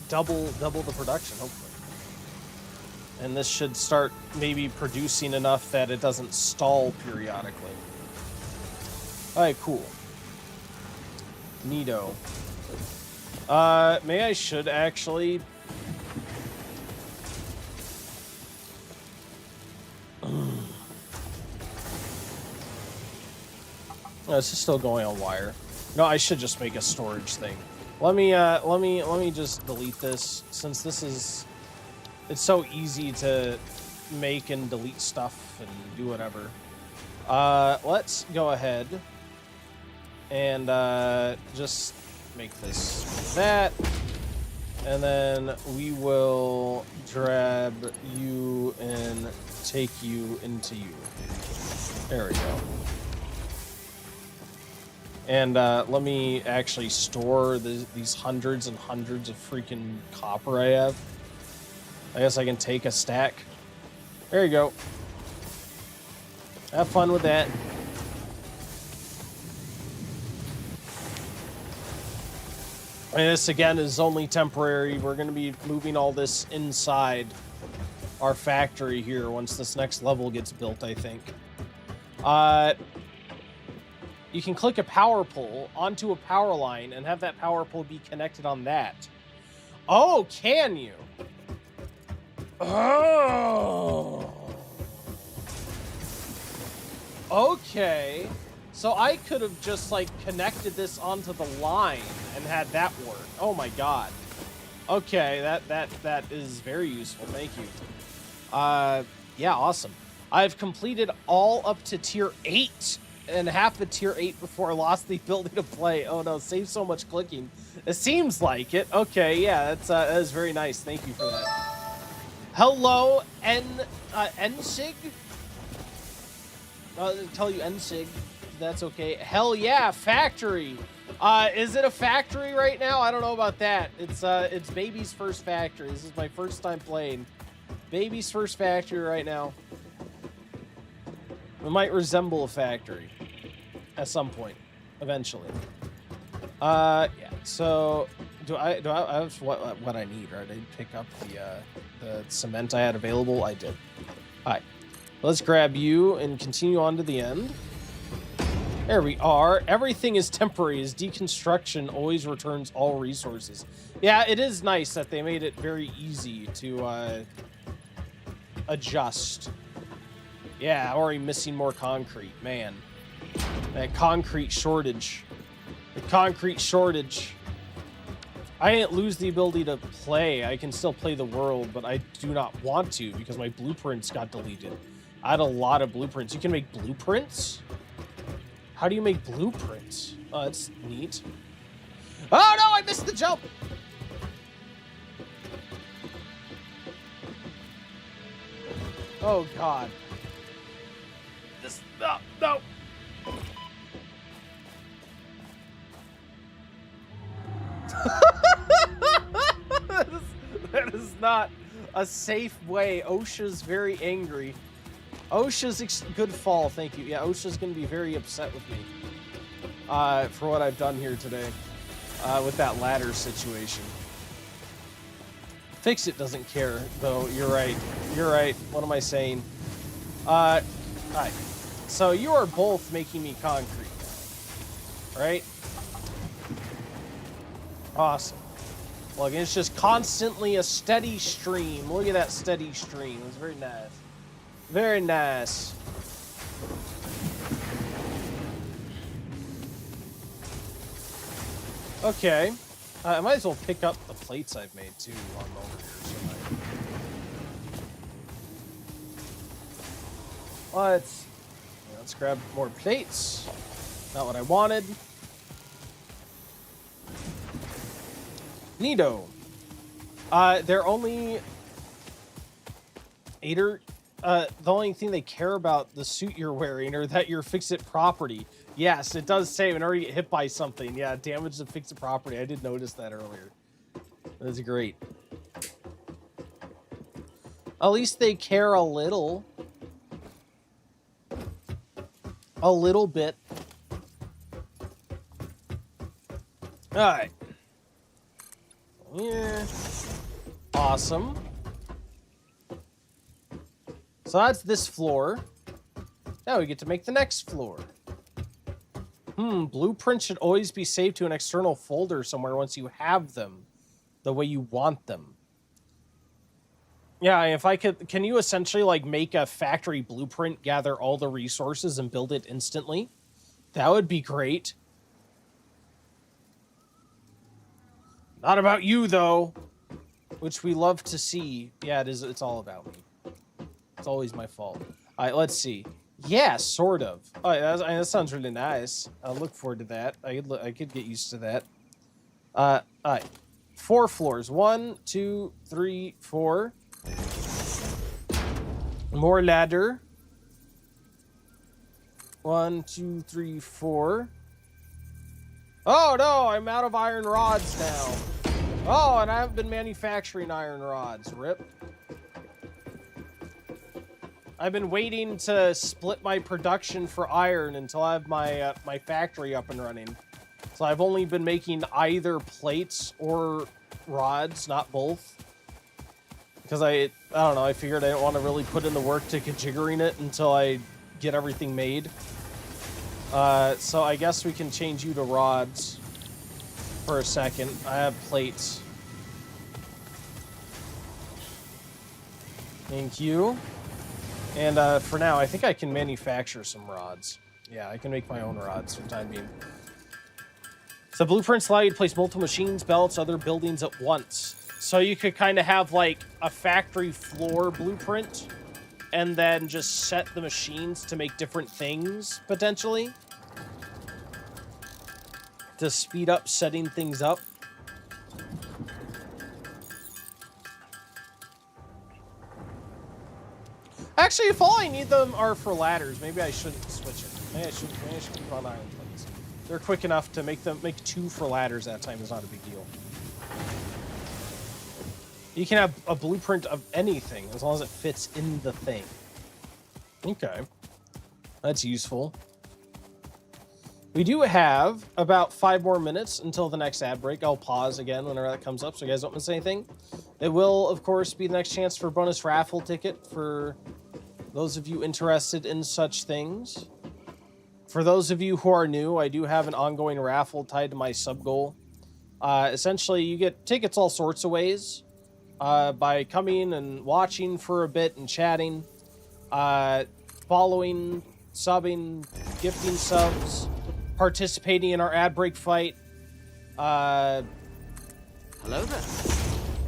double the production, hopefully. And this should start maybe producing enough that it doesn't stall periodically. Alright, cool. Neato. Maybe I should actually... No, this is still going on wire. No, I should just make a storage thing. Let me just delete this, since this is... It's so easy to make and delete stuff and do whatever. Let's go ahead and just make this that, and then we will grab you and take you into you. There we go. And let me actually store these hundreds and hundreds of freaking copper I have. I guess I can take a stack. There you go. Have fun with that. And this, again, is only temporary. We're going to be moving all this inside our factory here once this next level gets built, I think. You can click a power pole onto a power line and have that power pole be connected on that. Oh, can you? Oh. Okay. So I could have just, like, connected this onto the line and had that work. Oh my god. Okay, that is very useful. Thank you. Yeah, awesome. I've completed all up to tier 8 and half of tier 8 before I lost the ability to play. Oh no, saves so much clicking. It seems like it. Okay, yeah, that is very nice. Thank you for that. Hello, Ensig? I'll tell you Ensig. That's okay. Hell yeah, factory. Is it a factory right now? I don't know about that. It's baby's first factory. This is my first time playing baby's first factory right now. It might resemble a factory at some point, eventually. Yeah. So, do I have what I need? Right? I did pick up the cement I had available. I did. All right. Let's grab you and continue on to the end. There we are. Everything is temporary, as deconstruction always returns all resources. Yeah, it is nice that they made it very easy to adjust. Yeah, already missing more concrete. Man, that concrete shortage. The concrete shortage. I didn't lose the ability to play. I can still play the world, but I do not want to because my blueprints got deleted. I had a lot of blueprints. You can make blueprints? How do you make blueprints? Oh, that's neat. Oh no, I missed the jump! Oh god. This, no. That is not a safe way. OSHA's very angry. OSHA's good fall, thank you. Yeah, OSHA's gonna be very upset with me for what I've done here today with that ladder situation. Fix-It doesn't care, though. You're right. You're right. What am I saying? Alright. So you are both making me concrete, right? Awesome. Look, it's just constantly a steady stream. Look at that steady stream. It's very nice. Very nice. Okay. I might as well pick up the plates I've made too while I'm over here. Let's grab more plates. Not what I wanted. Neato. They're only the only thing they care about the suit you're wearing or that you're Fix-It property. Yes, it does say whenever you get hit by something. Yeah, damage to Fix-It property. I did notice that earlier. That's great. At least they care a little. A little bit. Alright. Yeah. Awesome. So that's this floor. Now we get to make the next floor. Blueprints should always be saved to an external folder somewhere once you have them the way you want them. Yeah, if I could, can you essentially like make a factory blueprint, gather all the resources and build it instantly? That would be great. Not about you though, which we love to see. Yeah, it is. It's all about me. It's always my fault. All right, let's see. Yeah, sort of. Oh, that sounds really nice. I'll look forward to that. I could get used to that. All right. 4 floors. 1, 2, 3, 4. More ladder. 1, 2, 3, 4. Oh no, I'm out of iron rods now. Oh, and I haven't been manufacturing iron rods. RIP. I've been waiting to split my production for iron until I have my my factory up and running. So I've only been making either plates or rods, not both. Because I don't know, I figured I didn't want to really put in the work to conjiggering it until I get everything made. So I guess we can change you to rods for a second. I have plates. Thank you. And for now, I think I can manufacture some rods. Yeah, I can make my own rods for the time being. So blueprints allow you to place multiple machines, belts, other buildings at once. So you could kind of have like a factory floor blueprint and then just set the machines to make different things, potentially. To speed up setting things up. Actually, if all I need them are for ladders, maybe I shouldn't switch it. Maybe I should keep on iron plates. They're quick enough to make 2 for ladders at a time is not a big deal. You can have a blueprint of anything as long as it fits in the thing. Okay. That's useful. We do have about 5 more minutes until the next ad break. I'll pause again whenever that comes up so you guys don't miss anything. It will, of course, be the next chance for bonus raffle ticket for those of you interested in such things. For those of you who are new, I do have an ongoing raffle tied to my sub goal. Essentially, you get tickets all sorts of ways. By coming and watching for a bit and chatting, following, subbing, gifting subs, participating in our ad break fight. Hello there.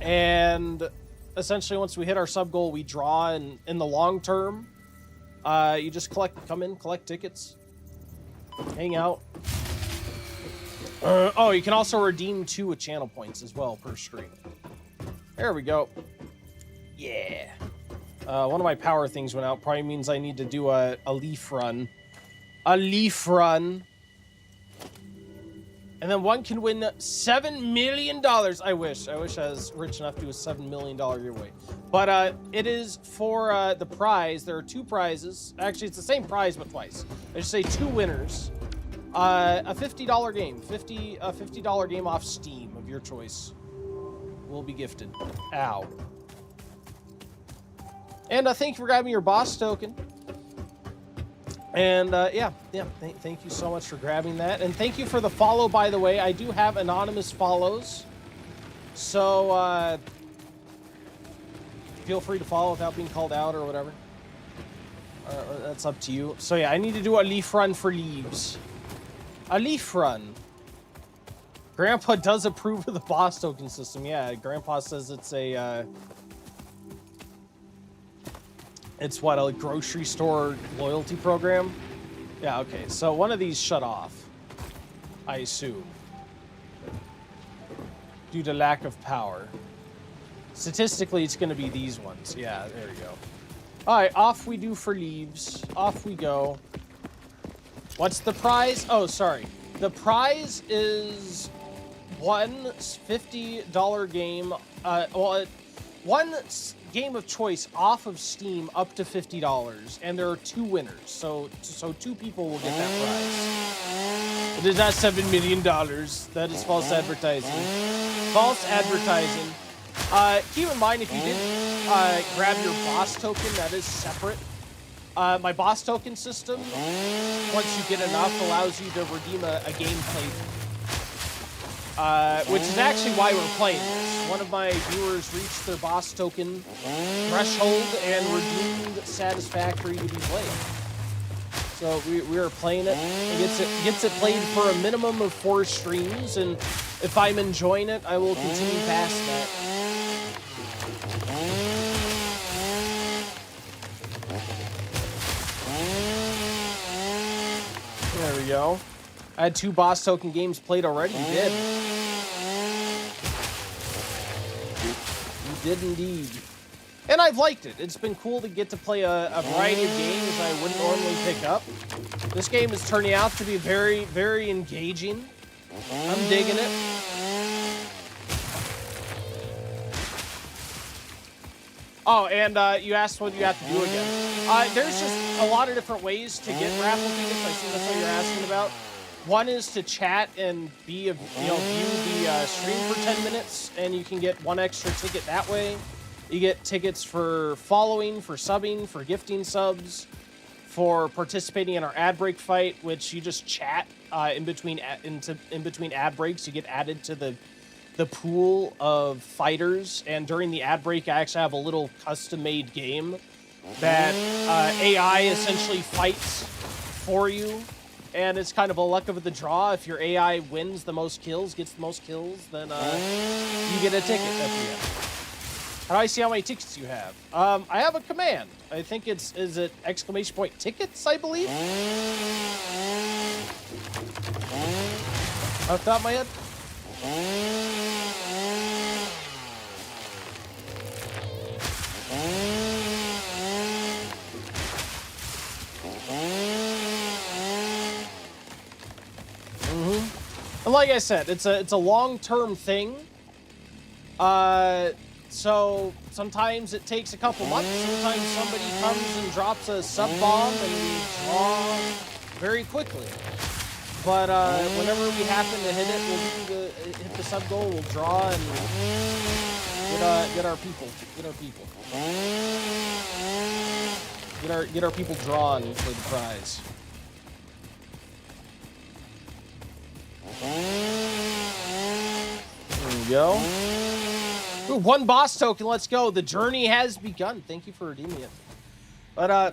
And essentially, once we hit our sub goal, we draw, and in the long term, you just come in, collect tickets, hang out. Oh, you can also redeem 2 channel points as well per stream. There we go. Yeah. One of my power things went out. Probably means I need to do a leaf run. A leaf run. And then one can win $7 million. I wish I was rich enough to do a $7 million giveaway. But it is for the prize. There are 2 prizes. Actually, it's the same prize, but twice. I should say 2 winners. A $50 game. A $50 game off Steam of your choice will be gifted. Ow. And thank you for grabbing your boss token. And thank you so much for grabbing that. And thank you for the follow, by the way. I do have anonymous follows. So feel free to follow without being called out or whatever. That's up to you. So yeah, I need to do a leaf run for leaves. A leaf run. Grandpa does approve of the boss token system. Yeah, Grandpa says it's a... It's what, a grocery store loyalty program? Yeah, okay. So one of these shut off, I assume, due to lack of power. Statistically, it's going to be these ones. Yeah, there you go. All right, off we do for leaves. Off we go. What's the prize? Oh, sorry. The prize is one $50 game. One game of choice off of Steam up to $50, and there are 2 winners. So 2 people will get that prize. It is not $7 million. That is false advertising. False advertising. Keep in mind, if you did grab your boss token, that is separate. My boss token system, once you get enough, allows you to redeem a gameplay, which is actually why we're playing this. One of my viewers reached their boss token threshold and redeemed Satisfactory to be played. So we are playing it. It gets it played for a minimum of 4 streams, and if I'm enjoying it, I will continue past that. There we go. I had 2 boss token games played already. You did. You did indeed. And I've liked it. It's been cool to get to play a variety of games I wouldn't normally pick up. This game is turning out to be very, very engaging. I'm digging it. Oh, and you asked what you have to do again. There's just a lot of different ways to get raffle tickets. I see that's what you're asking about. One is to chat and view the stream for 10 minutes, and you can get 1 extra ticket that way. You get tickets for following, for subbing, for gifting subs, for participating in our ad break fight, which you just chat in between ad breaks. You get added to the pool of fighters, and during the ad break, I actually have a little custom-made game that AI essentially fights for you, and it's kind of a luck of the draw. If your AI wins the most kills, gets the most kills, then you get a ticket at the end. How do I see how many tickets you have? I have a command. I think is it exclamation point tickets, I believe? Off the top of my head? And like I said, it's a long-term thing. So sometimes it takes a couple months. Sometimes somebody comes and drops a sub bomb and we draw very quickly. But whenever we happen to hit it, we'll hit the sub goal. We'll draw and get our people. Get our people drawn for the prize. There we go. Ooh, 1 boss token. Let's go. The journey has begun. Thank you for redeeming it. But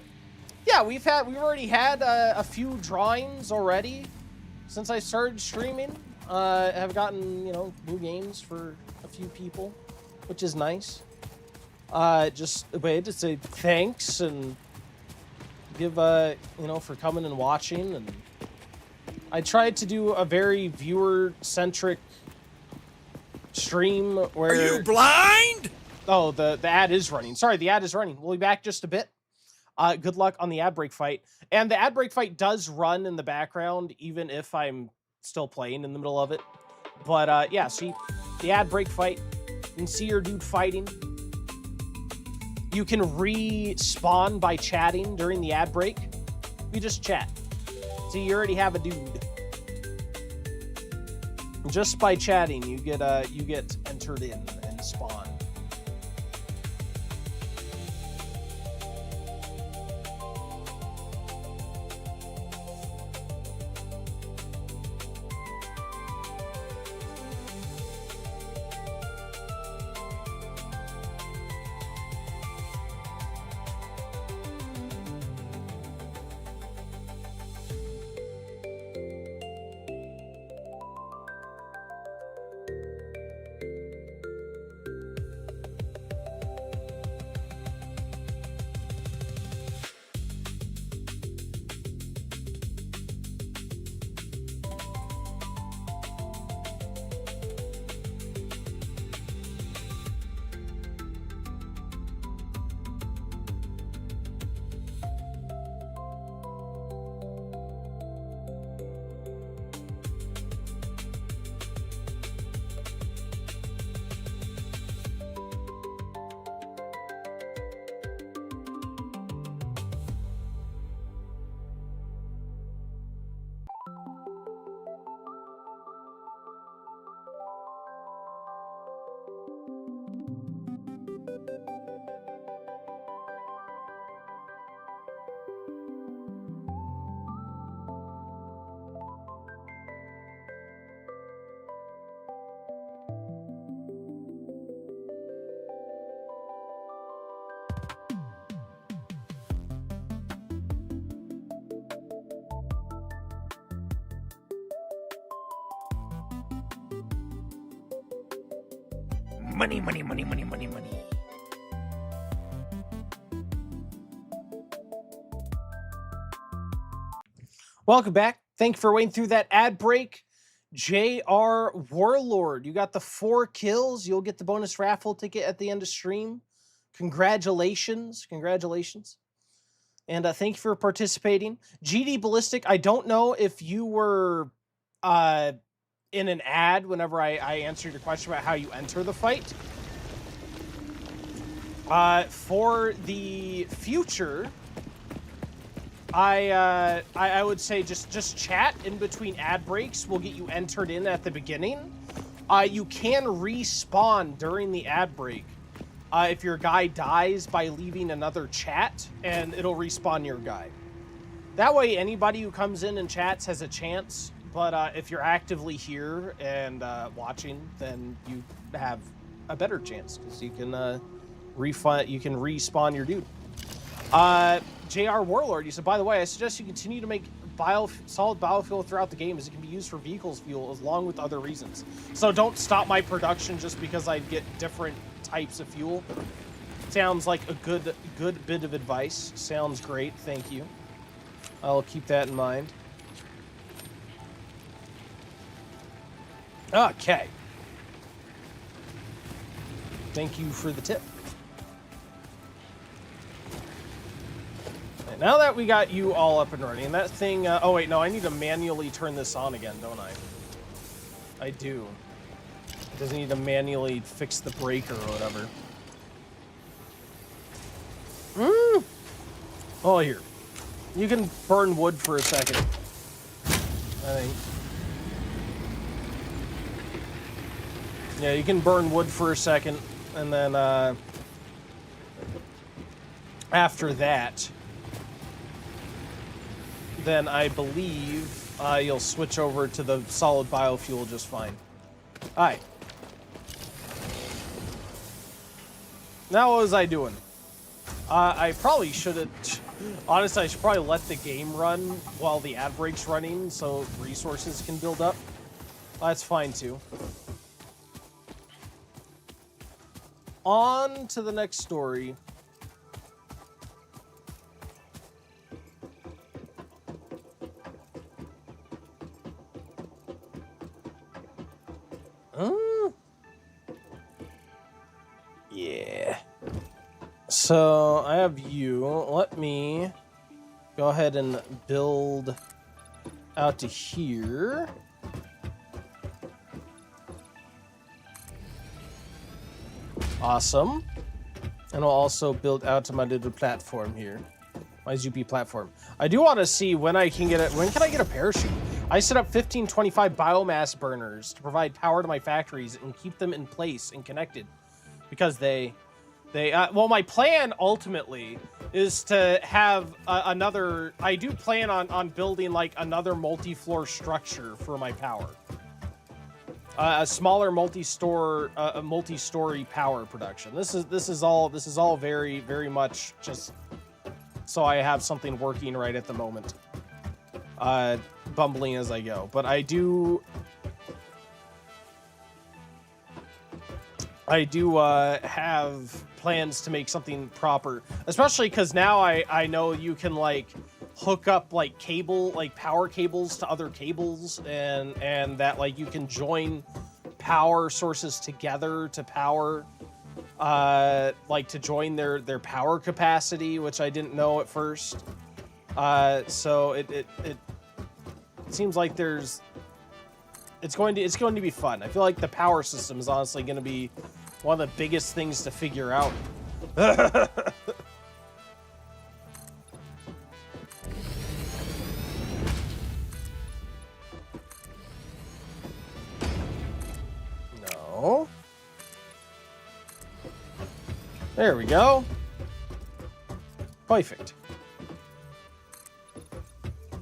yeah, we've already had a few drawings already since I started streaming. Have gotten new games for a few people, which is nice. Just a way to say thanks and give for coming and watching. And I tried to do a very viewer-centric stream where... Are you blind? Oh, the ad is running. Sorry, the ad is running. We'll be back just a bit. Good luck on the ad break fight. And the ad break fight does run in the background, even if I'm still playing in the middle of it. But yeah, see the ad break fight. You can see your dude fighting. You can respawn by chatting during the ad break. We just chat. See, you already have a dude. Just by chatting, you get entered in and spawn. Money, money, money, money, money, money. Welcome back. Thank you for waiting through that ad break. JR Warlord, you got the 4 kills. You'll get the bonus raffle ticket at the end of stream. Congratulations. Congratulations. And thank you for participating. GD Ballistic, I don't know if you were in an ad whenever I answered your question about how you enter the fight. For the future, I would say just chat in between ad breaks will get you entered in at the beginning. You can respawn during the ad break if your guy dies by leaving another chat, and it'll respawn your guy. That way, anybody who comes in and chats has a chance. But if you're actively here and watching, then you have a better chance because you can respawn your dude. JR Warlord, you said, by the way, I suggest you continue to make solid biofuel throughout the game, as it can be used for vehicles fuel along with other reasons. So don't stop my production just because I get different types of fuel. Sounds like a good bit of advice. Sounds great. Thank you. I'll keep that in mind. Okay. Thank you for the tip. And now that we got you all up and running, that thing... oh, wait, no, I need to manually turn this on again, don't I? I do. It doesn't need to manually fix the breaker or whatever. Oh, here. You can burn wood for a second. I think. Yeah, you can burn wood for a second, and then after that, then I believe you'll switch over to the solid biofuel just fine. All right. Now what was I doing? I probably should have... Honestly, I should probably let the game run while the ad break's running so resources can build up. That's fine, too. On to the next story. Yeah. So, I have you. Let me go ahead and build out to here. Awesome. And I'll also build out to my little platform here. My Zoopy platform. I do want to see when I can get it. When can I get a parachute? I set up 1525 biomass burners to provide power to my factories and keep them in place and connected. Because well, my plan ultimately is to have another... I do plan on building like another multi-floor structure for my power. A smaller multi-story power production. This is all very, very much just so I have something working right at the moment. Bumbling as I go, but I do have plans to make something proper, especially because now I know you can like hook up like power cables to other cables, and that like you can join power sources together to power like to join their power capacity, which I didn't know at first. So it seems like it's going to be fun. I feel like the power system is honestly going to be one of the biggest things to figure out. No. There we go. Perfect.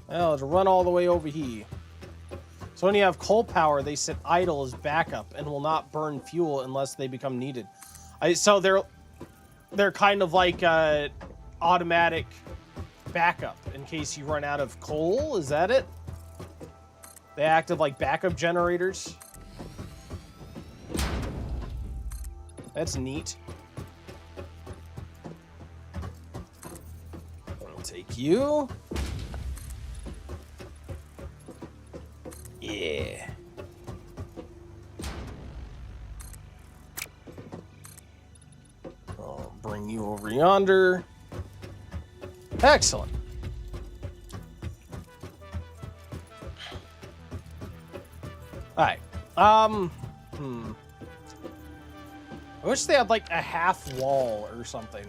Now let's run all the way over here. So when you have coal power, they sit idle as backup and will not burn fuel unless they become needed. So they're kind of like automatic backup in case you run out of coal. Is that it? They acted like backup generators. That's neat. I'll take you. Yeah. I'll bring you over yonder. Excellent. Alright. I wish they had like a half wall or something.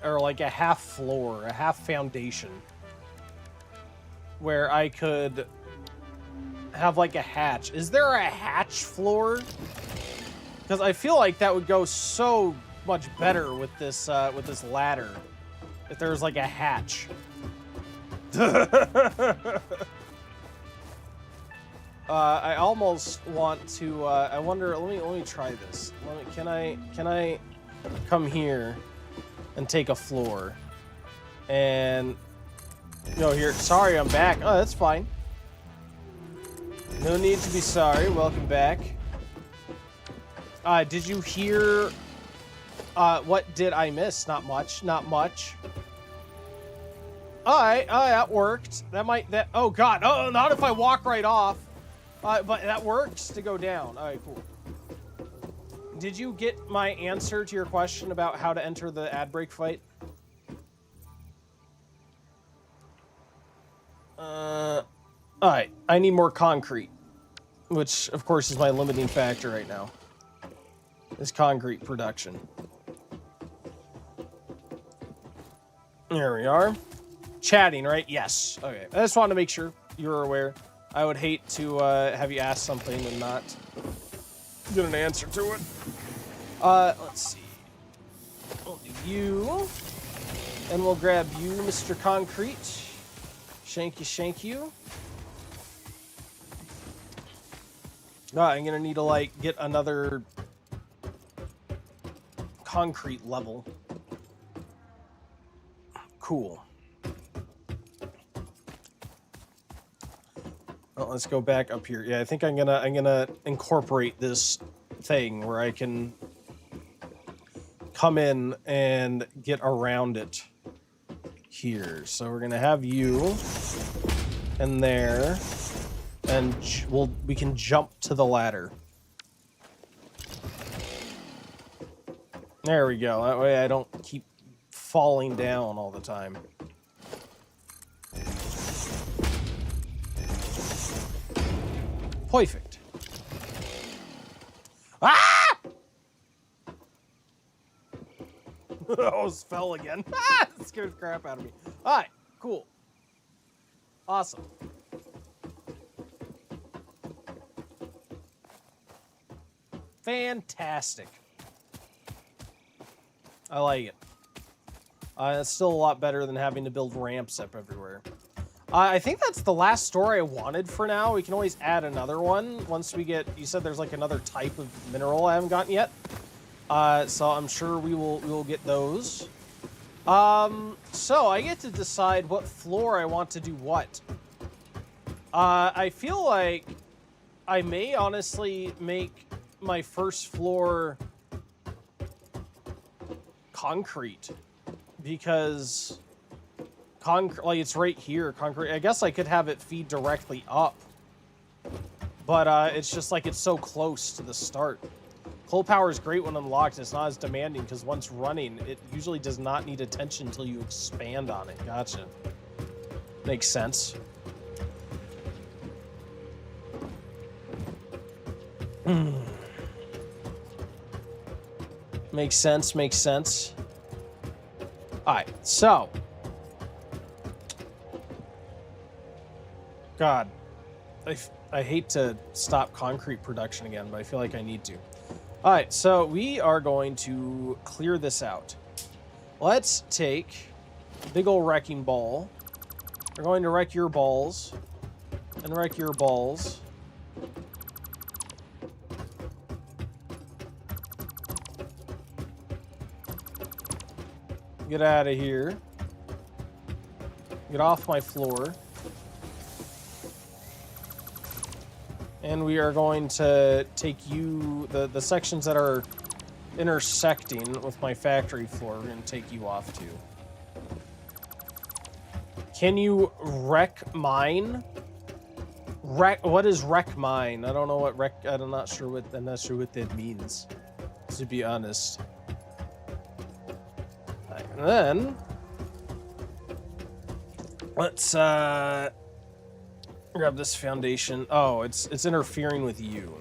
Or like a half floor, a half foundation. Where I could have like a hatch. Is there a hatch floor? Because I feel like that would go so much better with this ladder if there was like a hatch. I almost want to. I wonder. Let me try this. Can I come here and take a floor and No, here. Sorry, I'm back. Oh, that's fine. No need to be sorry. Welcome back. Did you hear... what did I miss? Not much. Not much. Alright, that worked. That might... Oh, God. Oh, not if I walk right off. But that works to go down. Alright, cool. Did you get my answer to your question about how to enter the ad break fight? Alright, I need more concrete. Which, of course, is my limiting factor right now. Is concrete production. There we are. Chatting, right? Yes. Okay. I just wanted to make sure you were aware. I would hate to have you ask something and not get an answer to it. Let's see. We'll do you. And we'll grab you, Mr. Concrete. Shank you, shank you. I'm gonna need to, like, get another concrete level. Cool. Well, let's go back up here. Yeah, I think I'm gonna incorporate this thing where I can come in and get around it here. So we're gonna have you in there, and we can jump to the ladder. There we go. That way I don't keep falling down all the time. Perfect. Ah! I almost fell again. Ah! That scared the crap out of me. All right, cool. Awesome. Fantastic. I like it. It's still a lot better than having to build ramps up everywhere. I think that's the last story I wanted for now. We can always add another one once we get... You said there's like another type of mineral I haven't gotten yet. So I'm sure we will get those. So I get to decide what floor I want to do what. I feel like I may honestly make my first floor concrete, because like it's right here, concrete. I guess I could have it feed directly up, but it's just like it's so close to the start. Coal power is great when unlocked. It's not as demanding because once running, it usually does not need attention until you expand on it. Gotcha. Makes sense. Makes sense, makes sense. Alright, so. God. I hate to stop concrete production again, but I feel like I need to. Alright, so we are going to clear this out. Let's take a big ol' wrecking ball. We're going to wreck your balls. And wreck your balls. Get out of here. Get off my floor. And we are going to take you, the sections that are intersecting with my factory floor, we're going to take you off too. Can you wreck mine? What is wreck mine? I don't know what wreck, I'm not sure what that means, to be honest. And then let's grab this foundation. Oh, it's interfering with you.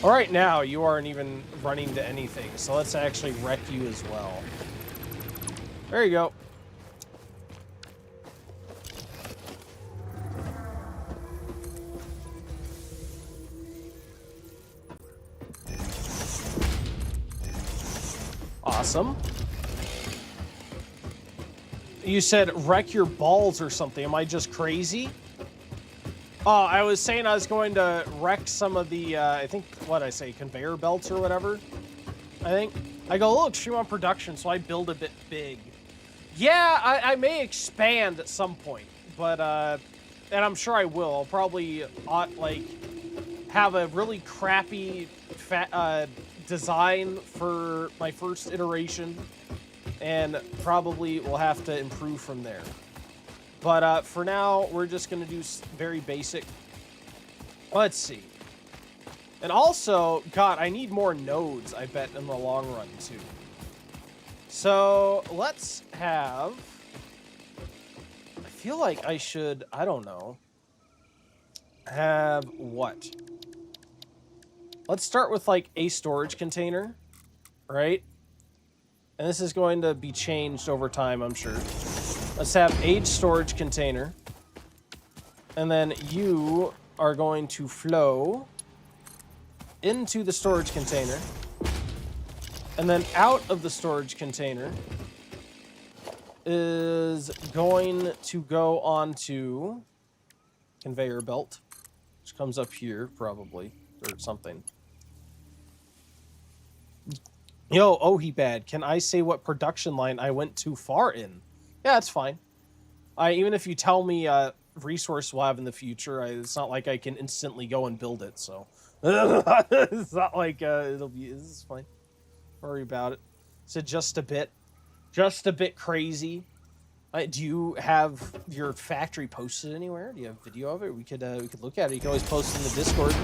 All right, now you aren't even running to anything, so let's actually wreck you as well. There you go. Awesome. You said wreck your balls or something. Am I just crazy? Oh, I was saying I was going to wreck some of the, I think, what I say, conveyor belts or whatever. I think. I go a little extreme on production, so I build a bit big. Yeah, I may expand at some point, but and I'm sure I will. I'll probably like have a really crappy design for my first iteration, and probably will have to improve from there. But for now, we're just gonna do very basic. Let's see. And also, God, I need more nodes, I bet, in the long run, too. So, let's have... I feel like I should, I don't know, have what? Let's start with, like, a storage container, right? And this is going to be changed over time, I'm sure. Let's have a storage container. And then you are going to flow into the storage container, and then out of the storage container is going to go onto conveyor belt, which comes up here probably, or something. Yo, oh, he bad. Can I say what production line I went too far in? Yeah, that's fine. Even if you tell me resource we'll have in the future, it's not like I can instantly go and build it, so. It's not like it'll be. This is fine. Don't worry about it. So just a bit crazy. Do you have your factory posted anywhere? Do you have video of it? We could look at it. You can always post it in the Discord.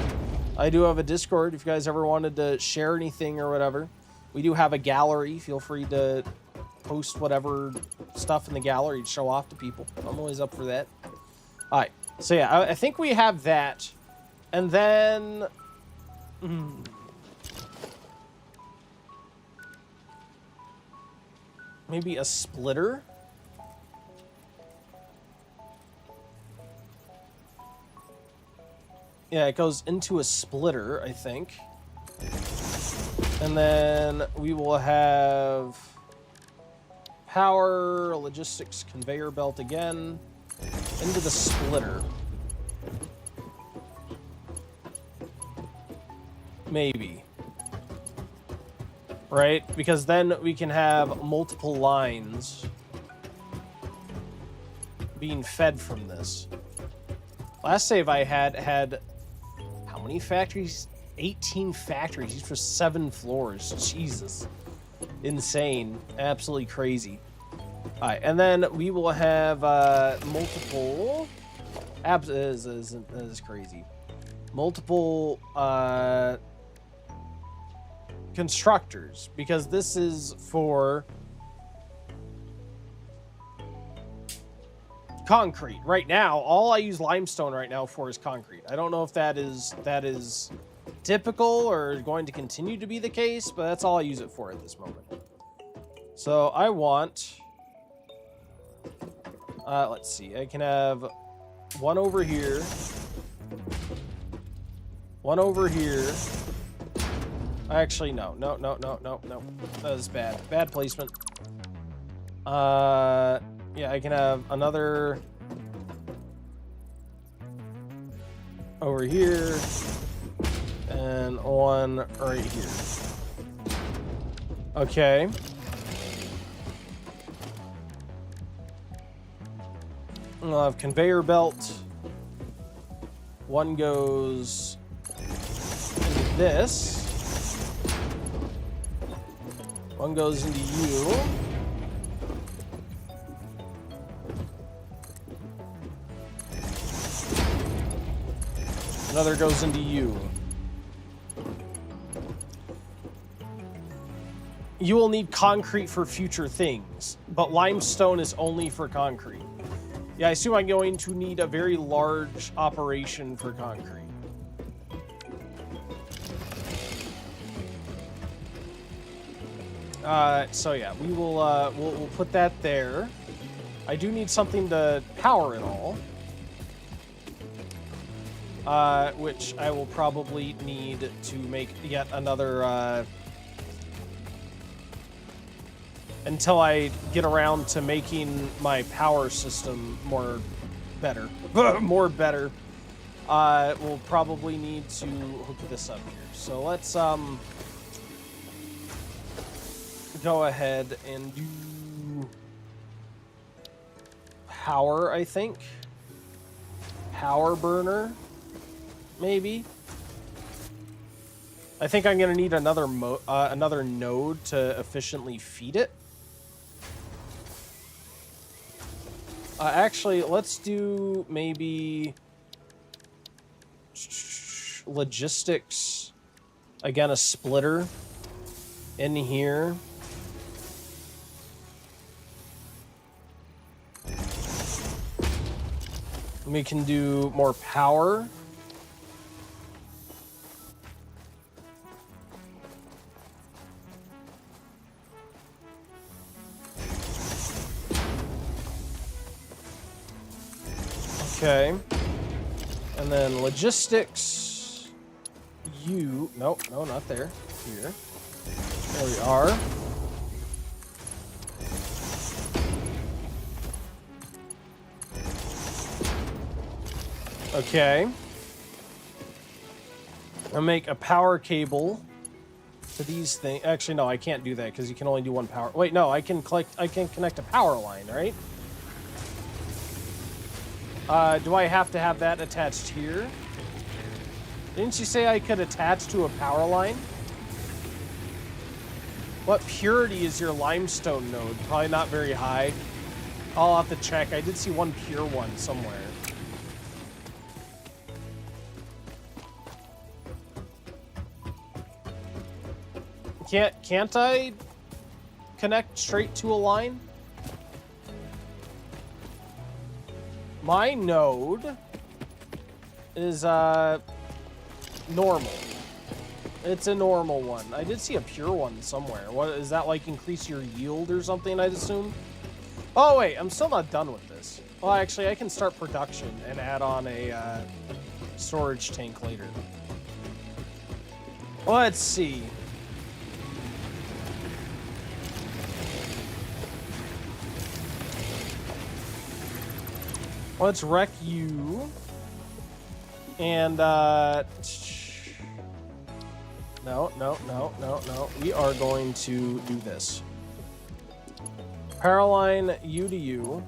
I do have a Discord. If you guys ever wanted to share anything or whatever, we do have a gallery. Feel free to post whatever stuff in the gallery to show off to people. I'm always up for that. All right. So yeah, I think we have that, and then. Maybe a splitter? Yeah, it goes into a splitter, I think. And then we will have power, logistics, conveyor belt again, into the splitter. Maybe. Right? Because then we can have multiple lines being fed from this. Last save I had how many factories? 18 factories, each for 7 floors. Jesus. Insane. Absolutely crazy. Alright, and then we will have multiple... That is crazy. Multiple... constructors, because this is for concrete. Right now, all I use limestone right now for is concrete. I don't know if that is typical or going to continue to be the case, but that's all I use it for at this moment. So I want, let's see, I can have one over here, one over here. Actually, no. That is bad. Bad placement. Yeah, I can have another over here and one right here. Okay. We'll have conveyor belt. One goes into this. One goes into you. Another goes into you. You will need concrete for future things, but limestone is only for concrete. Yeah, I assume I'm going to need a very large operation for concrete. So yeah, we will we'll put that there. I do need something to power it all, which I will probably need to make yet another until I get around to making my power system more better. More better. We'll probably need to hook this up here. So let's go ahead and do power, I think. Power burner, maybe. I think I'm gonna need another node to efficiently feed it. Actually, let's do maybe logistics. Again, a splitter in here. We can do more power. Okay. And then logistics. Nope, no, not there. Here. There we are. Okay. I'll make a power cable to these things. Actually, no, I can't do that because you can only do one power. Wait, no, I can connect a power line, right? Do I have to have that attached here? Didn't you say I could attach to a power line? What purity is your limestone node? Probably not very high. I'll have to check. I did see one pure one somewhere. Can't I connect straight to a line? My node is normal. It's a normal one. I did see a pure one somewhere. What is that, like increase your yield or something, I'd assume? Oh wait, I'm still not done with this. Well, actually, I can start production and add on a storage tank later. Let's see. Let's wreck you. And, no. We are going to do this. Power line you to you.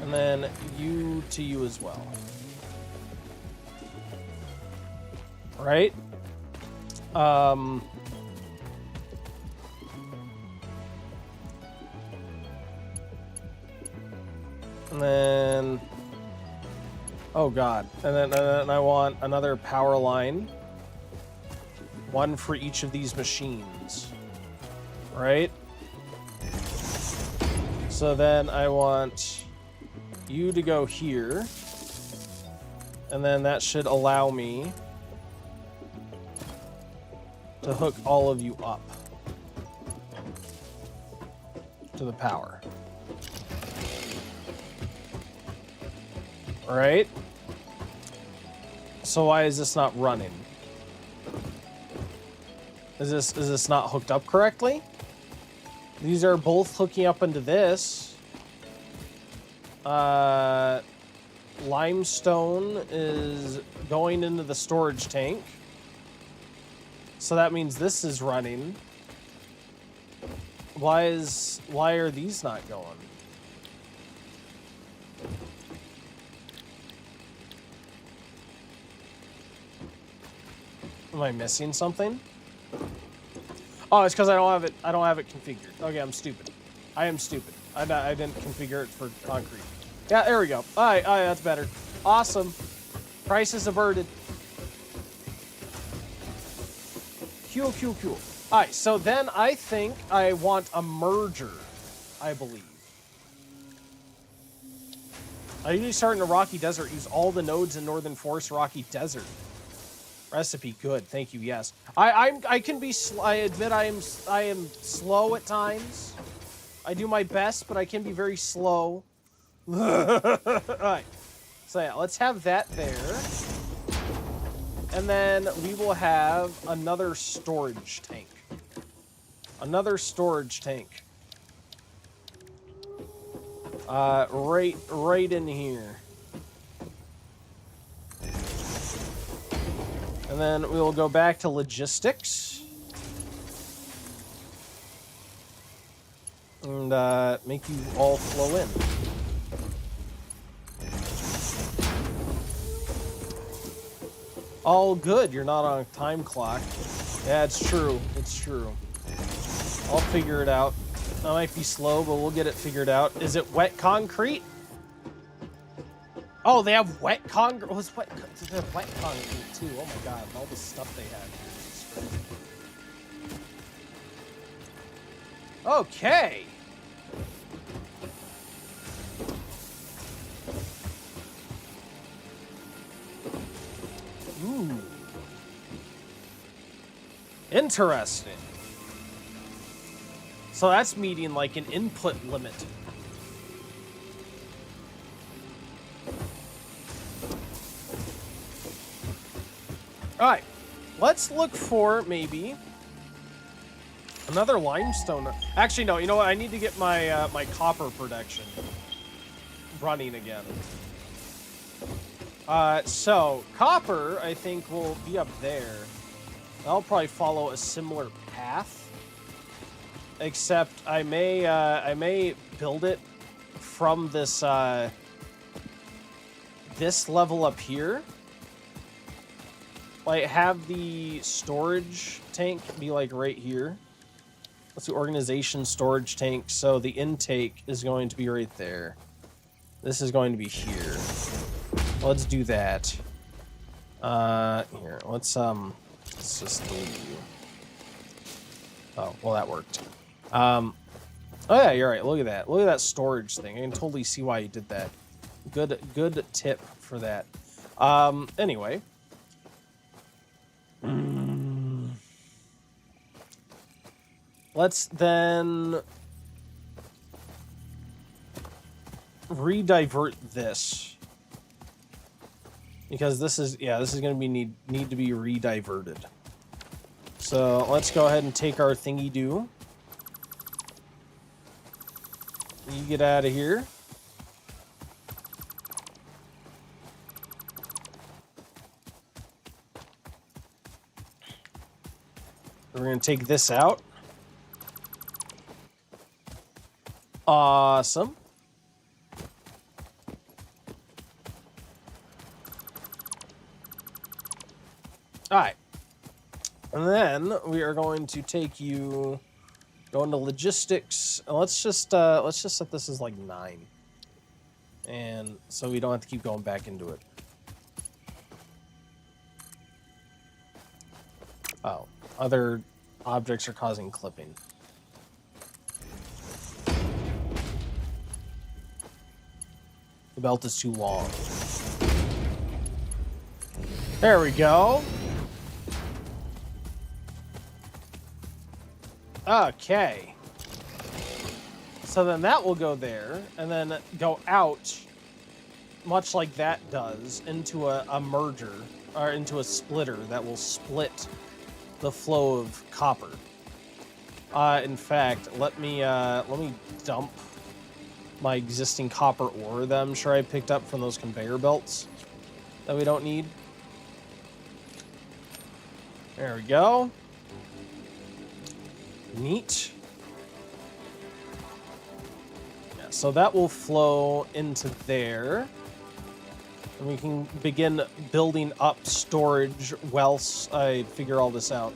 And then you to you as well. Right? And then, oh god, and then I want another power line, one for each of these machines, right? So then I want you to go here, and then that should allow me to hook all of you up to the power. Right? So why is this not running? Is this not hooked up correctly? These are both hooking up into this. Limestone is going into the storage tank. So that means this is running. Why are these not going? Am I missing something? Oh, it's because I don't have it configured. Okay, I'm stupid. I am stupid. I didn't configure it for concrete. Yeah, there we go. All right, that's better. Awesome. Prices averted. Cool. All right, so then I think I want a merger, I believe. I usually start in the Rocky Desert, use all the nodes in Northern Forest Rocky Desert. Recipe good, thank you. Yes, I can be. I admit I am slow at times. I do my best, but I can be very slow. All right, so yeah, let's have that there, and then we will have another storage tank. Another storage tank. Right in here. And then we will go back to logistics. And make you all flow in. all good. You're not on a time clock. Yeah, it's true. It's true. I'll figure it out. I might be slow, but we'll get it figured out. Is it wet concrete? Oh, they have wet concrete. Oh, they have wet concrete too. Oh my god, all the stuff they have here. Okay. Ooh. Interesting. So that's meeting like an input limit. Alright, let's look for maybe another limestone. Actually, no, you know what? I need to get my my copper production running again. So copper, I think, will be up there. I'll probably follow a similar path. Except I may build it from this this level up here. Like have the storage tank be like right here. Let's do organization storage tank. So the intake is going to be right there. This is going to be here. Let's do that. Here, let's just delete you. Oh, well that worked. Oh yeah, you're right. Look at that. Look at that storage thing. I can totally see why you did that. Good tip for that. Anyway. Let's then redivert this. Because this is going to be need to be rediverted. So let's go ahead and take our thingy do. You get out of here. We're going to take this out. Awesome. All right. And then we are going to take you, go into logistics. Let's just set this as like 9. And so we don't have to keep going back into it. Oh, other objects are causing clipping. The belt is too long. There we go. Okay. So then that will go there, and then go out, much like that does, into a merger, or into a splitter that will split the flow of copper. In fact, let me dump my existing copper ore that I'm sure I picked up from those conveyor belts that we don't need. There we go. Neat. Yeah, so that will flow into there. And we can begin building up storage whilst I figure all this out.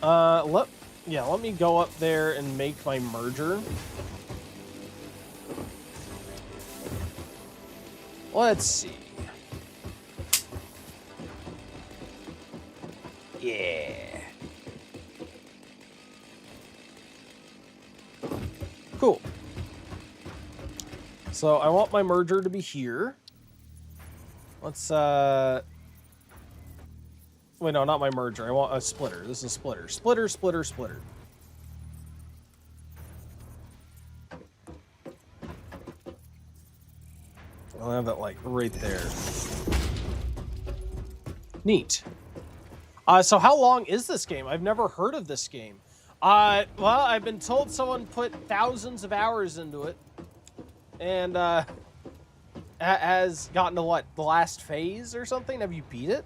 Let me go up there and make my merger. Let's see. Yeah. Cool. So I want my merger to be here. Let's wait, no, not my merger. I want a splitter. This is a splitter. Splitter, splitter, splitter. I'll have that like right there. Neat. So how long is this game? I've never heard of this game. Well, I've been told someone put thousands of hours into it. And, has gotten to what? The last phase or something? Have you beat it?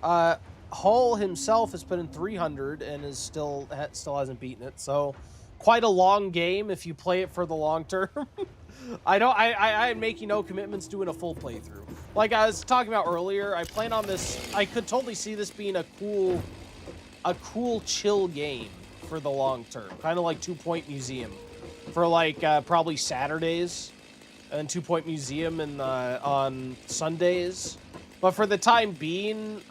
Hull himself has put in 300 and is still hasn't beaten it. So, quite a long game if you play it for the long term. I don't. I am making no commitments doing a full playthrough. Like I was talking about earlier, I plan on this. I could totally see this being a cool chill game for the long term, kind of like 2 Point Museum, for like probably Saturdays, and 2 Point Museum on Sundays. But for the time being,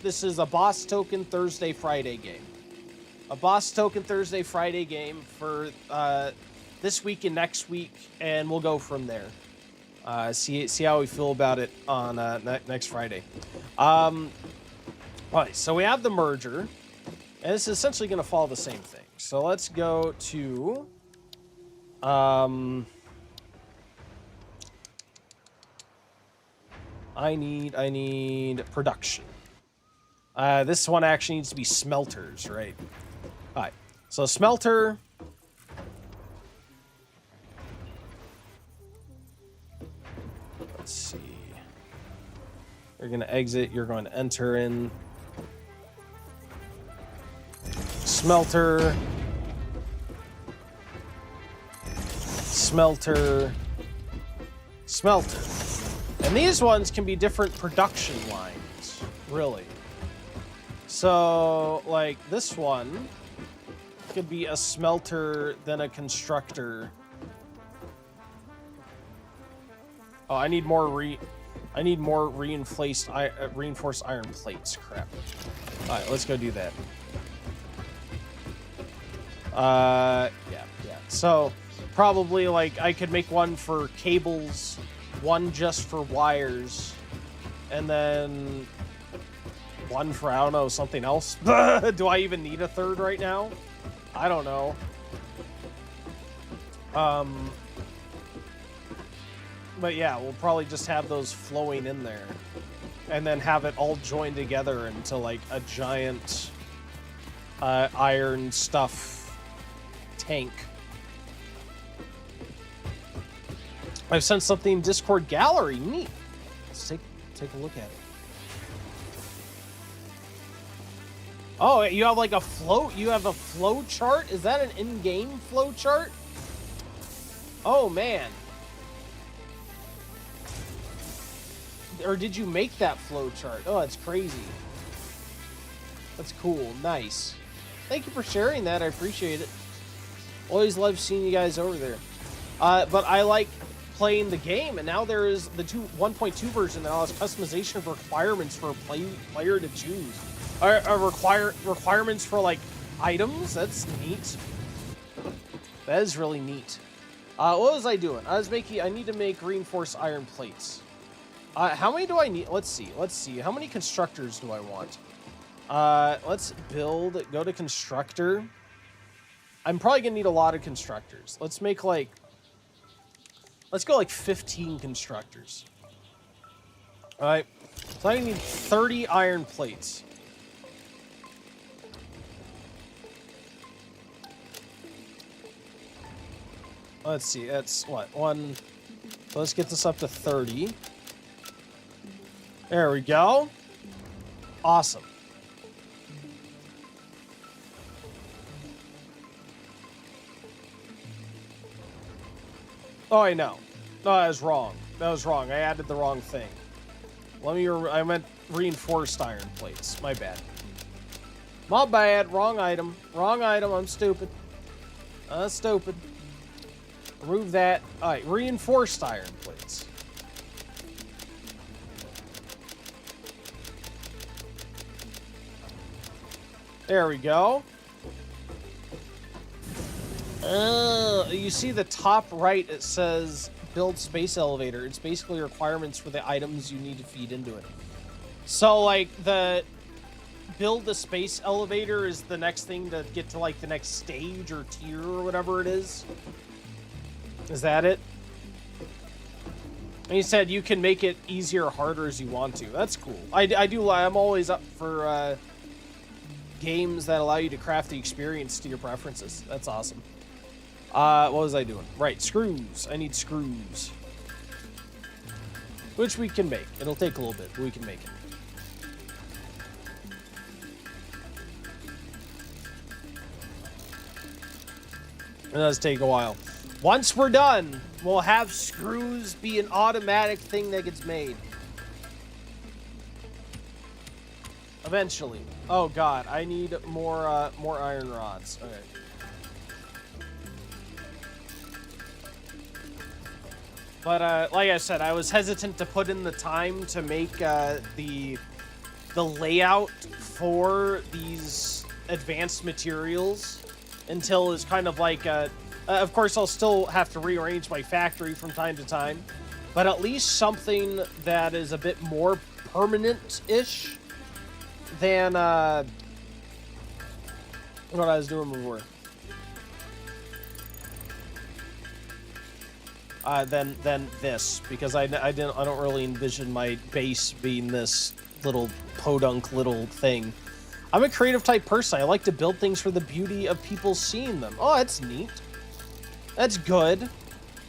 this is a boss token Thursday Friday game. A boss token Thursday Friday game for this week and next week, and we'll go from there. See how we feel about it on next Friday. All right, so we have the merger, and this is essentially going to follow the same thing. So let's go to I need production. This one actually needs to be smelters, right? All right, so smelter. Let's see. You're going to exit. You're going to enter in. Smelter. Smelter. Smelter. And these ones can be different production lines, really. So, like, this one could be a smelter, then a constructor. Oh, I need more reinforced iron plates. Crap. All right, let's go do that. Yeah. So probably like I could make one for cables, one just for wires, and then one for, I don't know, something else. Do I even need a third right now? I don't know. But yeah, we'll probably just have those flowing in there, and then have it all joined together into like a giant iron stuff tank. I've sent something in Discord gallery. Neat. Let's take a look at it. Oh, you have like a flow. You have a flow chart. Is that an in-game flow chart? Oh man. Or did you make that flow chart? Oh, that's crazy. That's cool. Nice. Thank you for sharing that. I appreciate it. Always love seeing you guys over there. But I like playing the game, and now there is the 1.2 version that allows customization of requirements for a player to choose. Requirements for like items. That's neat. That is really neat. What was I doing? I need to make reinforced iron plates. How many do I need? Let's see. How many constructors do I want? Let's build. Go to constructor. I'm probably gonna need a lot of constructors. Let's go like 15 constructors. All right. So I need 30 iron plates. Let's see. That's what? One. So let's get this up to 30. There we go. Awesome. Oh, I know. No, that was wrong. I added the wrong thing. I meant reinforced iron plates. My bad. My bad. Wrong item. I'm stupid. Stupid. Remove that. All right. Reinforced iron plates. There we go. You see the top right, it says build space elevator. It's basically requirements for the items you need to feed into it. So like the build the space elevator is the next thing to get to like the next stage or tier or whatever it is. Is that it? And he said you can make it easier or harder as you want to. That's cool. I'm always up for games that allow you to craft the experience to your preferences. That's awesome. What was I doing? Right, screws. I need screws. Which we can make. It'll take a little bit, but we can make it. It does take a while. Once we're done, we'll have screws be an automatic thing that gets made. Eventually. Oh god, I need more iron rods. Okay. But like I said, I was hesitant to put in the time to make the layout for these advanced materials until it's kind of like of course I'll still have to rearrange my factory from time to time, but at least something that is a bit more permanent-ish than what I was doing before. Than this, because I don't really envision my base being this little podunk little thing. I'm a creative type person. I like to build things for the beauty of people seeing them. Oh, that's neat. That's good.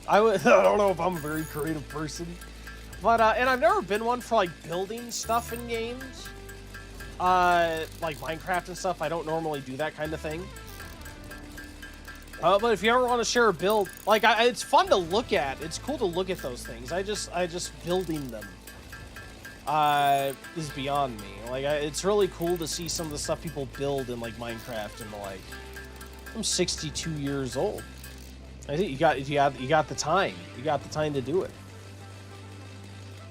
I don't know if I'm a very creative person, but and I've never been one for like building stuff in games, like Minecraft and stuff. I don't normally do that kind of thing. But if you ever want to share a build, like it's fun to look at. It's cool to look at those things. I just building them is beyond me. Like it's really cool to see some of the stuff people build in like Minecraft and the like. I'm 62 years old. I think you got the time. You got the time to do it.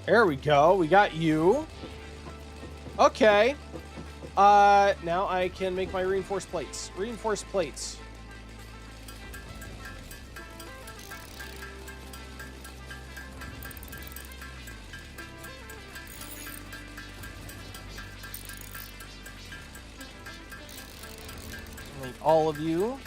There we go. We got you. Okay. Now I can make my reinforced plates. Reinforced plates. Make all of you.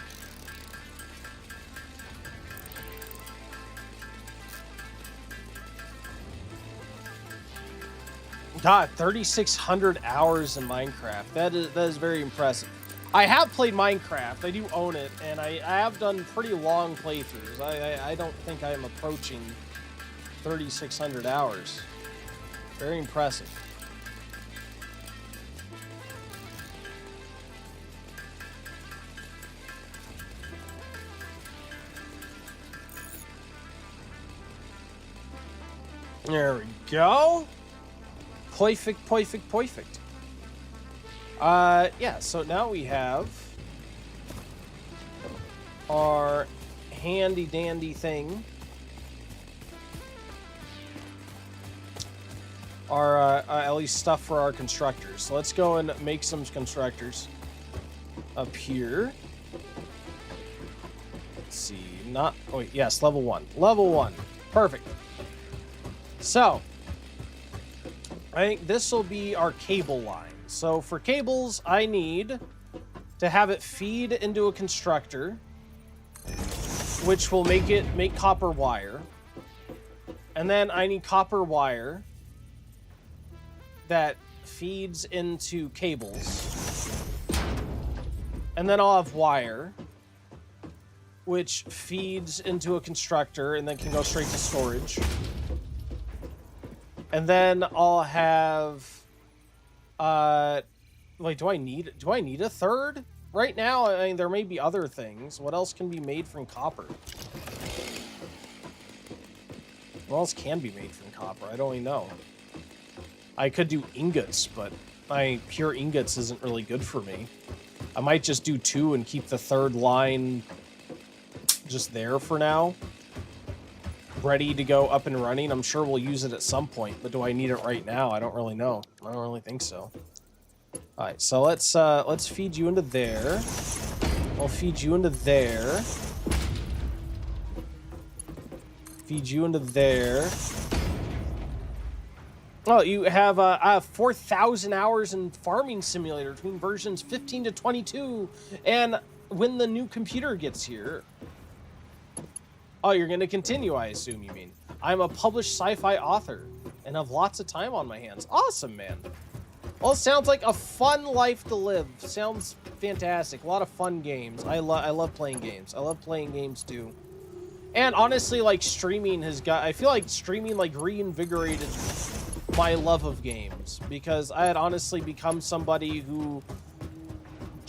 God, 3,600 hours in Minecraft. That is very impressive. I have played Minecraft. I do own it, and I have done pretty long playthroughs. I don't think I am approaching 3,600 hours. Very impressive. There we go. Perfect, perfect, perfect. Yeah, so now we have our handy dandy thing. Our, at least stuff for our constructors. So let's go and make some constructors up here. Let's see, oh wait, yes, level 1. Level 1, perfect. So, I think this will be our cable line. So for cables, I need to have it feed into a constructor, which will make copper wire. And then I need copper wire that feeds into cables. And then I'll have wire, which feeds into a constructor and then can go straight to storage. And then I'll have, wait, do I need a third right now? I mean, there may be other things. What else can be made from copper? What else can be made from copper? I don't even know. I could do ingots, but pure ingots isn't really good for me. I might just do 2 and keep the third line just there for now. Ready to go up and running. I'm sure we'll use it at some point, but do I need it right now? I don't really know. I don't really think so. All right, so let's feed you into there. I'll feed you into there. Feed you into there. Oh, you have 4,000 hours in Farming Simulator between versions 15 to 22, and when the new computer gets here. Oh, you're going to continue, I assume you mean. I'm a published sci-fi author and have lots of time on my hands. Awesome, man. Well, it sounds like a fun life to live. Sounds fantastic. A lot of fun games. I love playing games. I love playing games, too. And honestly, like, streaming I feel like streaming, like, reinvigorated my love of games. Because I had honestly become somebody who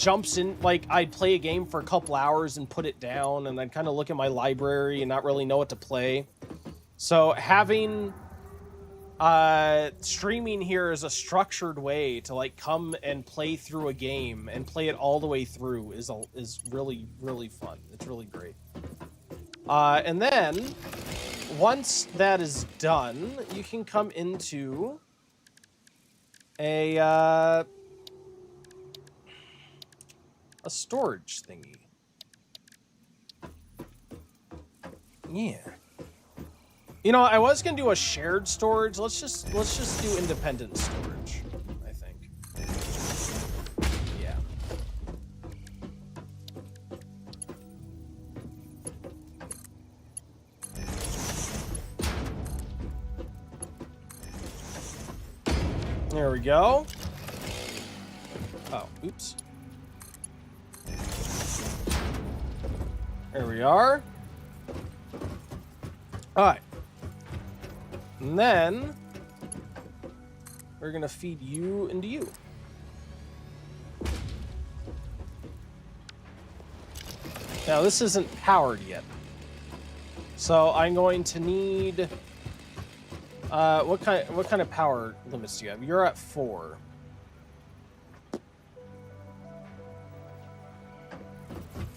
jumps in, like, I'd play a game for a couple hours and put it down, and I'd kind of look at my library and not really know what to play. So having streaming here is a structured way to, like, come and play through a game and play it all the way through is really, really fun. It's really great. And then once that is done, you can come into a storage thingy. Yeah. You know, I was gonna do a shared storage. Let's just do independent storage, I think. Yeah. There we go. Oh, oops. There we are. All right. And then we're going to feed you into you. Now, this isn't powered yet. So I'm going to need what kind of power limits do you have? You're at 4.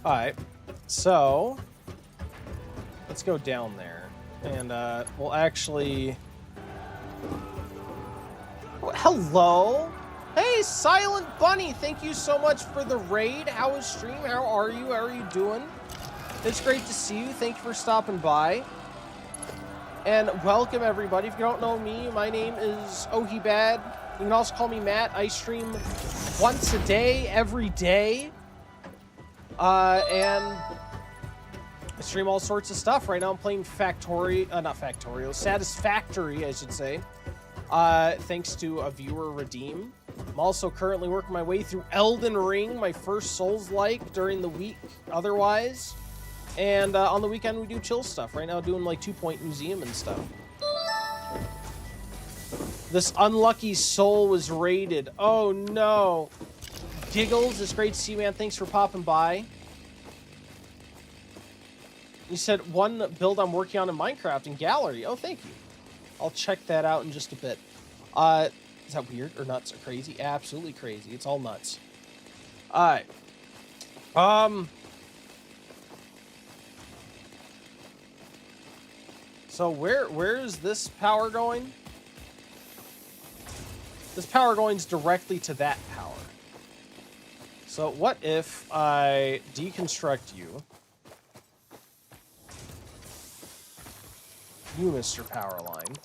All right. So let's go down there, and we'll actually. Hello, hey, Silent Bunny! Thank you so much for the raid. How is stream? How are you? How are you doing? It's great to see you. Thank you for stopping by, and welcome everybody. If you don't know me, my name is Ohibad. You can also call me Matt. I stream once a day, every day. And I stream all sorts of stuff. Right now I'm playing Satisfactory, I should say. Thanks to a viewer redeem. I'm also currently working my way through Elden Ring, my first Souls-like during the week otherwise. And on the weekend we do chill stuff. Right now doing like 2 Point Museum and stuff. This unlucky soul was raided. Oh no. Giggles, it's great to see you, man. Thanks for popping by. You said one build I'm working on in Minecraft in Gallery. Oh, thank you. I'll check that out in just a bit. Is that weird or nuts or crazy? Absolutely crazy. It's all nuts. All right. So where is this power going? This power going directly to that power. So what if I deconstruct you, Mr. Powerline,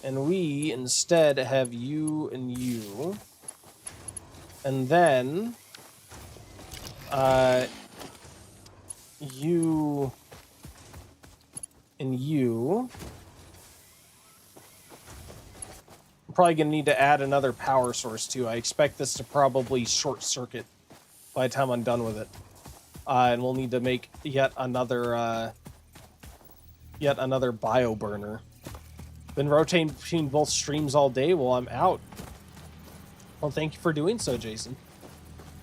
and we instead have you and you, and then you and you. I'm probably going to need to add another power source too. I expect this to probably short circuit by the time I'm done with it. And we'll need to make yet another bio burner. Been rotating between both streams all day while I'm out. Well, thank you for doing so, Jason.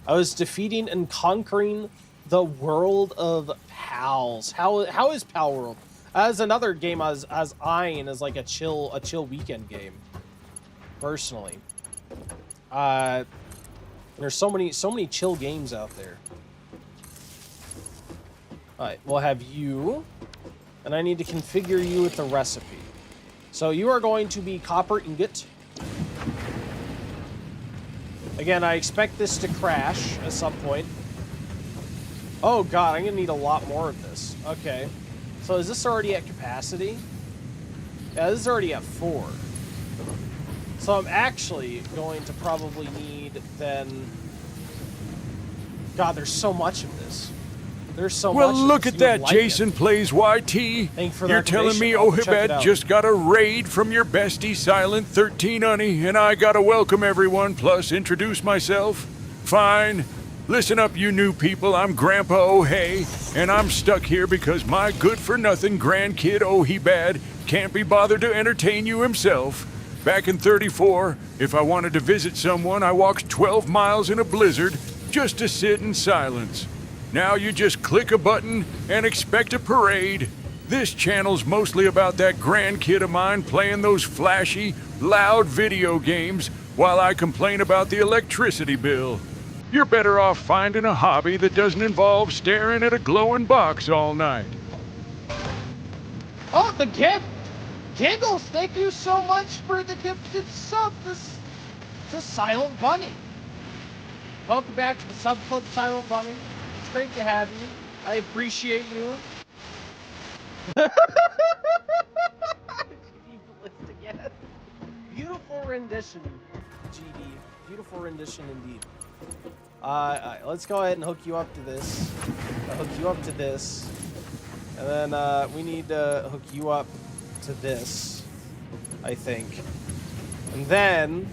I was defeating and conquering the world of PALs. How is Pal World? As another game I was eyeing as like a chill weekend game. Personally, there's so many chill games out there. All right, we'll have you, and I need to configure you with the recipe. So you are going to be copper ingot. Again, I expect this to crash at some point. Oh god, I'm gonna need a lot more of this. Okay, so is this already at capacity? Yeah, this is already at 4. So I'm actually going to probably need then. God, there's so much of this. There's so much. Well, look at that, Jason Plays YT. You're telling me Ohibad just got a raid from your bestie Silent 13, honey, and I gotta welcome everyone plus introduce myself? Fine. Listen up, you new people. I'm Grandpa O'Hay, and I'm stuck here because my good-for-nothing grandkid Ohibad can't be bothered to entertain you himself. Back in 34, if I wanted to visit someone, I walked 12 miles in a blizzard just to sit in silence. Now you just click a button and expect a parade. This channel's mostly about that grandkid of mine playing those flashy, loud video games while I complain about the electricity bill. You're better off finding a hobby that doesn't involve staring at a glowing box all night. Oh, the gift! Giggles, thank you so much for the gifted sub. This Silent Bunny. Welcome back to the Sub Club, Silent Bunny. It's great to have you. I appreciate you. Again. Beautiful rendition, GD. Beautiful rendition indeed. Alright, let's go ahead and hook you up to this. I'll hook you up to this. And then we need to hook you up to this, I think. And then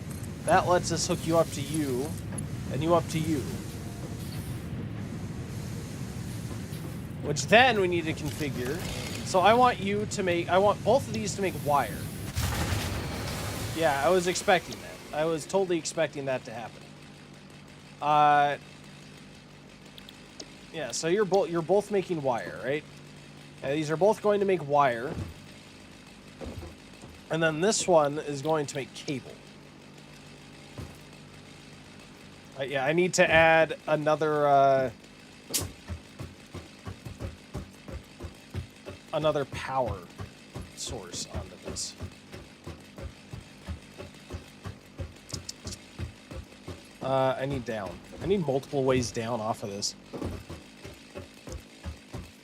that lets us hook you up to you, and you up to you. Which then we need to configure. So I want both of these to make wire. Yeah, I was expecting that. I was totally expecting that to happen. Yeah, so you're both making wire, right? These are both going to make wire. And then this one is going to make cable. Yeah, I need to add another power source onto this. I need down. I need multiple ways down off of this.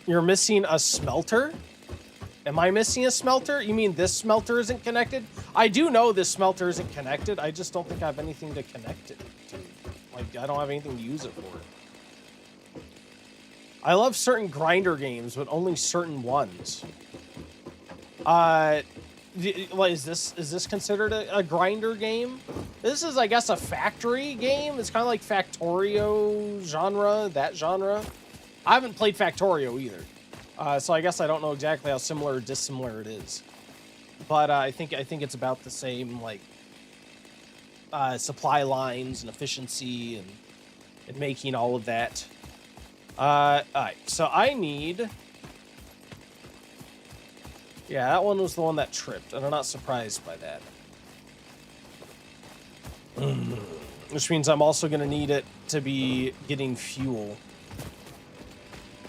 You're missing a smelter? Am I missing a smelter? You mean this smelter isn't connected? I do know this smelter isn't connected. I just don't think I have anything to connect it to. Like, I don't have anything to use it for. I love certain grinder games, but only certain ones. Is this considered a grinder game? This is, I guess, a factory game. It's kind of like Factorio genre, that genre. I haven't played Factorio either, so I guess I don't know exactly how similar or dissimilar it is. But I think it's about the same, like supply lines and efficiency and making all of that. All right, so I need. Yeah, that one was the one that tripped, and I'm not surprised by that. Which means I'm also going to need it to be getting fuel.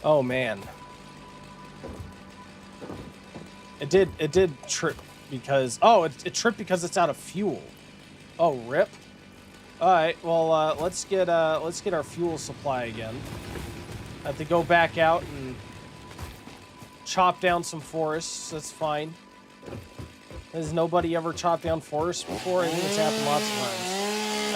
Oh, man. It did trip because... Oh, it tripped because it's out of fuel. Oh, rip. Alright, well, let's get our fuel supply again. I have to go back out and chop down some forests. That's fine. Has nobody ever chopped down forests before? I think it's happened lots of times.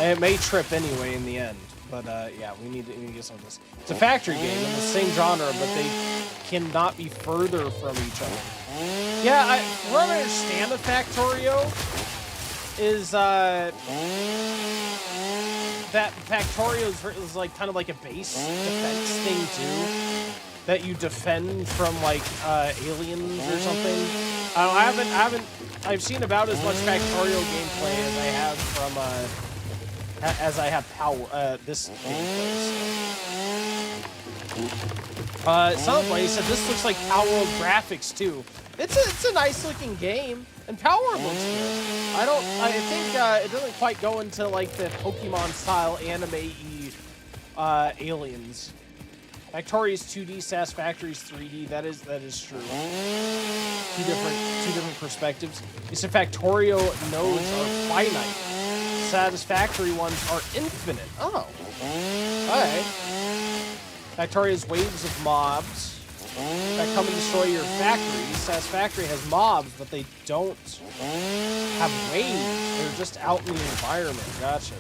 It may trip anyway in the end. But, yeah, we need to get some of this. It's a factory game in the same genre, but they cannot be further from each other. Yeah, what I understand of Factorio is, that Factorio is like, kind of like a base defense thing, too. That you defend from, like, aliens or something. I've seen about as much Factorio gameplay as I have from, as I have power, this gameplay. Somebody said this looks like Power World graphics too. It's a nice looking game, and Power World looks good. I think it doesn't quite go into like the Pokemon style anime-y aliens. Factoria's 2D, Satisfactory's 3D. That is true. Two different perspectives. You said Factorio nodes are finite. Satisfactory ones are infinite. Oh. Alright. Factoria's waves of mobs that come and destroy your factory. Satisfactory has mobs, but they don't have waves. They're just out in the environment. Gotcha.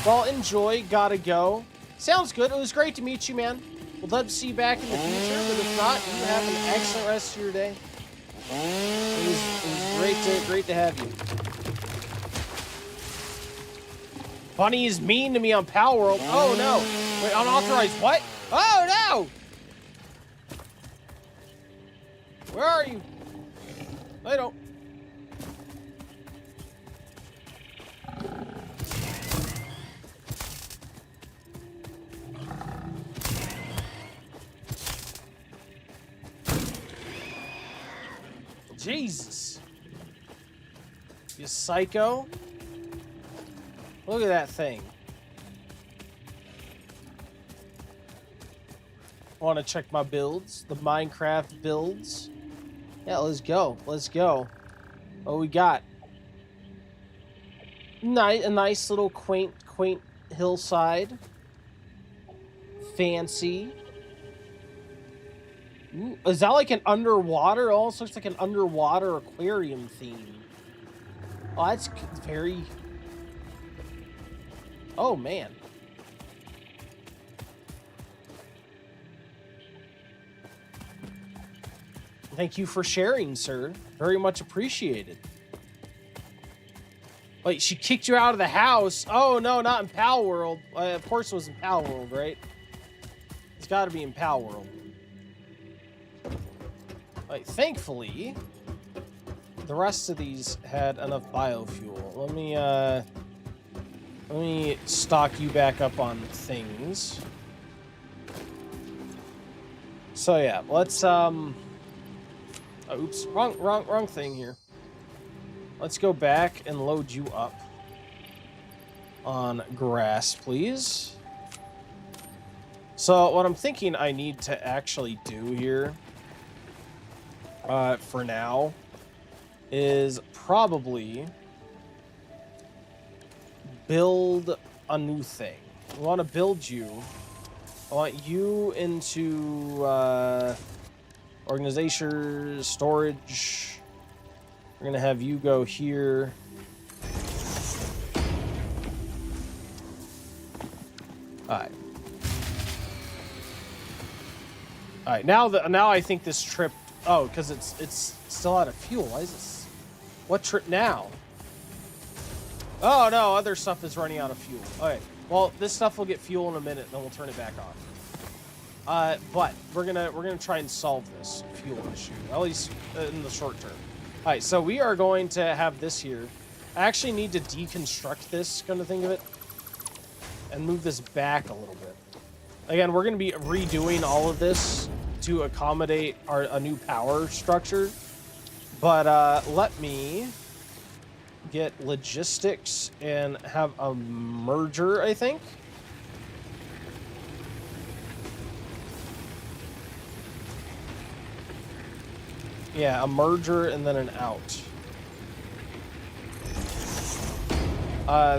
Well, enjoy. Gotta go. Sounds good. It was great to meet you, man. We'll love to see you back in the future, but if not, you have an excellent rest of your day. It was great to have you. Bunny is mean to me on Power World. Oh no! Wait, unauthorized what? Oh, no! Where are you? I don't. Jesus. You psycho. Look at that thing. Want to check my builds? The Minecraft builds? Yeah, let's go. Let's go. What we got? A nice little quaint hillside. Fancy. Ooh, is that like an underwater? It almost looks like an underwater aquarium theme. Oh, that's very... Oh, man. Thank you for sharing, sir. Very much appreciated. Wait, she kicked you out of the house? Oh, no, not in Pal World. Of course it was in Pal World, right? It's got to be in Pal World. Like, thankfully, the rest of these had enough biofuel. Let me stock you back up on things. So yeah, let's oops, wrong thing here. Let's go back and load you up on grass, please. So what I'm thinking I need to actually do here for now is probably build a new thing. We want to build you. I want you into organization, storage. We're gonna have you go here. Alright. Alright, now I think this trip. Oh, because it's still out of fuel. Why is this? What trip now? Oh no, other stuff is running out of fuel. Okay, well this stuff will get fuel in a minute, then we'll turn it back on. But we're gonna try and solve this fuel issue, at least in the short term. All right, so we are going to have this here. I actually need to deconstruct this, kind of think of it, and move this back a little bit. Again, we're gonna be redoing all of this to accommodate a new power structure. But let me get logistics and have a merger, I think. Yeah, a merger and then an out.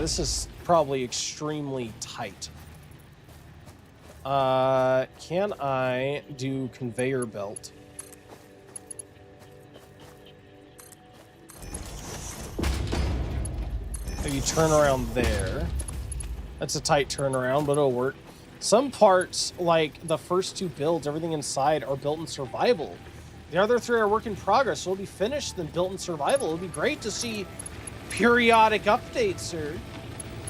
This is probably extremely tight. Can I do conveyor belt? Maybe turn around there. That's a tight turnaround, but it'll work. Some parts, like the first two builds, everything inside are built in survival. The other three are work in progress, so it'll be finished then built in survival. It'll be great to see periodic updates, sir.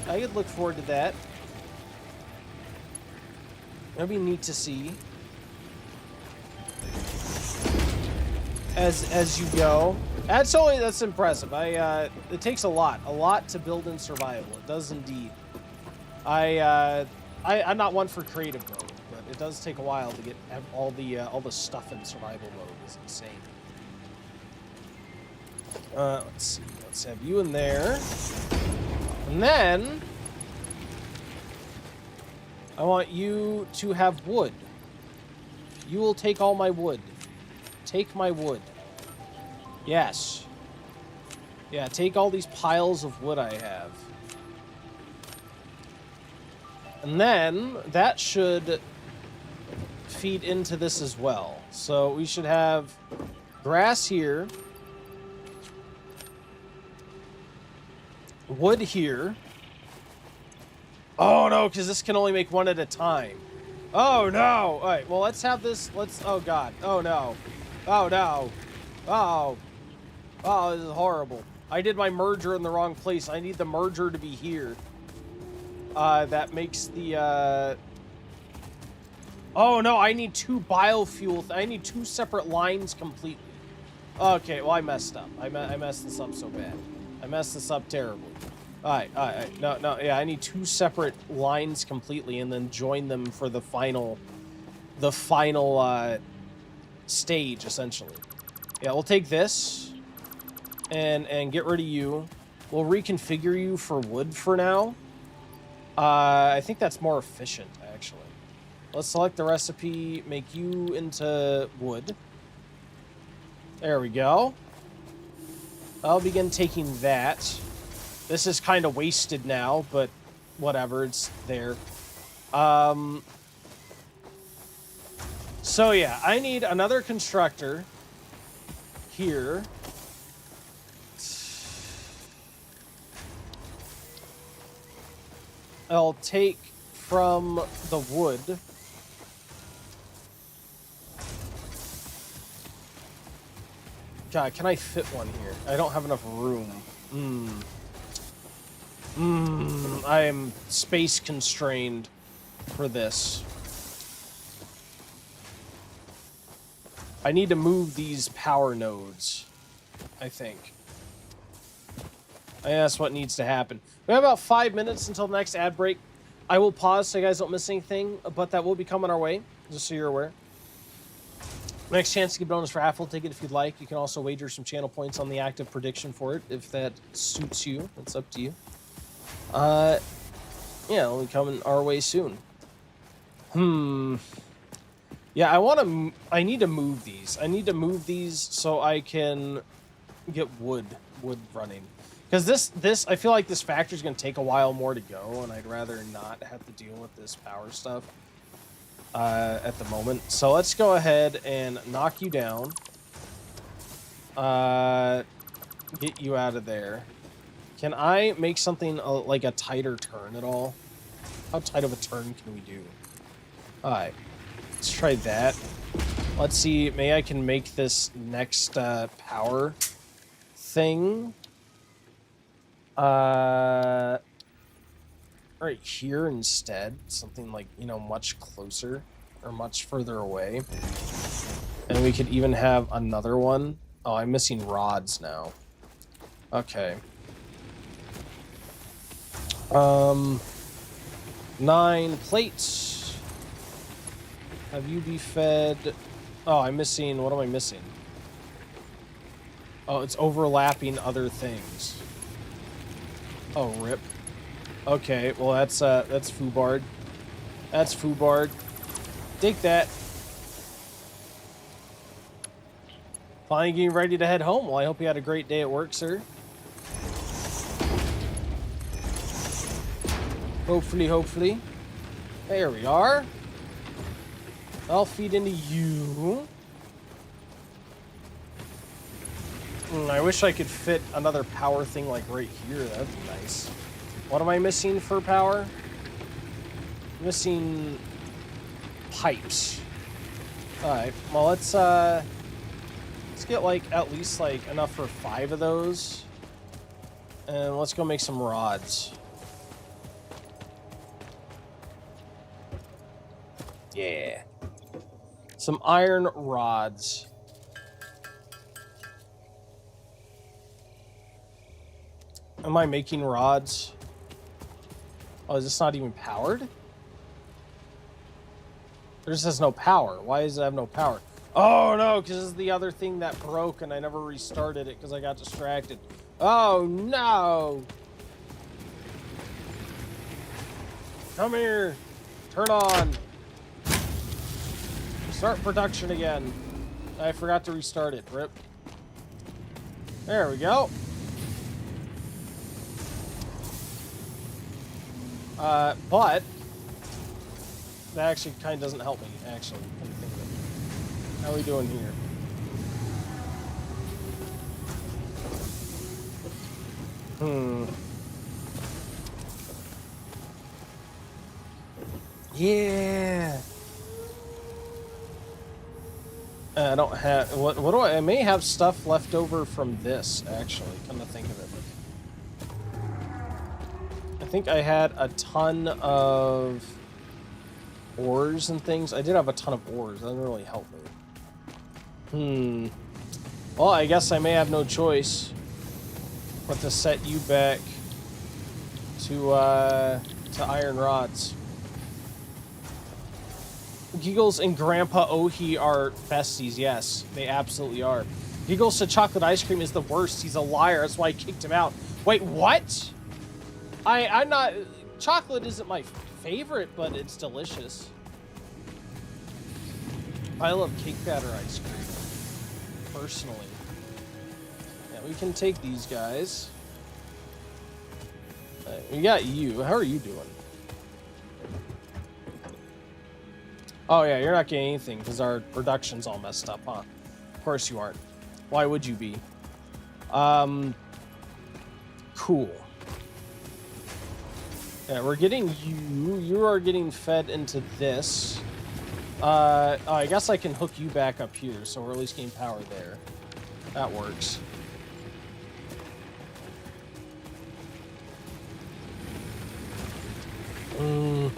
I could look forward to that. That'd be neat to see. As you go. That's impressive. It takes a lot to build in survival. It does indeed. I'm not one for creative mode, but it does take a while to get all the stuff in survival mode. Is insane. Let's see. Let's have you in there, and then I want you to have wood. You will take all my wood. Take my wood. Yes. Yeah, take all these piles of wood I have. And then that should feed into this as well. So we should have grass here. Wood here. Oh no, because this can only make one at a time. Oh no! Alright, well let's have this, oh god. Oh no. Oh no. Oh. Oh, this is horrible. I did my merger in the wrong place. I need the merger to be here. That makes the, Oh no, I need 2 biofuel. I need 2 separate lines completely. Okay, well I messed up. I messed this up so bad. I messed this up terribly. Alright. No, yeah, I need 2 separate lines completely and then join them for the final stage, essentially. Yeah, we'll take this and get rid of you. We'll reconfigure you for wood for now. I think that's more efficient, actually. Let's select the recipe, make you into wood. There we go. I'll begin taking that. This is kind of wasted now, but whatever, it's there. So yeah, I need another constructor here. I'll take from the wood. God, can I fit one here? I don't have enough room. I am space constrained for this. I need to move these power nodes, I think. That's what needs to happen. We have about 5 minutes until the next ad break. I will pause so you guys don't miss anything, but that will be coming our way, just so you're aware. Next chance to get bonus raffle ticket if you'd like. You can also wager some channel points on the active prediction for it if that suits you. That's up to you. Yeah, it'll be coming our way soon. Yeah, I need to move these. I need to move these so I can get wood running. Because this, I feel like this factory's going to take a while more to go, and I'd rather not have to deal with this power stuff at the moment. So let's go ahead and knock you down. Get you out of there. Can I make something like a tighter turn at all? How tight of a turn can we do? Alright. Let's try that. Let's see. Maybe I can make this next power thing right here instead. Something like, you know, much closer or much further away. And we could even have another one. Oh, I'm missing rods now. Okay. 9 plates. Have you be fed? Oh, I'm missing. What am I missing? Oh, it's overlapping other things. Oh, rip. Okay, well that's foobard. That's foobard. Take that. Finally getting ready to head home. Well, I hope you had a great day at work, sir. Hopefully. There we are. I'll feed into you. I wish I could fit another power thing like right here. That'd be nice. What am I missing for power? I'm missing pipes. Alright, well let's get like at least like enough for 5 of those. And let's go make some rods. Yeah. Some iron rods. Am I making rods? Oh, is this not even powered? There just has no power. Why does it have no power? Oh no, because this is the other thing that broke and I never restarted it because I got distracted. Oh no! Come here. Turn on. Start production again. I forgot to restart it. Rip. There we go. But that actually kind of doesn't help me, actually. Come to think of it. How are we doing here? Yeah. I don't have what do I may have stuff left over from this, actually, come to think of it. I think I had a ton of ores and things. I did have a ton of ores. That doesn't really help me. Well, I guess I may have no choice but to set you back to iron rods. Giggles and Grandpa Ohi are besties. Yes, they absolutely are. Giggles said chocolate ice cream is the worst. He's a liar. That's why I kicked him out. Wait, what? I'm not... Chocolate isn't my favorite, but it's delicious. I love cake batter ice cream, personally. Yeah, we can take these guys. We got you. How are you doing? Oh yeah, you're not getting anything because our production's all messed up, huh? Of course you aren't. Why would you be? Cool. Yeah, we're getting you. You are getting fed into this. Oh, I guess I can hook you back up here, so we're at least getting power there. That works. I'll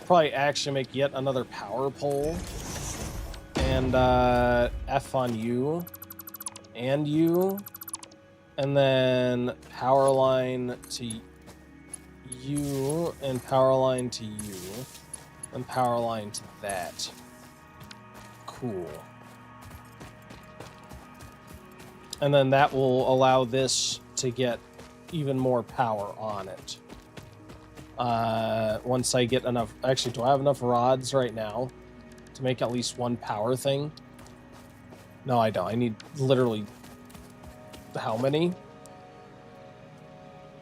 probably actually make yet another power pole. And F on you. And you. And then power line to you. And power line to you. And power line to that. Cool. And then that will allow this to get even more power on it. Once I get enough... Actually, do I have enough rods right now to make at least one power thing? No, I don't. I need literally... How many?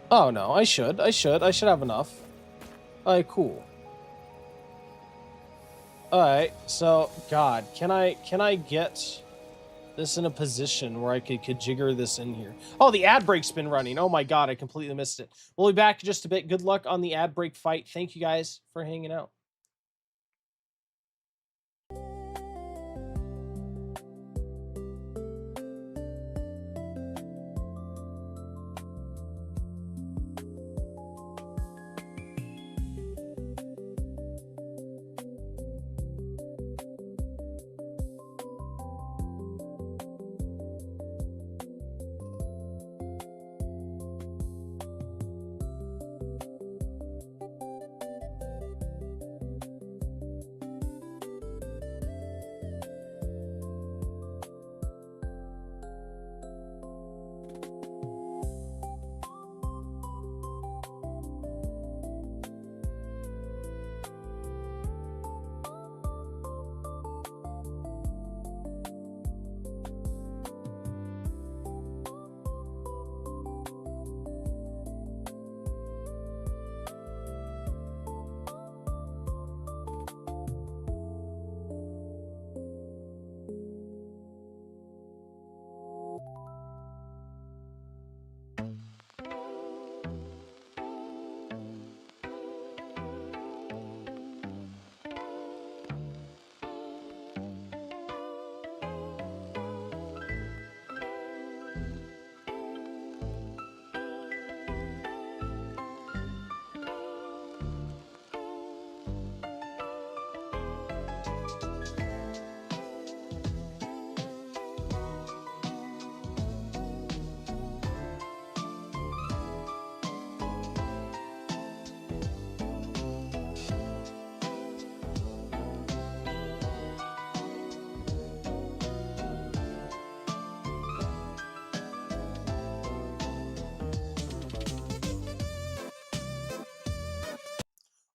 Oh, no. I should have enough. Alright, cool. Alright, so... God, can I get this in a position where I could jigger this in here? Oh, the ad break's been running. Oh my god, I completely missed it. We'll be back in just a bit. Good luck on the ad break fight. Thank you guys for hanging out.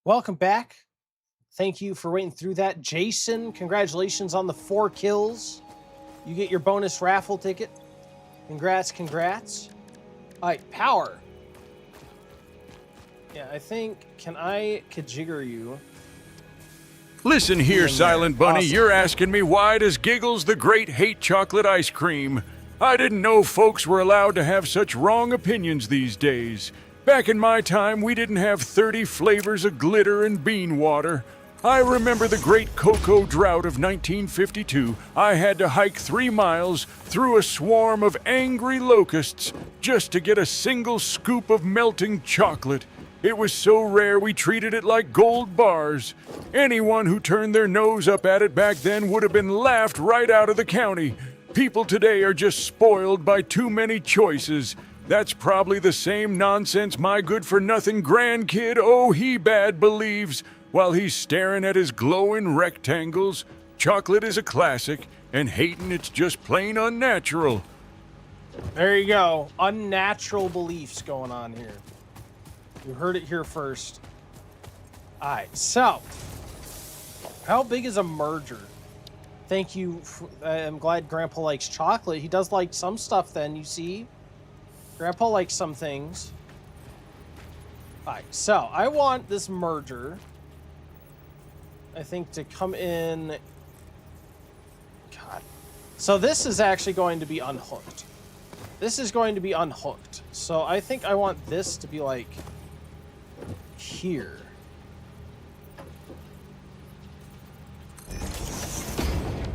Welcome back. Thank you for waiting through that. Jason, congratulations on the 4 kills. You get your bonus raffle ticket. Congrats. All right, power. Yeah, I think, can I jigger you? Listen here, Silent Bunny, Awesome. you're asking me why does Giggles the Great hate chocolate ice cream? I didn't know folks were allowed to have such wrong opinions these days. Back in my time, we didn't have 30 flavors of glitter and bean water. I remember the great cocoa drought of 1952. I had to hike 3 miles through a swarm of angry locusts just to get a single scoop of melting chocolate. It was so rare we treated it like gold bars. Anyone who turned their nose up at it back then would have been laughed right out of the county. People today are just spoiled by too many choices. That's probably the same nonsense my good-for-nothing grandkid, oh he bad, believes while he's staring at his glowing rectangles. Chocolate is a classic, and hating it's just plain unnatural. There you go. Unnatural beliefs going on here. You heard it here first. Alright, so. How big is a merger? Thank you. I'm glad Grandpa likes chocolate. He does like some stuff then, you see? Grandpa likes some things. Alright, so I want this merger, I think, to come in. God. So this is actually going to be unhooked. This is going to be unhooked. So I think I want this to be like here.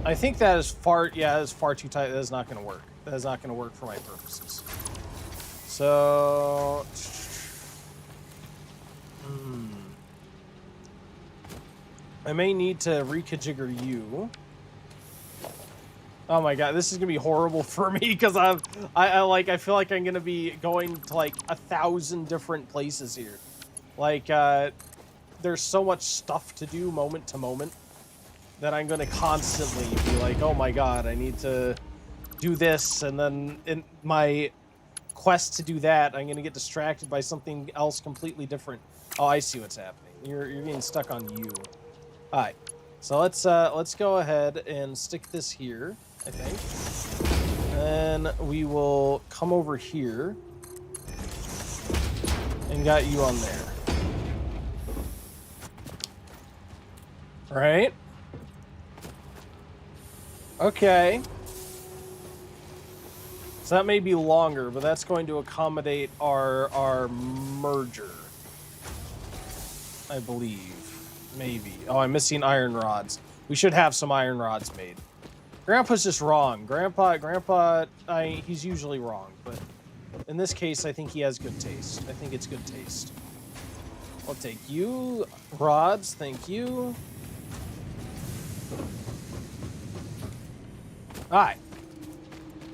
I think that is far, yeah, that is far too tight. That is not going to work. That is not going to work for my purposes. So, I may need to reconfigure you. Oh my god, this is gonna be horrible for me because I feel like I'm gonna be going to like 1,000 different places here. Like, there's so much stuff to do moment to moment that I'm gonna constantly be like, oh my god, I need to do this, and then in my quest to do that, I'm gonna get distracted by something else completely different. Oh, I see what's happening. You're getting stuck on you. All right, so let's go ahead and stick this here, I think. Then we will come over here and got you on there. All right. Okay. So that may be longer, but that's going to accommodate our merger, I believe. Maybe. Oh, I'm missing iron rods. We should have some iron rods made. Grandpa's just wrong. Grandpa, he's usually wrong, but in this case, I think he has good taste. I think it's good taste. I'll take you. Rods, thank you. Alright.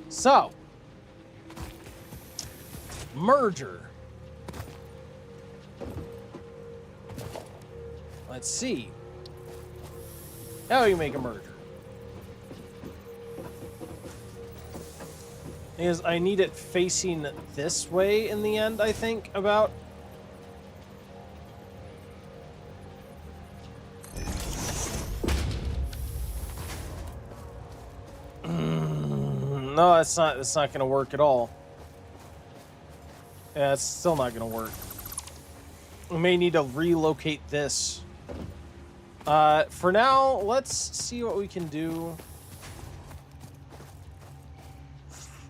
So. Merger. Let's see. How do you make a merger? Is I need it facing this way in the end, I think, about. No, it's not going to work at all. Yeah, it's still not going to work. We may need to relocate this. For now, let's see what we can do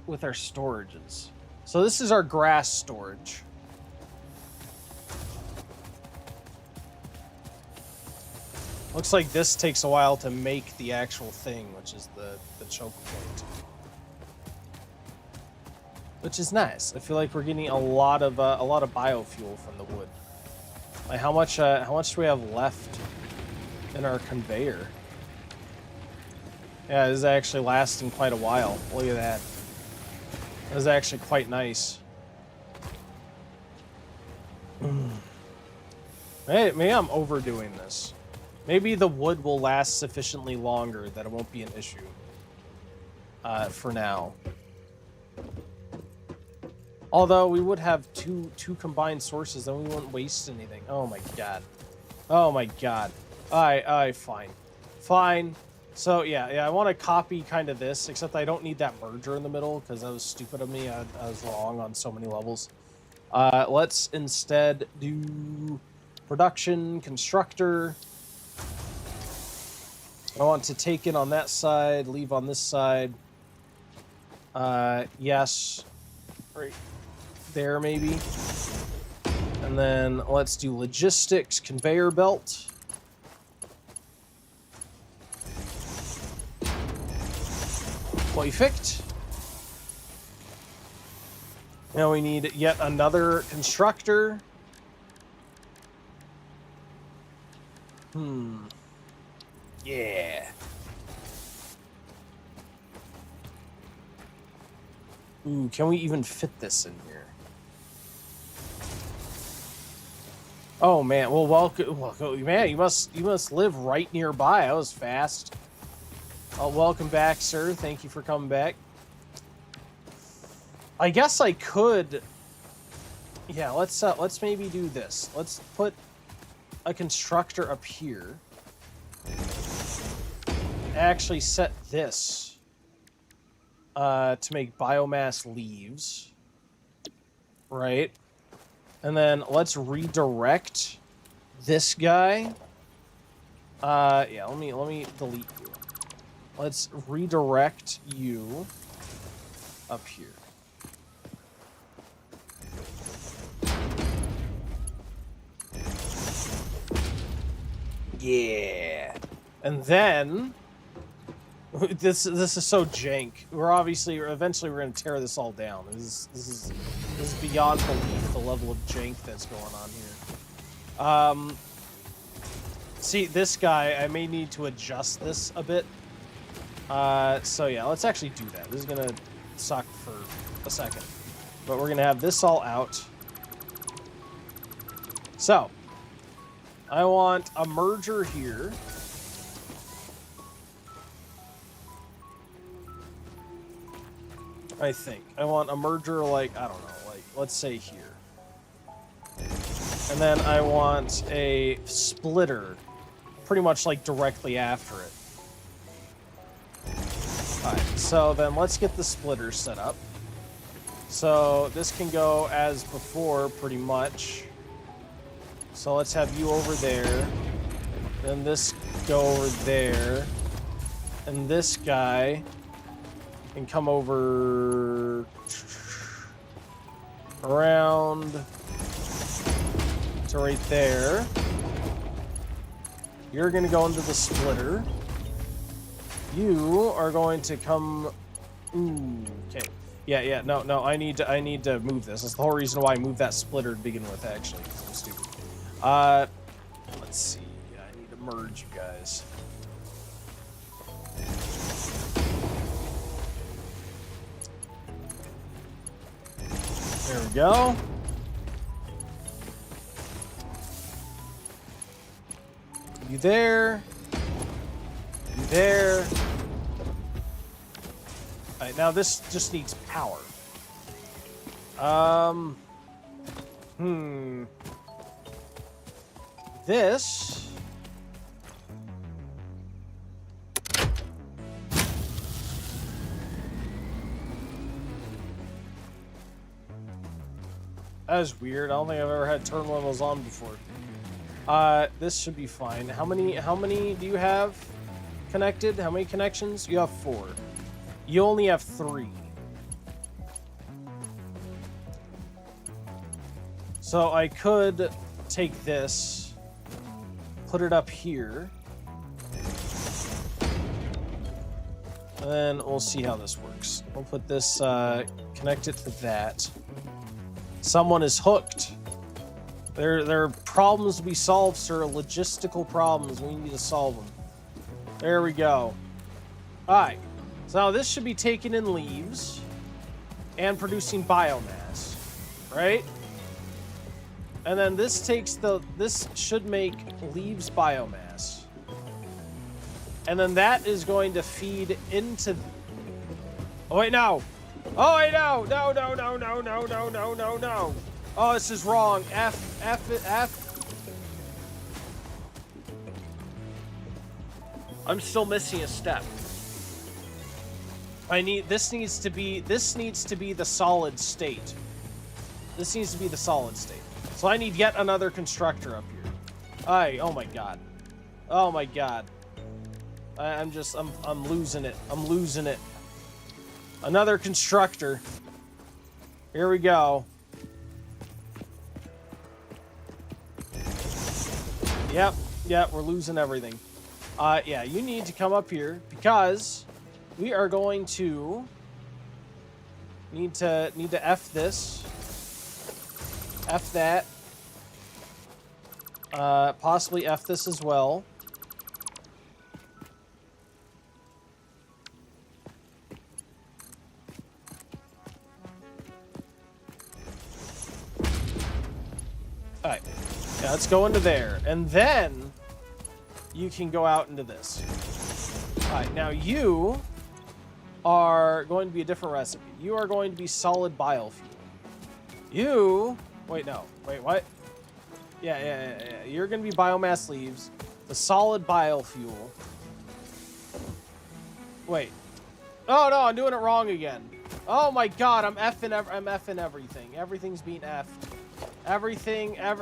with our storages. So this is our grass storage. Looks like this takes a while to make the actual thing, which is the choke point. Which is nice. I feel like we're getting a lot of biofuel from the wood. Like how much do we have left in our conveyor? Yeah, this is actually lasting quite a while. Look at that. That is actually quite nice. Hey, maybe I'm overdoing this. Maybe the wood will last sufficiently longer that it won't be an issue. For now. Although we would have two combined sources, then we wouldn't waste anything. Oh my god. Oh my god. Alright, fine. Fine. So yeah, I want to copy kind of this, except I don't need that merger in the middle, because that was stupid of me. I was wrong on so many levels. Let's instead do production, constructor. I want to take it on that side, leave on this side. Yes. Right there, maybe. And then let's do logistics, conveyor belt. Perfect. Now we need yet another constructor. Yeah. Ooh, can we even fit this in here? Oh man, well, welcome, man. You must live right nearby. I was fast. Welcome back, sir. Thank you for coming back. I guess I could. Yeah, let's maybe do this. Let's put a constructor up here. Actually, set this to make biomass leaves, right? And then let's redirect this guy. Yeah, let me delete you. Let's redirect you up here. Yeah. And then this is so jank. Eventually we're gonna tear this all down. This is beyond belief, the level of jank that's going on here. See, this guy, I may need to adjust this a bit. So yeah, let's actually do that. This is gonna suck for a second, but we're gonna have this all out. So I want a merger here. I think I want a merger, like, I don't know, like, let's say here. And then I want a splitter pretty much like directly after it. Alright, so then let's get the splitter set up. So this can go as before pretty much. So let's have you over there. Then this go over there. And this guy can come over around to right there. You're gonna go into the splitter. You are going to come. Ooh, okay. Yeah. No. I need to move this. That's the whole reason why I moved that splitter to begin with. Actually, 'cause I'm stupid. Let's see. I need to merge you guys. There we go. You there. You there. Alright, now this just needs power. This. That was weird. I don't think I've ever had turn limos on before. This should be fine. How many do you have connected? How many connections? You have 4. You only have 3. So I could take this, put it up here, and then we'll see how this works. We'll put this, connect it to that. Someone is hooked. There are problems to be solved, sir. Logistical problems. We need to solve them. There we go. Alright. So now this should be taking in leaves and producing biomass. Right? And then this should make leaves biomass. And then that is going to feed into... Oh, wait, no. Oh, wait, no. No. Oh, this is wrong. F. I'm still missing a step. This needs to be the solid state. This needs to be the solid state. So I need yet another constructor up here. Oh my god. Oh my god. I'm losing it. I'm losing it. Another constructor. Here we go. Yep, we're losing everything. Yeah, you need to come up here because we are going to need to F this. F that. Possibly F this as well. Alright. Yeah, let's go into there. And then you can go out into this. Alright, now you are going to be a different recipe. You are going to be solid biofuel. You... Wait, no. Wait, what? Yeah. You're going to be biomass leaves. The solid biofuel. Wait. Oh, no, I'm doing it wrong again. Oh, my God. I'm effing everything. Everything's being effed. Everything. I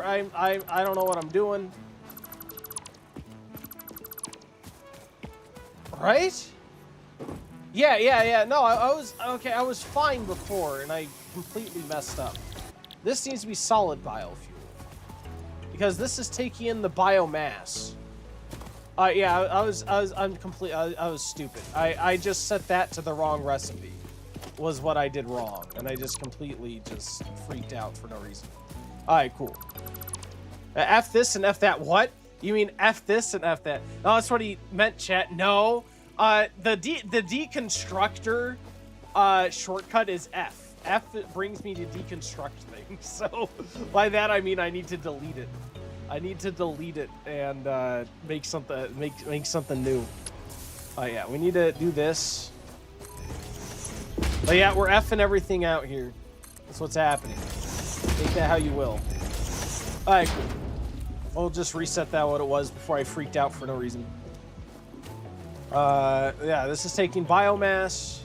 don't know what I'm doing. Right? Yeah. No, I was... Okay, I was fine before, and I completely messed up. This needs to be solid biofuel. Because this is taking in the biomass. Yeah, I was stupid. I just set that to the wrong recipe. Was what I did wrong. And I just completely just freaked out for no reason. Alright, cool. F this and F that. What? You mean F this and F that? No, that's what he meant, chat. No. The deconstructor shortcut is F. F brings me to deconstruct things. So by that I mean I need to delete it. I need to delete it and make something new. Oh yeah, we need to do this. But yeah, we're effing everything out here. That's what's happening. Take that how you will. Alright, cool. We'll just reset that what it was before I freaked out for no reason. Yeah, this is taking biomass.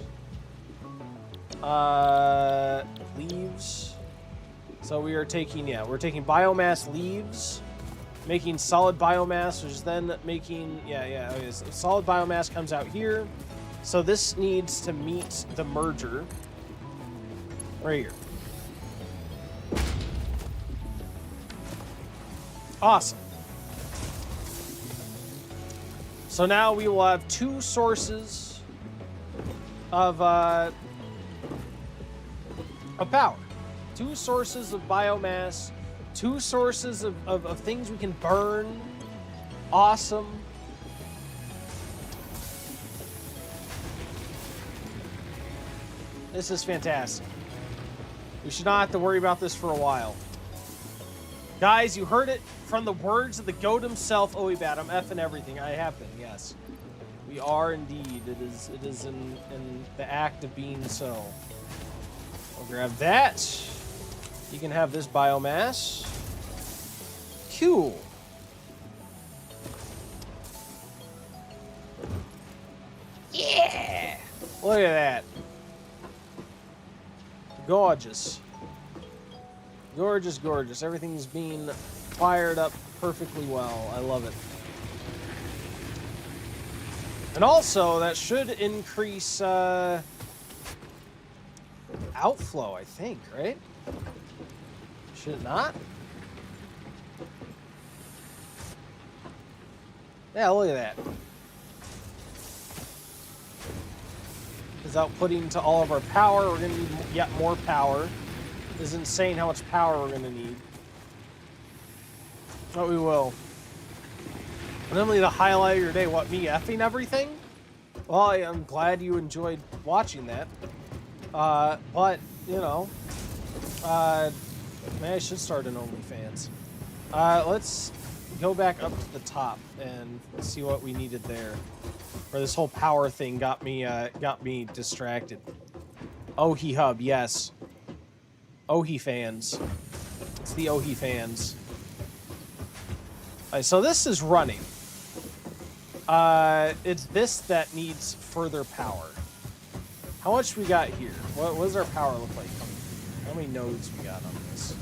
Leaves. So we are taking, we're taking biomass leaves, making solid biomass, which is then making, okay, so solid biomass comes out here. So this needs to meet the merger right here. Awesome. So now we will have two sources of power. Two sources of biomass. Two sources of things we can burn. Awesome. This is fantastic. We should not have to worry about this for a while. Guys, you heard it from the words of the goat himself. Oh, bad. I'm effing everything. I have been, yes. We are indeed. It is in the act of being so. I'll grab that. You can have this biomass. Cool. Yeah! Look at that. Gorgeous. Gorgeous, gorgeous. Everything's being fired up perfectly well. I love it. And also, that should increase outflow, I think, right? Should it not? Yeah, look at that. Is outputting to all of our power. We're going to need yet more power. It's insane how much power we're going to need. But we will. And then the highlight of your day, what, me effing everything? Well, I'm glad you enjoyed watching that. But, you know, maybe I should start an OnlyFans. Let's go back up to the top and see what we needed there. Where this whole power thing got me distracted. Ohi Hub, yes. Ohi fans. It's the Ohi fans. Alright, so this is running. It's this that needs further power. How much we got here? What does our power look like? How many nodes we got on this?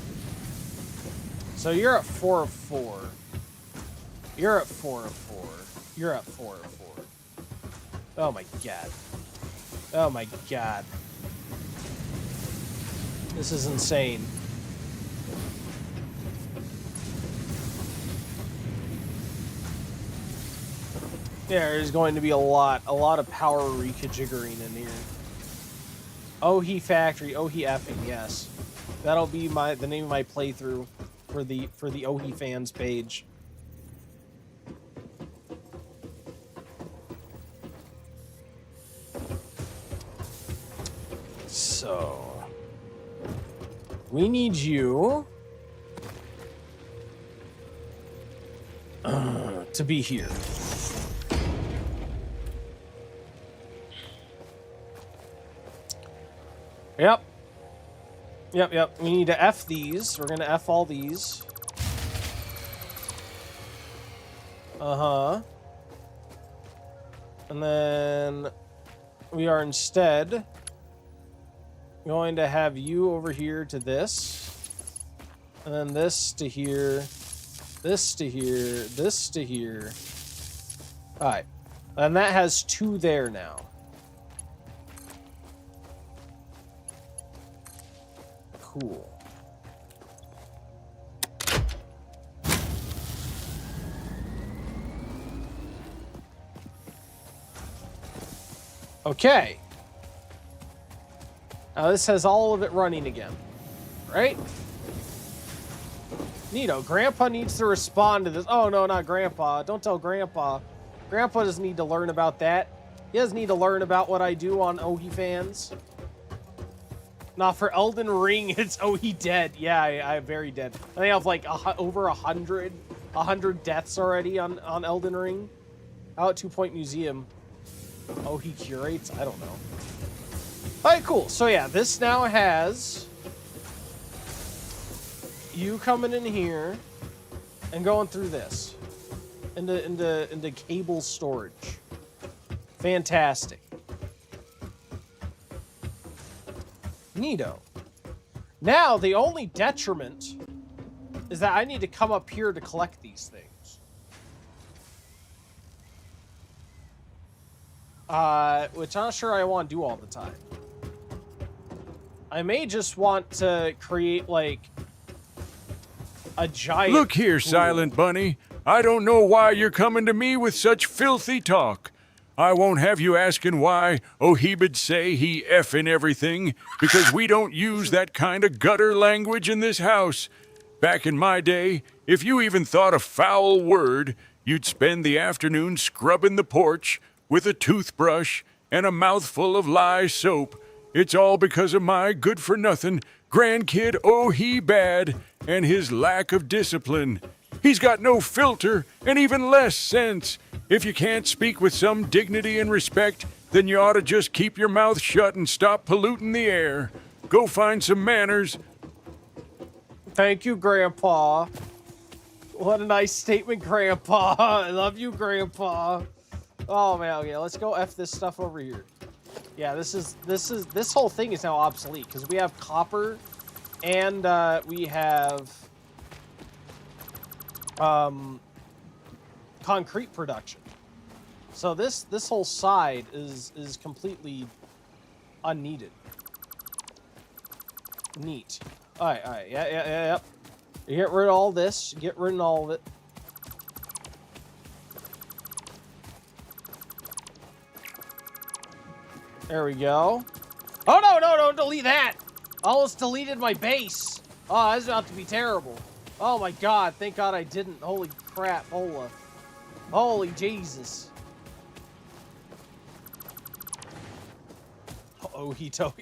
So you're at 4 of 4. You're at 4 of 4. You're at 4 of 4. Oh my god. Oh my god. This is insane. Yeah, there's going to be a lot of power rejiggering in here. Ohi Factory, Ohi effing, yes. That'll be the name of my playthrough for the Ohi fans page. So we need you to be here. Yep. Yep. We need to F these. We're gonna F all these. And then we are instead going to have you over here to this. And then this to here. This to here. This to here. Alright. And that has 2 there now. Cool. Okay. Now this has all of it running again. Right? Neato. Grandpa needs to respond to this. Oh, no, not Grandpa. Don't tell Grandpa. Grandpa doesn't need to learn about that. He doesn't need to learn about what I do on OnlyFans. Nah, for Elden Ring, it's dead. Yeah, I'm very dead. I think I have like over 100 deaths already on Elden Ring. How at 2 Point Museum? Oh, he curates? I don't know. Alright, cool. So yeah, this now has you coming in here and going through this into cable storage. Fantastic. Neato. Now, the only detriment is that I need to come up here to collect these things. Which I'm not sure I want to do all the time. I may just want to create, like, a giant... Look here, pool. Silent Bunny. I don't know why you're coming to me with such filthy talk. I won't have you asking why Ohiba'd say he effing everything, because we don't use that kind of gutter language in this house. Back in my day, if you even thought a foul word, you'd spend the afternoon scrubbing the porch with a toothbrush and a mouthful of lye soap. It's all because of my good-for-nothing grandkid Ohiba'd and his lack of discipline. He's got no filter and even less sense. If you can't speak with some dignity and respect, then you ought to just keep your mouth shut and stop polluting the air. Go find some manners. Thank you, Grandpa. What a nice statement, Grandpa. I love you, Grandpa. Oh man, okay, let's go F this stuff over here. Yeah, this whole thing is now obsolete because we have copper and we have concrete production. So this whole side is completely unneeded. Neat. Alright, yep. You get rid of all this, get rid of all of it. There we go. Oh no, don't delete that! I almost deleted my base. Oh, that's about to be terrible. Oh my god, thank god I didn't. Holy crap, holy Jesus.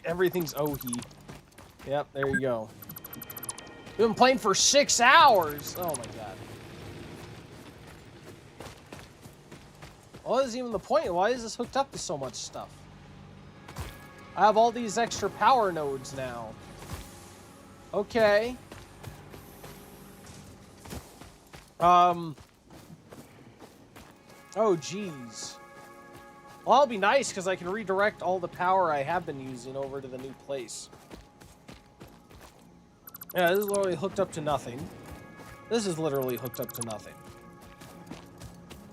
Everything's Ohi. Yep, there you go. We've been playing for 6 hours. Oh my god. What is even the point? Why is this hooked up to so much stuff? I have all these extra power nodes now. Okay. Oh, geez. Well, that'll be nice, because I can redirect all the power I have been using over to the new place. Yeah, this is literally hooked up to nothing. This is literally hooked up to nothing.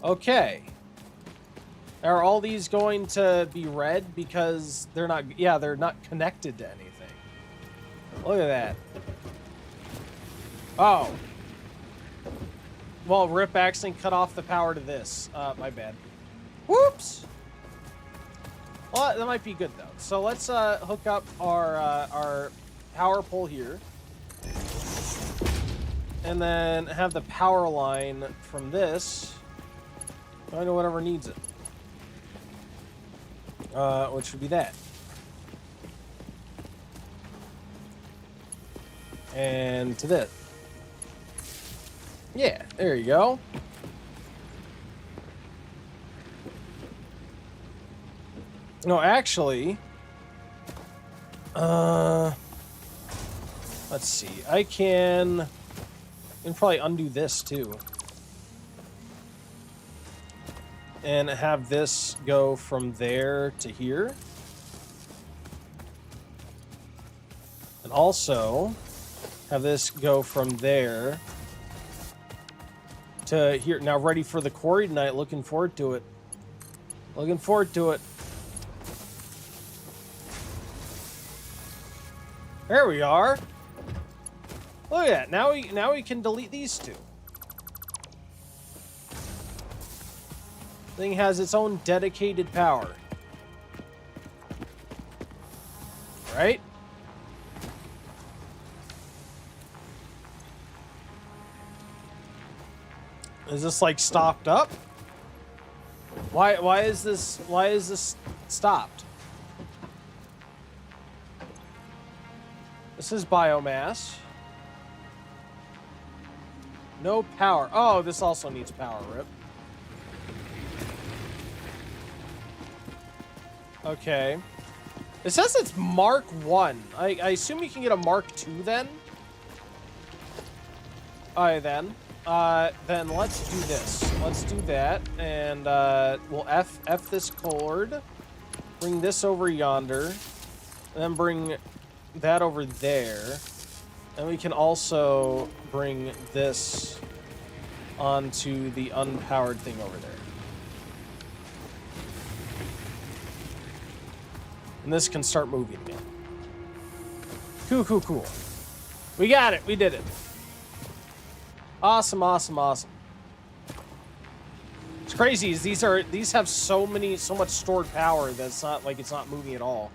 Okay. Are all these going to be red because they're not... Yeah, they're not connected to anything. Look at that. Oh. Well, Rip accidentally cut off the power to this. My bad. Whoops! Well, that might be good, though. So let's hook up our power pole here. And then have the power line from this going to whatever needs it. Which would be that. And to this. Yeah, there you go. No, actually, let's see. I can probably undo this too, and have this go from there to here, and also have this go from there to here. Now ready for the quarry tonight. Looking forward to it. Looking forward to it. There we are. Look at that. Now we can delete these two. Thing has its own dedicated power. Right? Is this like stopped up? Why is this stopped? This is biomass. No power. Oh, this also needs power, rip. Okay. It says it's Mark 1. I assume you can get a Mark 2 then? Alright then. Then let's do this. Let's do that. And we'll F this cord. Bring this over yonder. And then bring that over there. And we can also bring this onto the unpowered thing over there. And this can start moving again. Cool, cool, cool. We got it. We did it. Awesome, awesome, awesome. It's crazy. Is these have so much stored power that it's not like it's not moving at all.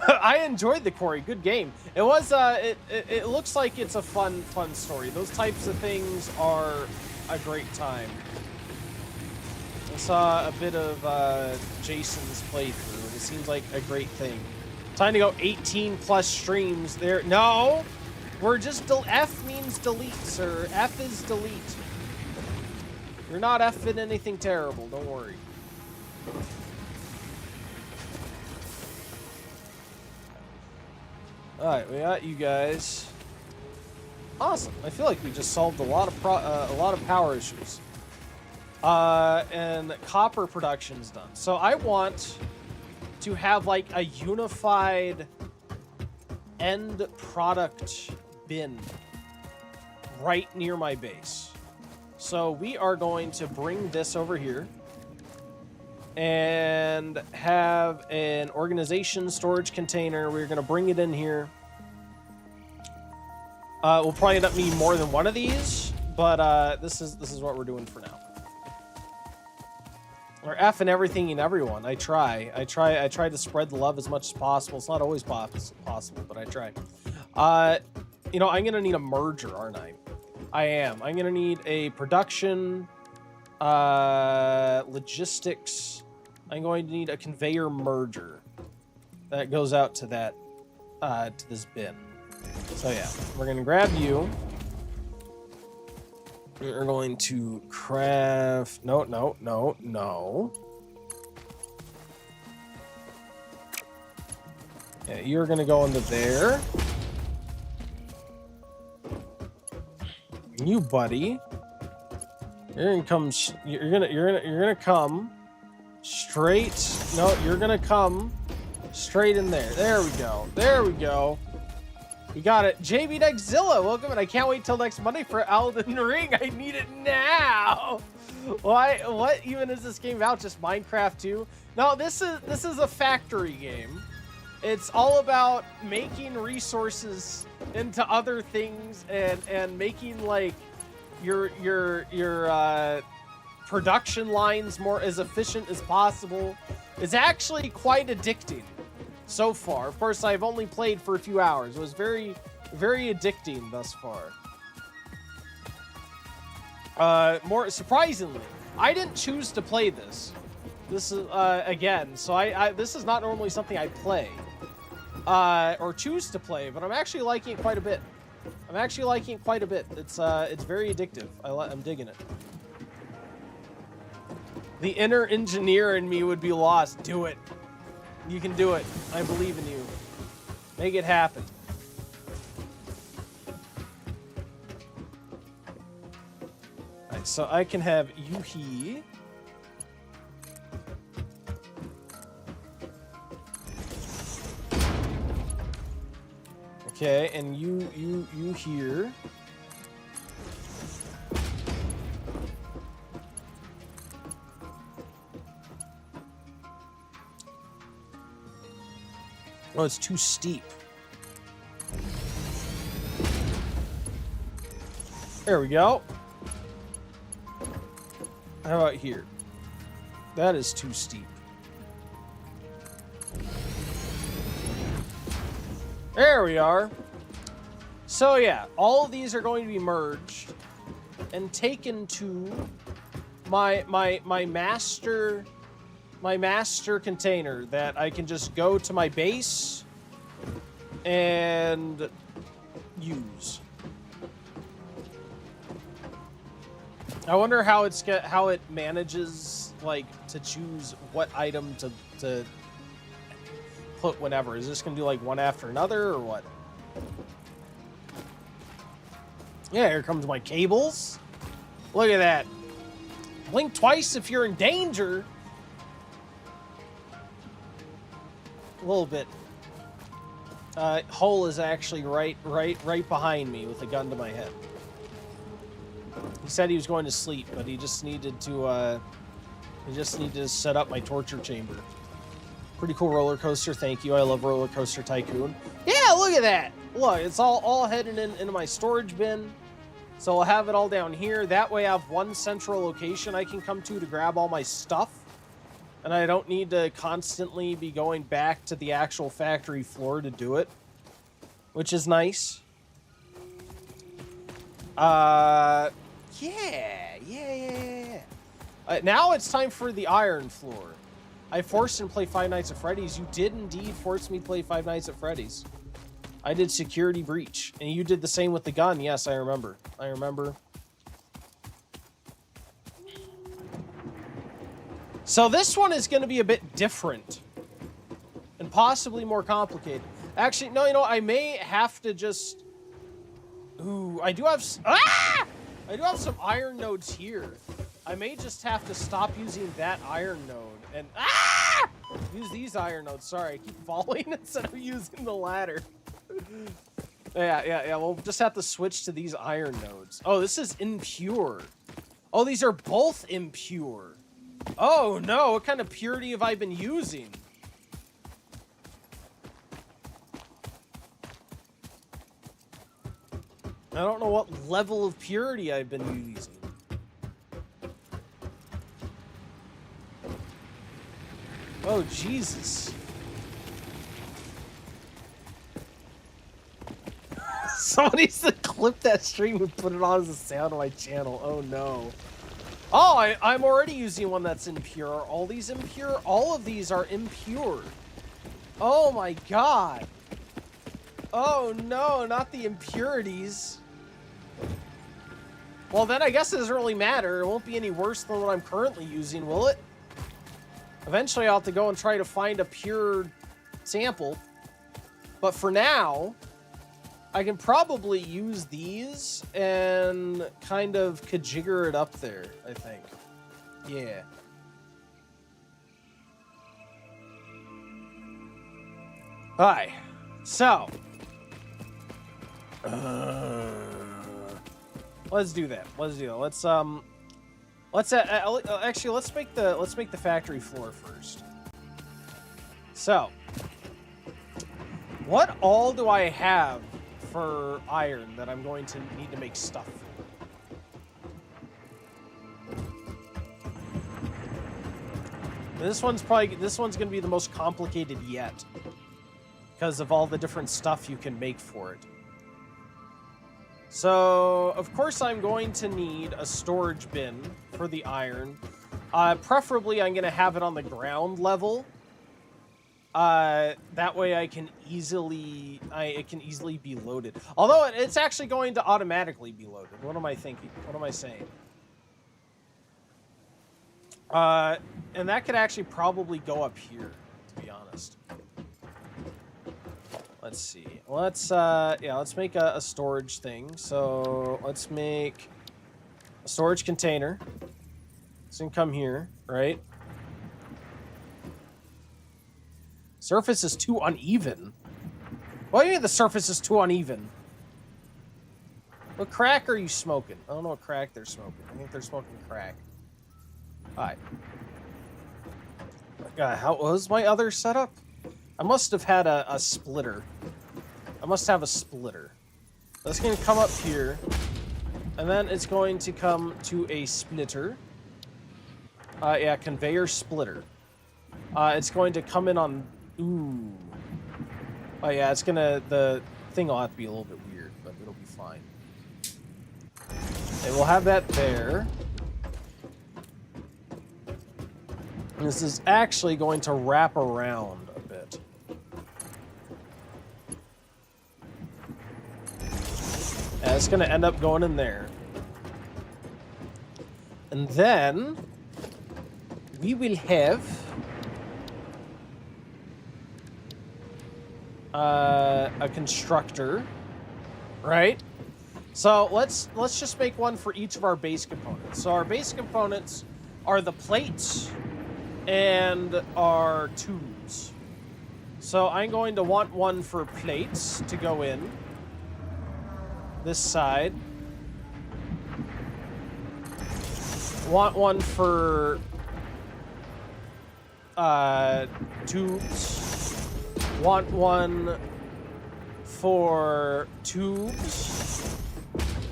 I enjoyed the quarry. Good game. It was it looks like it's a fun story. Those types of things are a great time. I saw a bit of Jason's playthrough. It seems like a great thing. Time to go 18 plus streams there. No, we're just F means delete, sir. F is delete. You're not F'ing anything terrible. Don't worry. All right, we got you guys. Awesome. I feel like we just solved a lot of power issues. And copper production's done. So I want to have like a unified end product bin right near my base. So we are going to bring this over here and have an organization storage container. We're going to bring it in here. We'll probably end up needing more than one of these, but this is what we're doing for now. Or F and everything and everyone. I try to spread the love as much as possible. It's not always possible, but I try. You know, I'm gonna need a merger, aren't I? I am. I'm gonna need a production, logistics. I'm going to need a conveyor merger that goes out to that, to this bin. So yeah, we're gonna grab you. We're going to craft... No. Yeah, you're gonna go into there. You, buddy. You're gonna come... You're gonna come straight... No, you're gonna come straight in there. There we go. There we go. We got it. JB Nexzilla, welcome, and I can't wait till next Monday for Elden Ring. I need it now. Why? What even is this game about? Just Minecraft 2? No, this is a factory game. It's all about making resources into other things and making like your production lines more as efficient as possible. It's actually quite addicting. So far. Of course, I've only played for a few hours. It was very, very addicting thus far. More surprisingly, I didn't choose to play this. This is, again, so this is not normally something I play. or choose to play, but I'm actually liking it quite a bit. It's very addictive. I'm digging it. The inner engineer in me would be lost. Do it. You can do it. I believe in you. Make it happen. Alright, so I can have Yuhi. Okay, and you here. Oh, it's too steep. There we go. How about here? That is too steep. There we are. So yeah, all of these are going to be merged and taken to my master container that I can just go to my base and use. I wonder how it manages like to choose what item to put whenever. Is this gonna do like one after another or what? Yeah, here comes my cables. Look at that. Blink twice if you're in danger. A little bit. Hole is actually right behind me with a gun to my head. He said he was going to sleep, but he just needed to set up my torture chamber. Pretty cool roller coaster, thank you. I love Roller Coaster Tycoon. Yeah, look at that. Look, it's all heading into my storage bin. So I'll have it all down here. That way I have one central location I can come to grab all my stuff. And I don't need to constantly be going back to the actual factory floor to do it. Which is nice. Yeah. Now it's time for the iron floor. I forced him to play Five Nights at Freddy's. You did indeed force me to play Five Nights at Freddy's. I did Security Breach. And you did the same with the gun. Yes, I remember. So this one is going to be a bit different. And possibly more complicated. Actually, no, you know, I may have to just... Ooh, I do have some iron nodes here. I may just have to stop using that iron node and use these iron nodes. Sorry, I keep falling instead of using the ladder. Yeah. We'll just have to switch to these iron nodes. Oh, this is impure. Oh, these are both impure. Oh no, what kind of purity have I been using? I don't know what level of purity I've been using. Oh, Jesus. Somebody needs to clip that stream and put it on as a sound on my channel. Oh, no. Oh, I'm already using one that's impure. Are all these impure? All of these are impure. Oh, my God. Oh, no, not the impurities. Well, then I guess it doesn't really matter. It won't be any worse than what I'm currently using, will it? Eventually, I'll have to go and try to find a pure sample. But for now, I can probably use these and kind of kajigger it up there, I think. Yeah. Alright. So. Let's do that. Actually, let's make the factory floor first. So, what all do I have for iron that I'm going to need to make stuff for? This one's going to be the most complicated yet because of all the different stuff you can make for it. So, of course, I'm going to need a storage bin for the iron. Preferably, I'm going to have it on the ground level. That way I can easily it can easily be loaded. Although it's actually going to automatically be loaded. What am I thinking? What am I saying? And that could actually probably go up here, to be honest. Let's see. Let's let's make a storage thing. So let's make a storage container. It's gonna come here, right? Surface is too uneven. What do you mean the surface is too uneven? What crack are you smoking? I don't know what crack they're smoking. I think they're smoking crack. Alright. How was my other setup? I must have had a splitter. I must have a splitter. That's going to come up here. And then it's going to come to a splitter. Yeah, conveyor splitter. It's going to come in on... Ooh. Oh yeah, it's gonna... The thing will have to be a little bit weird, but it'll be fine. And we'll have that there. And this is actually going to wrap around a bit. And it's going to end up going in there. And then we will have a constructor, right? So let's just make one for each of our base components. So our base components are the plates and our tubes. So I'm going to want one for plates to go in this side. Want one for tubes. Want one for tubes.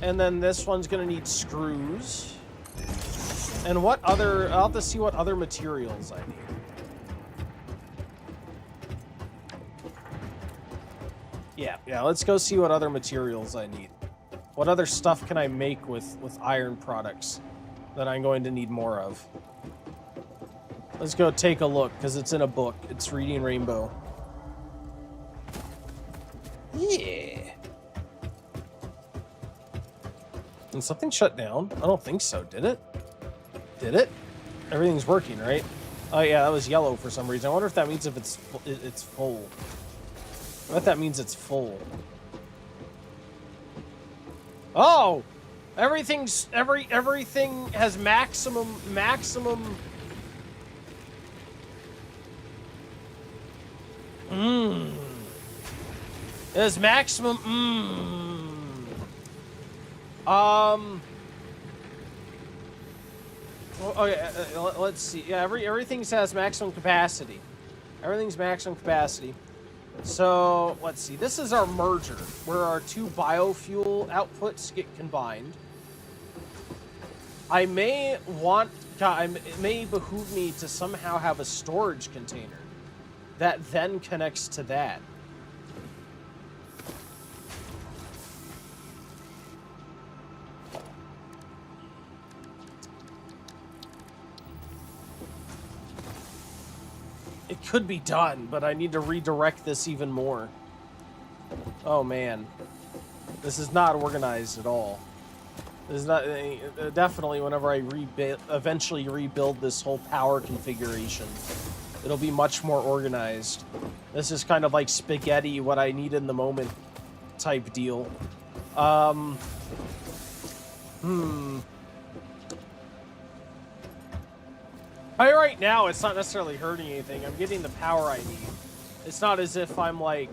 And then this one's gonna need screws. And what other... I'll have to see what other materials I need. Yeah, let's go see what other materials I need. What other stuff can I make with iron products that I'm going to need more of? Let's go take a look, because it's in a book. It's Reading Rainbow. Yeah. And something shut down? I don't think so, did it? Did it? Everything's working, right? Oh yeah, that was yellow for some reason. I wonder if that means if it's full. I bet that means it's full. Oh! Everything has maximum... It has maximum... Okay, let's see. Yeah, everything has maximum capacity. Everything's maximum capacity. So, let's see. This is our merger, where our two biofuel outputs get combined. It may behoove me to somehow have a storage container that then connects to that. It could be done, but I need to redirect this even more. Oh man. This is not organized at all. This is not... definitely whenever I eventually rebuild this whole power configuration, it'll be much more organized. This is kind of like spaghetti, what I need in the moment type deal. Right now, it's not necessarily hurting anything. I'm getting the power I need. It's not as if I'm, like,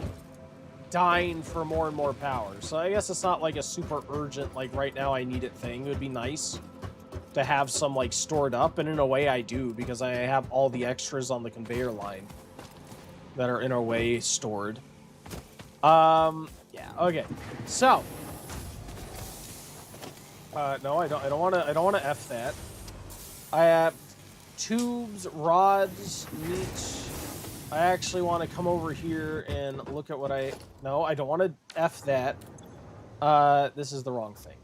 dying for more and more power. So I guess it's not, like, a super urgent, like, right now I need it thing. It would be nice to have some, like, stored up. And in a way, I do, because I have all the extras on the conveyor line that are, in a way, stored. Yeah, okay. So. No, I don't want to F that. I have... tubes, rods, meat. I actually want to come over here and look at what No, I don't want to F that. This is the wrong thing.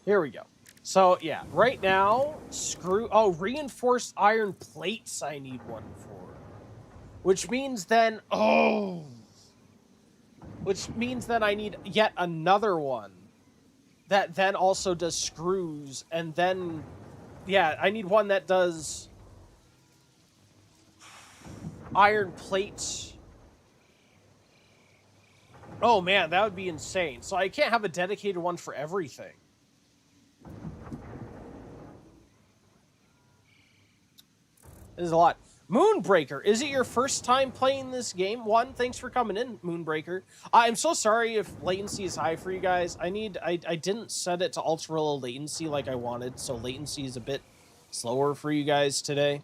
Here we go. So, yeah, right now, reinforced iron plates I need one for. Which means then, which means then I need yet another one that then also does screws, and then, yeah, I need one that does iron plates. Oh man, that would be insane. So I can't have a dedicated one for everything. This is a lot. Moonbreaker, is it your first time playing this game? One, thanks for coming in, Moonbreaker. I'm so sorry if latency is high for you guys. I didn't set it to ultra low latency like I wanted, so latency is a bit slower for you guys today.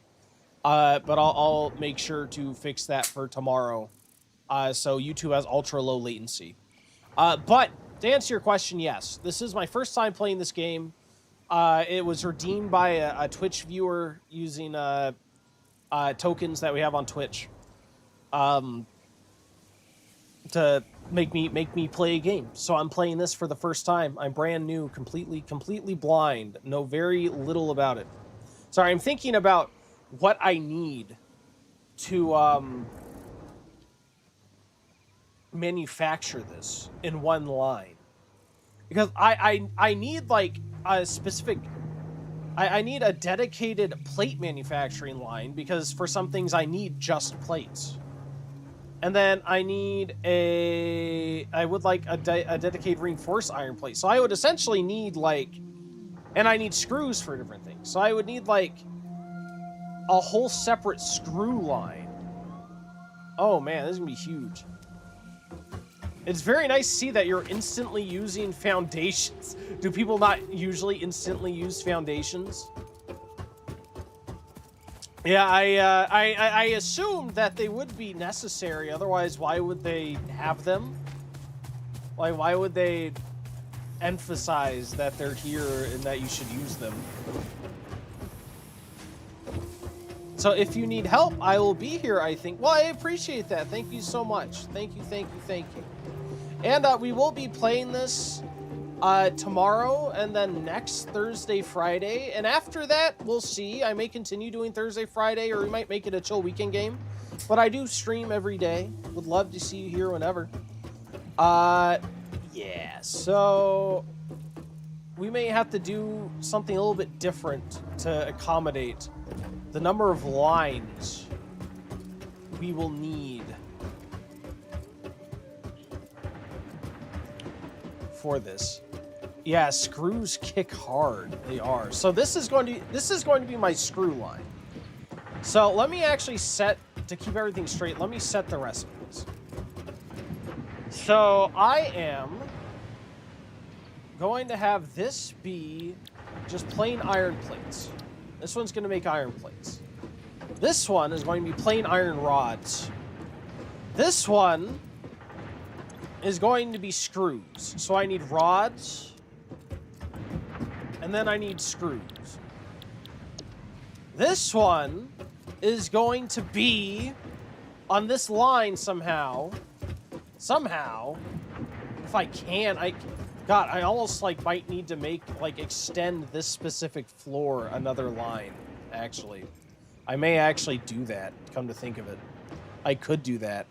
But I'll make sure to fix that for tomorrow. So YouTube has ultra low latency. But to answer your question, yes, this is my first time playing this game. It was redeemed by a Twitch viewer using tokens that we have on Twitch to make me play a game. So I'm playing this for the first time. I'm brand new, completely blind, know very little about it. Sorry, I'm thinking about what I need to manufacture this in one line, because I need like a specific. I need a dedicated plate manufacturing line, because for some things I need just plates. And then I need I would like a dedicated reinforced iron plate. So I would essentially need like, and I need screws for different things. So I would need like a whole separate screw line. Oh man, this is gonna be huge. It's very nice to see that you're instantly using foundations. Do people not usually instantly use foundations? Yeah, I assumed that they would be necessary. Otherwise, why would they have them? Like, why would they emphasize that they're here and that you should use them? So if you need help, I will be here, I think. Well, I appreciate that. Thank you so much. Thank you. And we will be playing this tomorrow and then next Thursday, Friday. And after that, we'll see. I may continue doing Thursday, Friday, or we might make it a chill weekend game. But I do stream every day. Would love to see you here whenever. Yeah, so we may have to do something a little bit different to accommodate the number of lines we will need for this. Yeah, screws kick hard. They are. So this is going to be my screw line. So let me actually set, to keep everything straight, let me set the recipes. So I am going to have this be just plain iron plates. This one's going to make iron plates. This one is going to be plain iron rods. This one is going to be screws. So I need rods, and then I need screws. This one is going to be on this line somehow, if I can, God, I almost like might need to extend this specific floor another line, actually. I may actually do that, come to think of it. I could do that.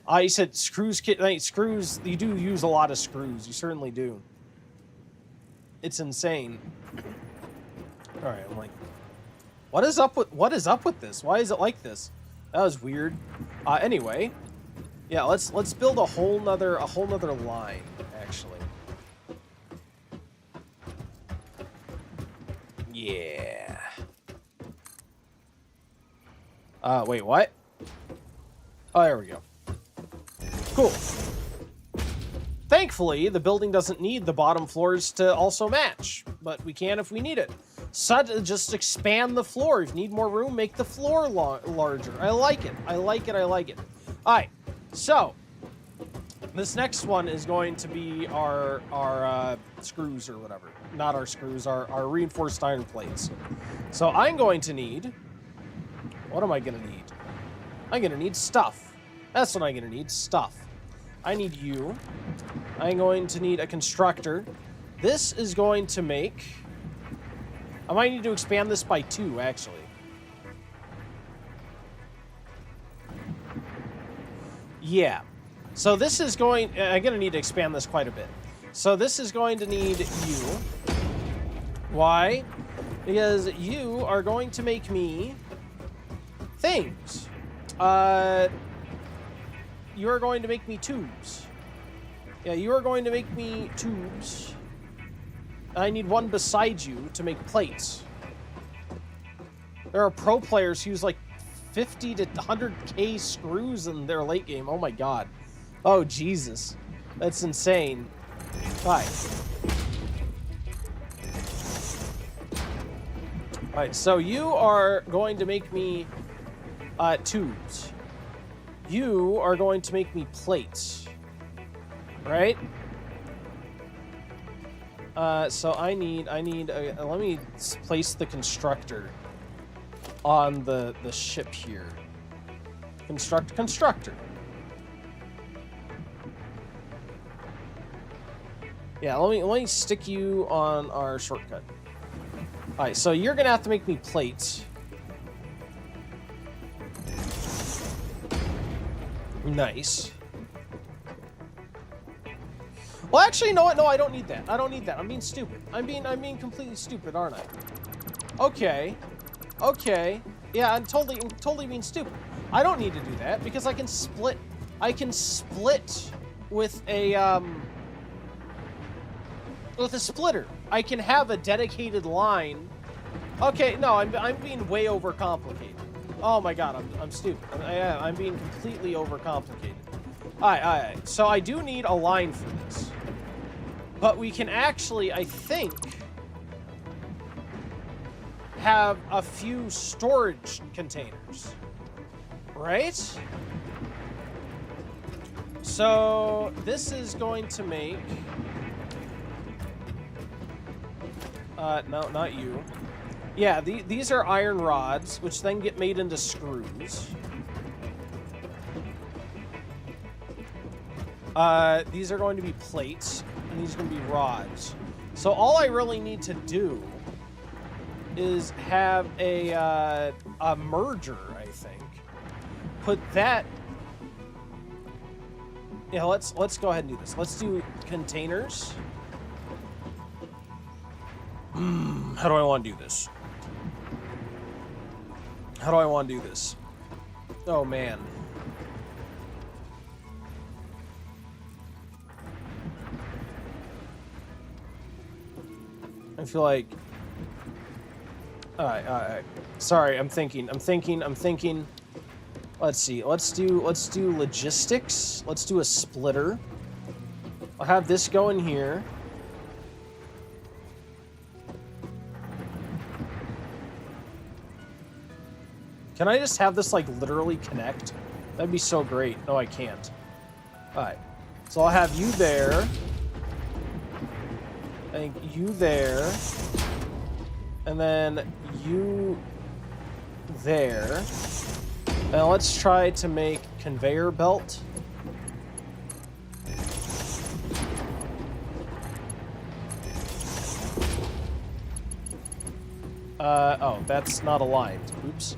You said screws, screws, you do use a lot of screws. You certainly do. It's insane. All right, I'm like, what is up with this? Why is it like this? That was weird. Anyway, yeah, let's build a whole nother line, actually. Yeah. Wait, what? Oh, there we go. Cool. Thankfully, the building doesn't need the bottom floors to also match, but we can if we need it. So just expand the floor. If you need more room, make the floor larger. I like it. I like it. All right, so this next one is going to be our screws or whatever. Not our screws, our reinforced iron plates. So I'm going to need, what am I going to need? I'm going to need stuff. That's what I'm going to need, stuff. I need you. I'm going to need a constructor. This is going to make, I might need to expand this by 2, actually. Yeah. So this is going... I'm going to need to expand this quite a bit. So this is going to need you. Why? Because you are going to make me things. You are going to make me tubes. Yeah, you are going to make me tubes. I need one beside you to make plates. There are pro players who use like 50 to 100k screws in their late game. Oh my god. Oh Jesus. That's insane. Alright. Alright, so you are going to make me tubes. You are going to make me plates. Right? So I need let me place the constructor on the ship here. Constructor. Yeah, let me stick you on our shortcut. All right, so you're gonna have to make me plates. Nice. Well, actually, no, I don't need that. I don't need that. I'm being stupid. I'm being completely stupid, aren't I? Okay. Yeah, I'm totally being stupid. I don't need to do that because I can split with a splitter. I can have a dedicated line. Okay, no, I'm being way overcomplicated. Oh my god, I'm stupid. I'm being completely overcomplicated. All right. So I do need a line for this. But we can actually, I think, have a few storage containers. Right? So this is going to make... no, not you. Yeah, these are iron rods, which then get made into screws. These are going to be plates, and these are going to be rods. So all I really need to do is have a merger, I think. Put that... Yeah, let's go ahead and do this. Let's do containers. How do I want to do this? How do I want to do this? Oh, man. I feel like... Alright. Sorry, I'm thinking. Let's see. Let's do logistics. Let's do a splitter. I'll have this go in here. Can I just have this, like, literally connect? That'd be so great. No, I can't. Alright. So I'll have you there. I think you there. And then you there. Now let's try to make conveyor belt. Oh, that's not aligned. Oops.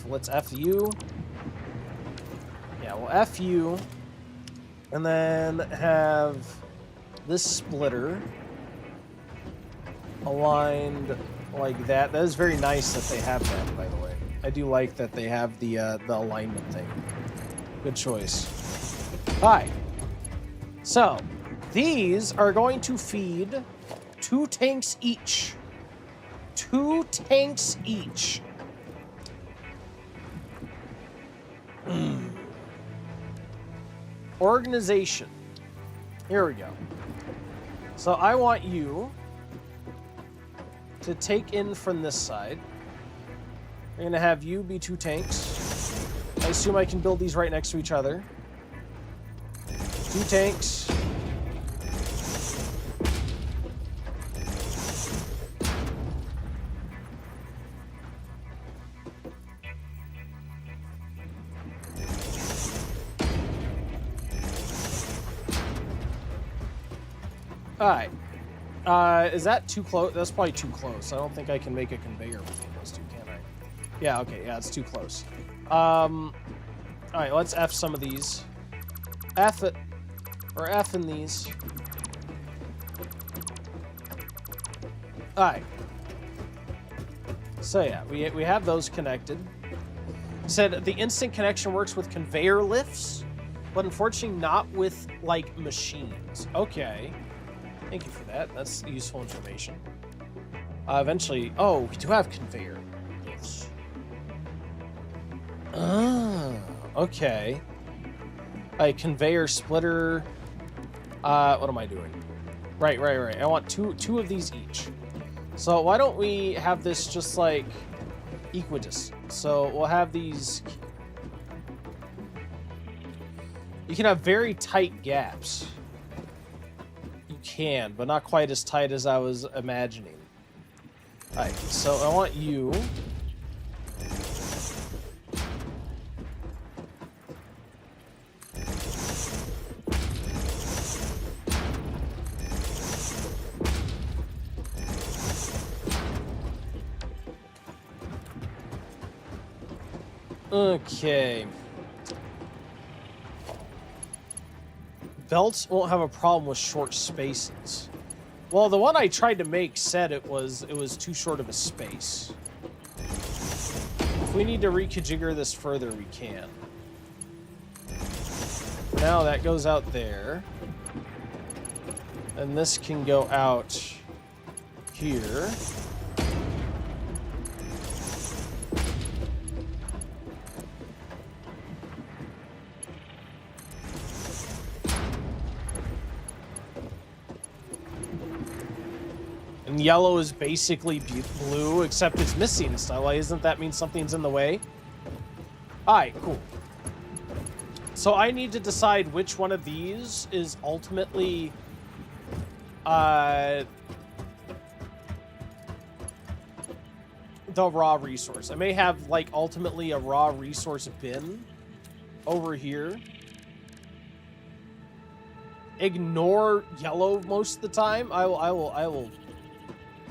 Let's F you. Yeah, we'll F you. And then have this splitter aligned like that. That is very nice that they have that, by the way. I do like that they have the alignment thing. Good choice. Alright. So, these are going to feed 2 tanks each. 2 tanks each. Organization. Here we go. So I want you to take in from this side. We're going to have you be 2 tanks. I assume I can build these right next to each other. 2 tanks. Alright. Is that too close? That's probably too close. I don't think I can make a conveyor between those two, can I? Yeah, okay. Yeah, it's too close. Alright, let's F some of these. F it. Or F in these. Alright. So yeah, we have those connected. Said the instant connection works with conveyor lifts, but unfortunately not with, like, machines. Okay. Thank you for that. That's useful information. Eventually... Oh, we do have conveyor lifts. Ah, okay. A conveyor splitter. What am I doing? Right. I want two of these each. So why don't we have this just like equidistant? So we'll have these. You can have very tight gaps. You can, but not quite as tight as I was imagining. Alright, so I want you. Okay. Belts won't have a problem with short spaces. Well, the one I tried to make said it was too short of a space. If we need to reconfigure this further, we can. Now that goes out there. And this can go out here. And yellow is basically blue, except it's missing stuff. Like, doesn't that mean something's in the way? Alright, cool. So I need to decide which one of these is ultimately... the raw resource. I may have, like, ultimately a raw resource bin over here. Ignore yellow most of the time.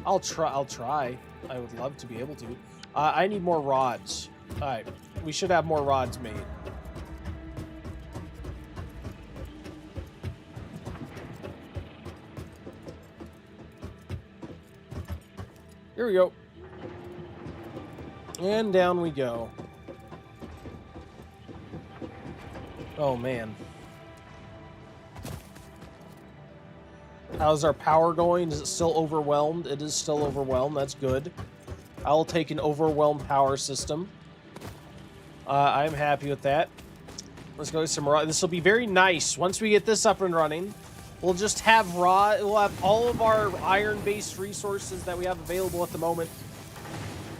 I'll try. I would love to be able to. I need more rods. Alright. We should have more rods made. Here we go. And down we go. Oh, man. How's our power going? Is it still overwhelmed? It is still overwhelmed. That's good. I'll take an overwhelmed power system. I'm happy with that. Let's go get some raw. This will be very nice. Once we get this up and running, we'll just have raw. We'll have all of our iron-based resources that we have available at the moment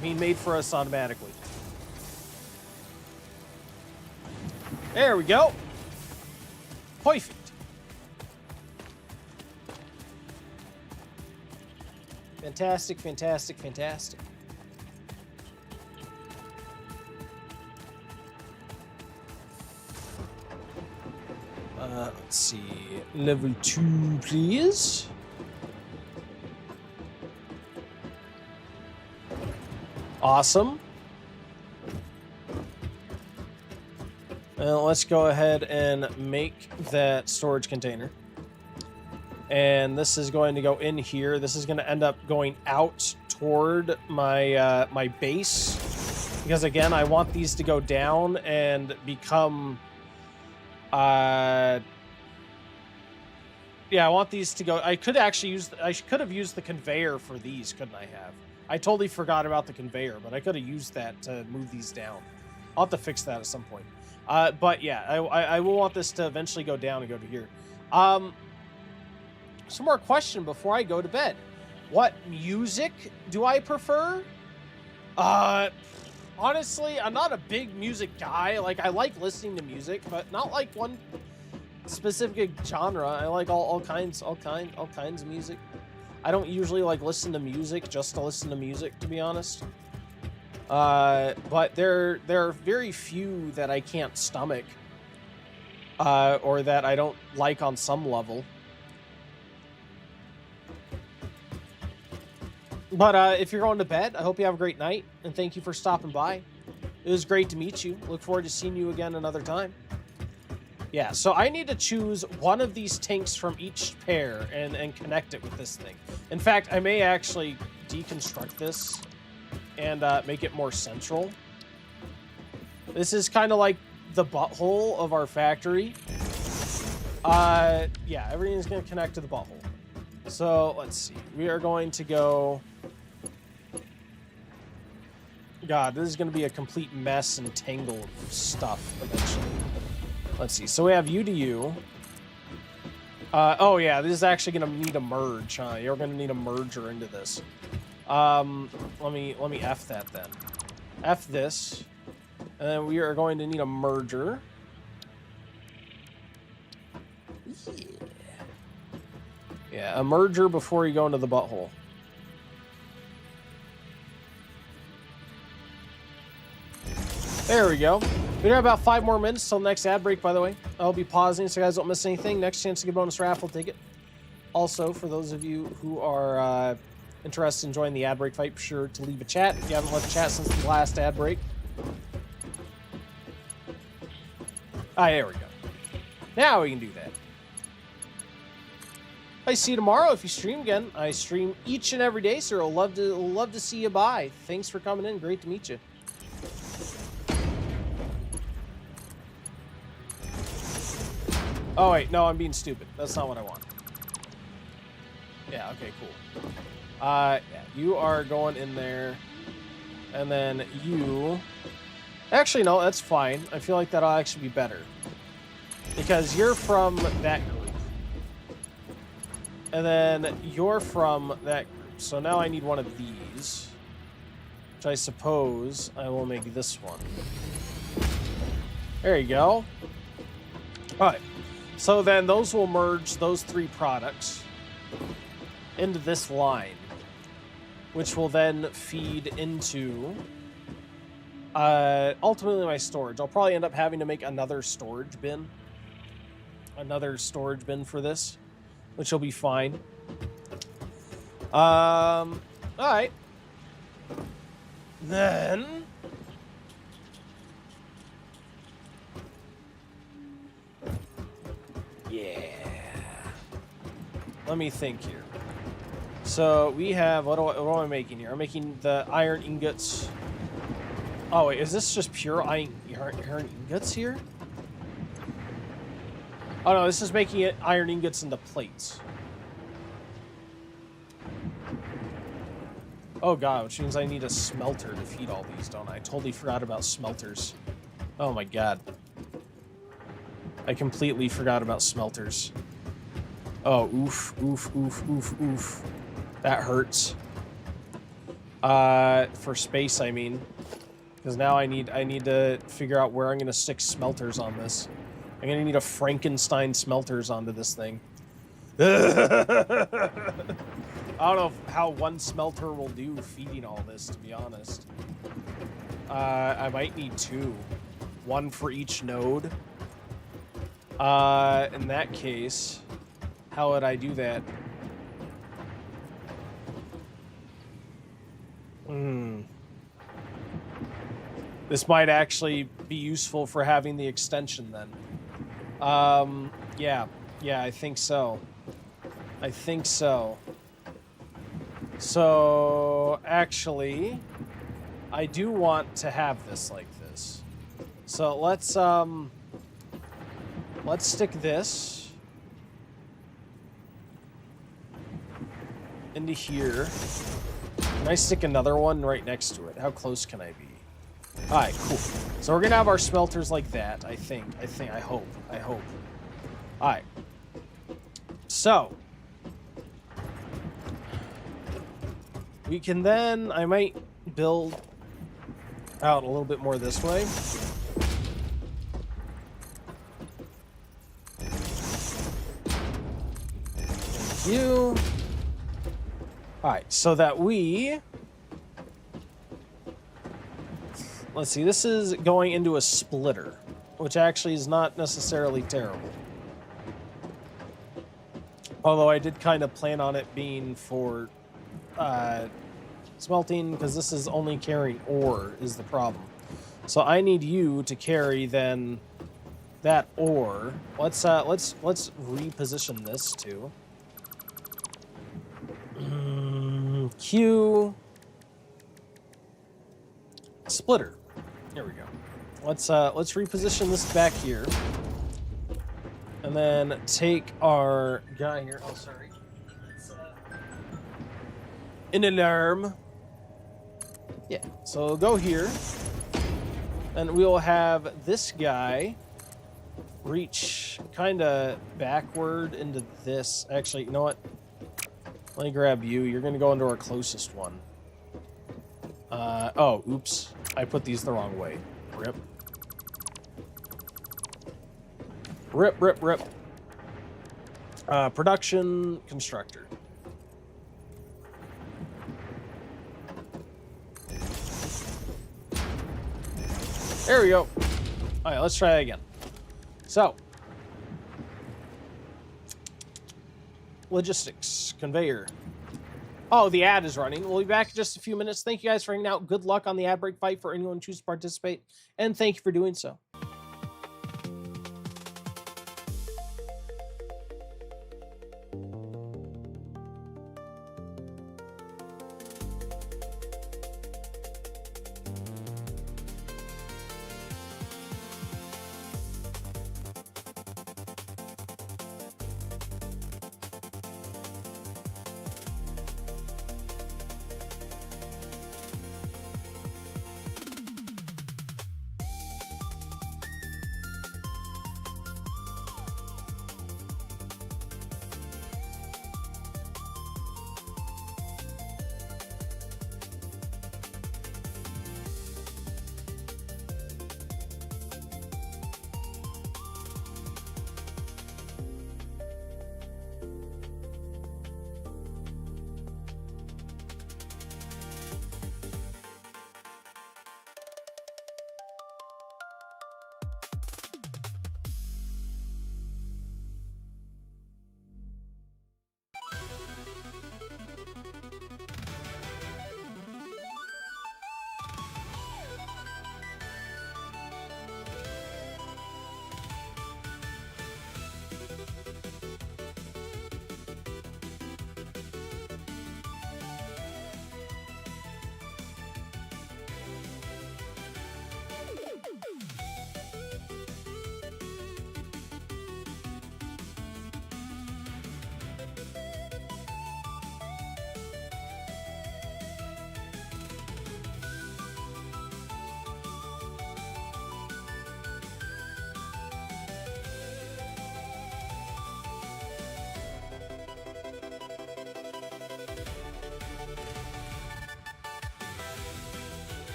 being made for us automatically. There we go. Perfect. Fantastic, fantastic, fantastic. Let's see. Level 2, please. Awesome. Let's go ahead and make that storage container. And this is going to go in here. This is going to end up going out toward my my base, because again, I want these to go down and become. Yeah, I want these to go. I could actually use. I could have used the conveyor for these, couldn't I have? I totally forgot about the conveyor, but I could have used that to move these down. I'll have to fix that at some point. But yeah, I will want this to eventually go down and go to here. Some more question before I go to bed. What music do I prefer? Honestly, I'm not a big music guy. Like, I like listening to music, but not like one specific genre. I like all kinds of music. I don't usually like listen to music just to listen to music, to be honest. But there are very few that I can't stomach, or that I don't like on some level. But if you're going to bed, I hope you have a great night, and thank you for stopping by. It was great to meet you. Look forward to seeing you again another time. Yeah, so I need to choose one of these tanks from each pair and connect it with this thing. In fact, I may actually deconstruct this and make it more central. This is kind of like the butthole of our factory. Yeah, everything's going to connect to the butthole. So, let's see. We are going to go... God, this is going to be a complete mess and tangle of stuff eventually. Let's see. So we have U to U. Oh, yeah, this is actually going to need a merge, huh? You're going to need a merger into this. Let me F that then. F this. And then we are going to need a merger. Yeah, a merger before you go into the butthole. There we go. We have about 5 more minutes till the next ad break, by the way. I'll be pausing so you guys don't miss anything. Next chance to get a bonus raffle ticket. Also, for those of you who are interested in joining the ad break fight, be sure to leave a chat if you haven't left a chat since the last ad break. There we go. Now we can do that. I see you tomorrow if you stream again. I stream each and every day, so I'll love to see you. Bye. Thanks for coming in. Great to meet you. Oh wait, no, I'm being stupid. That's not what I want. Yeah, okay, cool. Yeah, you are going in there. And then you... Actually, no, that's fine. I feel like that'll actually be better. Because you're from that group. And then you're from that group. So now I need one of these. Which I suppose I will make this one. There you go. Alright. So then those will merge those 3 products into this line, which will then feed into ultimately my storage. I'll probably end up having to make another storage bin. Another storage bin for this, which will be fine. Alright. Then... yeah. Let me think here. So we have what am I making here? I'm making the iron ingots. Oh wait, is this just pure iron ingots here? Oh no, this is making it iron ingots into plates. Oh god, which means I need a smelter to feed all these, don't I? I totally forgot about smelters. Oh my god. I completely forgot about smelters. Oh, oof, oof, oof, oof, oof. That hurts. For space, I mean. Because now I need to figure out where I'm going to stick smelters on this. I'm going to need a Frankenstein smelters onto this thing. I don't know how one smelter will do feeding all this, to be honest. I might need 2. 1 for each node. In that case, how would I do that? This might actually be useful for having the extension then. Yeah, I think so. I think so. So, actually, I do want to have this like this. So let's stick this into here. Can I stick another one right next to it? How close can I be? Alright, cool. So we're gonna have our smelters like that, I hope. Alright. So. We can then, I might build out a little bit more this way. Thank you. Alright, so that we... Let's see, this is going into a splitter, which actually is not necessarily terrible. Although I did kind of plan on it being for smelting, because this is only carrying ore is the problem. So I need you to carry then that ore. Let's reposition this too. Q splitter. There we go. Let's reposition this back here. And then take our guy here. Oh, sorry. An alarm. Yeah. So go here. And we'll have this guy reach kind of backward into this. Actually, you know what? Let me grab you. You're going to go into our closest one. Oh, oops. I put these the wrong way. Rip. Rip, rip, rip. Production constructor. There we go. All right, let's try that again. So, logistics, conveyor. Oh, the ad is running. We'll be back in just a few minutes. Thank you guys for hanging out. Good luck on the ad break fight for anyone who chooses to participate. And thank you for doing so.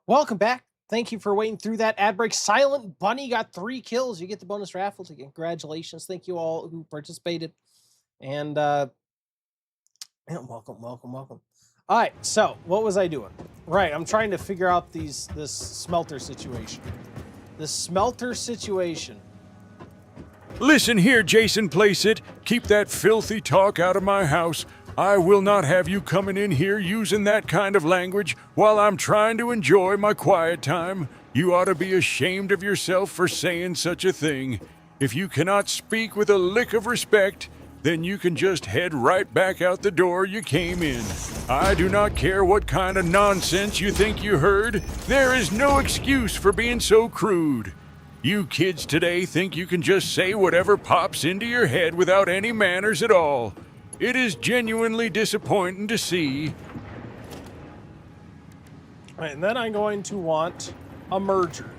Welcome back. Thank you for waiting through that ad break. Silent Bunny got 3 kills. You get the bonus raffle ticket. Congratulations. Thank you all who participated. And welcome. All right, so what was I doing? Right, I'm trying to figure out this smelter situation. Listen here, Jason Placeit. Keep that filthy talk out of my house. I will not have you coming in here using that kind of language while I'm trying to enjoy my quiet time. You ought to be ashamed of yourself for saying such a thing. If you cannot speak with a lick of respect, then you can just head right back out the door you came in. I do not care what kind of nonsense you think you heard. There is no excuse for being so crude. You kids today think you can just say whatever pops into your head without any manners at all. It is genuinely disappointing to see. Right, and then I'm going to want a merger.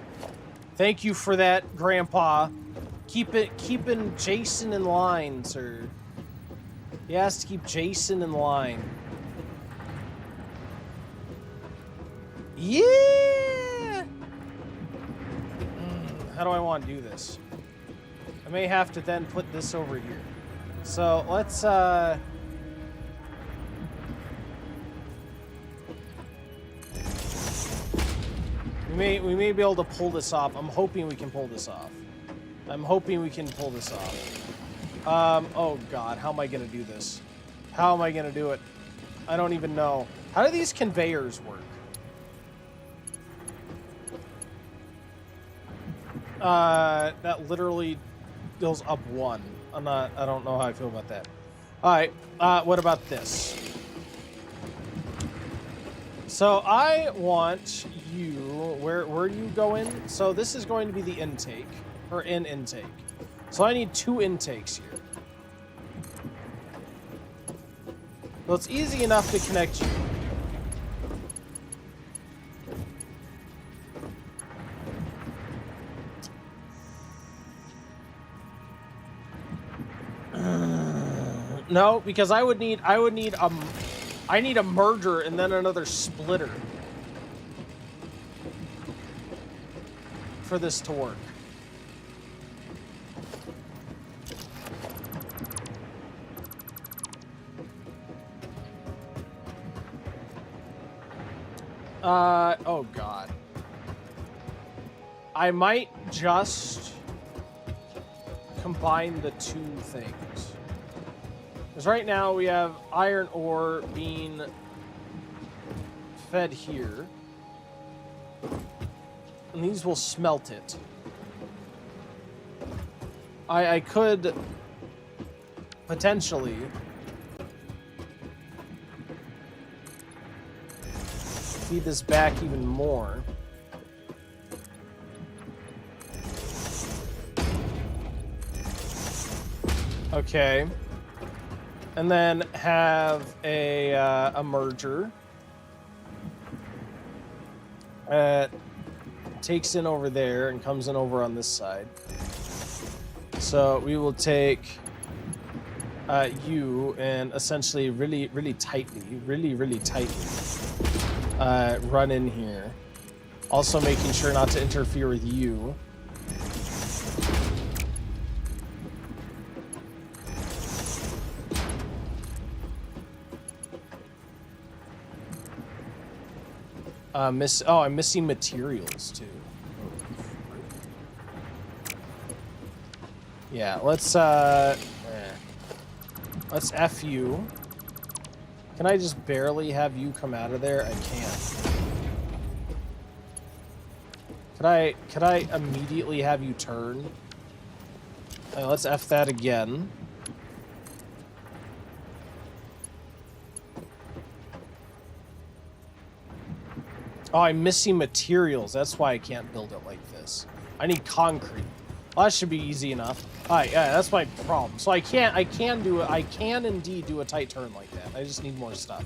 Thank you for that, Grandpa. Keeping Jason in line, sir. He has to keep Jason in line. Yeah! How do I want to do this? I may have to then put this over here. So let's we may be able to pull this off. I'm hoping we can pull this off. Oh god, how am I gonna do this? How am I gonna do it? I don't even know. How do these conveyors work? That literally goes up one. I don't know how I feel about that. Alright, what about this? So I want you, where do you go in? So this is going to be the intake, or intake. So I need 2 intakes here. So it's easy enough to connect you. No, because I need a merger and then another splitter for this to work. Oh god. I might just combine the 2 things. Because right now we have iron ore being fed here. And these will smelt it. I could potentially feed this back even more. Okay. And then have a merger. Takes in over there and comes in over on this side. So we will take you and essentially really tightly run in here. Also making sure not to interfere with you. I'm missing materials too. Yeah, let's F you. Can I just barely have you come out of there? I can't. Could I immediately have you turn? Let's F that again. Oh, I'm missing materials. That's why I can't build it like this. I need concrete. Well, that should be easy enough. Alright, yeah, that's my problem. So I can indeed do a tight turn like that. I just need more stuff.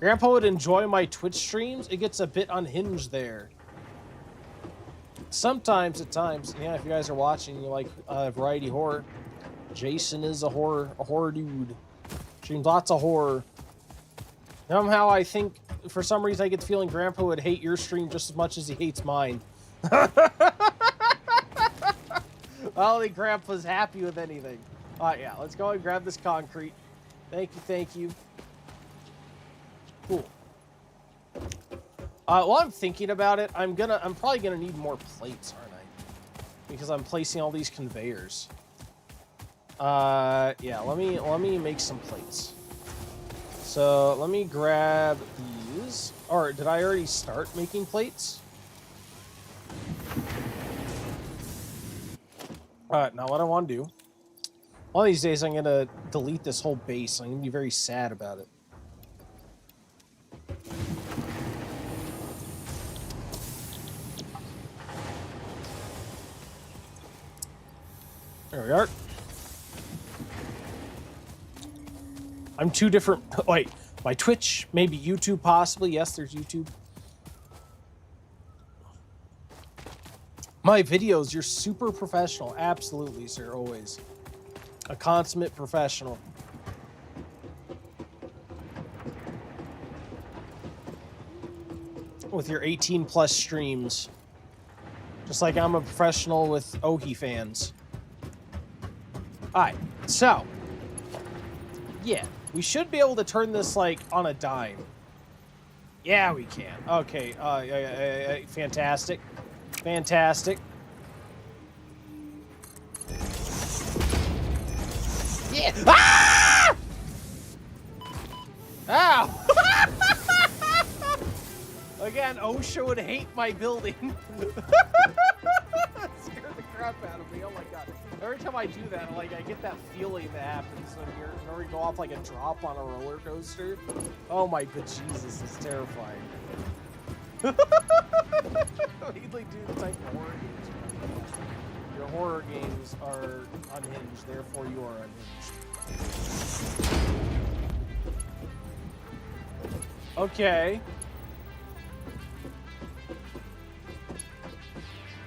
Grandpa would enjoy my Twitch streams. It gets a bit unhinged there. Sometimes, at times, yeah, if you guys are watching, you like variety horror. Jason is a horror dude. Streams lots of horror. Somehow I think, for some reason, I get the feeling Grandpa would hate your stream just as much as he hates mine. I don't think Grandpa's happy with anything. Alright, yeah, let's go and grab this concrete. Thank you. Cool. While I'm thinking about it, I'm probably gonna need more plates, aren't I? Because I'm placing all these conveyors. Yeah, let me make some plates. So let me grab these. Or did I already start making plates? Now what I want to do. One of these days I'm gonna delete this whole base. I'm gonna be very sad about it. There we are. I'm two different... Wait, my Twitch, maybe YouTube possibly. Yes, there's YouTube. My videos, you're super professional. Absolutely, sir, always. A consummate professional. With your 18 plus streams. Just like I'm a professional with Ohi fans. Alright, so. Yeah, we should be able to turn this like on a dime. Yeah, we can. Okay, fantastic. Fantastic. Yeah! Ah! Ow! Again, OSHA would hate my building. That scared the crap out of me. Oh my god. Every time I do that, like, I get that feeling that happens when you go off like a drop on a roller coaster. Oh my bejesus, it's terrifying. Mainly do the type of horror games. Your horror games are unhinged, therefore you are unhinged. Okay.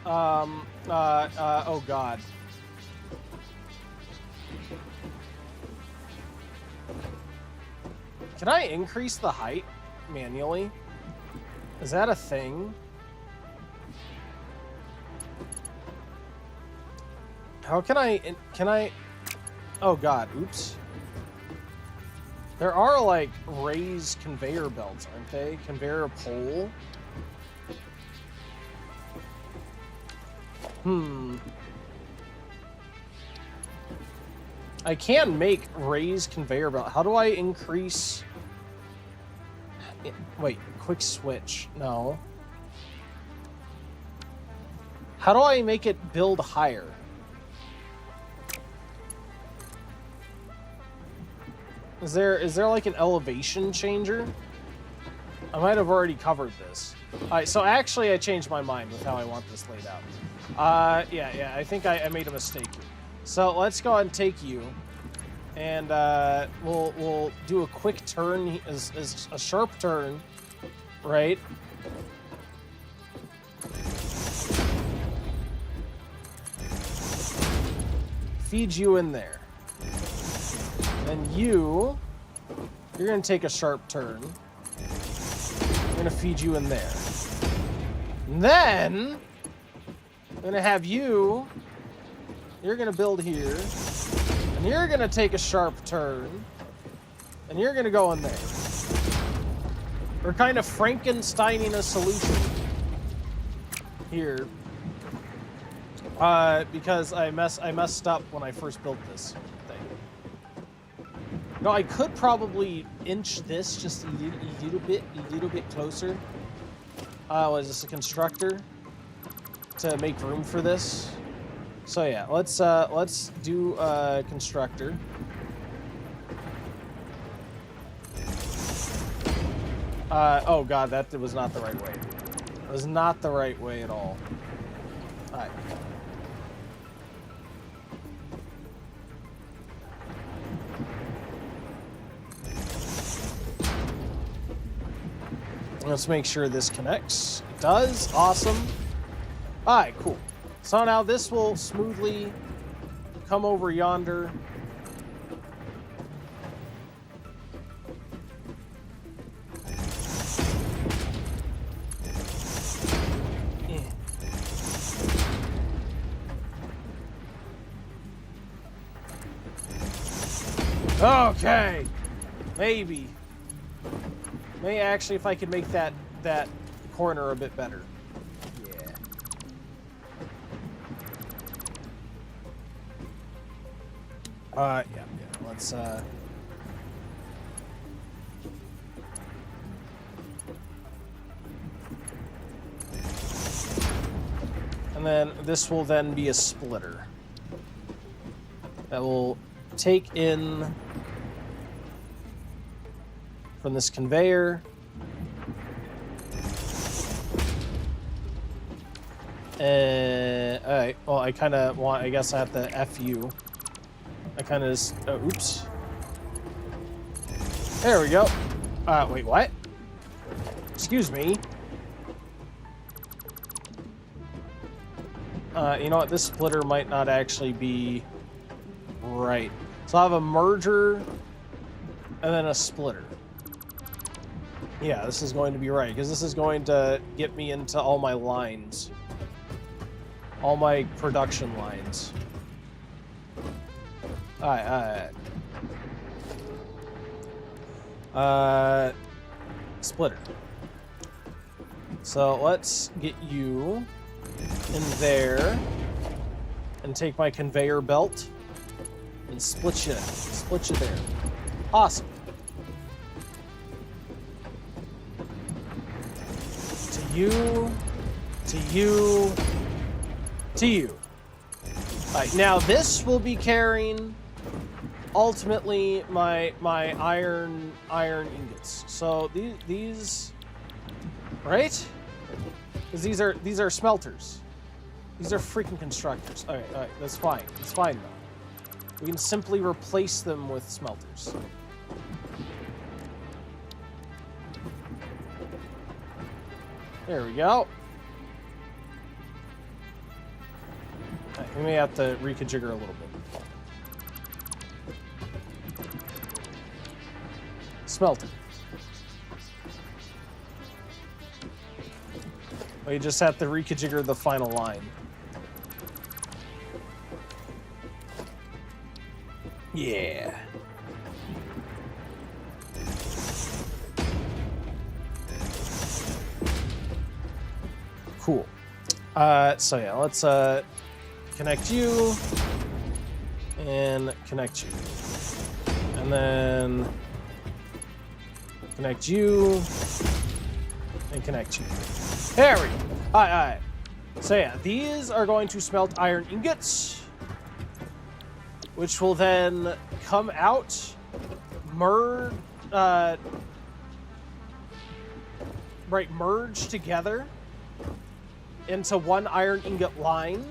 Oh god. Can I increase the height manually? Is that a thing? How can I, oh god, oops. There are like raised conveyor belts, aren't they? Conveyor pole? I can make raised conveyor belt. How do I increase? Wait, quick switch. No. How do I make it build higher? Is there like an elevation changer? I might have already covered this. Alright, so actually I changed my mind with how I want this laid out. Yeah, I think I made a mistake here. So let's go ahead and take you, and we'll do a quick turn, as a sharp turn, right? Feed you in there. And you're gonna take a sharp turn. I'm gonna feed you in there. And then I'm gonna have you're gonna build here, and you're gonna take a sharp turn, and you're gonna go in there. We're kind of Frankensteining a solution here, because I messed up when I first built this thing. No, I could probably inch this just a little bit closer. Was this a constructor to make room for this? So yeah, let's do constructor. Oh god, that was not the right way. It was not the right way at all. Alright. Let's make sure this connects. It does. Awesome. Alright, cool. So now this will smoothly come over yonder. Okay. Maybe. Maybe actually if I could make that corner a bit better. Yeah, let's, and then this will then be a splitter that will take in from this conveyor. Alright, well, I kind of want, I guess I have to F you. I kind of just, oops. There we go. Wait, what? Excuse me. You know what? This splitter might not actually be right. So I have a merger and then a splitter. Yeah, this is going to be right, because this is going to get me into all my lines. All my production lines. Alright, splitter. So let's get you in there and take my conveyor belt and split you there. Awesome. To you, to you, to you. Alright, now this will be carrying ultimately my iron ingots. So these right? Because these are smelters. These are freaking constructors. Alright, that's fine. It's fine though. We can simply replace them with smelters. There we go. Right, we may have to reconfigure a little bit. Smelter. We just have to reconfigure the final line. Yeah. Cool. So yeah, let's connect you and connect you. And then connect you and connect you. There we go. Alright. So yeah, these are going to smelt iron ingots, which will then come out, merge together into one iron ingot line,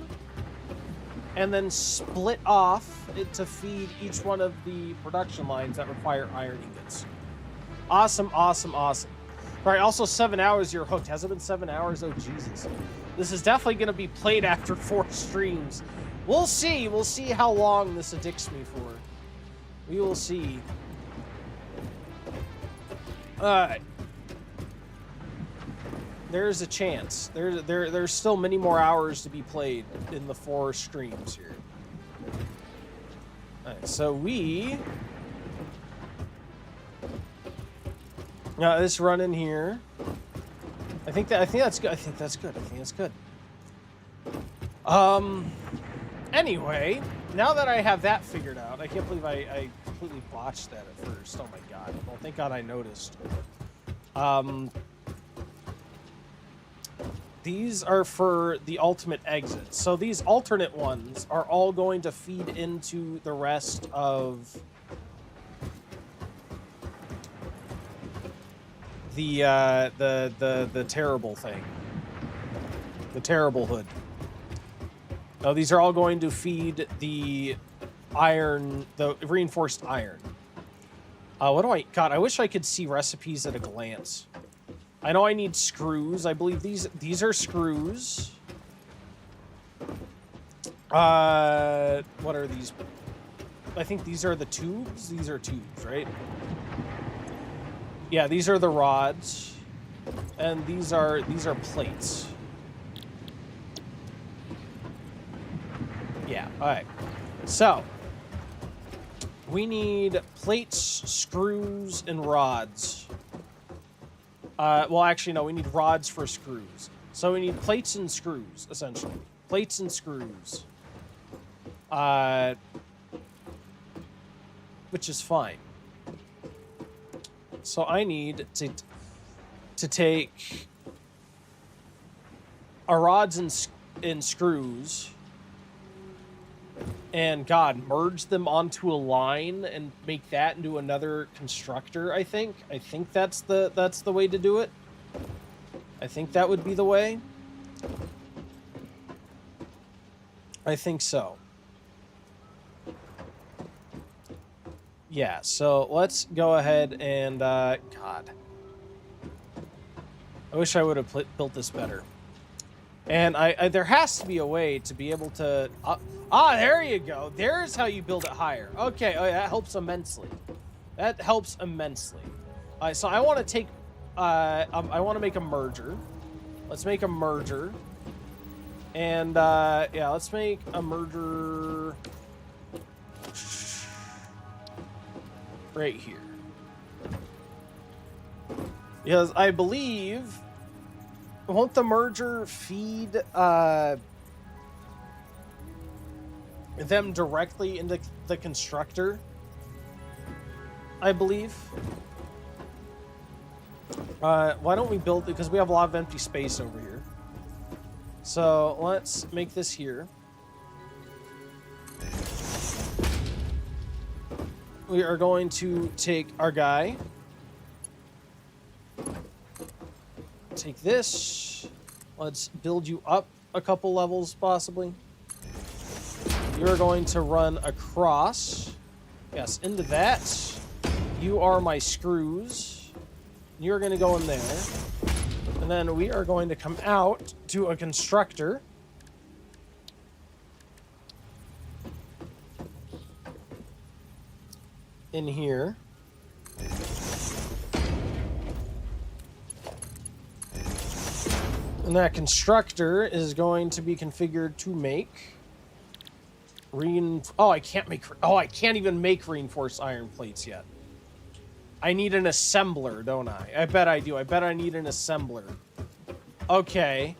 and then split off it to feed each one of the production lines that require iron ingots. Awesome, awesome, awesome. All right, also 7 hours you're hooked. Has it been 7 hours? Oh, Jesus. This is definitely going to be played after 4 streams. We'll see. We'll see how long this addicts me for. We will see. There's a chance. There's still many more hours to be played in the 4 streams here. All right, so we this run in here. I think that's good. I think that's good. Anyway, now that I have that figured out, I can't believe I completely botched that at first. Oh my god. Well, thank God I noticed. These are for the ultimate exit. So these alternate ones are all going to feed into the rest of the terrible thing. The terrible hood. Now these are all going to feed the iron, the reinforced iron. God, I wish I could see recipes at a glance. I know I need screws. I believe these are screws. What are these? I think these are the tubes. These are tubes, right? Yeah, these are the rods. And these are plates. Yeah, alright. So we need plates, screws, and rods. Well, actually, no, we need rods for screws. So we need plates and screws, essentially. Plates and screws. Which is fine. So I need to take our rods and screws and, God, merge them onto a line and make that into another constructor, I think. I think that's the way to do it. I think that would be the way. I think so. Yeah, so let's go ahead and, God. I wish I would have built this better. And there has to be a way to be able to... there you go. There's how you build it higher. Okay, oh, yeah, that helps immensely. That helps immensely. So I want to take... I want to make a merger. Let's make a merger. And, yeah, let's make a merger... right here. Because I believe... won't the merger feed them directly into the constructor? I believe. Why don't we build it? Because we have a lot of empty space over here. So let's make this here. We are going to take our guy. Take this. Let's build you up a couple levels, possibly. You're going to run across. Yes, into that. You are my screws. You're going to go in there. And then we are going to come out to a constructor. In here. And that constructor is going to be configured to make I can't even make reinforced iron plates yet. I need an assembler, don't I? I bet I do. I bet I need an assembler. Okay.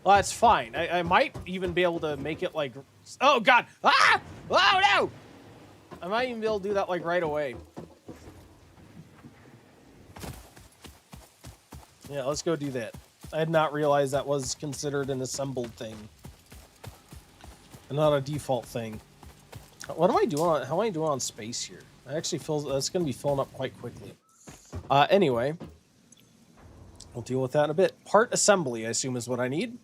Well, that's fine. I might even be able to make it like... oh, God! Ah! Oh, no! I might even be able to do that like right away. Yeah, let's go do that. I had not realized that was considered an assembled thing. And not a default thing. What am I doing? How am I doing on space here? I actually feel that's going to be filling up quite quickly. Anyway. We'll deal with that in a bit. Part assembly, I assume, is what I need.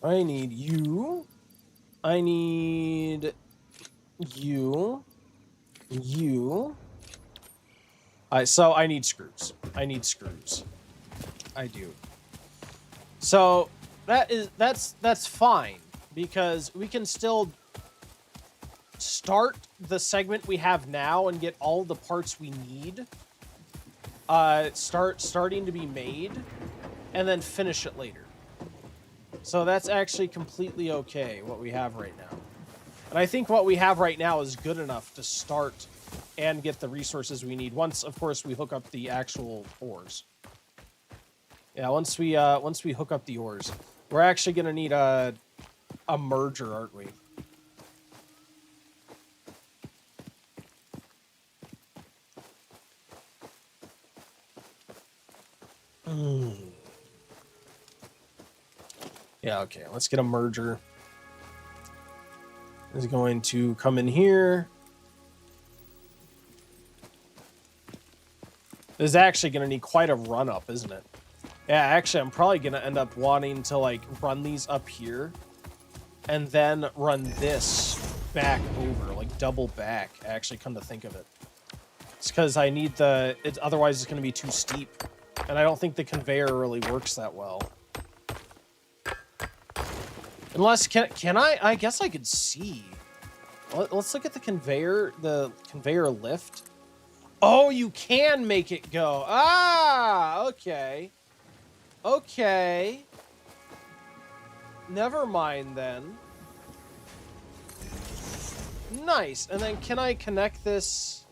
I need you. I need you. You. So I need screws. I need screws. I do. So that's fine, because we can still start the segment we have now and get all the parts we need starting to be made, and then finish it later. So that's actually completely okay, what we have right now. And I think what we have right now is good enough to start and get the resources we need once, of course, we hook up the actual ores. Yeah, once we hook up the ores. We're actually going to need a merger, aren't we? Yeah, okay, let's get a merger. Is going to come in here. This is actually going to need quite a run-up, isn't it? Yeah, actually, I'm probably going to end up wanting to, like, run these up here. And then run this back over, like, double back, actually, come to think of it. It's because I need otherwise it's going to be too steep. And I don't think the conveyor really works that well. Unless, can I? I guess I could see. Let's look at the conveyor lift. Oh, you can make it go. Ah, okay. Okay. Never mind then. Nice. And then can I connect this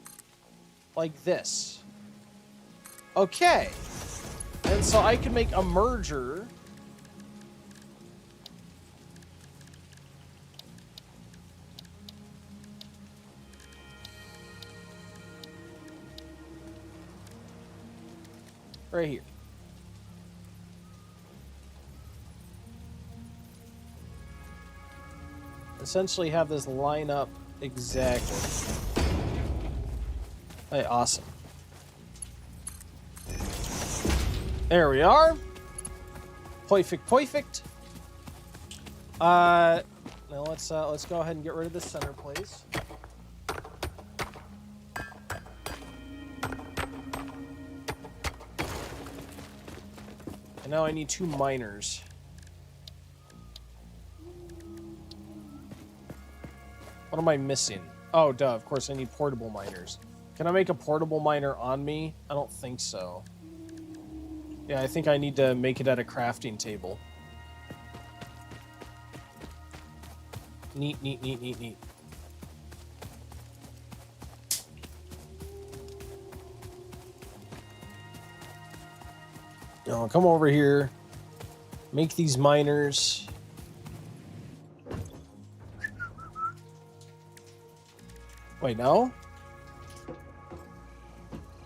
like this? Okay. And so I can make a merger. Right here. Essentially have this line up exactly. Hey, awesome. There we are. Perfect, perfect. Now let's go ahead and get rid of this center place. And now I need 2 miners. What am I missing? Oh, duh, of course I need portable miners. Can I make a portable miner on me? I don't think so. Yeah, I think I need to make it at a crafting table. Neat, neat, neat, neat, neat. Now, come over here. Make these miners. Wait, no?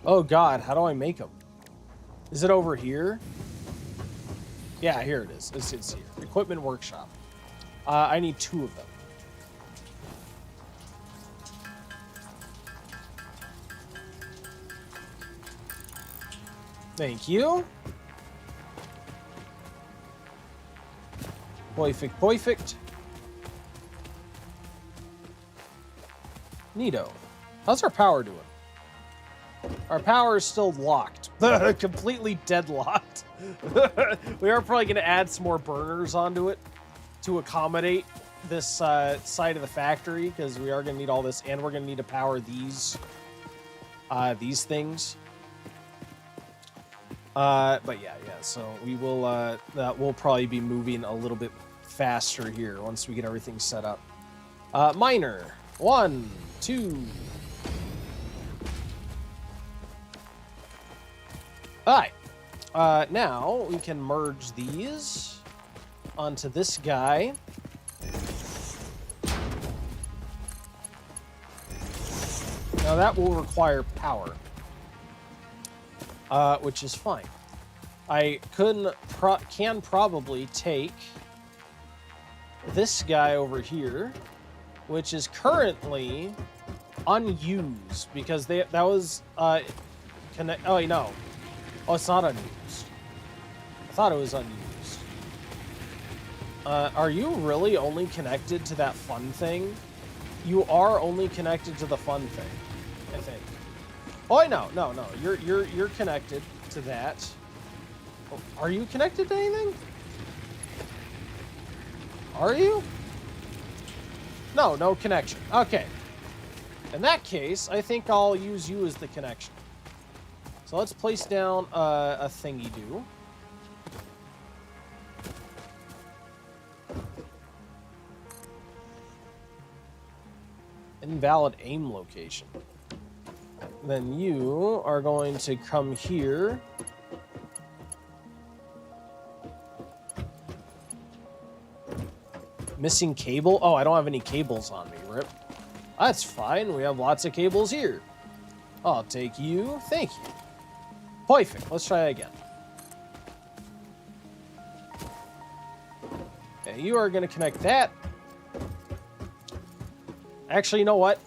Oh god, how do I make them? Is it over here? Yeah, here it is. It's here. Equipment workshop. I need 2 of them. Thank you. Perfect, perfect. Neato. How's our power doing? Our power is still locked. Completely deadlocked. We are probably going to add some more burners onto it to accommodate this side of the factory, because we are going to need all this, and we're going to need to power these things. But yeah, so we will, we'll probably be moving a little bit faster here once we get everything set up. Miner. 1, 2. Alright. Now we can merge these onto this guy. Now that will require power. Which is fine. I can probably take this guy over here, which is currently unused because that was oh wait, no. Oh, it's not unused. I thought it was unused. Are you really only connected to that fun thing? You are only connected to the fun thing, I think. Oh, no. You're connected to that. Oh, are you connected to anything? Are you? No connection. Okay. In that case, I think I'll use you as the connection. So let's place down a thingy-do. Invalid aim location. Then you are going to come here. Missing cable? Oh, I don't have any cables on me, Rip. That's fine. We have lots of cables here. I'll take you. Thank you. Perfect. Let's try again. Okay, you are going to connect that. Actually, you know what?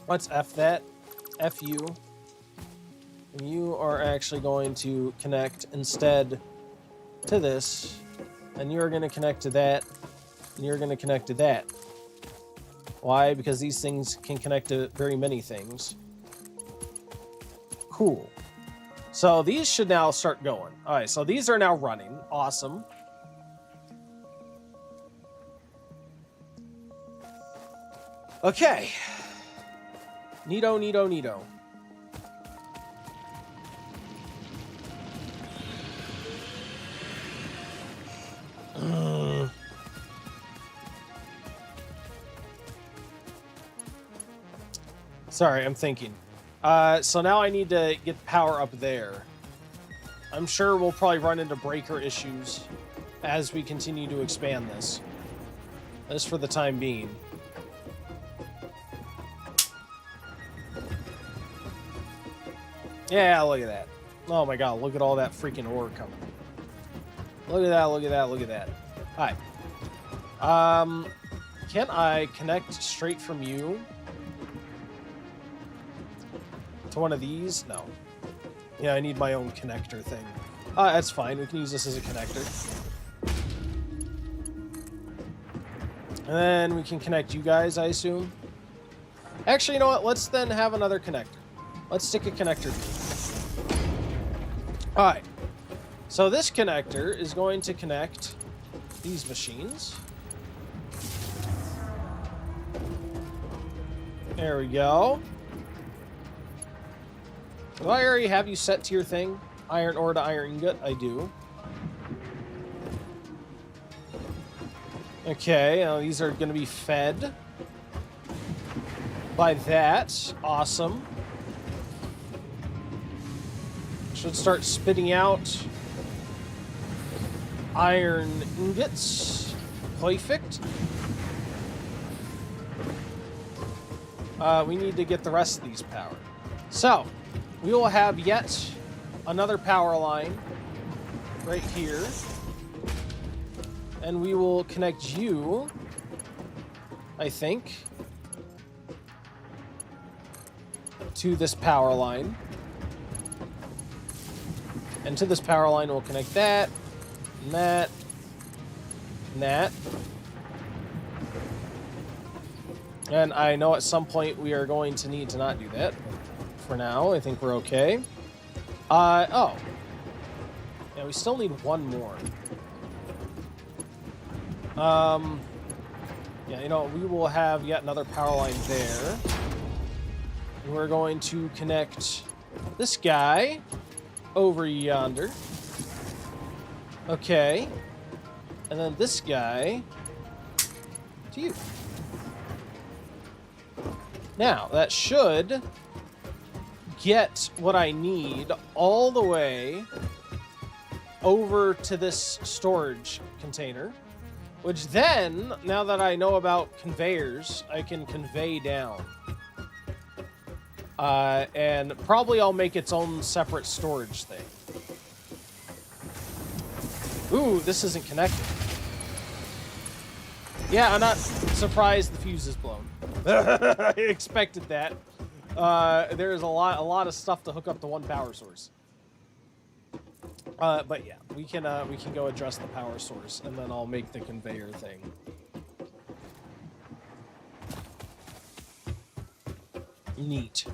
Let's F that. F you. And you are actually going to connect instead to this. And you're going to connect to that. And you're going to connect to that. Why? Because these things can connect to very many things. Cool. So these should now start going. All right, so these are now running. Awesome. Okay. Neato, neato, neato. Sorry, I'm thinking. So now I need to get power up there. I'm sure we'll probably run into breaker issues as we continue to expand this. Just for the time being. Yeah, look at that. Oh my god, look at all that freaking ore coming. Look at that, look at that, look at that. Alright. Can I connect straight from you to one of these? No. Yeah, I need my own connector thing. That's fine. We can use this as a connector. And then we can connect you guys, I assume. Actually, you know what? Let's then have another connector. Let's stick a connector. Alright. So this connector is going to connect these machines. There we go. Do I already have you set to your thing? Iron ore to iron ingot? I do. Okay, now these are going to be fed by that. Awesome. Should start spitting out iron ingots. Perfect. We need to get the rest of these powered. So, we will have yet another power line right here. And we will connect you, I think, to this power line. And to this power line, we'll connect that, and that, and that. And I know at some point we are going to need to not do that. For now, I think we're okay. Oh. Yeah, we still need one more. Yeah, you know, we will have yet another power line there. We're going to connect this guy over yonder. Okay. And then this guy to you. Now, that should get what I need all the way over to this storage container. Which then, now that I know about conveyors, I can convey down. And probably I'll make its own separate storage thing. Ooh, this isn't connected. Yeah, I'm not surprised the fuse is blown. I expected that. There's a lot of stuff to hook up to one power source. But yeah, we can go address the power source, and then I'll make the conveyor thing. Neat.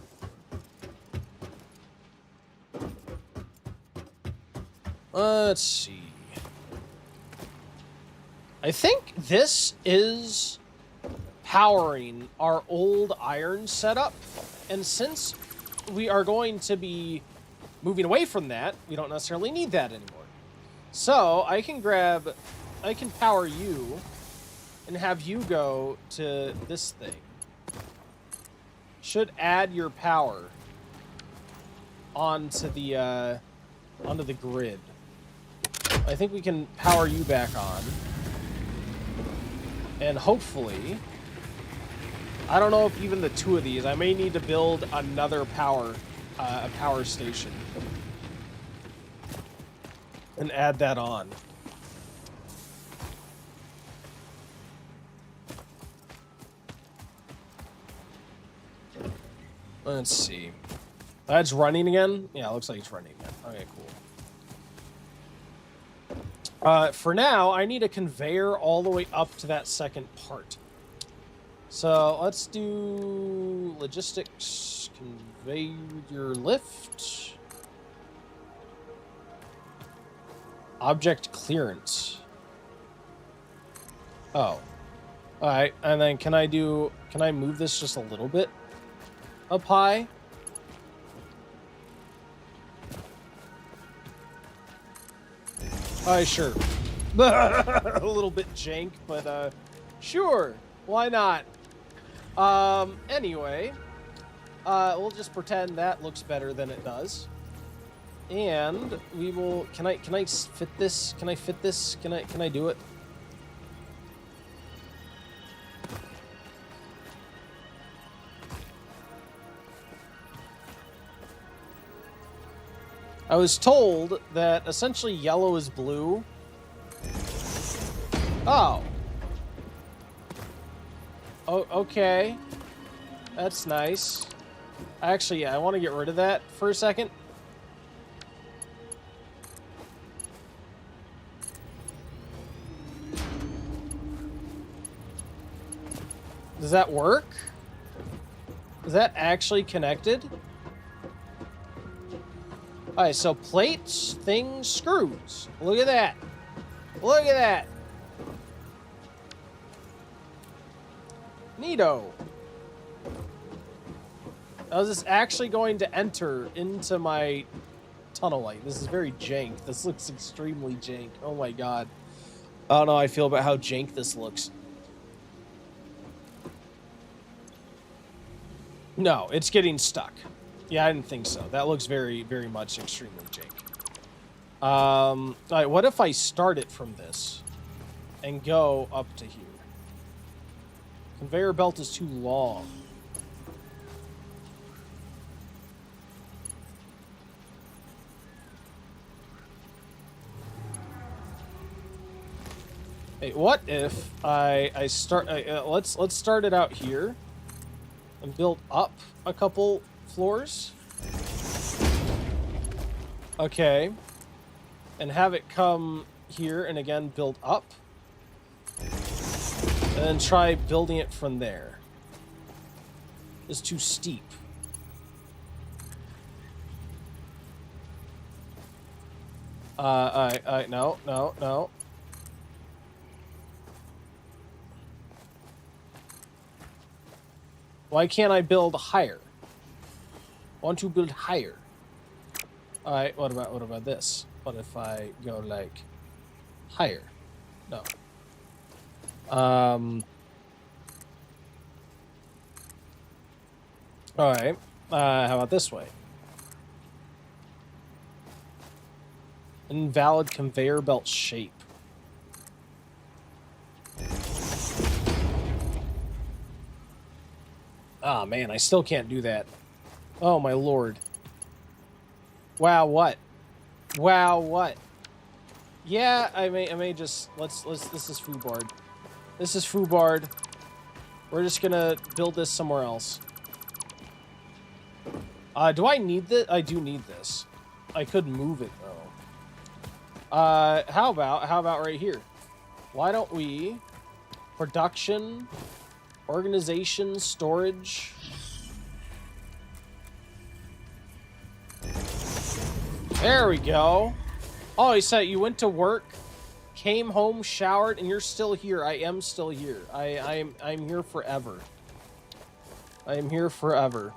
Let's see. I think this is powering our old iron setup, and since we are going to be moving away from that, we don't necessarily need that anymore. So I can power you and have you go to this thing. Should add your power onto the grid. I think we can power you back on. And hopefully, I don't know if even the two of these, I may need to build another power station and add that on. Let's see. That's running again? Yeah, it looks like it's running again. Okay, cool. For now, I need a conveyor all the way up to that second part. So let's do logistics, conveyor lift, object clearance. Oh, all right. And then can I move this just a little bit up high? Sure. A little bit jank, but sure. Why not? Anyway, we'll just pretend that looks better than it does. And we will, can I fit this? Can I fit this? Can I do it? I was told that essentially yellow is blue. Oh. Oh, okay. That's nice. Actually, yeah, I want to get rid of that for a second. Does that work? Is that actually connected? Alright, so plates, things, screws. Look at that. Look at that. Neato. Now, is this actually going to enter into my tunnel light? This is very jank. This looks extremely jank. Oh my god. I don't know how I feel about how jank this looks. No, it's getting stuck. Yeah, I didn't think so. That looks very, very much extremely jank. Alright, what if I start it from this and go up to here? Conveyor belt is too long. Hey, what if I start? Let's start it out here and build up a couple floors. Okay, and have it come here and again build up, and then try building it from there. It's too steep. No. Why can't I build higher? I want to build higher. Alright, what about this? What if I go like higher? No. Alright. How about this way? Invalid conveyor belt shape. Ah, man, I still can't do that. Oh, my lord. Wow, what? Wow, what? Yeah, I may just... Let's this is foobarred. This is foobarred. We're just gonna build this somewhere else. Do I need this? I do need this. I could move it, though. How about right here? Why don't we... Production... Organization, storage. There we go. Oh, he said you went to work, came home, showered, and you're still here. I am still here. I'm here forever. I am here forever.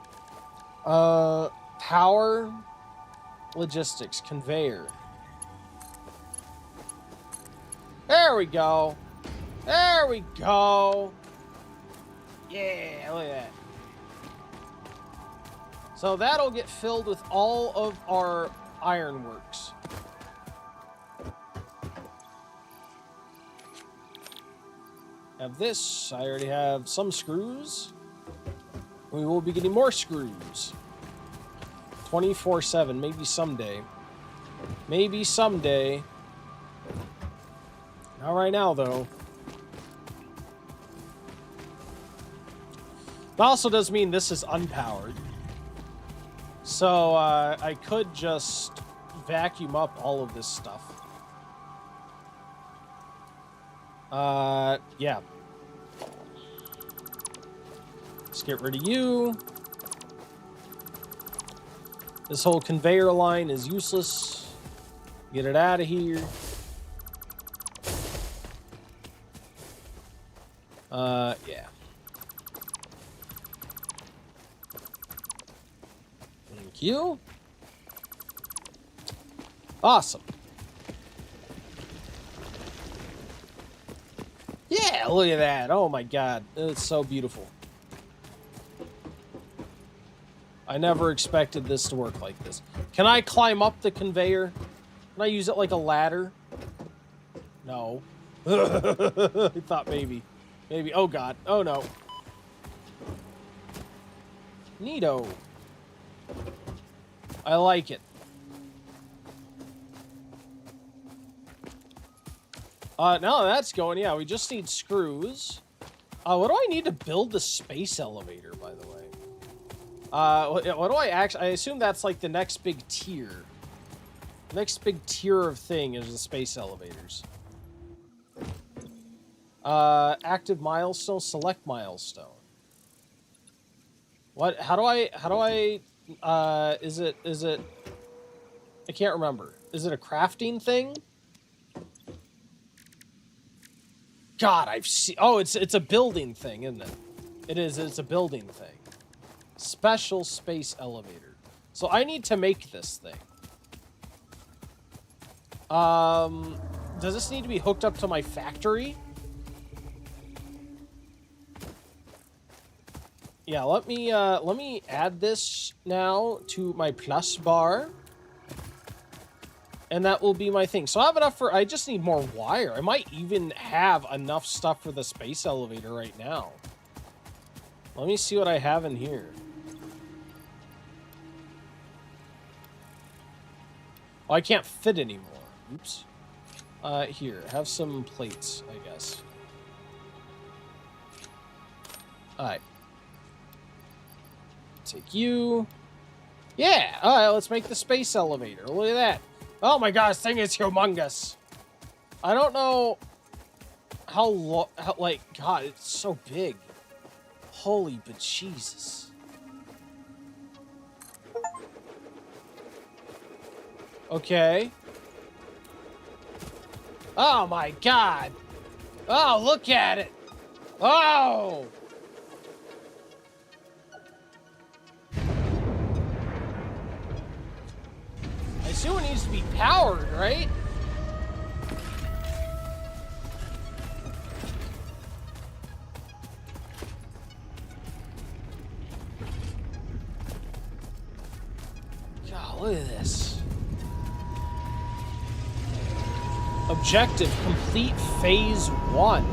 Power, logistics, conveyor. There we go. There we go. Yeah, look at that. So that'll get filled with all of our ironworks. Have this. I already have some screws. We will be getting more screws. 24/7, maybe someday. Maybe someday. Not right now, though. It also does mean this is unpowered. So, I could just vacuum up all of this stuff. Yeah. Let's get rid of you. This whole conveyor line is useless. Get it out of here. Yeah. Thank you. Awesome. Yeah, look at that. Oh my god. It's so beautiful. I never expected this to work like this. Can I climb up the conveyor? Can I use it like a ladder? No. I thought maybe. Maybe. Oh god. Oh no. Neato. I like it. Now that's going, yeah, we just need screws. What do I need to build the space elevator, by the way? What do I actually... I assume that's like the next big tier. Next big tier of thing is the space elevators. Active milestone, select milestone. What? How do I, is it, I can't remember. Is it a crafting thing? God, I've seen, oh, it's a building thing, isn't it? It is, it's a building thing. Special space elevator. So I need to make this thing. Does this need to be hooked up to my factory? Yeah, let me add this now to my plus bar. And that will be my thing. So I have enough for, I just need more wire. I might even have enough stuff for the space elevator right now. Let me see what I have in here. Oh, I can't fit anymore. Oops. Here, have some plates, I guess. Alright. Take you. Yeah! Alright, let's make the space elevator. Look at that. Oh my gosh, this thing is humongous. I don't know how like, God, it's so big. Holy bejesus. Okay. Oh my God. Oh, look at it. Oh! I assume it needs to be powered, right? God, look at this. Objective, complete phase 1.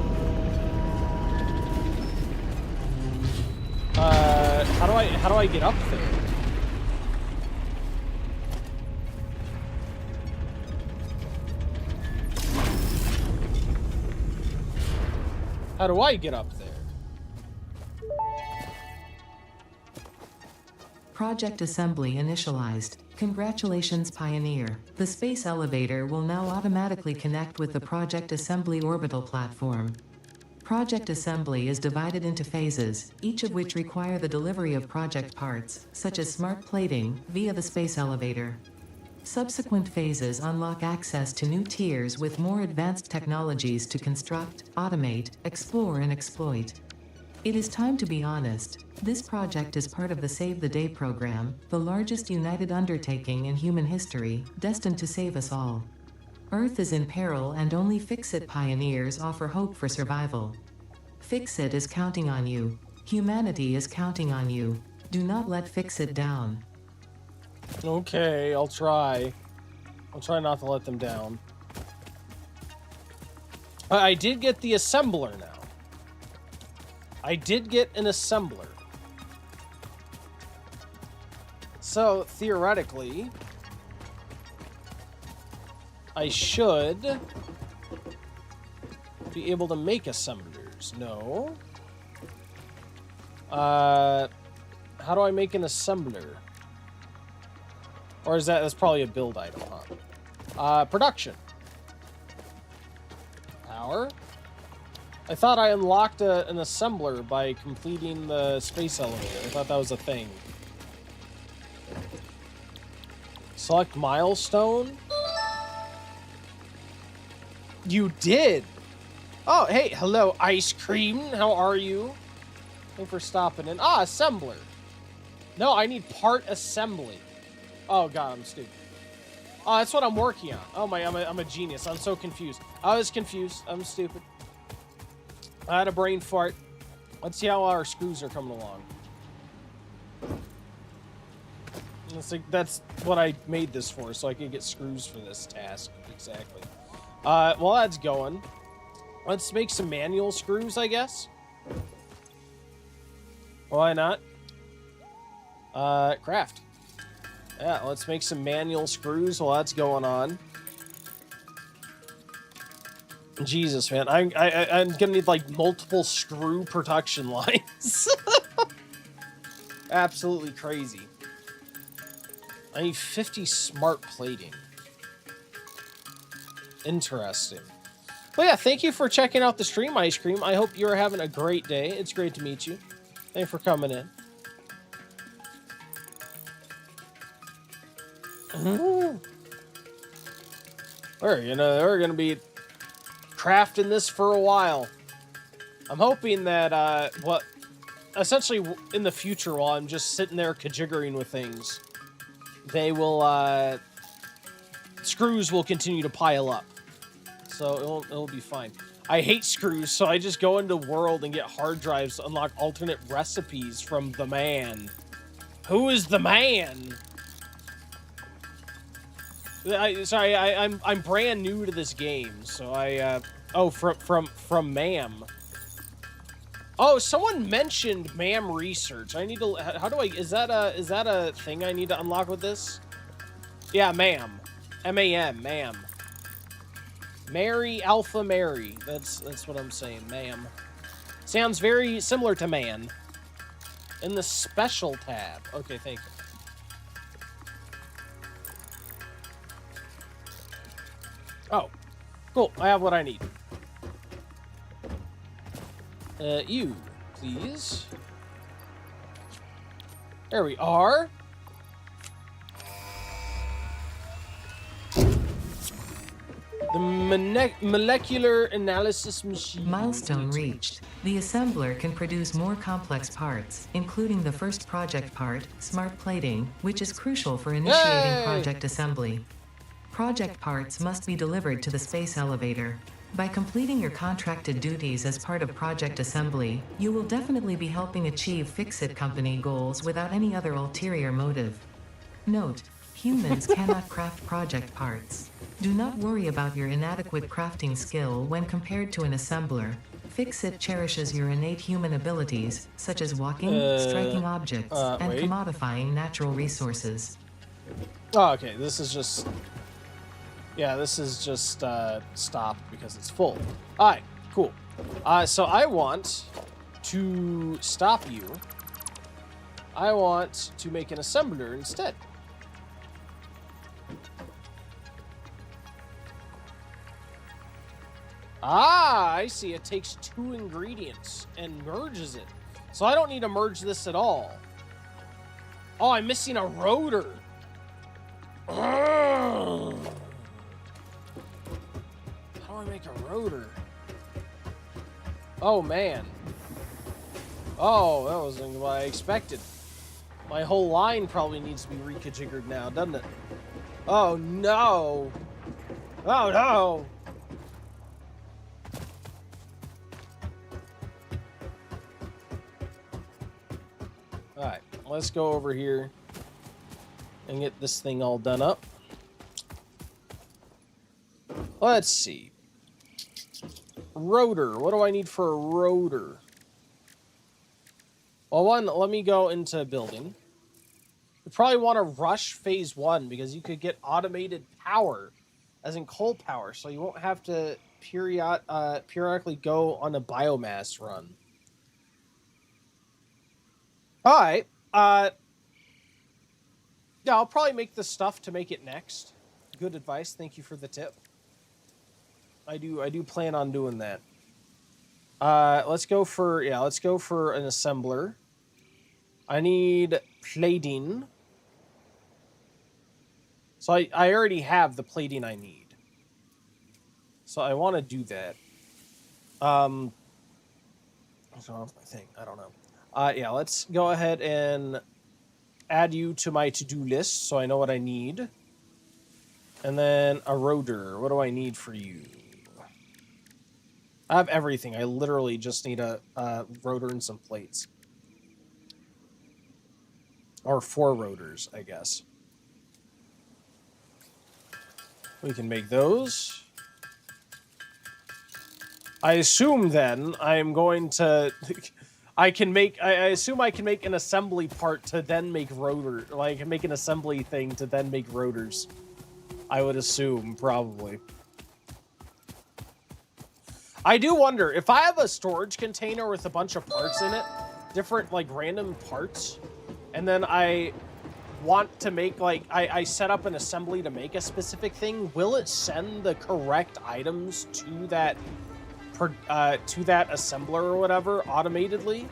How do I get up there? How do I get up there? Project assembly initialized. Congratulations, Pioneer. The space elevator will now automatically connect with the Project Assembly orbital platform. Project assembly is divided into phases, each of which require the delivery of project parts, such as smart plating, via the space elevator. Subsequent phases unlock access to new tiers with more advanced technologies to construct, automate, explore, and exploit. It is time to be honest. This project is part of the Save the Day program, the largest united undertaking in human history, destined to save us all. Earth is in peril and only Fix-It pioneers offer hope for survival. Fix-It is counting on you. Humanity is counting on you. Do not let Fix-It down. Okay, I'll try. I'll try not to let them down. I did get the assembler now. I did get an assembler. So, theoretically, I should be able to make assemblers. No. How do I make an assembler? Or is that's probably a build item, huh? Production. Power. I thought I unlocked an assembler by completing the space elevator. I thought that was a thing. Select milestone. You did. Oh, hey, hello, ice cream. How are you? Thanks for stopping in. Ah, assembler. No, I need part assembly. Oh God, I'm stupid. Oh, that's what I'm working on. Oh my, I'm a genius. I'm so confused. I was confused. I'm stupid. I had a brain fart. Let's see how our screws are coming along. That's what I made this for, so I could get screws for this task. Exactly. Well, that's going. Let's make some manual screws, I guess. Why not? Craft. Yeah, let's make some manual screws while that's going on. Jesus, man. I'm gonna need, like, multiple screw production lines. Absolutely crazy. I need 50 smart plating. Interesting. Well, yeah, thank you for checking out the stream, Ice Cream. I hope you're having a great day. It's great to meet you. Thanks for coming in. We're gonna be crafting this for a while. I'm hoping that essentially in the future, while I'm just sitting there kajiggering with things, they will screws will continue to pile up. So it'll be fine. I hate screws, so I just go into World and get hard drives to unlock alternate recipes from the man. Who is the man? I'm brand new to this game, so from ma'am. Oh, someone mentioned ma'am research. I need to. How do I? Is that a thing I need to unlock with this? Yeah, ma'am. M-A-M, ma'am. Mary, Alpha Mary. That's what I'm saying, ma'am. Sounds very similar to man. In the special tab. Okay, thank you. Oh, cool. I have what I need. You, please. There we are. The molecular analysis machine. Milestone reached. The assembler can produce more complex parts, including the first project part, smart plating, which is crucial for initiating project assembly. Project parts must be delivered to the space elevator. By completing your contracted duties as part of project assembly, you will definitely be helping achieve Fix-It Company goals without any other ulterior motive. Note: humans cannot craft project parts. Do not worry about your inadequate crafting skill when compared to an assembler. Fix-It cherishes your innate human abilities, such as walking, striking objects, and commodifying natural resources. Oh, okay, this is just... Yeah, this is just stopped because it's full. Alright, cool. So I want to stop you. I want to make an assembler instead. Ah, I see. It takes 2 ingredients and merges it. So I don't need to merge this at all. Oh, I'm missing a rotor. Ugh. How do I make a rotor? Oh, man. Oh, that wasn't what I expected. My whole line probably needs to be reconfigured now, doesn't it? Oh, no. Oh, no. Alright, let's go over here and get this thing all done up. Let's see. Rotor. What do I need for a rotor? Well, one, let me go into building. You probably want to rush phase 1 because you could get automated power, as in coal power, so you won't have to periodically go on a biomass run. Alright. Yeah, I'll probably make the stuff to make it next. Good advice. Thank you for the tip. I do plan on doing that. Let's go for an assembler. I need plating. So I already have the plating I need. So I want to do that. What's wrong with my thing? I don't know. Yeah, let's go ahead and add you to my to-do list so I know what I need. And then a rotor. What do I need for you? I have everything. I literally just need a rotor and some plates. Or 4 rotors, I guess. We can make those. I assume then I'm going to... I assume I can make an assembly part to then make rotor. Like, I can make an assembly thing to then make rotors. I would assume, probably. I do wonder, if I have a storage container with a bunch of parts in it, different, like, random parts, and then I want to make, like, I set up an assembly to make a specific thing, will it send the correct items to that assembler or whatever automatedly?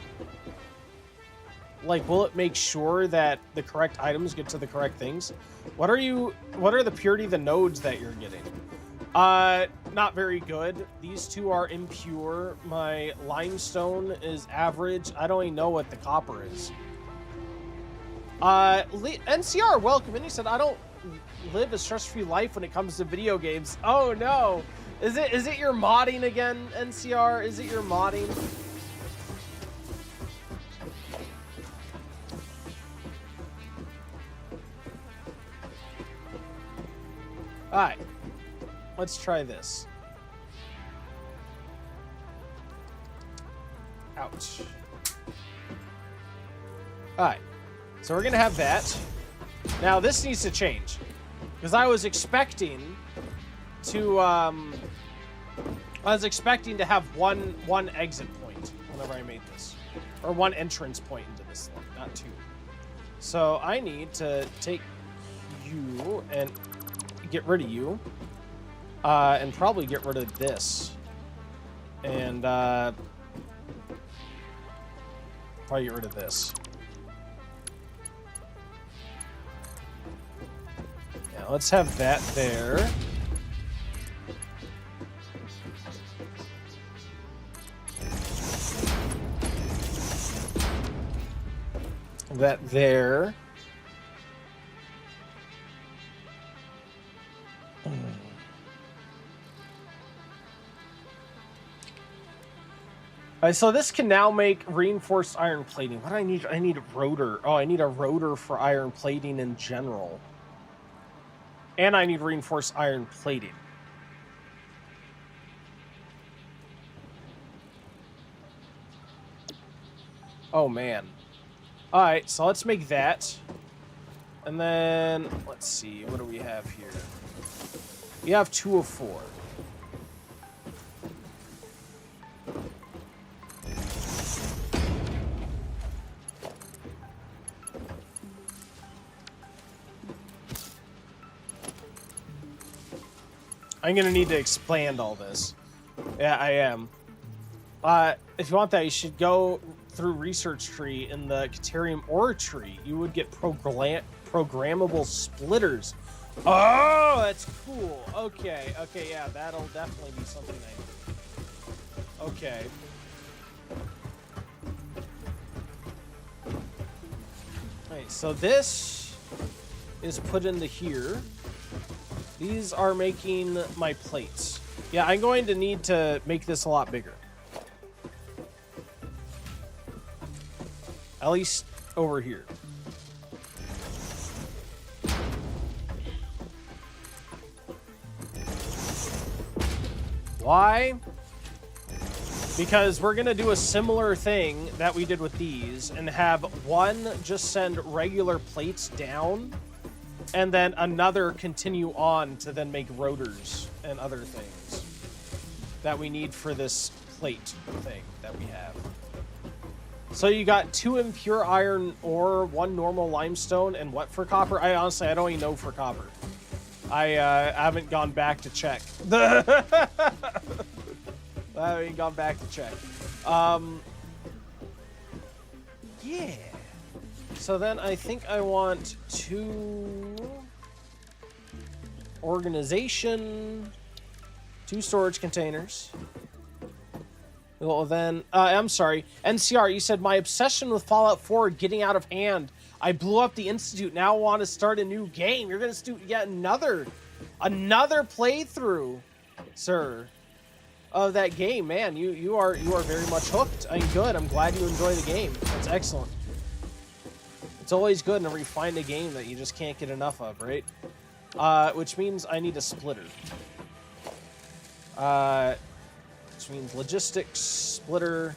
Like, will it make sure that the correct items get to the correct things? What are the purity of the nodes that you're getting? Not very good. These two are impure. My limestone is average. I don't even know what the copper is. NCR, welcome in. He said, I don't live a stress-free life when it comes to video games. Oh no. Is it your modding again, NCR? Is it your modding? Alright. Let's try this. Ouch. Alright. So we're gonna have that. Now this needs to change. Because I was expecting to have one exit point whenever I made this. Or one entrance point into this thing, not two. So I need to take you and get rid of you. And probably get rid of this. And probably get rid of this. Yeah, let's have that there. That there. So this can now make reinforced iron plating. What do I need? I need a rotor. Oh, I need a rotor for iron plating in general. And I need reinforced iron plating. Oh, man. All right, so let's make that. And then, let's see. What do we have here? We have 2 of 4. I'm gonna need to expand all this. Yeah, I am. If you want that, you should go through Research Tree in the Caterium Ore Tree. You would get programmable splitters. Oh, that's cool. Okay, yeah, that'll definitely be something I need. Okay. Alright, so this is put into here. These are making my plates. Yeah, I'm going to need to make this a lot bigger. At least over here. Why? Because we're going to do a similar thing that we did with these and have one just send regular plates down and then another continue on to then make rotors and other things that we need for this plate thing that we have. So you got 2 impure iron ore, 1 normal limestone, and what for copper? I don't even know for copper. I haven't gone back to check. I haven't gone back to check. Yeah. So then I think I want 2 organization, 2 storage containers. Well, then, I'm sorry. NCR, you said, my obsession with Fallout 4 getting out of hand. I blew up the Institute. Now I want to start a new game. You're going to do yet another playthrough, sir, of that game. Man, you are very much hooked. I'm good. I'm glad you enjoy the game. That's excellent. It's always good to refine a game that you just can't get enough of, right? Which means I need a splitter. Which means logistics splitter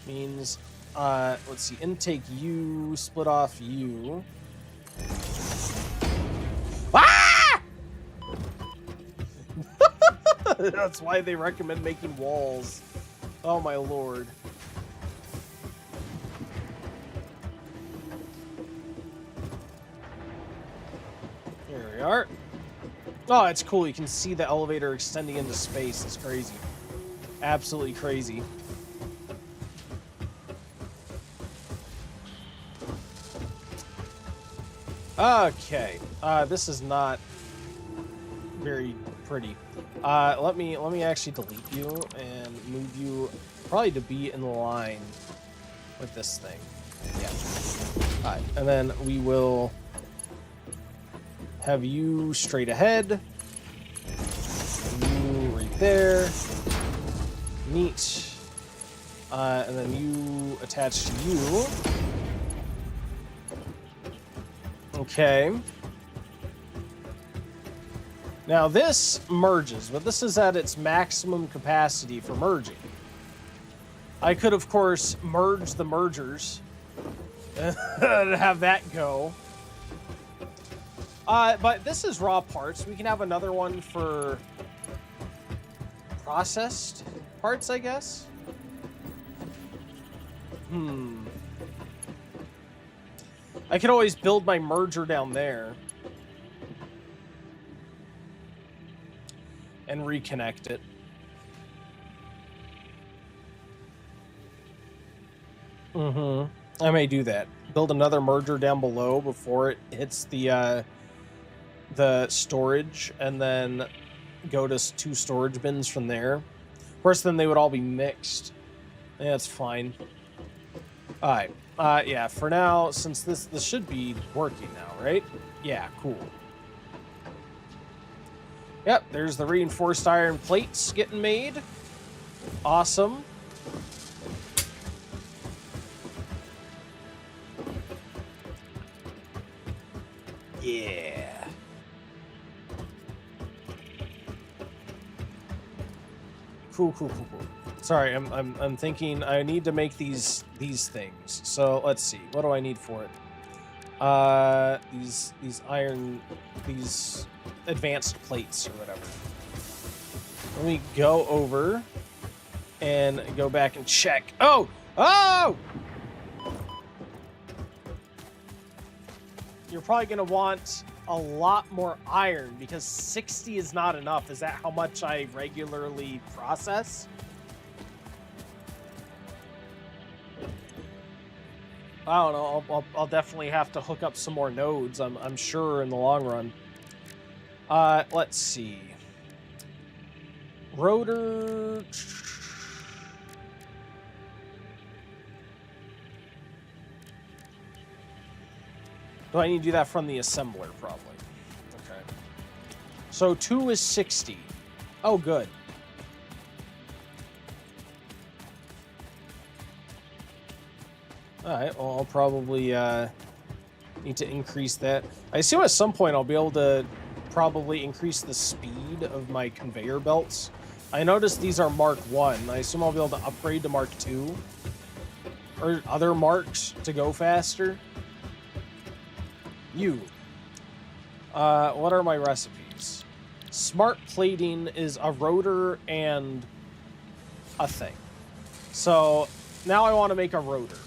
means, let's see, intake U, split off U. Ah! That's why they recommend making walls. Oh my lord. are. Oh, it's cool. You can see the elevator extending into space. It's crazy. Absolutely crazy. Okay. This is not very pretty. Let me actually delete you and move you probably to be in line with this thing. Yeah. Alright, and then we will have you straight ahead. You right there. Neat. And then you attach to you. Okay. Now this merges, but this is at its maximum capacity for merging. I could, of course, merge the mergers and have that go. But this is raw parts. We can have another one for processed parts, I guess. I could always build my merger down there and reconnect it. I may do that. Build another merger down below before it hits the storage, and then go to 2 storage bins from there. Of course, then they would all be mixed. Yeah, that's fine. Alright. Yeah, for now, since this should be working now, right? Yeah, cool. Yep, there's the reinforced iron plates getting made. Awesome. Yeah. Cool. Sorry, I'm thinking I need to make these things. So let's see. What do I need for it? These advanced plates or whatever. Let me go over and go back and check. Oh! You're probably gonna want a lot more iron because 60 is not enough. Is that how much I regularly process? I don't know. I'll definitely have to hook up some more nodes. I'm sure in the long run. Let's see. Rotor. Do I need to do that from the assembler? Probably. Okay. So 2 is 60. Oh, good. Alright, well, I'll probably need to increase that. I assume at some point I'll be able to probably increase the speed of my conveyor belts. I noticed these are Mark 1. I assume I'll be able to upgrade to Mark 2. Or other marks to go faster. What are my recipes? Smart plating is a rotor and a thing. So now I want to make a rotor,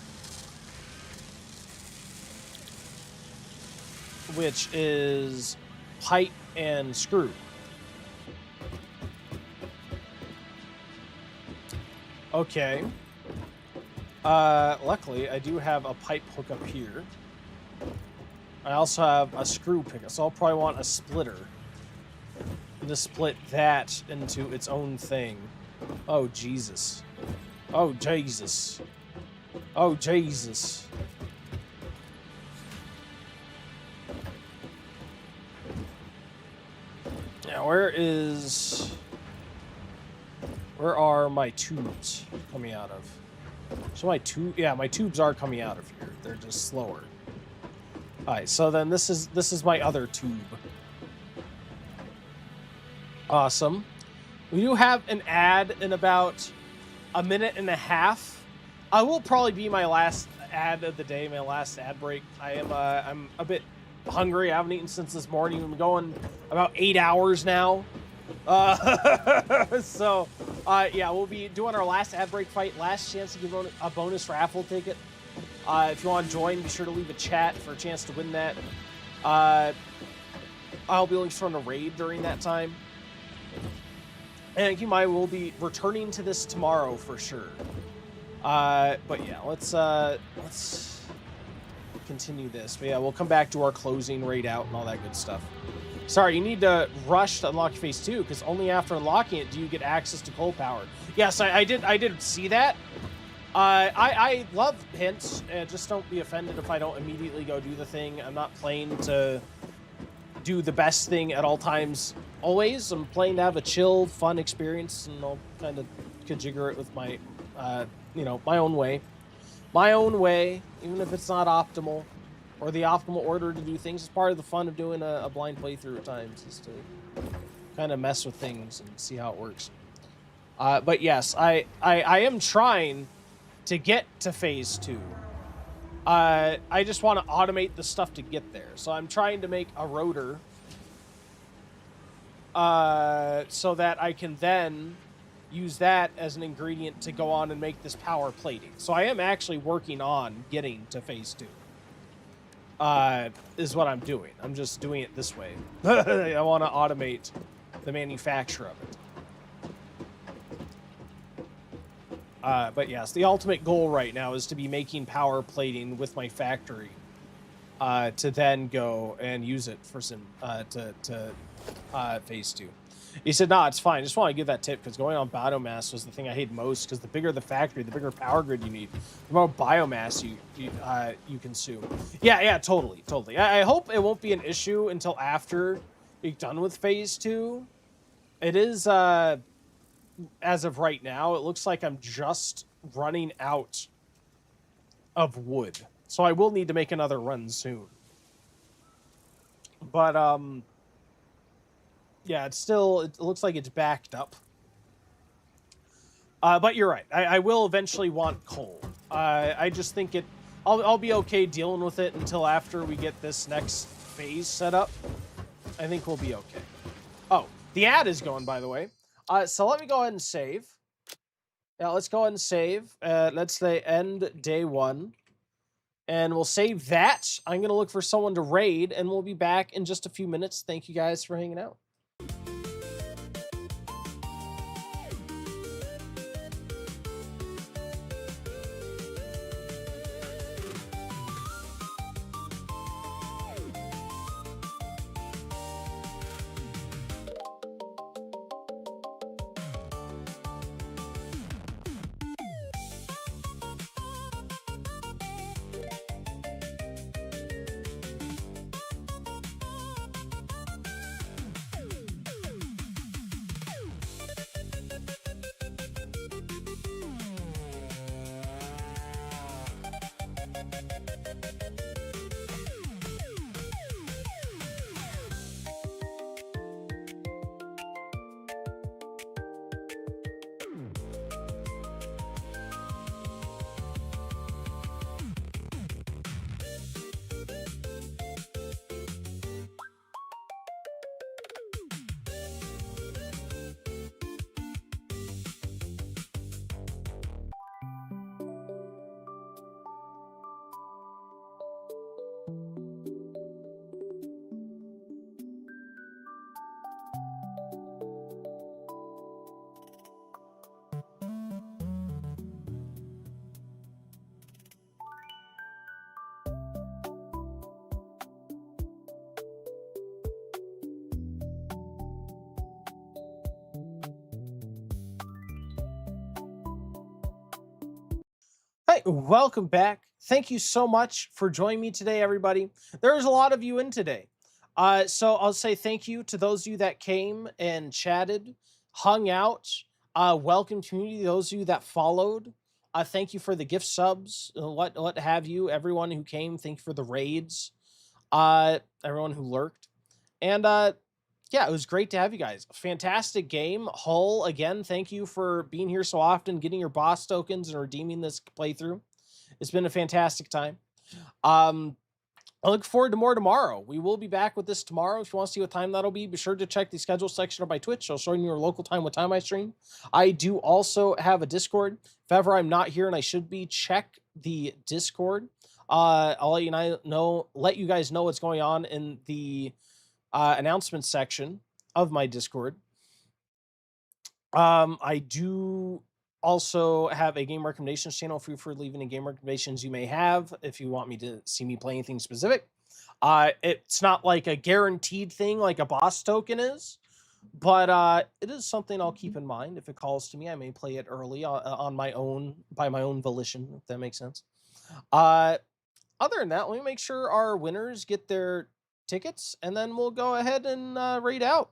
which is pipe and screw. Okay. Luckily, I do have a pipe hookup here. I also have a screw pickup, so I'll probably want a splitter to split that into its own thing. Oh, Jesus. Oh, Jesus. Oh, Jesus. Now, where are my tubes coming out of? So my tubes are coming out of here. They're just slower. Alright, so then this is my other tube. Awesome. We do have an ad in about a minute and a half. I will probably be my last ad of the day, my last ad break. I'm a bit hungry. I haven't eaten since this morning. We've been going about 8 hours now. Yeah, we'll be doing our last ad break fight. Last chance to give a bonus raffle ticket. If you want to join, be sure to leave a chat for a chance to win that. I'll be looking for a raid during that time. And keep in mind, we'll be returning to this tomorrow for sure. But yeah, let's continue this. But yeah, we'll come back to our closing raid out and all that good stuff. Sorry, you need to rush to unlock phase 2 because only after unlocking it do you get access to coal power. Yes, I did see that. I love hints. Just don't be offended if I don't immediately go do the thing. I'm not playing to do the best thing at all times. Always, I'm playing to have a chill, fun experience, and I'll kind of configure it with my, my own way. My own way, even if it's not optimal, or the optimal order to do things. It's part of the fun of doing a blind playthrough at times, is to kind of mess with things and see how it works. But yes, I am trying to get to phase 2. I just want to automate the stuff to get there. So I'm trying to make a rotor so that I can then use that as an ingredient to go on and make this power plating. So I am actually working on getting to phase 2. Is what I'm doing. I'm just doing it this way. I want to automate the manufacture of it. But yes, the ultimate goal right now is to be making power plating with my factory to then go and use it for some phase 2. He said, "No, it's fine. I just want to give that tip because going on biomass was the thing I hate most. Because the bigger the factory, the bigger power grid you need, the more biomass you consume." Yeah, totally. I hope it won't be an issue until after you're done with phase 2. It is as of right now. It looks like I'm just running out of wood, so I will need to make another run soon. But yeah, it looks like it's backed up. But you're right. I will eventually want coal. I just think I'll be okay dealing with it until after we get this next phase set up. I think we'll be okay. Oh, the ad is going, by the way. So let me go ahead and save. Yeah, let's go ahead and save. Let's say end day 1. And we'll save that. I'm going to look for someone to raid, and we'll be back in just a few minutes. Thank you guys for hanging out. Hi, welcome back. Thank you so much for joining me today, everybody. There's a lot of you in today. So I'll say thank you to those of you that came and chatted, hung out, welcome community, those of you that followed. Thank you for the gift subs, what have you, everyone who came. Thank you for the raids, everyone who lurked. And yeah, it was great to have you guys. Fantastic game. Hull, again, thank you for being here so often, getting your boss tokens and redeeming this playthrough. It's been a fantastic time. I look forward to more tomorrow. We will be back with this tomorrow. If you want to see what time that'll be sure to check the schedule section of my Twitch. I'll show you your local time, what time I stream. I do also have a Discord. If ever I'm not here and I should be, check the Discord. I'll let you guys know what's going on in the announcement section of my Discord. I do also have a game recommendations channel. Feel free to leave any game recommendations you may have if you want me to see me play anything specific. It's not like a guaranteed thing like a boss token is, but it is something I'll keep in mind. If it calls to me, I may play it early on my own, by my own volition, if that makes sense. Other than that, let me make sure our winners get their tickets, and then we'll go ahead and raid out.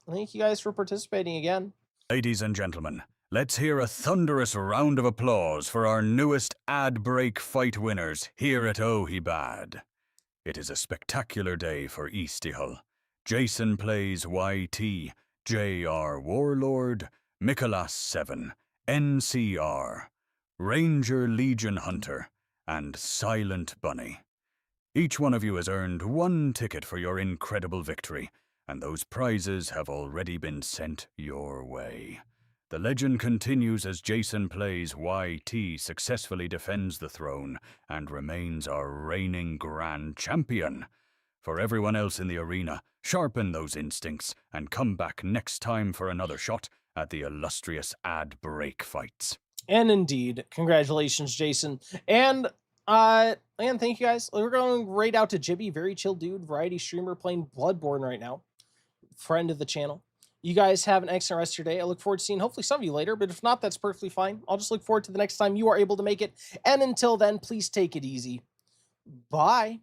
Thank you guys for participating again. Ladies and gentlemen, let's hear a thunderous round of applause for our newest ad break fight winners here at Ohibad. It is a spectacular day for Eastihull. Jason plays YT, JR Warlord, Mikolas 7, NCR, Ranger Legion Hunter, and Silent Bunny. Each one of you has earned 1 ticket for your incredible victory, and those prizes have already been sent your way. The legend continues as Jason plays YT successfully defends the throne and remains our reigning Grand Champion. For everyone else in the arena, sharpen those instincts and come back next time for another shot at the illustrious ad break fights. And indeed, congratulations, Jason. And thank you guys. We're going right out to Jibby, very chill dude, variety streamer playing Bloodborne right now. Friend of the channel. You guys have an excellent rest of your day. I look forward to seeing hopefully some of you later, but if not, that's perfectly fine. I'll just look forward to the next time you are able to make it. And until then, please take it easy. Bye.